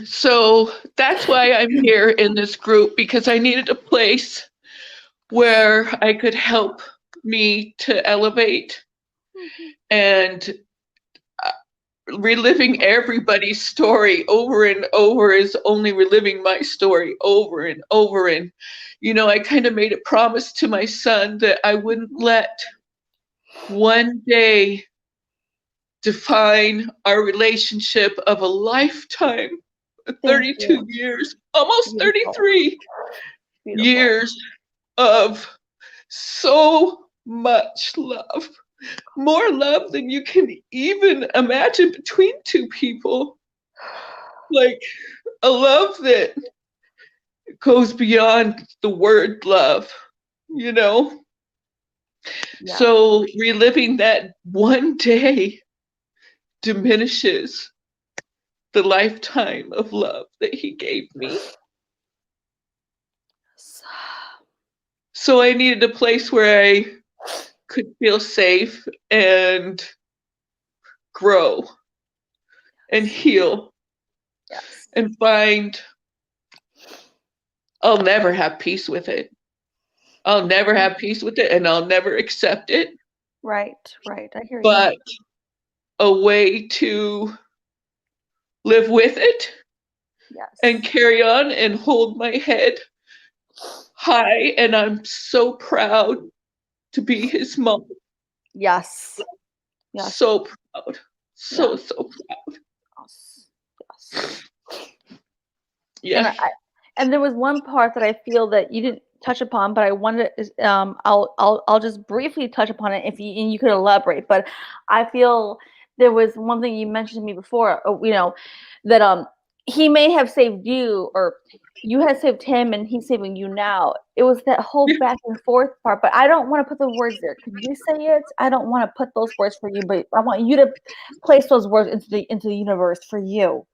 So that's why I'm here in this group, because I needed a place where I could help me to elevate, and reliving everybody's story over and over is only reliving my story over and over. And, I kind of made a promise to my son that I wouldn't let one day define our relationship of a lifetime, 32 years, almost 33 years of so much love. More love than you can even imagine between two people. Like a love that goes beyond the word love, Yeah. So reliving that one day diminishes the lifetime of love that he gave me. So I needed a place where I could feel safe and grow and heal and find. I'll never have peace with it. I'll never have peace with it, and I'll never accept it. Right. I hear you. But a way to live with it and carry on and hold my head high. And I'm so proud to be his mom. Yes. So proud. So proud. Yes. And there was one part that I feel that you didn't touch upon, but I wanted to, I'll just briefly touch upon it and you could elaborate. But I feel there was one thing you mentioned to me before, that he may have saved you, or you had saved him and he's saving you now. It was that whole back and forth part, but I don't want to put the words there. Could you say it? I don't want to put those words for you, but I want you to place those words into the universe for you.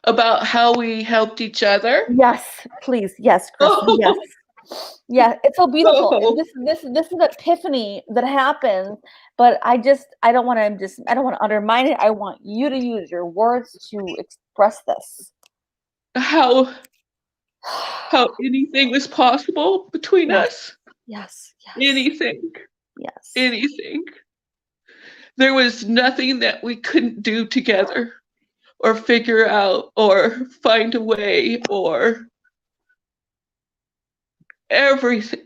About how we helped each other? Yes, please. Yes, Kristen. Yes. Yeah, it's so beautiful. And this is an epiphany that happens, but I don't want to undermine it. I want you to use your words to express this. How anything was possible between us? Yes. Anything. Yes. Anything. There was nothing that we couldn't do together, or figure out, or find a way, or everything.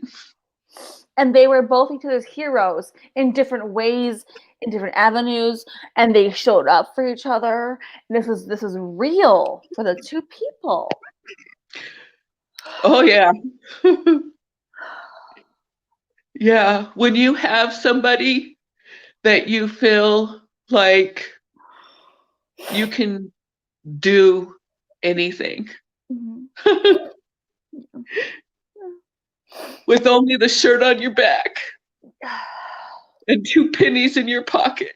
And they were both each other's heroes in different ways, in different avenues, and they showed up for each other. And this is real for the two people. Oh yeah. Yeah, when you have somebody that you feel like you can do anything with only the shirt on your back and 2 pennies in your pocket.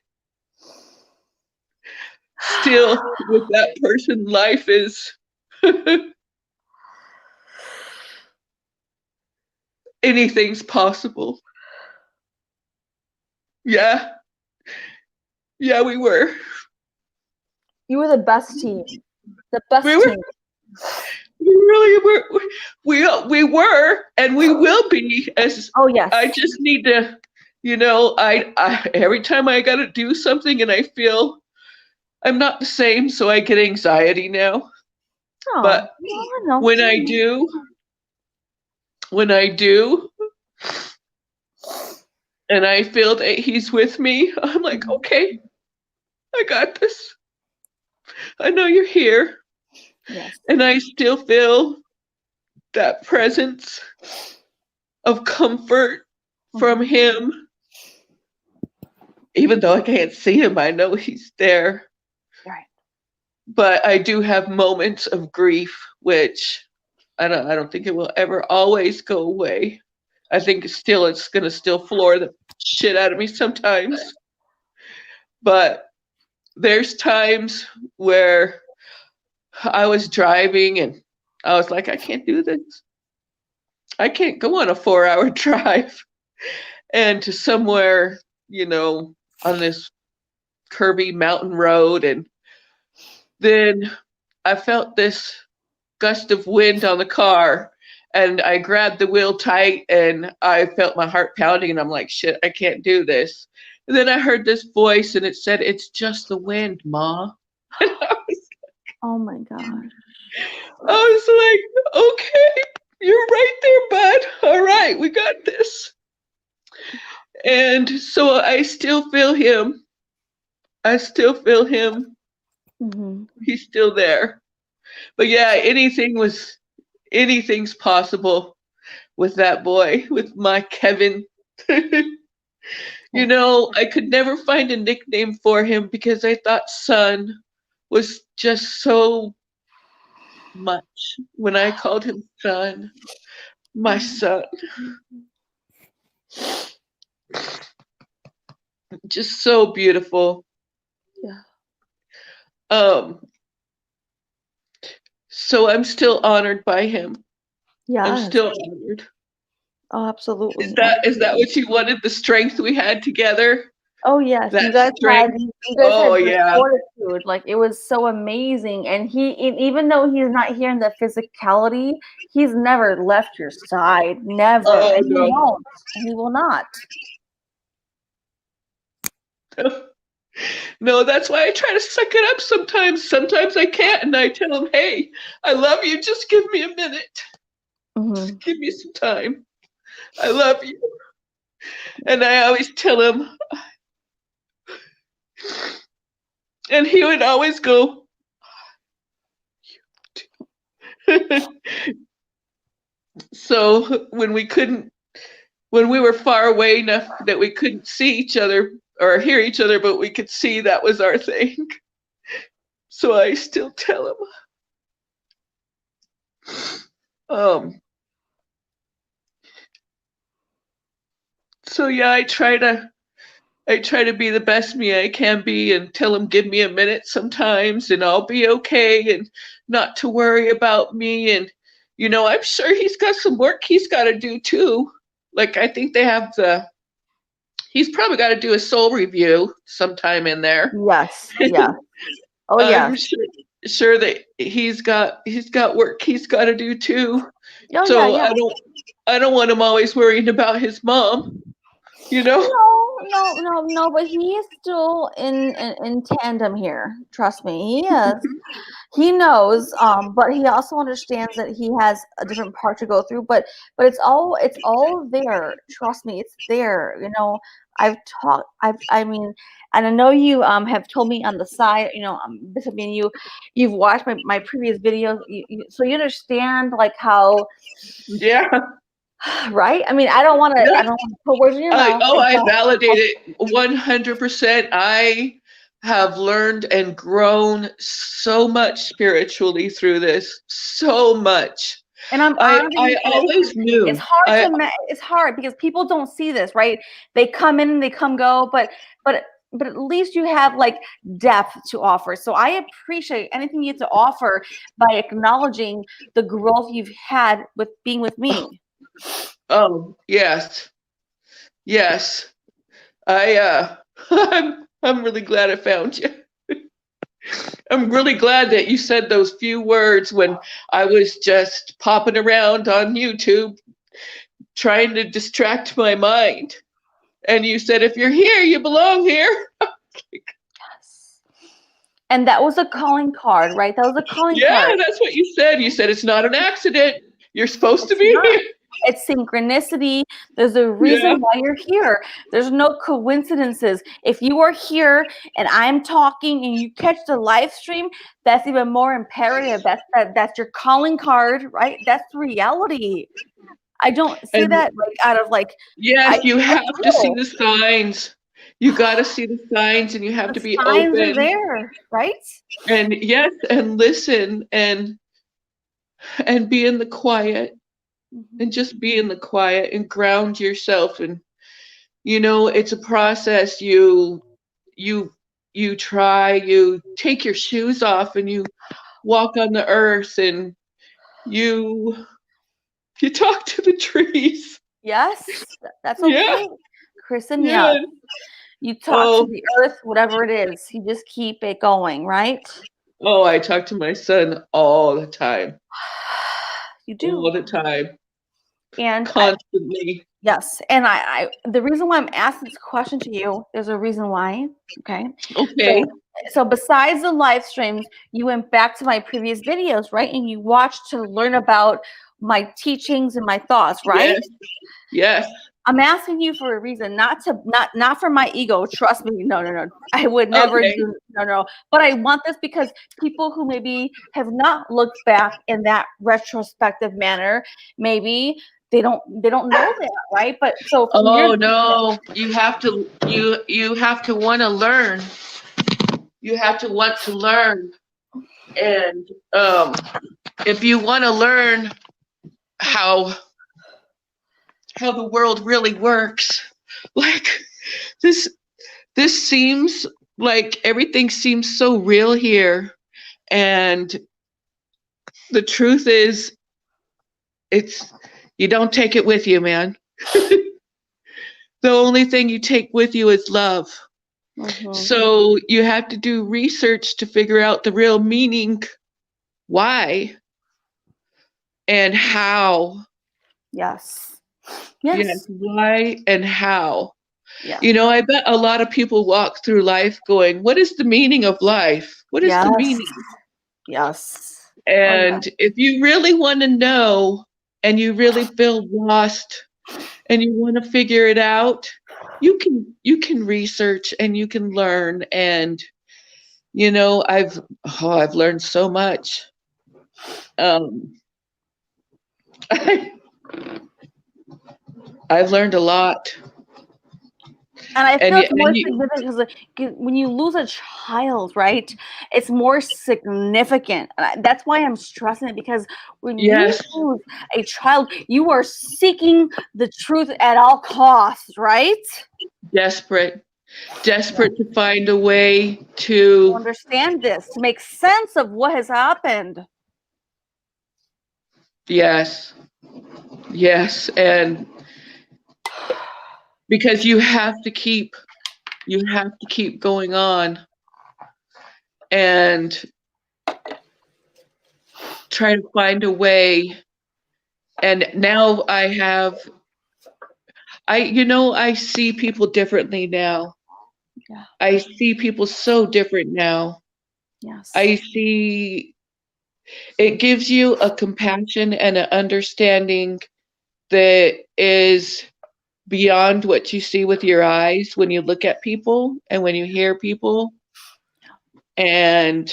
Still, with that person, life is anything's possible. Yeah. Yeah, we were. You were the best team. The best We were. team. We really were. We were, and we will be. As Oh yes. I just need to, you know, I every time I got to do something and I feel I'm not the same, so I get anxiety now. Oh, But no. when I do, and I feel that he's with me, I'm like, okay, I got this. I know you're here. Yes. And I still feel that presence of comfort from him. Even though I can't see him, I know he's there. Right. But I do have moments of grief, which I don't think it will ever always go away. I think it's gonna still floor the shit out of me sometimes. But there's times where I was driving and I was like, I can't do this. I can't go on a 4-hour drive and to somewhere, you know, on this curvy mountain road. And then I felt this gust of wind on the car and I grabbed the wheel tight and I felt my heart pounding and I'm like, shit, I can't do this. And then I heard this voice and it said, it's just the wind, Ma. And oh my God. I was like, okay, you're right there, bud. All right, we got this. And so I still feel him. He's still there. But yeah, anything's possible with that boy, with my Kevin. You know, I could never find a nickname for him because I thought son was just so much. When I called him son, my son. Just so beautiful. Yeah. So I'm still honored by him. Yeah. I'm still honored. Oh, absolutely. Is that what you wanted? The strength we had together? Oh yes, That you guys strength? had Yeah. fortitude. Like it was so amazing. And even though he's not here in the physicality, he's never left your side. Never. Oh, and no. he won't. And he will not. No, that's why I try to suck it up sometimes. Sometimes I can't, and I tell him, hey, I love you. Just give me a minute. Just give me some time. I love you. And I always tell him, and he would always go, so when we were far away enough that we couldn't see each other or hear each other, but we could see, that was our thing. So I still tell him. So yeah, I try to be the best me I can be and tell him, give me a minute sometimes and I'll be okay and not to worry about me. And, you know, I'm sure he's got some work he's got to do too. Like, I think he's probably got to do a soul review sometime in there. Yes. Yeah. Oh yeah. I'm sure that he's got work he's got to do too. Oh, So yeah. I don't want him always worrying about his mom. You know? No, but he is still in tandem here. Trust me, he is. He knows, but he also understands that he has a different part to go through. But it's all there. Trust me, it's there. You know, I mean, and I know you have told me on the side, this I mean, you've watched my previous videos, so you understand like how, Yeah. right? I mean, I don't want to put words in your mouth. I validate it 100%. I have learned and grown so much spiritually through this, so much. And I'm I honored you always knew. it's hard because people don't see this, right? They come in and they come go, but at least you have like depth to offer. So I appreciate anything you have to offer by acknowledging the growth you've had with being with me. Oh, yes. Yes. I'm really glad I found you. I'm really glad that you said those few words when I was just popping around on YouTube trying to distract my mind. And you said, if you're here, you belong here. Yes. And that was a calling card, right? That was a calling card. Yeah, that's what you said. You said it's not an accident. You're supposed to be here. It's synchronicity. There's a reason why you're here. There's no coincidences. If you are here and I'm talking and you catch the live stream, that's even more imperative. That's your calling card, right? That's reality. I don't see that like out of like. Yes, you have to see the signs. You got to see the signs, and you have to be open. Signs are there, right? And yes, and listen, and be in the quiet. And just be in the quiet and ground yourself. And it's a process. You try, you take your shoes off and you walk on the earth and you talk to the trees. Yes, that's okay. Yeah. Kristen, yes. You talk to the earth, whatever it is. You just keep it going, right? Oh, I talk to my son all the time. You do. All the time. And constantly. Yes. And I the reason why I'm asking this question to you, there's a reason why. Okay. So besides the live streams, you went back to my previous videos, right? And you watched to learn about my teachings and my thoughts, right? Yes. I'm asking you for a reason, not for my ego. Trust me. No. I would never do. No. But I want this because people who maybe have not looked back in that retrospective manner, maybe they don't know that, right? But so no, you have to want to learn. You have to want to learn, and if you want to learn how the world really works, like this seems like everything seems so real here, and the truth is, you don't take it with you, man. The only thing you take with you is love. Mm-hmm. So you have to do research to figure out the real meaning, why, and how. Yes. Why and how. Yeah. I bet a lot of people walk through life going, what is the meaning of life? What is the meaning? Yes. And if you really want to know, and you really feel lost and you want to figure it out, you can research and you can learn. And I've learned so much. I've learned a lot. And I feel it's more significant because when you lose a child, right, it's more significant. And that's why I'm stressing it, because when you lose a child, you are seeking the truth at all costs, right? Desperate to find a way to understand this, to make sense of what has happened. Yes. And because you have to keep going on and try to find a way. And now I see people differently now. Yeah. I see people so different now. Yes. I see it gives you a compassion and an understanding that is beyond what you see with your eyes when you look at people and when you hear people. And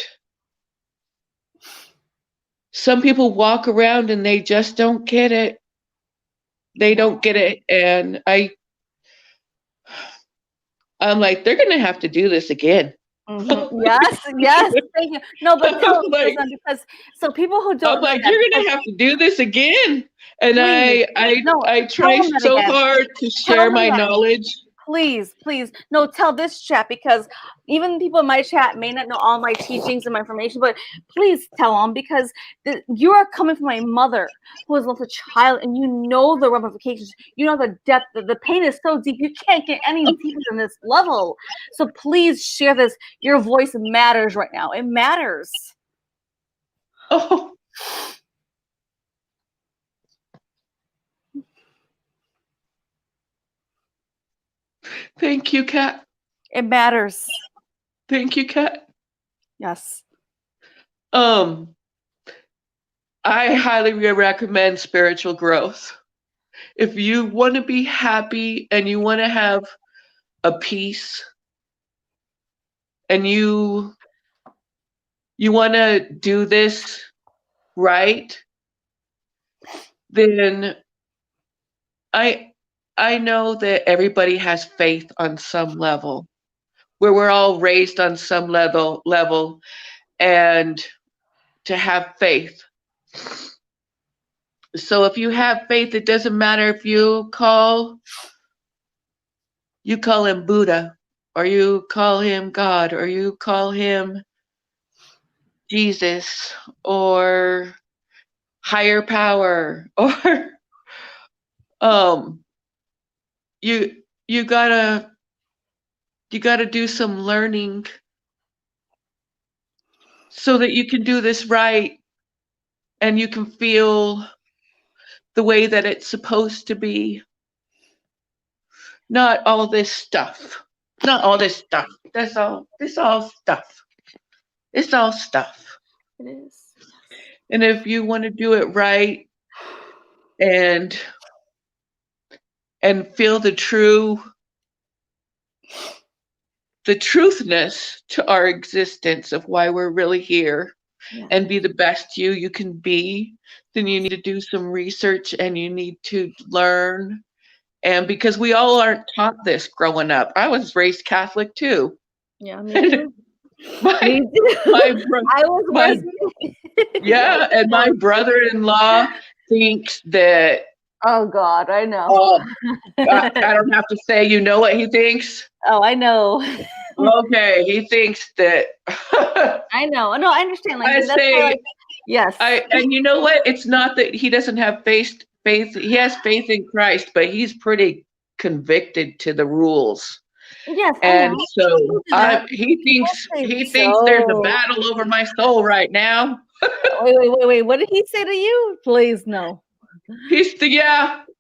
some people walk around and they just don't get it. They don't get it. And I'm like, they're going to have to do this again. Mm-hmm. Yes, thank you. No, but tell them, like, because so people who don't I'm like, you're going to have to do this again. And please, I try so hard to share my knowledge. Please. No, tell this chat, because even people in my chat may not know all my teachings and my information, but please tell them, because you are coming from a mother who has lost a child, and you know the ramifications. You know the depth. The pain is so deep. You can't get any deeper than this level. So please share this. Your voice matters right now. It matters. Oh. Thank you, Kat. It matters. Thank you, Kat. Yes. I highly recommend spiritual growth. If you want to be happy and you want to have a peace and you want to do this right, then I know that everybody has faith on some level, where we're all raised on some level, and to have faith. So if you have faith, it doesn't matter if you call him Buddha, or you call him God, or you call him Jesus, or higher power, or you gotta do some learning so that you can do this right, and you can feel the way that it's supposed to be. Not all this stuff. Not all this stuff. It's all stuff. It's all stuff. It is. And if you want to do it right and feel the truthness to our existence of why we're really here, and be the best you can be, then you need to do some research and you need to learn. And because we all aren't taught this growing up. I was raised Catholic too. Yeah, me too. my brother-in-law thinks that. Oh God, I know. I don't have to say, you know what he thinks? Oh, I know. Okay, he thinks that. I know. No, I understand. Like, I say, yes. And you know what? It's not that he doesn't have faith. He has faith in Christ, but he's pretty convicted to the rules. Yes, and so he thinks there's a battle over my soul right now. Wait. What did he say to you? Please, no. He's thinking.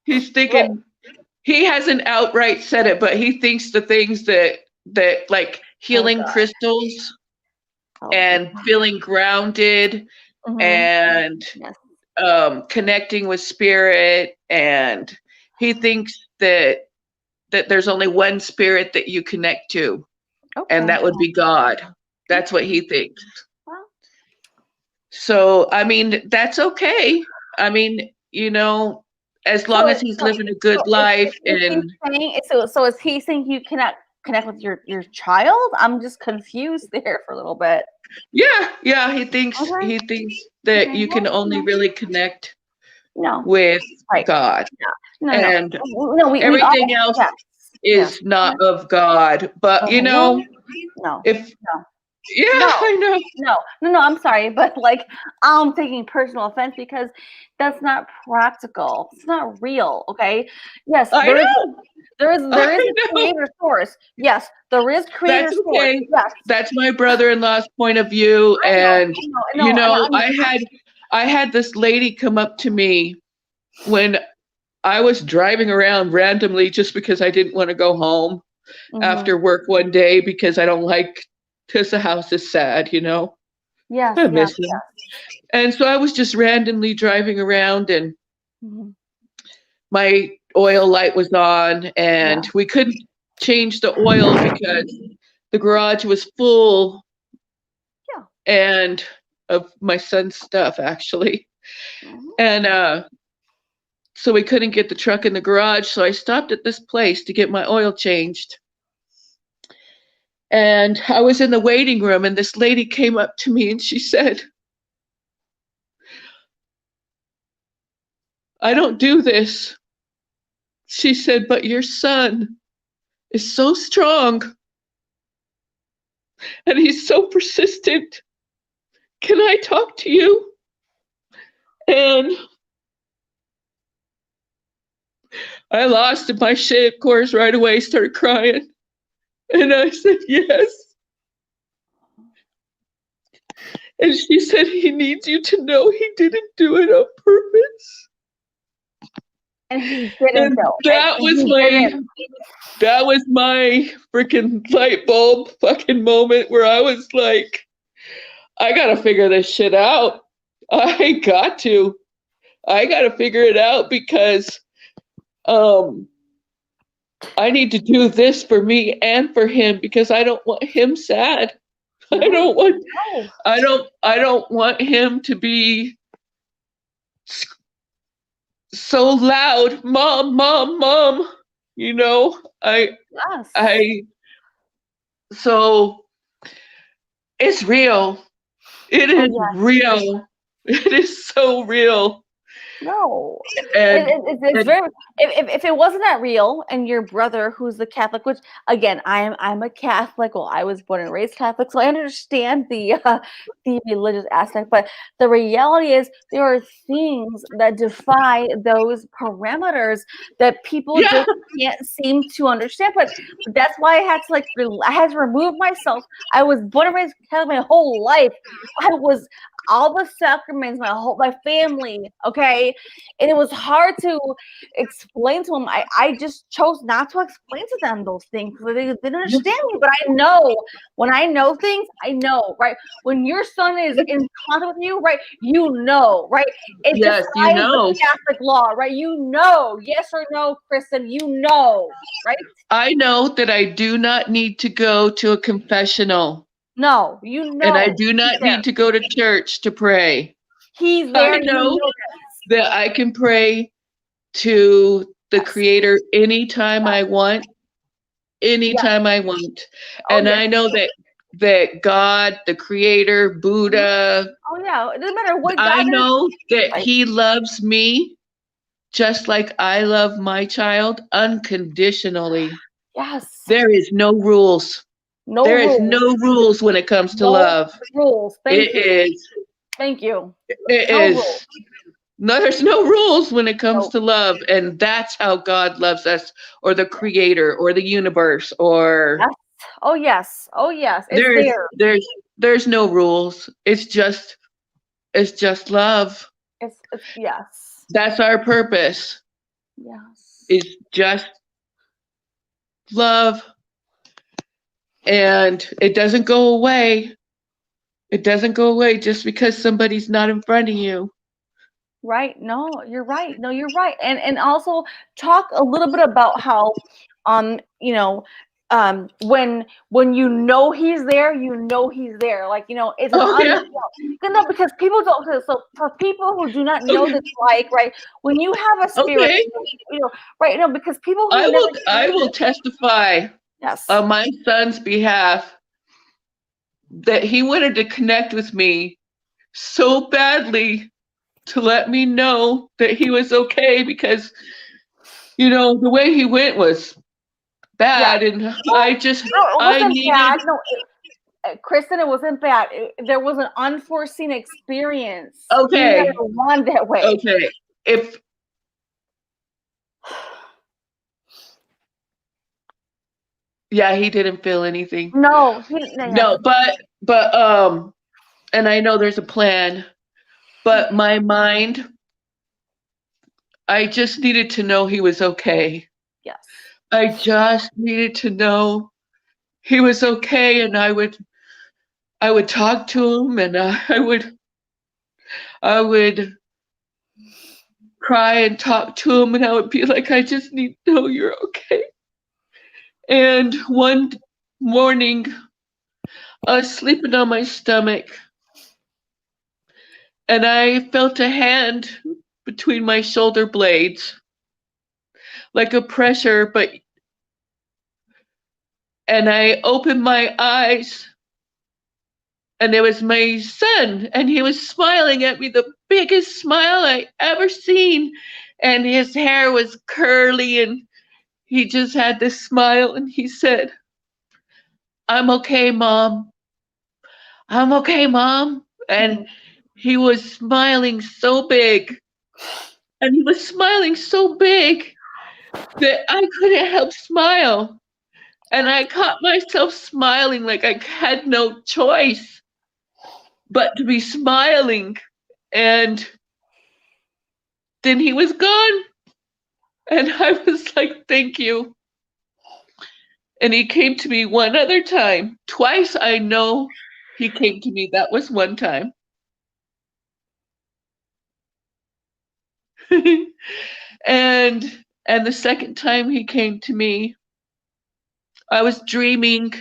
What? He hasn't outright said it, but he thinks the things that like healing crystals and feeling grounded and connecting with spirit, and he thinks that there's only one spirit that you connect to, and that would be God. That's what he thinks. So, I mean, that's okay. I mean, as long as he's living a good life. So is he saying you cannot connect with your child? I'm just confused there for a little bit. Yeah. He thinks that you can only really connect with God. And everything else is not of God. But I know. No, I'm sorry, but I'm taking personal offense because that's not practical. It's not real. Okay. Yes, there is a creator source. Yes, there is creator source. Okay. Yes. That's my brother-in-law's point of view. And I had this lady come up to me when I was driving around randomly just because I didn't want to go home after work one day because I don't like. Because the house is sad, Yes, I miss him. And so I was just randomly driving around, and my oil light was on, and we couldn't change the oil because the garage was full. Yeah. And of my son's stuff, actually. Mhm. And so we couldn't get the truck in the garage. So I stopped at this place to get my oil changed. And I was in the waiting room, and this lady came up to me and she said, "I don't do this." She said, "But your son is so strong and he's so persistent. Can I talk to you?" And I lost my shit, of course, right away, started crying. And I said, "Yes." And she said, "He needs you to know he didn't do it on purpose." And he didn't And though. that was my freaking light bulb fucking moment where I was like, I gotta figure this shit out. I got to figure it out because I need to do this for me and for him because I don't want him sad. I don't want him to be so loud, "Mom, mom, mom." You know, so it's real. It is real. It is so real. No, And it's very. If it wasn't that real, and your brother, who's the Catholic, which again, I'm a Catholic. Well, I was born and raised Catholic, so I understand the religious aspect. But the reality is, there are things that defy those parameters that people just can't seem to understand. But that's why I had to remove myself. I was born and raised Catholic my whole life. I was all the sacraments, my family, okay? And it was hard to explain to them. I just chose not to explain to them those things because they didn't understand me. But I know when I know things, I know, right? When your son is in contact with you, right? You know, right? It yes, defies the Catholic law, right? You know, yes or no, Kristen, you know, right? I know that I do not need to go to a confessional. No, you know. And I do not need to go to church to pray. He's there. I know that I can pray to the Creator anytime I want, anytime I want. And I know that God, the Creator, Buddha. Oh yeah, it doesn't matter what God I know that He loves me just like I love my child unconditionally. Yes. There is no rules. There is no rules when it comes to love. Rules. Thank you. It is. Thank you. It is. No, there's no rules when it comes to love, and that's how God loves us, or the Creator, or the universe, or. Yes. Oh yes. Oh yes. It's there's no rules. It's just love. It's yes. That's our purpose. Yes. It's just love. And it doesn't go away. It doesn't go away just because somebody's not in front of you. Right. No, you're right. No, you're right. And also talk a little bit about how you know, when you know he's there, he's there. Like, it's because people don't. So for people who do not know this, right, when you have a spirit, right, because people who I will testify on my son's behalf that he wanted to connect with me so badly to let me know that he was okay because, the way he went was bad, and I needed. Bad. No, Kristen, it wasn't bad. There was an unforeseen experience. Okay. He never wanted that way. Okay. Yeah, he didn't feel anything. No, but and I know there's a plan, but my mind, I just needed to know he was okay. Yes. I just needed to know he was okay, and I would talk to him, and I would cry and talk to him, and I would be like, I just need to know you're okay. And one morning, I was sleeping on my stomach, and I felt a hand between my shoulder blades, like a pressure, and I opened my eyes, and it was my son, and he was smiling at me, the biggest smile I ever seen, and his hair was curly, and he just had this smile, and he said, I'm okay, Mom. I'm okay, Mom. And he was smiling so big, and he was smiling so big that I couldn't help smile. And I caught myself smiling like I had no choice but to be smiling. And then he was gone. And I was like, thank you. And he came to me one other time. Twice I know he came to me. That was one time. and the second time he came to me, I was dreaming,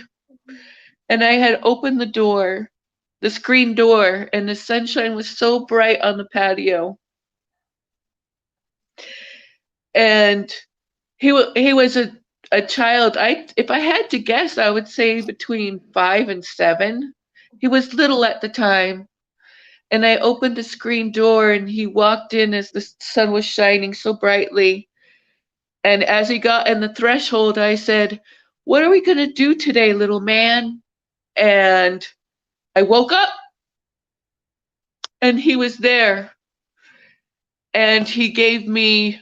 and I had opened the door, the screen door, and the sunshine was so bright on the patio. And he was a child. If I had to guess, I would say between 5 and 7. He was little at the time. And I opened the screen door, and he walked in as the sun was shining so brightly. And as he got in the threshold, I said, what are we going to do today, little man? And I woke up, and he was there. And he gave me,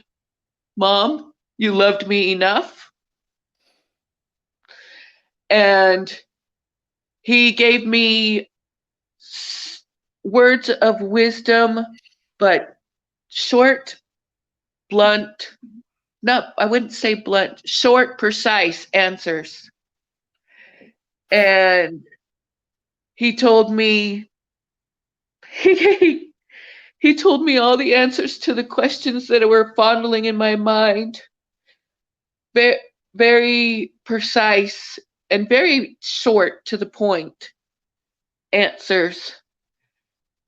Mom, you loved me enough. And he gave me words of wisdom, but short, blunt, I wouldn't say blunt, short, precise answers. And he told me, he told me all the answers to the questions that were fondling in my mind. Very, very precise and very short to the point answers.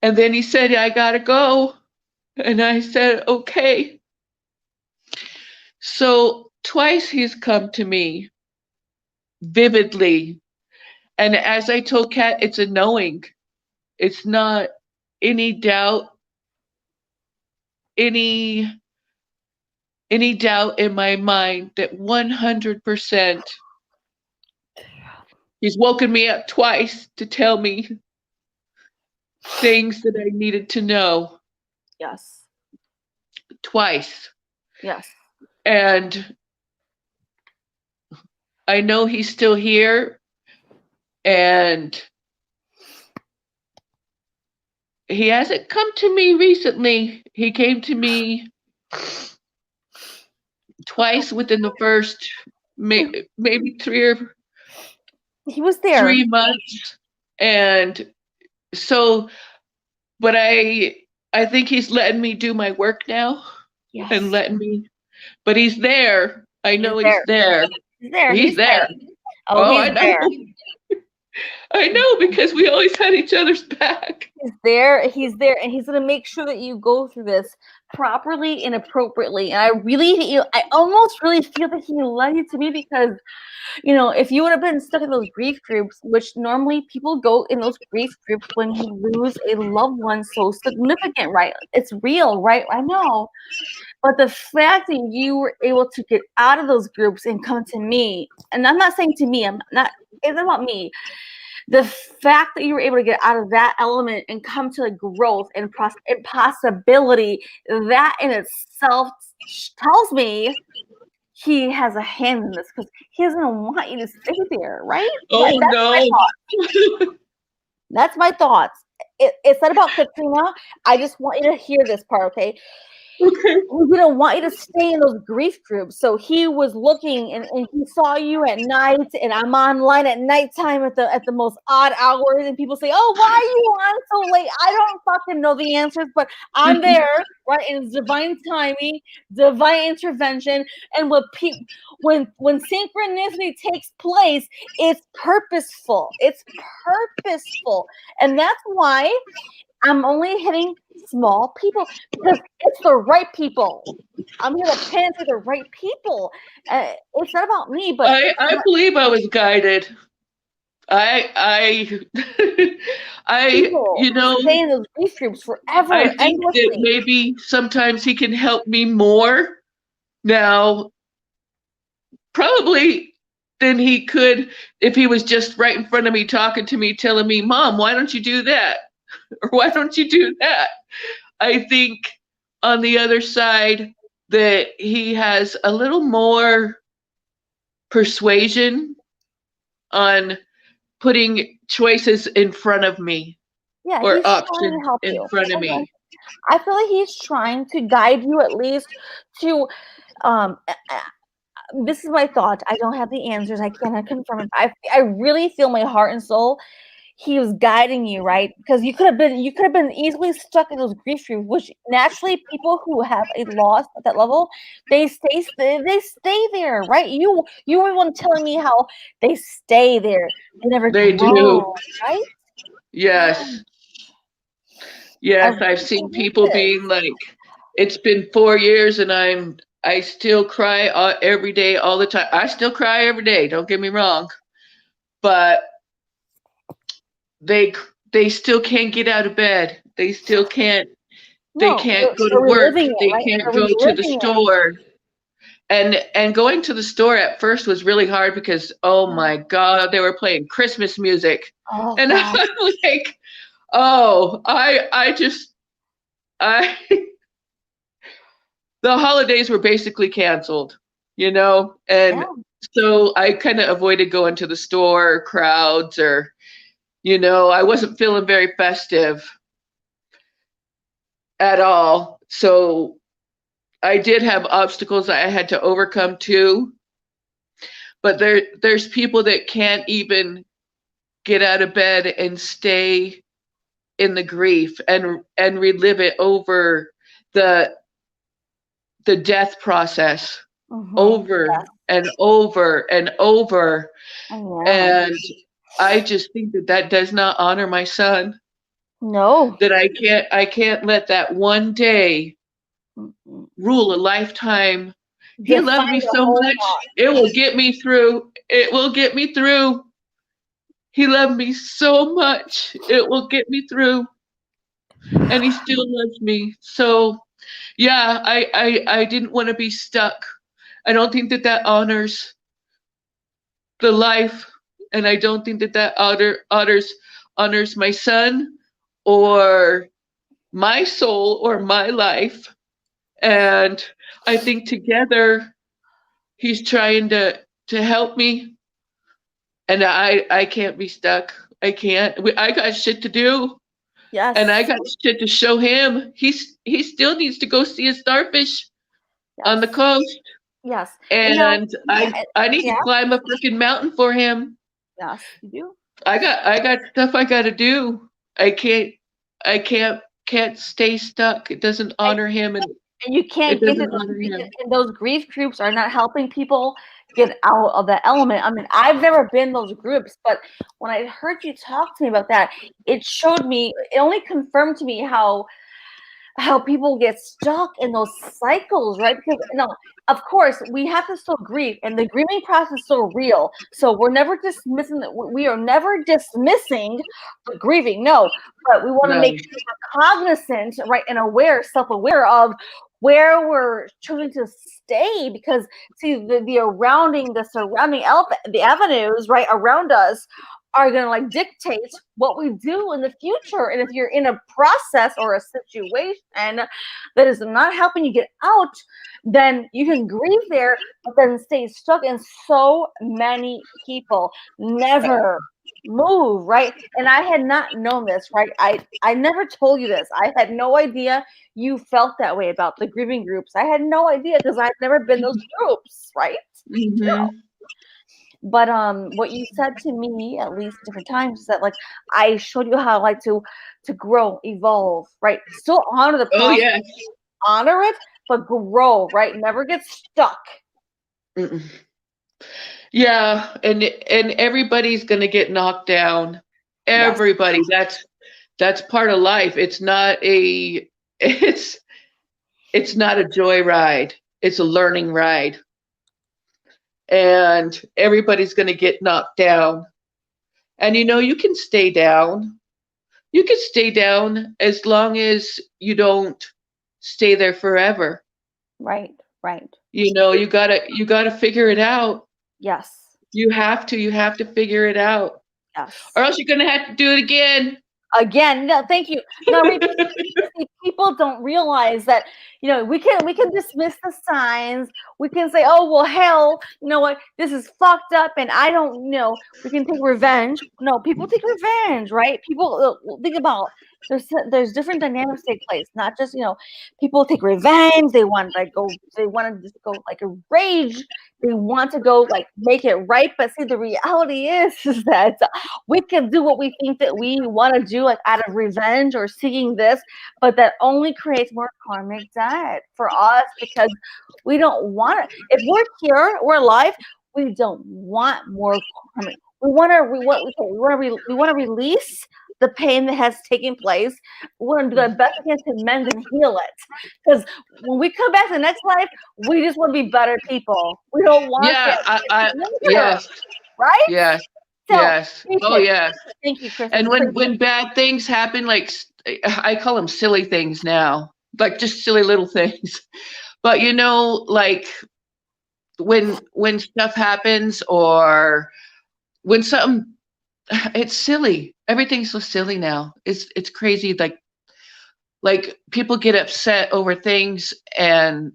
And then he said, I gotta go. And I said, okay. So twice he's come to me vividly. And as I told Kat, it's a knowing. It's not any doubt, any doubt in my mind that 100% he's woken me up twice to tell me things that I needed to know. Yes. Twice. Yes. And I know he's still here, and he hasn't come to me recently. He came to me twice within the first maybe 3 months. And so, but I think he's letting me do my work now. Yes. And letting me, but he's there. I know he's there. He's there. He's there. Oh, he's I know. there. I know, because we always had each other's back. He's there, and he's going to make sure that you go through this properly and appropriately. And I almost really feel that he led you to me, because, if you would have been stuck in those grief groups, which normally people go in those grief groups when you lose a loved one so significant, right? It's real, right? I know. But the fact that you were able to get out of those groups and come to me, and I'm not saying to me, it's not about me. The fact that you were able to get out of that element and come to growth and possibility, that in itself tells me he has a hand in this, because he doesn't want you to stay there, right? Oh, no. That's my thoughts. It's not about Katrina. I just want you to hear this part, okay? Okay. We didn't want you to stay in those grief groups. So he was looking, and he saw you at night, and I'm online at nighttime at the most odd hours, and people say, oh, why are you on so like, I don't fucking know the answers, but I'm there, right? And it's divine timing, divine intervention, and when synchronicity takes place, it's purposeful. It's purposeful, and that's why I'm only hitting small people because it's the right people. I'm gonna pan to the right people. It's not about me, but I believe I was guided. I people you know, stay in those grief groups forever, I think that endlessly. maybe sometimes he can help me more now, probably than he could if he was just right in front of me talking to me, telling me, Mom, why don't you do that? Or why don't you do that? I think on the other side that he has a little more persuasion on putting choices in front of me Yeah, or he's trying to options help in you. front of me. I feel like he's trying to guide you at least to this is my thought. I don't have the answers. I cannot confirm it. I really feel my heart and soul. He was guiding you, right? Because you could have been easily stuck in those grief groups, which naturally people who have a loss at that level, they stay there, right? You were one telling me how they stay there. They never They grow, do. right? Yes. I Yes, really I've seen believe people this. being like, it's been 4 years and I still cry every day, all the time. I still cry every day, don't get me wrong. But they still can't get out of bed. They still can't No, go to they're work. reliving it, They right? can't They're go to the reliving it. store. And going to the store at first was really hard because, oh my God, they were playing Christmas music. Oh, And God. I'm like, oh, I the holidays were basically canceled, and Yeah. so I kind of avoided going to the store or crowds or, I wasn't feeling very festive at all. So I did have obstacles that I had to overcome too. But there's people that can't even get out of bed and stay in the grief and relive it over the death process over Yes. and over and over. Oh, yeah. And I just think that does not honor my son. No. That I can't let that one day rule a lifetime. He loved Define me the so whole much. thought. It will get me through. It will get me through. He loved me so much. It will get me through. And he still loves me. So yeah, I didn't want to be stuck. I don't think that honors the life, and I don't think that honors my son or my soul or my life. And I think together he's trying to help me, and I can't be stuck. I can't. I got shit to do. Yes. And I got shit to show him. He still needs to go see a starfish on the Yes. coast. Yes. And I need to climb a freaking mountain for him. Yes, you do. I got stuff I got to do. I can't stay stuck. It doesn't honor him, and you can't get into and those grief groups are not helping people get out of that element. I mean, I've never been in those groups, but when I heard you talk to me about that, it only confirmed to me how people get stuck in those cycles, right? Because of course we have to still grieve, and the grieving process is still real. So we are never dismissing the grieving. No, but we want to make sure we're cognizant, right, and self-aware of where we're choosing to stay, because see the surrounding the avenues right around us are going to dictate what we do in the future. And if you're in a process or a situation that is not helping you get out, then you can grieve there, but then stay stuck. And so many people never move, right? And I had not known this, right? I never told you this. I had no idea you felt that way about the grieving groups. I had no idea because I've never been those groups, right? Mm-hmm. But what you said to me at least different times is that like I showed you how like to grow, evolve, right? Still honor the process, yeah. honor it, but grow, right? Never get stuck. Mm-mm. Yeah, and everybody's gonna get knocked down. Everybody. Yes. That's part of life. It's not a it's not a joy ride. It's a learning ride. And everybody's gonna get knocked down. And you can stay down. You can stay down as long as you don't stay there forever. Right. You gotta figure it out. Yes. You have to figure it out. Yes. Or else you're gonna have to do it again. Again, no, thank you. No, people don't realize that we can dismiss the signs. We can say, oh well, hell, you know what? This is fucked up, and I don't know. We can take revenge. No, people take revenge, right? People think about there's different dynamics take place. Not just people take revenge. They want to just go like a rage. They want to go like make it right. But see, the reality is that we can do what we think that we want to do, like out of revenge or seeking this, but that only creates more karmic debt for us because we don't want it. If we're here, we're alive. We don't want more karmic. We want to release the pain that has taken place. We're going to do our best we can to mend and heal it. Because when we come back to the next life, we just want to be better people. We don't want yes. Right? Yes. So, yes. Oh, yes. Thank you, Chris. And when bad things happen, like I call them silly things now, like just silly little things. But like when stuff happens or when something, it's silly. Everything's so silly now. It's crazy. Like people get upset over things, and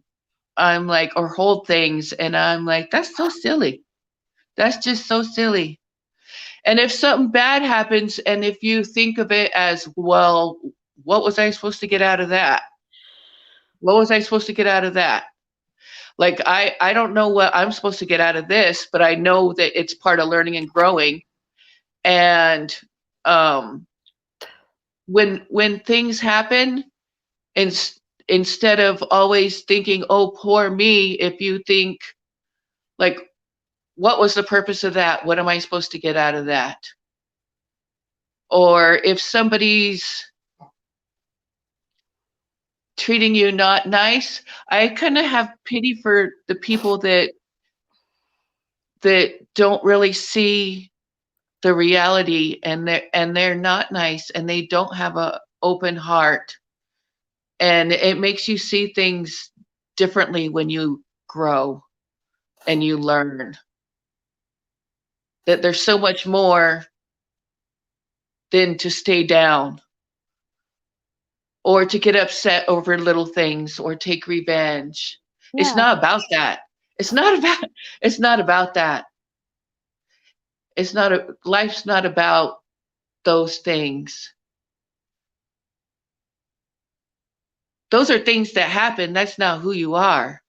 I'm like, or hold things, and I'm like, that's so silly. That's just so silly. And if something bad happens, and if you think of it as, well, what was I supposed to get out of that? What was I supposed to get out of that? Like, I don't know what I'm supposed to get out of this, but I know that it's part of learning and growing. And when things happen, instead of always thinking, oh, poor me, if you think, like, what was the purpose of that? What am I supposed to get out of that? Or if somebody's treating you not nice, I kind of have pity for the people that don't really see the reality, and they're not nice, and they don't have a open heart, and it makes you see things differently when you grow and you learn that there's so much more than to stay down or to get upset over little things or take revenge. Yeah. It's not about that. It's not about that. Life's not about those things. Those are things that happen. That's not who you are.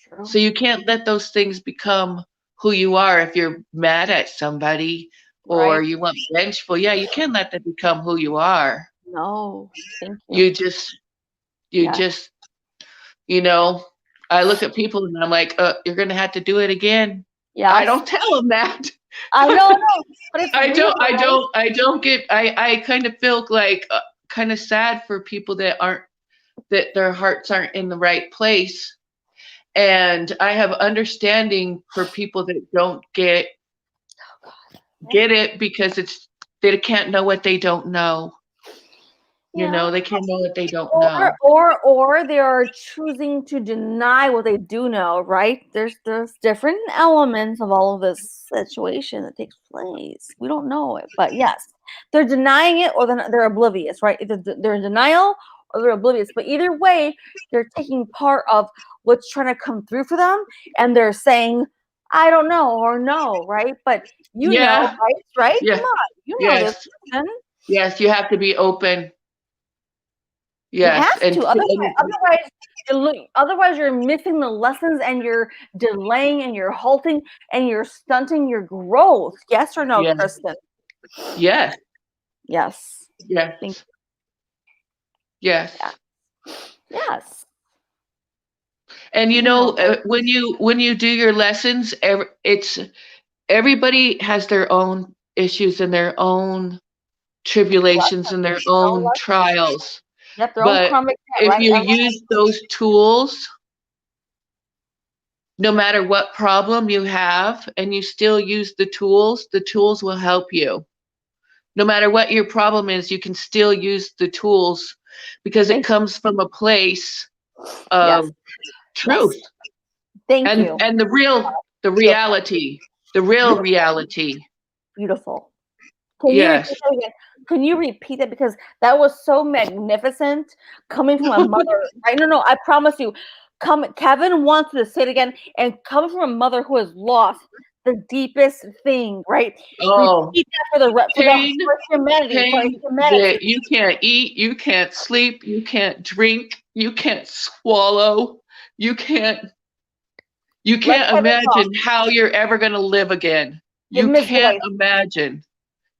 True. So you can't let those things become who you are. If you're mad at somebody or you want vengeful, you can't let that become who you are. No, thank you. You just, I look at people and I'm like, you're going to have to do it again. Yeah. I don't tell them that. I know, but it's I don't get, I kind of feel like kind of sad for people that their hearts aren't in the right place. And I have understanding for people that don't get it because they can't know what they don't know. Yeah. They can't know what they don't know. Or they are choosing to deny what they do know, right? There's different elements of all of this situation that takes place. We don't know it, but yes, they're denying it or they're oblivious, right? Either they're in denial or they're oblivious. But either way, they're taking part of what's trying to come through for them, and they're saying, I don't know or no, right? But know, right? Yeah. Come on, you know this person. Yes, you have to be open. Yes. You have to. Otherwise, you're missing the lessons, and you're delaying, and you're halting, and you're stunting your growth. Yes or no, yes. Kristen? Yes. Yes. Yes. Yes. Yes. And when you do your lessons, everybody has their own issues and their own tribulations and their own trials. Yep, their own But karmic debt, if right? you use those tools, no matter what problem you have, and you still use the tools will help you. No matter what your problem is, you can still use the tools because it comes from a place of truth. Thank you. And the reality. Beautiful. Yes. Can you repeat that? Because that was so magnificent coming from a mother, right? No, I promise you. Kevin wants to say it again, and coming from a mother who has lost the deepest thing, right? Oh, repeat that for humanity. That you can't eat, you can't sleep, you can't drink, you can't swallow, you can't imagine how you're ever going to live again. You can't imagine.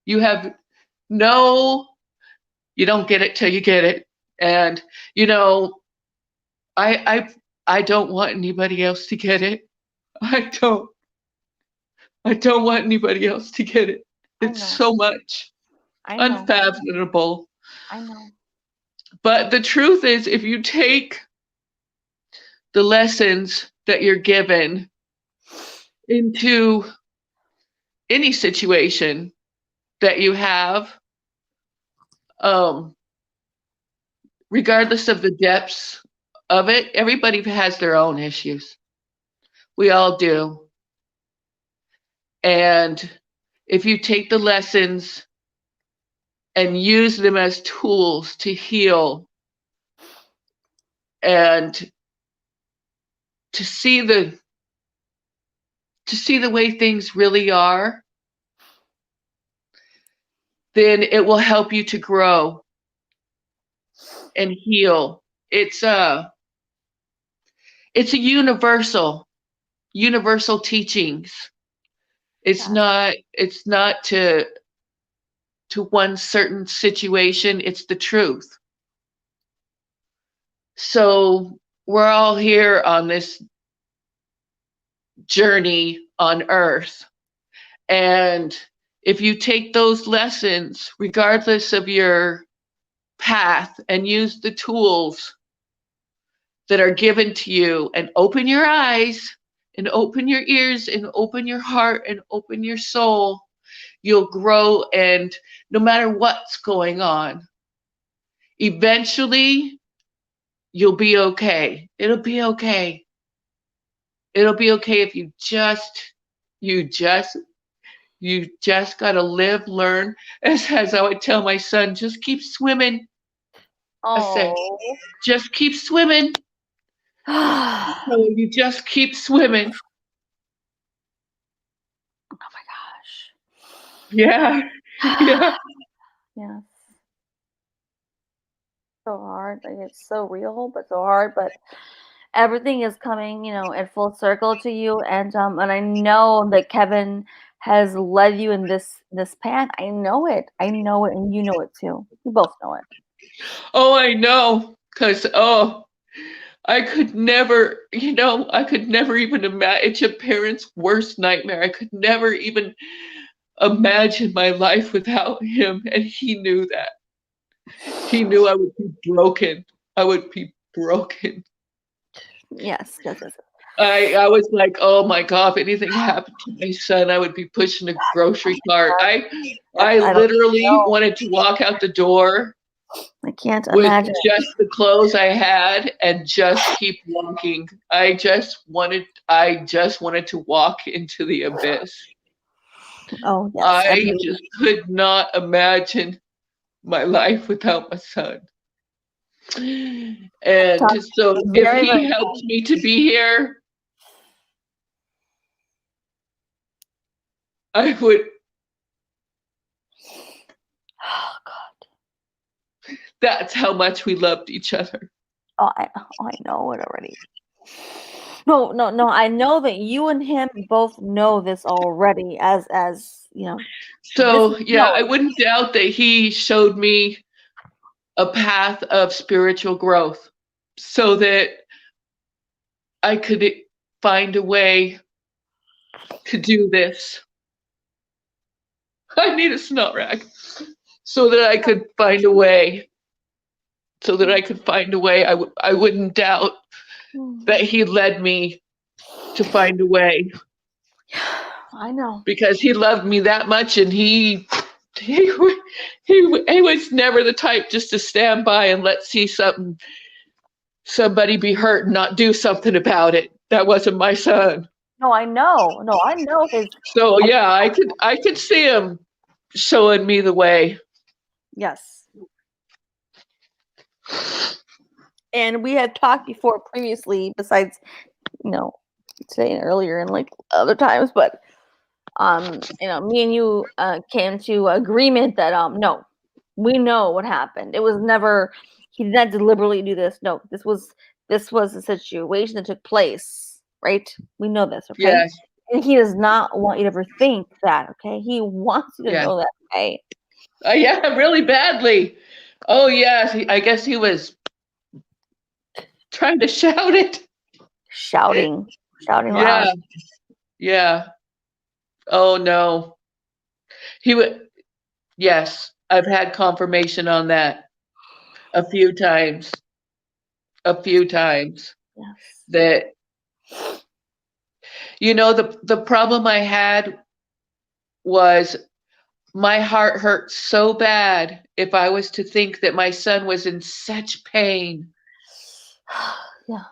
You have you don't get it till you get it. And I don't want anybody else to get it. I don't want anybody else to get it. It's so much. Unfathomable. I know. But the truth is, if you take the lessons that you're given into any situation that you have, regardless of the depths of it, everybody has their own issues. We all do. And if you take the lessons and use them as tools to heal and to see the way things really are, then it will help you to grow and heal. It's a universal teachings. It's not to one certain situation, it's the truth. So we're all here on this journey on earth. And if you take those lessons, regardless of your path, and use the tools that are given to you, and open your eyes and open your ears and open your heart and open your soul, you'll grow. And no matter what's going on, eventually you'll be okay. It'll be okay. It'll be okay if you just got to live, learn. As I would tell my son, just keep swimming. I said, just keep swimming. So you just keep swimming. Oh my gosh. Yeah. Yeah. Yeah. So hard. Like, it's so real, but so hard. But everything is coming, in full circle to you. And I know that Kevin has led you in this path. I know it, and you know it too. We both know it. Oh, I know, because I could never even imagine. It's a parent's worst nightmare. I could never even imagine my life without him, and he knew that. He knew I would be broken. I would be broken. Yes. I was like, oh my God, if anything happened to my son, I would be pushing a grocery cart. I literally wanted to walk out the door. I can't with imagine. Just the clothes I had and just keep walking. I just wanted to walk into the abyss. Oh yes. I just could not imagine my life without my son. And so if he helped me to be here, I would. Oh God. That's how much we loved each other. Oh, I know it already. No. I know that you and him both know this already. As you know. So yeah, I wouldn't doubt that he showed me a path of spiritual growth, so that I could find a way to do this. I need a snot rag. So that I could find a way. I wouldn't doubt that he led me to find a way. I know. Because he loved me that much, and he was never the type just to stand by and let somebody be hurt and not do something about it. That wasn't my son. No, I know. No, I know his. So yeah, I could see him showing me the way. Yes. And we had talked before previously, besides, today and earlier and like other times, but me and you came to agreement that no, we know what happened. It was never, he did not deliberately do this. No, this was a situation that took place, right? We know this, okay? Yes. And he does not want you to ever think that, okay? He wants you to know that, okay? Yeah, really badly. Oh yes, I guess he was trying to shout it. Shouting Yeah. loud. Yeah. Oh no. He would. Yes, I've had confirmation on that a few times. Yes. That the problem I had was my heart hurt so bad if I was to think that my son was in such pain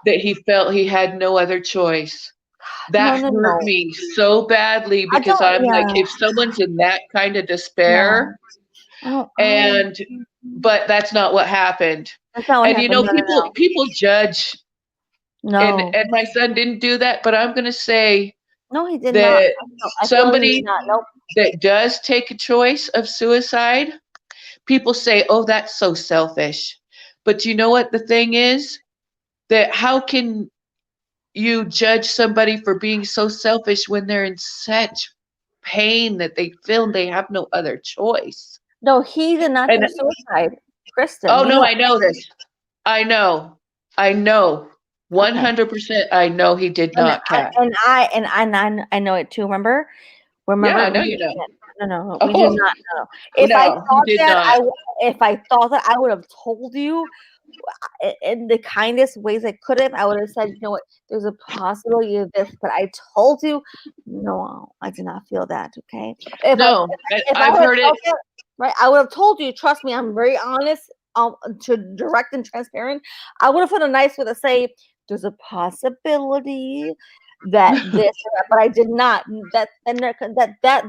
that he felt he had no other choice. That hurt me so badly, because I'm like, if someone's in that kind of despair, but that's not what happened. That's not what happened. People judge. No. And my son didn't do that, but I'm going to say no, he did that not. Somebody that does take a choice of suicide, people say, oh, that's so selfish. But you know what the thing is? That how can you judge somebody for being so selfish when they're in such pain that they feel they have no other choice? No, he did not do suicide, Kristen. Oh, no, I know this. I know. 100%. I know he did not, Kat. And I know it too. Remember? Yeah, I know you know. No, we do not know. If I thought that, I would have told you in the kindest ways I could have. I would have said, you know what, there's a possibility of this, but I told you, no, I did not feel that. Okay. I've heard it. Right, I would have told you. Trust me, I'm very honest, to direct and transparent. I would have put a nice way to say, there's a possibility that this, but I did not. That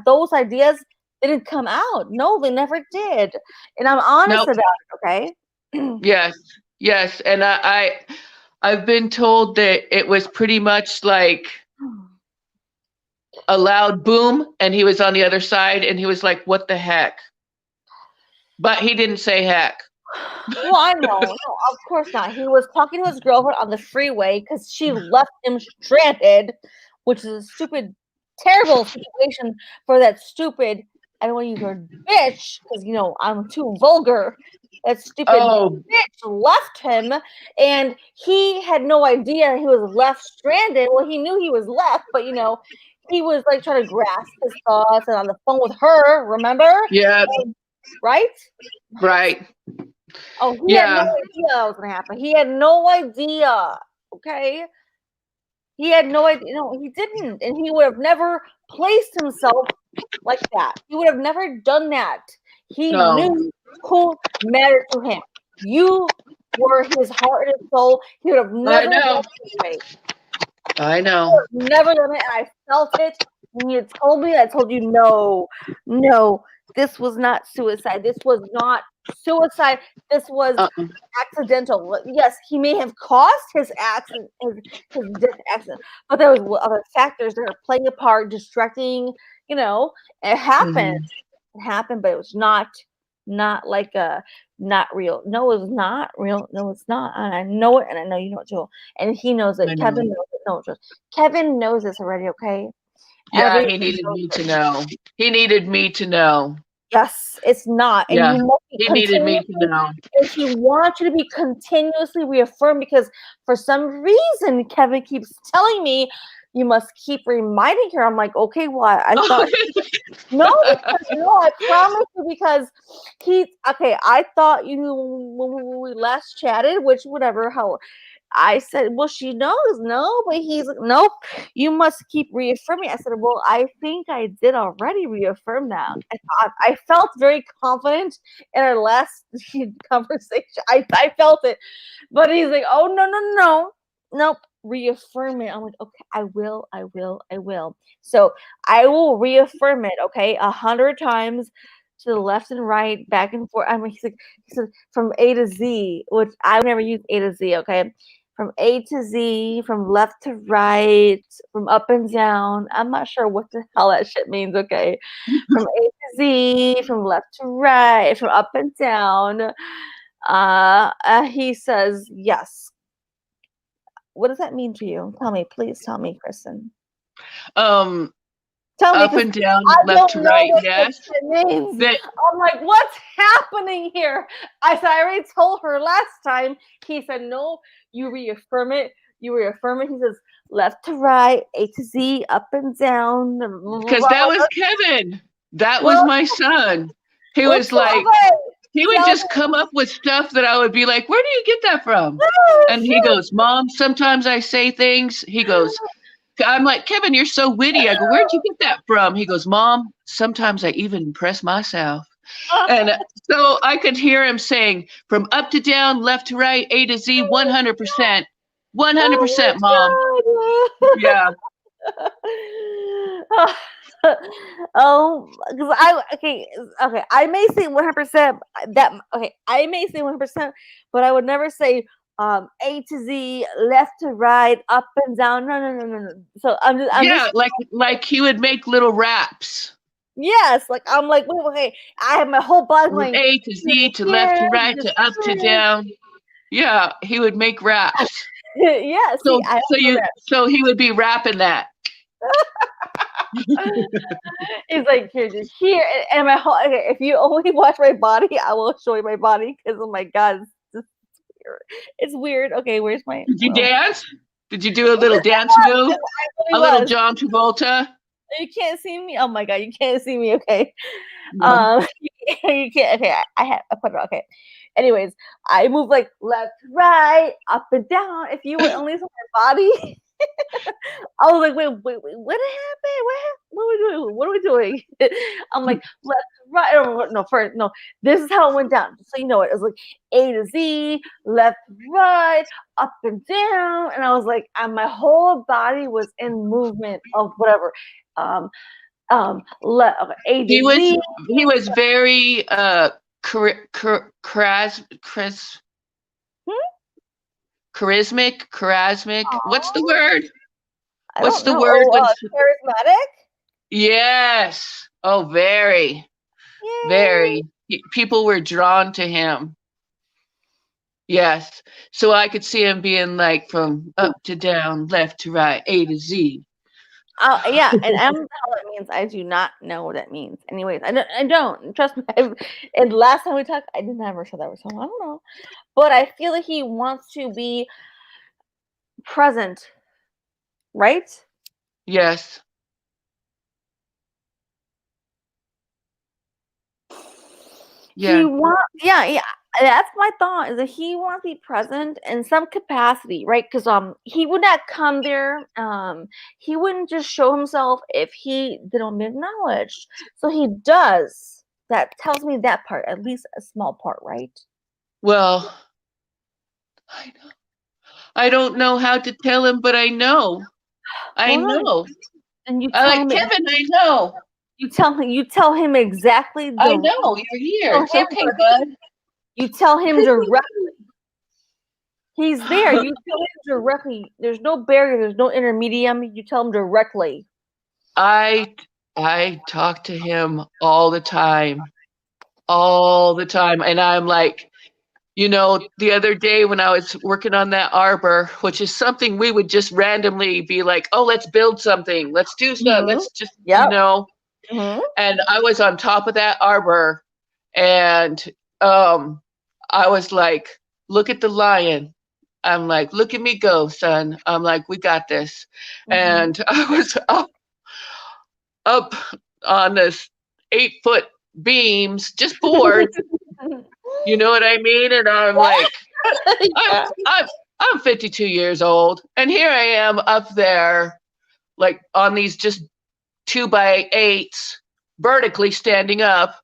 those ideas didn't come out. No, they never did. And I'm honest about it. Okay. Yes, and I've been told that it was pretty much like a loud boom, and he was on the other side, and he was like, "What the heck?" But he didn't say heck. Well, I know. No, of course not. He was talking to his girlfriend on the freeway because she left him stranded, which is a stupid, terrible situation for that stupid, I don't want to use the word bitch because, I'm too vulgar. That stupid bitch left him, and he had no idea he was left stranded. Well, he knew he was left, but, he was like trying to grasp his thoughts and on the phone with her, remember? Yeah. Right? Right. Oh, he had no idea that was going to happen. He had no idea. Okay? He had no idea. No, he didn't. And he would have never placed himself like that. He would have never done that. He knew who mattered to him. You were his heart and his soul. He would have never done it. I know. Never done it. And I felt it. When you told me, I told you, no, this was not suicide. This was not suicide. This was accidental. Yes, he may have caused his accident, his accident, but there was other factors that are playing a part, distracting. It happened. It happened, but it was not not like a not real. No, it's not real. No, it's not. And I know it, and I know you know it too. And he knows it. I know. Kevin knows it. No, just Kevin knows this already. Okay. Yeah, he needed me to know. He needed me to know. Yes, it's not. And Yeah, you must be he needed me to know. And he wants you to be continuously reaffirmed because for some reason Kevin keeps telling me you must keep reminding her. I'm like, okay, well, I thought no, I promise you because I thought you knew when we last chatted, which whatever, how I said, well, she knows, no, but he's like, nope, you must keep reaffirming. I said, well, I think I did already reaffirm that. I felt very confident in our last conversation. I felt it, but he's like, oh, no, nope, reaffirm it. I'm like, okay, I will. So I will reaffirm it, okay, 100 times to the left and right, back and forth. I mean, he said from A to Z, which I would never use A to Z, okay? From A to Z, from left to right, from up and down. I'm not sure what the hell that shit means, okay? From A to Z, from left to right, from up and down. He says, yes. What does that mean to you? Tell me, please tell me, Kristen. Tell me, up and down, left to right, yes. I'm like, what's happening here? I already told her last time. He said, no, you reaffirm it. He says, left to right, A to Z, up and down. Because that was Kevin. That was my son. He was like, he would just come up with stuff that I would be like, where do you get that from? And he goes, Mom, sometimes I say things. He goes, I'm like, Kevin, you're so witty. I go, where'd you get that from? He goes, Mom, sometimes I even impress myself. And so I could hear him saying, from up to down, left to right, A to Z, 100%. 100%, Mom. Yeah. Because I may say 100%. I may say 100%, but I would never say A to Z, left to right, up and down. No. So I'm just like he would make little raps. Yes, like I'm like, wait, I have my whole body going A to Z, to left to right, to up to down. Yeah, he would make raps. Yeah, so he would be rapping that. He's like, here, and my whole. Okay, if you only watch my body, I will show you my body because oh my god, it's weird. Okay, where's my? Did you dance? Did you do a little dance move? Little John Travolta? You can't see me. Oh my god, you can't see me. Okay, you can't. Okay, I put it. Okay. Anyways, I move like left, right, up and down. If you would only see my body. I was like, wait, what happened? What are we doing? I'm like, left, right. No, this is how it went down. So you know it. It was like A to Z, left, right, up and down. And I was like, and my whole body was in movement of whatever. A to Z. He was very charismatic. What's the word? What's the word? Charismatic? Yes. Oh, very. Yay. Very. People were drawn to him. Yes. So I could see him being like from up to down, left to right, A to Z. Yeah, and I don't know what that means. I do not know what that means. Anyways, I don't. Trust me. And last time we talked, I didn't ever say that was so I don't know. But I feel like he wants to be present, right? Yes. Yeah. Yeah. That's my thought. Is that he wants to be present in some capacity, right? Because he would not come there. He wouldn't just show himself if he didn't be acknowledged. So he does. That tells me that part, at least a small part, right? Well, I don't know how to tell him, but I know. I know. And you tell him, Kevin, I know. You tell him exactly. I know, you're here. It's okay, bud. You tell him directly. He's there. You tell him directly. There's no barrier. There's no intermedium. You tell him directly. I talk to him all the time. all the time. And I'm like, you know, the other day when I was working on that arbor, which is something we would just randomly be like, oh, let's build something. Let's do stuff. Let's just, you know. And I was on top of that arbor and I was like, look at the lion. I'm like, look at me go, son. I'm like, we got this. And I was up on this 8-foot beams, just boards. You know what I mean? And I'm like, I'm 52 years old, and here I am up there, like on these just 2x8s, vertically standing up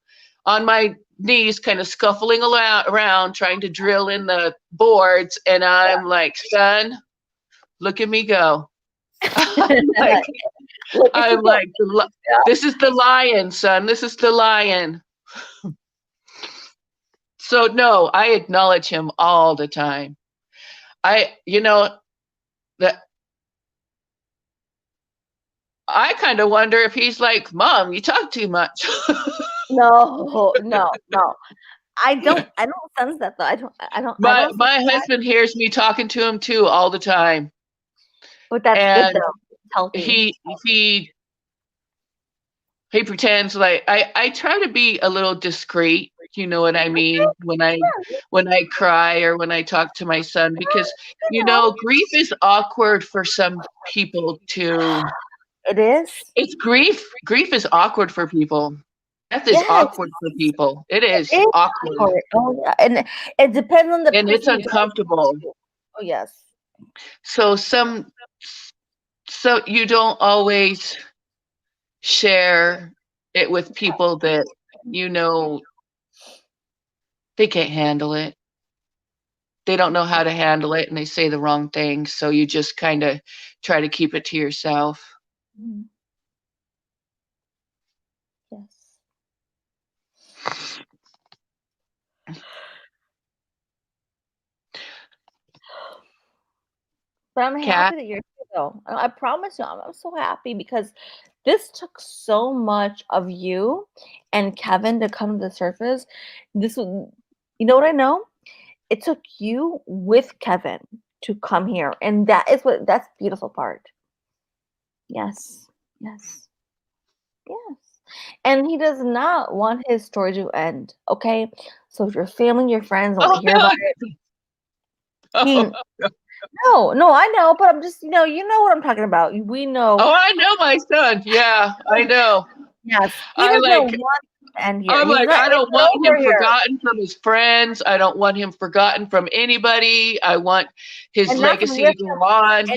on my knees, kind of scuffling around, trying to drill in the boards. And I'm like, son, look at me go. I'm like, this is the lion, son. This is the lion. So no, I acknowledge him all the time. You know, that I kind of wonder if he's like, Mom, you talk too much. No. I don't sense that though. I don't. My husband hears me talking to him too all the time. But that's and good though. It's healthy. He pretends like I try to be a little discreet. You know what I mean? When I cry or when I talk to my son, because you know, grief is awkward for some people too. It is. It's grief. Grief is awkward for people. Death is awkward for people. It is awkward. Oh yeah, and it depends on the and it's uncomfortable. Oh yes. So you don't always share it with people that you know they can't handle it. They don't know how to handle it and they say the wrong things. So you just kind of try to keep it to yourself. Yes. But I'm happy that you're here though. I promise you, I'm so happy because this took so much of you and Kevin to come to the surface. You know what I know? It took you with Kevin to come here. And that's the beautiful part. Yes. And he does not want his story to end. Okay. So if your family, your friends want to hear about it. No, I know, but I'm just, you know what I'm talking about. We know. Oh, I know my son. Yeah, I know. Yes. He doesn't want to end here. I'm like, I don't want him forgotten from his friends. I don't want him forgotten from anybody. I want his legacy to go on.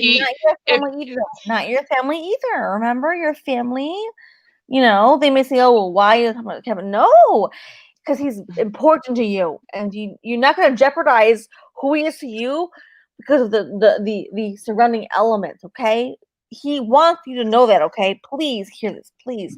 Not your family either. Remember, your family, you know, they may say, oh, well, why are you talking about Kevin? No, because he's important to you. And you're not going to jeopardize who he is to you because of the surrounding elements, okay? He wants you to know that, okay? Please hear this. Please.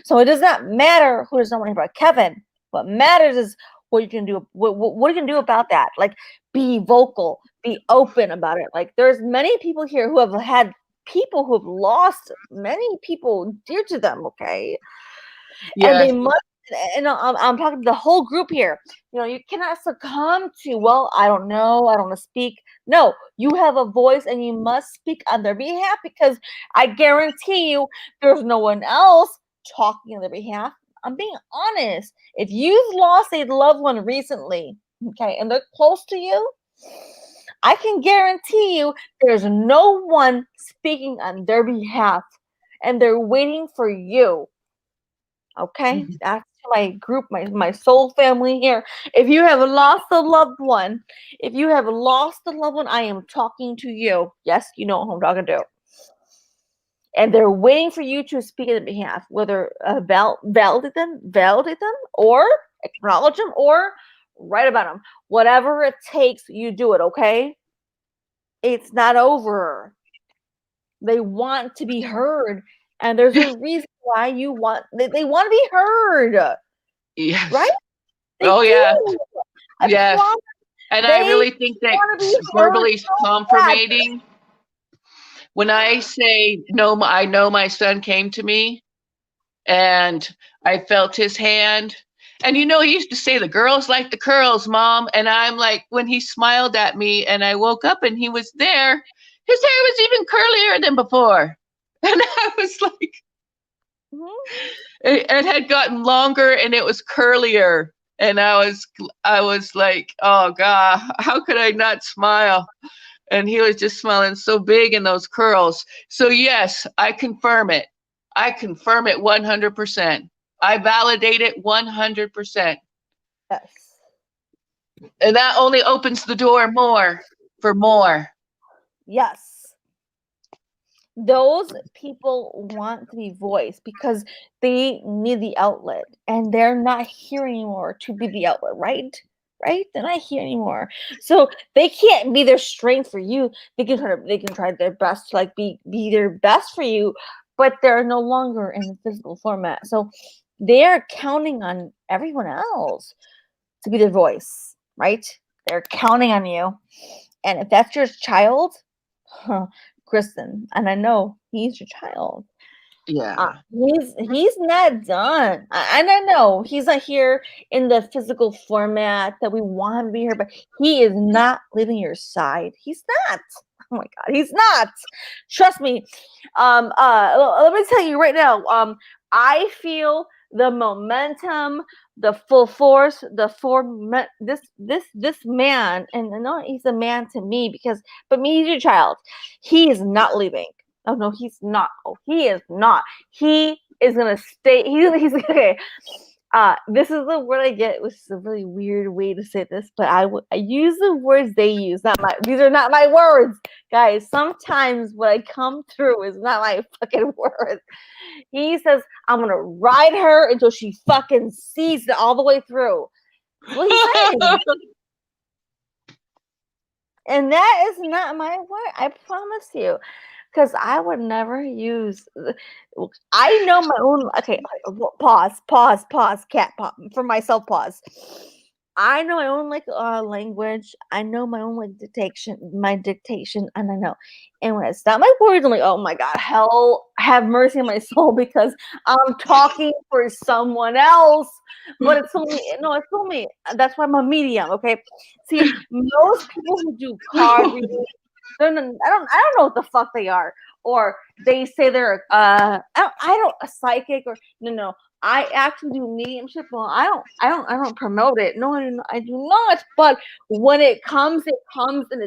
So it does not matter who does not want to hear about Kevin. What matters is what you can do. What you can do about that. Like, be vocal, be open about it. Like, there's many people here who have had people who have lost many people dear to them, okay? Yes. And they must. And I'm talking to the whole group here. You know, you cannot succumb to, well, I don't know, I don't want to speak. No, you have a voice and you must speak on their behalf because I guarantee you there's no one else talking on their behalf. I'm being honest. If you've lost a loved one recently, okay, and they're close to you, I can guarantee you there's no one speaking on their behalf and they're waiting for you. Okay, that's my group, my soul family here. If you have lost a loved one, I am talking to you. Yes, you know who I'm talking to. And they're waiting for you to speak on their behalf, whether validate them, or acknowledge them, or write about them. Whatever it takes, you do it, okay? It's not over. They want to be heard. And there's a reason why they want to be heard. Yes. Right? Yeah. Yes. And I really think that verbally confirmating. When I say, no, I know my son came to me and I felt his hand And he used to say, the girls like the curls, Mom. And I'm like, when he smiled at me and I woke up and he was there, his hair was even curlier than before. And I was like, it had gotten longer and it was curlier. And I was like, oh God, how could I not smile? And he was just smiling so big in those curls. So yes, I confirm it. I confirm it 100%. I validate it 100%. Yes. And that only opens the door for more. Yes. Those people want to be voiced because they need the outlet and they're not here anymore to be the outlet, right? Right? They're not here anymore. So they can't be their strength for you. They can try their best to like be their best for you, but they're no longer in the physical format. So they're counting on everyone else to be their voice, right? They're counting on you. And if that's your child, Kristen, and I know he's your child. Yeah. He's not done. And I know he's not here in the physical format that we want him to be here, but he is not leaving your side. He's not. Oh my God, he's not. Trust me. Let me tell you right now. I feel the momentum, the full force, this man, and I know he's a man to me but me, he's your child. He is not leaving. Oh no, he's not. Oh, he is not. He is gonna stay. He's okay. This is the word I get, which is a really weird way to say this, but I use the words they use. These are not my words, guys. Sometimes what I come through is not my fucking words. He says, I'm gonna ride her until she fucking sees it all the way through. That's what he's saying. And that is not my word. I promise you. Because I would never use. I know my own. Okay, pause. Cat pause for myself. Pause. I know my own language. I know my own dictation, and I know. And when it's not my words, I'm like, oh my God, hell, have mercy on my soul, because I'm talking for someone else. But it's only. That's why I'm a medium. Okay. See, most people who do card reading, I don't know what the fuck they are, or they say they're a psychic, or no. I actually do mediumship. Well, I don't promote it. No, I do not. But when it comes, and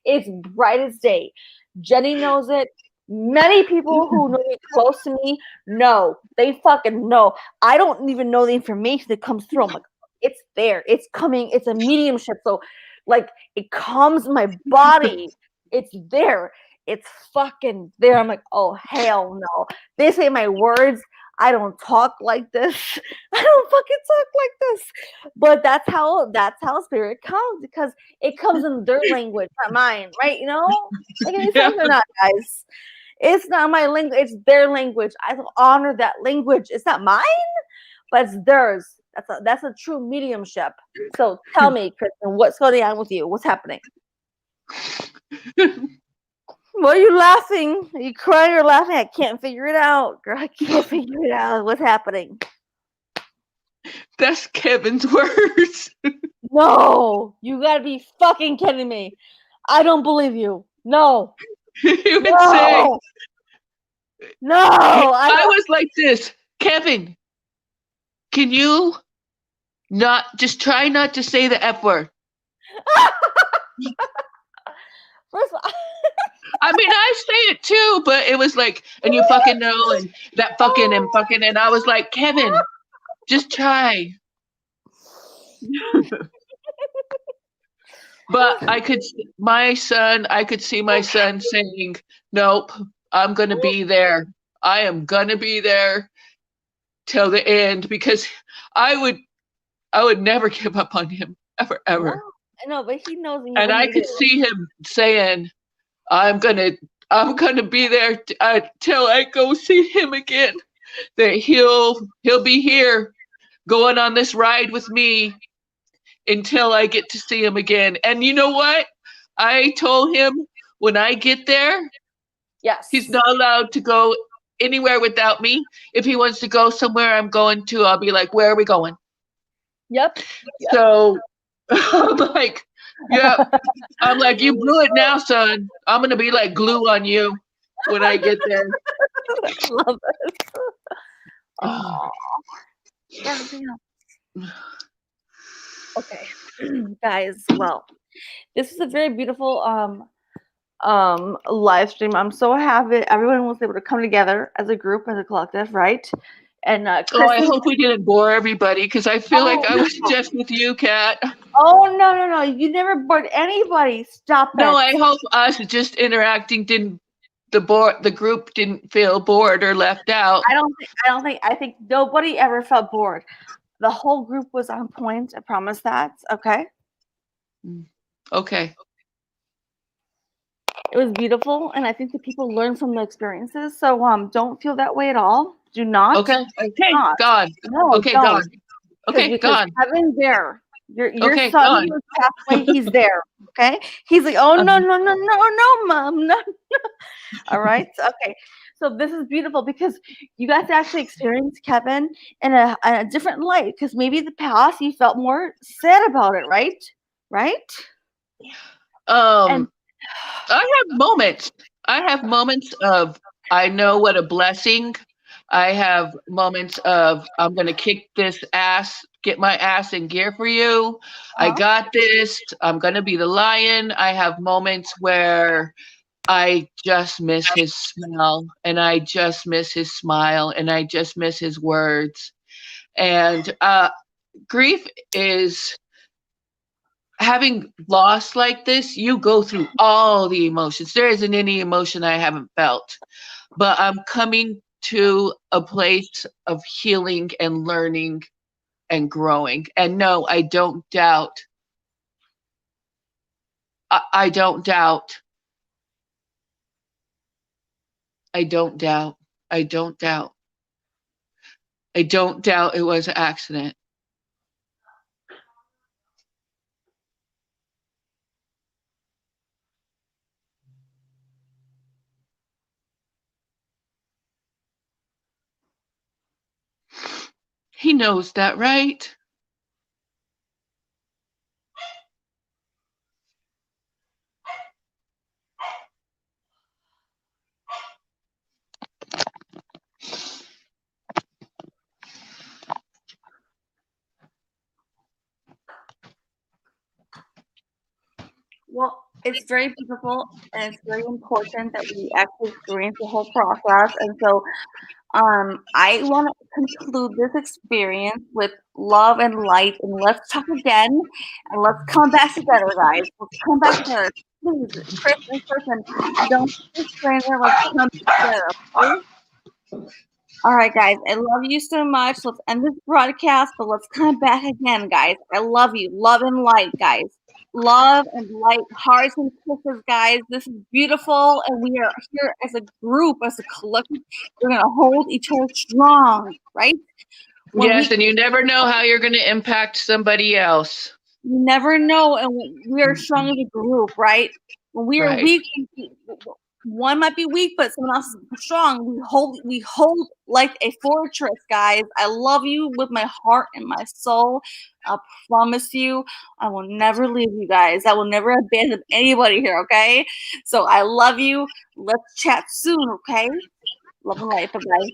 it's bright as day. Jenny knows it. Many people who know me close to me know. They fucking know. I don't even know the information that comes through. I'm like, it's there. It's coming. It's a mediumship. So, it comes in my body. It's there. It's fucking there. I'm like, oh, hell no. They say my words. I don't talk like this. I don't fucking talk like this. But that's how spirit comes, because it comes in their language, not mine, right? You know? Like, any sense or not, guys? It's not my language. It's their language. I honor that language. It's not mine, but it's theirs. That's a true mediumship. So tell me, Kristen, what's going on with you? What's happening? What are you laughing? Are you crying or laughing? I can't figure it out, girl. I can't figure it out. What's happening? That's Kevin's words. No, you gotta be fucking kidding me. I don't believe you. No. He would say. No. I was like this. Kevin, can you try not to say the F word? First of all, I mean, I say it too, but it was like, and you fucking know, and that fucking and fucking, and I was like, Kevin, just try. But I could see my son saying, nope, I'm going to be there. I am going to be there till the end, because I would never give up on him, ever. No, but he knows. And I could see him saying, I'm gonna be there till I go see him again. That he'll be here, going on this ride with me until I get to see him again. And you know what? I told him when I get there, yes, he's not allowed to go anywhere without me. If he wants to go somewhere I'm going to, I'll be like, where are we going? Yep. So I'm like, yeah. I'm like, you blew it now, son. I'm gonna be like glue on you when I get there. Love it. Oh. Okay, guys. Well, this is a very beautiful live stream. I'm so happy everyone was able to come together as a group, as a collective, right? And Oh, I Kristen, hope we didn't bore everybody because I feel like I was just with you, Kat. oh no, you never bored anybody. Stop No, it. I hope us just interacting the group didn't feel bored or left out. I think nobody ever felt bored. The whole group was on point. I promise that. Okay. Okay. It was beautiful, and I think that people learn from the experiences. So don't feel that way at all. Do not. Okay. Okay. Not. God. No, Okay. don't. God. Okay. Because God. Kevin's there. Your Okay, son gone. was halfway. He's there. Okay. He's like, oh no, mom, no. All right. Okay. So this is beautiful because you guys actually experienced Kevin in a different light. Because maybe in the past you felt more sad about it, right? Right. I have moments. I have moments of I know what a blessing. I have moments of I'm gonna kick this ass, get my ass in gear for you. I got this. I'm gonna be the lion. I have moments where I just miss his smell and I just miss his smile and I just miss his words. And grief is having loss like this, you go through all the emotions. There isn't any emotion I haven't felt, but I'm coming to a place of healing and learning and growing. And no, I don't doubt. I don't doubt. I don't doubt. I don't doubt. I don't doubt it was an accident. He knows that, right? Well, it's very beautiful and it's very important that we actually experience the whole process. And so I want to conclude this experience with love and light. And let's talk again and let's come back together, guys. Let's come back together. Please, Chris and Kristen, don't be stranger. Let's come together. Okay? All right, guys. I love you so much. Let's end this broadcast, but let's come back again, guys. I love you. Love and light, guys. Love and light, hearts and kisses, guys. This is beautiful, and we are here as a group, as a collective. We're gonna hold each other strong, right? Yes, and you never know how you're going to impact somebody else. You never know, and we are strong as a group, right? When we are weak, one might be weak, but someone else is strong. We hold like a fortress, guys. I love you with my heart and my soul. I promise you, I will never leave you guys. I will never abandon anybody here, okay? So I love you. Let's chat soon, okay? Love and light. Bye-bye.